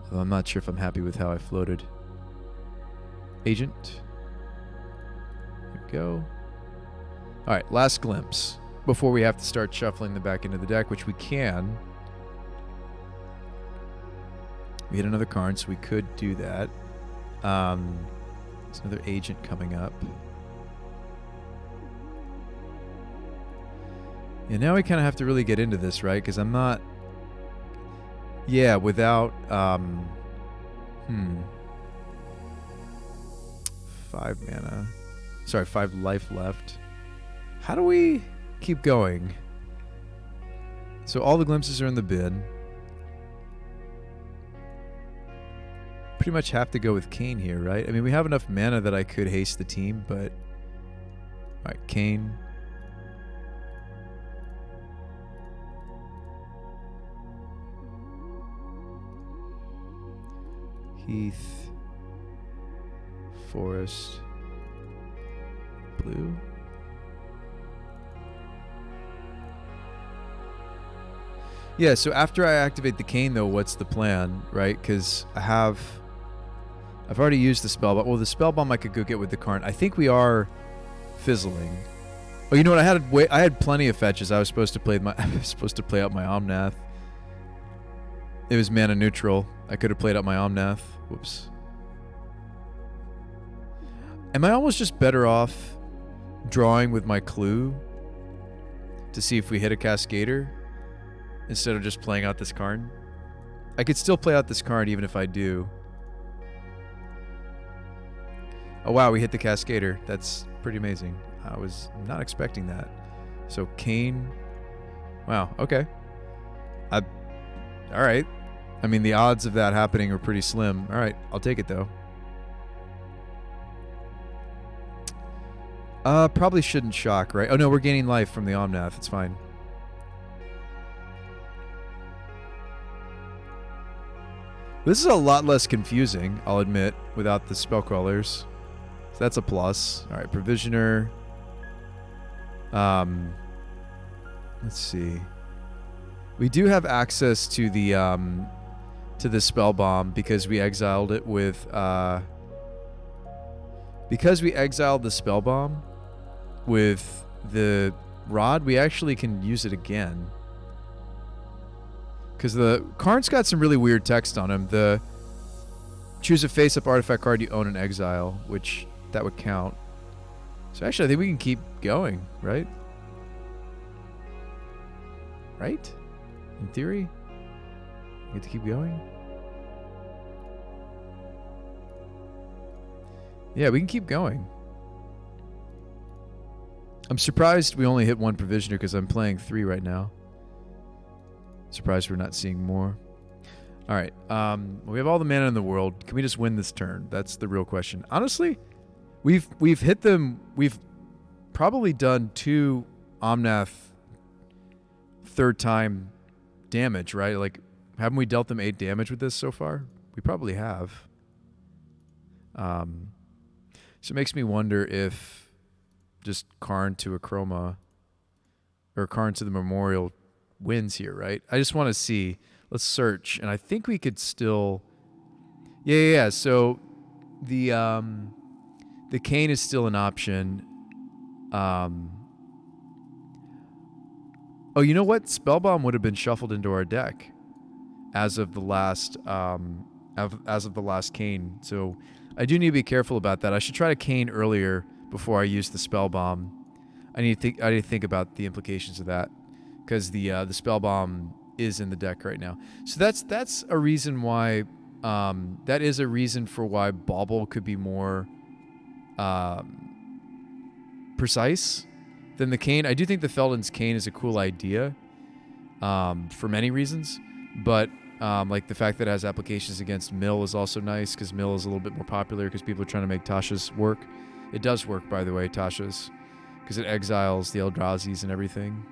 Speaker 1: Although I'm not sure if I'm happy with how I floated. Agent. Here we go. Alright, last glimpse. Before we have to start shuffling the back end of the deck, which we can. We hit another Karn, so we could do that. There's another agent coming up. Yeah, now we kind of have to really get into this, right? Because I'm not... Yeah, without... 5 mana. Sorry, 5 life left. How do we keep going? So all the glimpses are in the bin. Pretty much have to go with Kane here, right? I mean, we have enough mana that I could haste the team, but... Alright, Kane... Heath, Forest, Blue. Yeah, so after I activate the Kane, though, what's the plan, right? Because I've already used the spell bomb. Well, the spell bomb I could go get with the Karn. I think we are fizzling. Oh, you know what? I had plenty of fetches. I was supposed to play out my Omnath. It was mana neutral. I could have played out my Omnath. Whoops. Am I almost just better off drawing with my clue to see if we hit a Cascader instead of just playing out this Karn? I could still play out this Karn even if I do. Oh wow, we hit the Cascader. That's pretty amazing. I was not expecting that. So Kane. Wow, okay. Alright. I mean, the odds of that happening are pretty slim. All right, I'll take it though. Probably shouldn't shock, right? Oh no, we're gaining life from the Omnath. It's fine. This is a lot less confusing, I'll admit, without the spellcrawlers. So that's a plus. All right, Provisioner. Let's see. We do have access to the spell bomb because we exiled it with because we exiled the spell bomb with the rod. We actually can use it again. Because the Karn's got some really weird text on him. The choose a face-up artifact card you own in exile, which that would count. So actually, I think we can keep going, right? Right? In theory, we get to keep going. Yeah, we can keep going. I'm surprised we only hit one Provisioner because I'm playing 3 right now. Surprised we're not seeing more. All right. We have all the mana in the world. Can we just win this turn? That's the real question. Honestly, we've hit them. We've probably done 2 Omnath third time damage, right? Like, haven't we dealt them 8 damage with this so far? We probably have. So it makes me wonder if just Karn to Akroma or Karn to the Memorial wins here, right? I just want to see. Let's search, and I think we could still. Yeah. So the Cane is still an option. Oh, you know what? Spellbomb would have been shuffled into our deck as of the last Cane. So I do need to be careful about that. I should try to Cane earlier before I use the Spellbomb. I need to think about the implications of that because the Spellbomb is in the deck right now. So that's a reason why. That is a reason for why Bauble could be more precise than the Cane. I do think the Felden's Cane is a cool idea for many reasons, but like the fact that it has applications against Mill is also nice because Mill is a little bit more popular because people are trying to make Tasha's work. It does work, by the way, Tasha's, because it exiles the Eldrazi's and everything.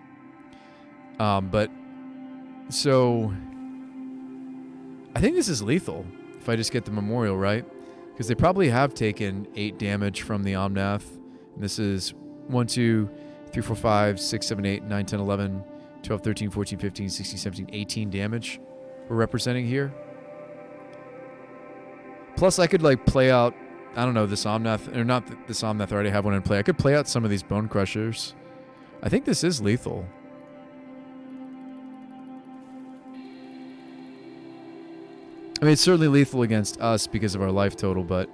Speaker 1: But so I think this is lethal if I just get the Memorial right, because they probably have taken 8 damage from the Omnath. And this is 1, 2, 3, 4, 5, 6, 7, 8, 9, 10, 11, 12, 13, 14, 15, 16, 17, 18 damage we're representing here. Plus, I could like play out, I don't know, this Omnath, or not this Omnath, I already have one in play. I could play out some of these Bone Crushers. I think this is lethal. I mean, it's certainly lethal against us because of our life total, but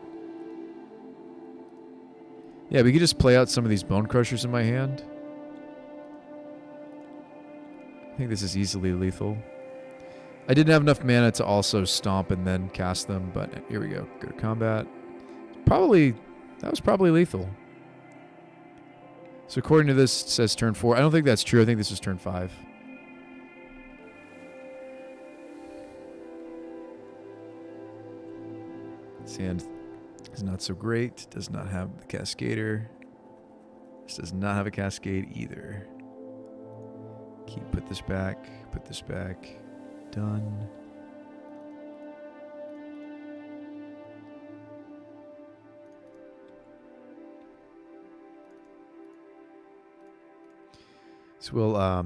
Speaker 1: yeah, we could just play out some of these Bone Crushers in my hand. I think this is easily lethal. I didn't have enough mana to also stomp and then cast them, but here we go. Go to combat. That was probably lethal. So according to this, it says turn 4. I don't think that's true. I think this is turn 5. This hand is not so great. Does not have the Cascader. This does not have a Cascade either. Put this back. Put this back. Done. So we'll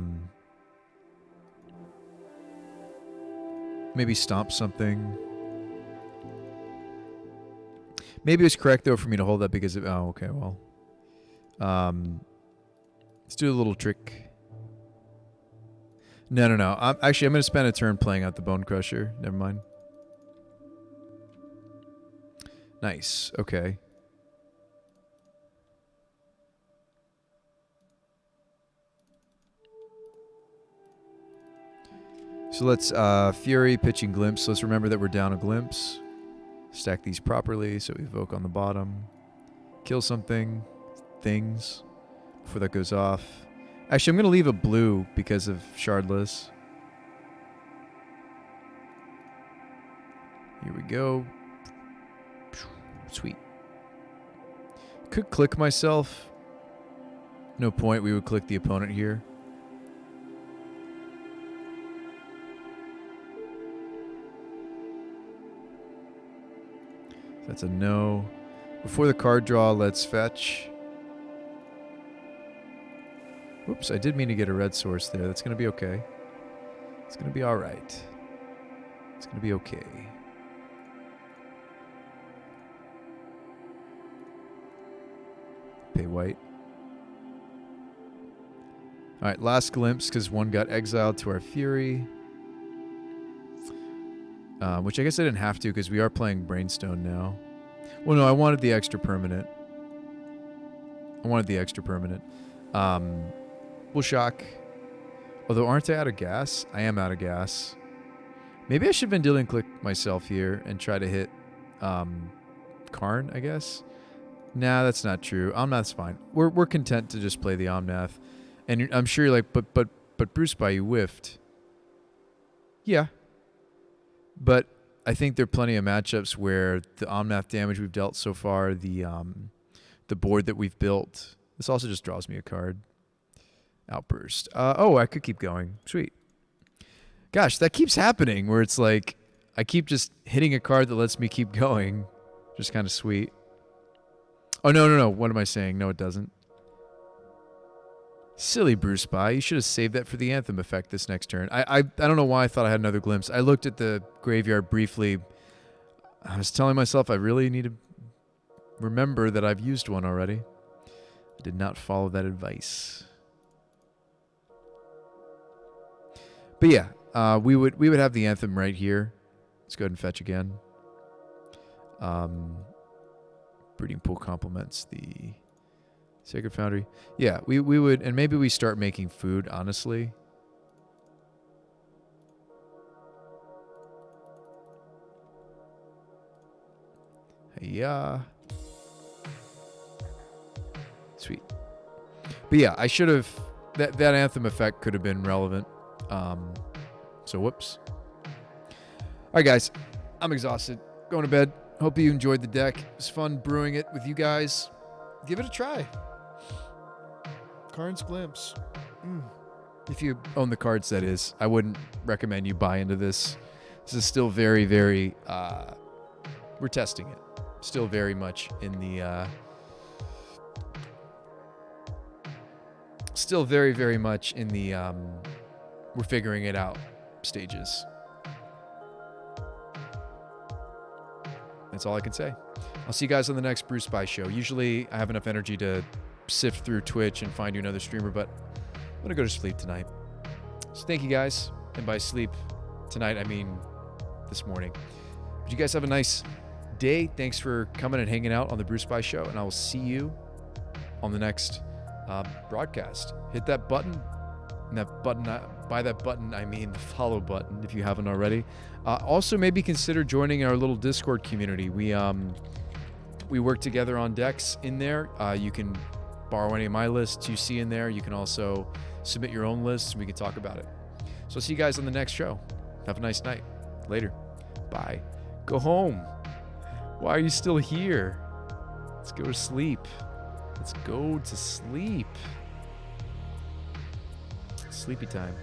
Speaker 1: maybe stomp something. Maybe it was correct though for me to hold that because of, oh, okay, well. Let's do a little trick. No. Actually, I'm going to spend a turn playing out the Bone Crusher. Never mind. Nice. Okay. So let's Fury, pitching Glimpse. Let's remember that we're down a Glimpse. Stack these properly so we evoke on the bottom. Kill something. Things. Before that goes off. Actually, I'm going to leave a blue because of Shardless. Here we go. Sweet. Could click myself. No point. We would click the opponent here. That's a no. Before the card draw, let's fetch. Whoops, I did mean to get a red source there. That's going to be okay. It's going to be all right. It's going to be okay. Pay white. All right, last glimpse because one got exiled to our Fury. Which I guess I didn't have to because we are playing Brainstone now. Well, no, I wanted the extra permanent. We'll shock. Although, aren't I out of gas? I am out of gas. Maybe I should have been dealing click myself here and try to hit Karn, I guess. Nah, that's not true. Omnath's fine. We're content to just play the Omnath. And I'm sure you're like, but Bruce by you whiffed. Yeah. But I think there are plenty of matchups where the Omnath damage we've dealt so far, the board that we've built. This also just draws me a card. Outburst. Oh, I could keep going. Sweet. Gosh, that keeps happening where it's like I keep just hitting a card that lets me keep going. Just kind of sweet. Oh, no. What am I saying? No, it doesn't. Silly Bruce Spy. You should have saved that for the Anthem effect this next turn. I don't know why I thought I had another glimpse. I looked at the graveyard briefly. I was telling myself I really need to remember that I've used one already. I did not follow that advice. But yeah, we would have the Anthem right here. Let's go ahead and fetch again. Breeding Pool complements the Sacred Foundry. Yeah, we would, and maybe we start making food, honestly. Yeah. Sweet. But yeah, I should have, that Anthem effect could have been relevant. So whoops. All right, guys, I'm exhausted. Going to bed. Hope you enjoyed the deck. It was fun brewing it with you guys. Give it a try. Karn's Glimpse. If you own the cards, that is. I wouldn't recommend you buy into this. This is still very, very... we're testing it. Still very much in the... still very, very much in the... we're figuring it out stages. That's all I can say. I'll see you guys on the next Bruce Spy show. Usually I have enough energy to sift through Twitch and find you another streamer, but I'm going to go to sleep tonight. So thank you guys. And by sleep tonight, I mean this morning. But you guys have a nice day. Thanks for coming and hanging out on the Bruce Spy show. And I will see you on the next broadcast. Hit that button. And that button, by that button, I mean the follow button if you haven't already. Also, maybe consider joining our little Discord community. We work together on decks in there. You can borrow any of my lists you see in there. You can also submit your own lists and we can talk about it. So I'll see you guys on the next show. Have a nice night. Later. Bye. Go home. Why are you still here? Let's go to sleep. Let's go to sleep. Sleepy time.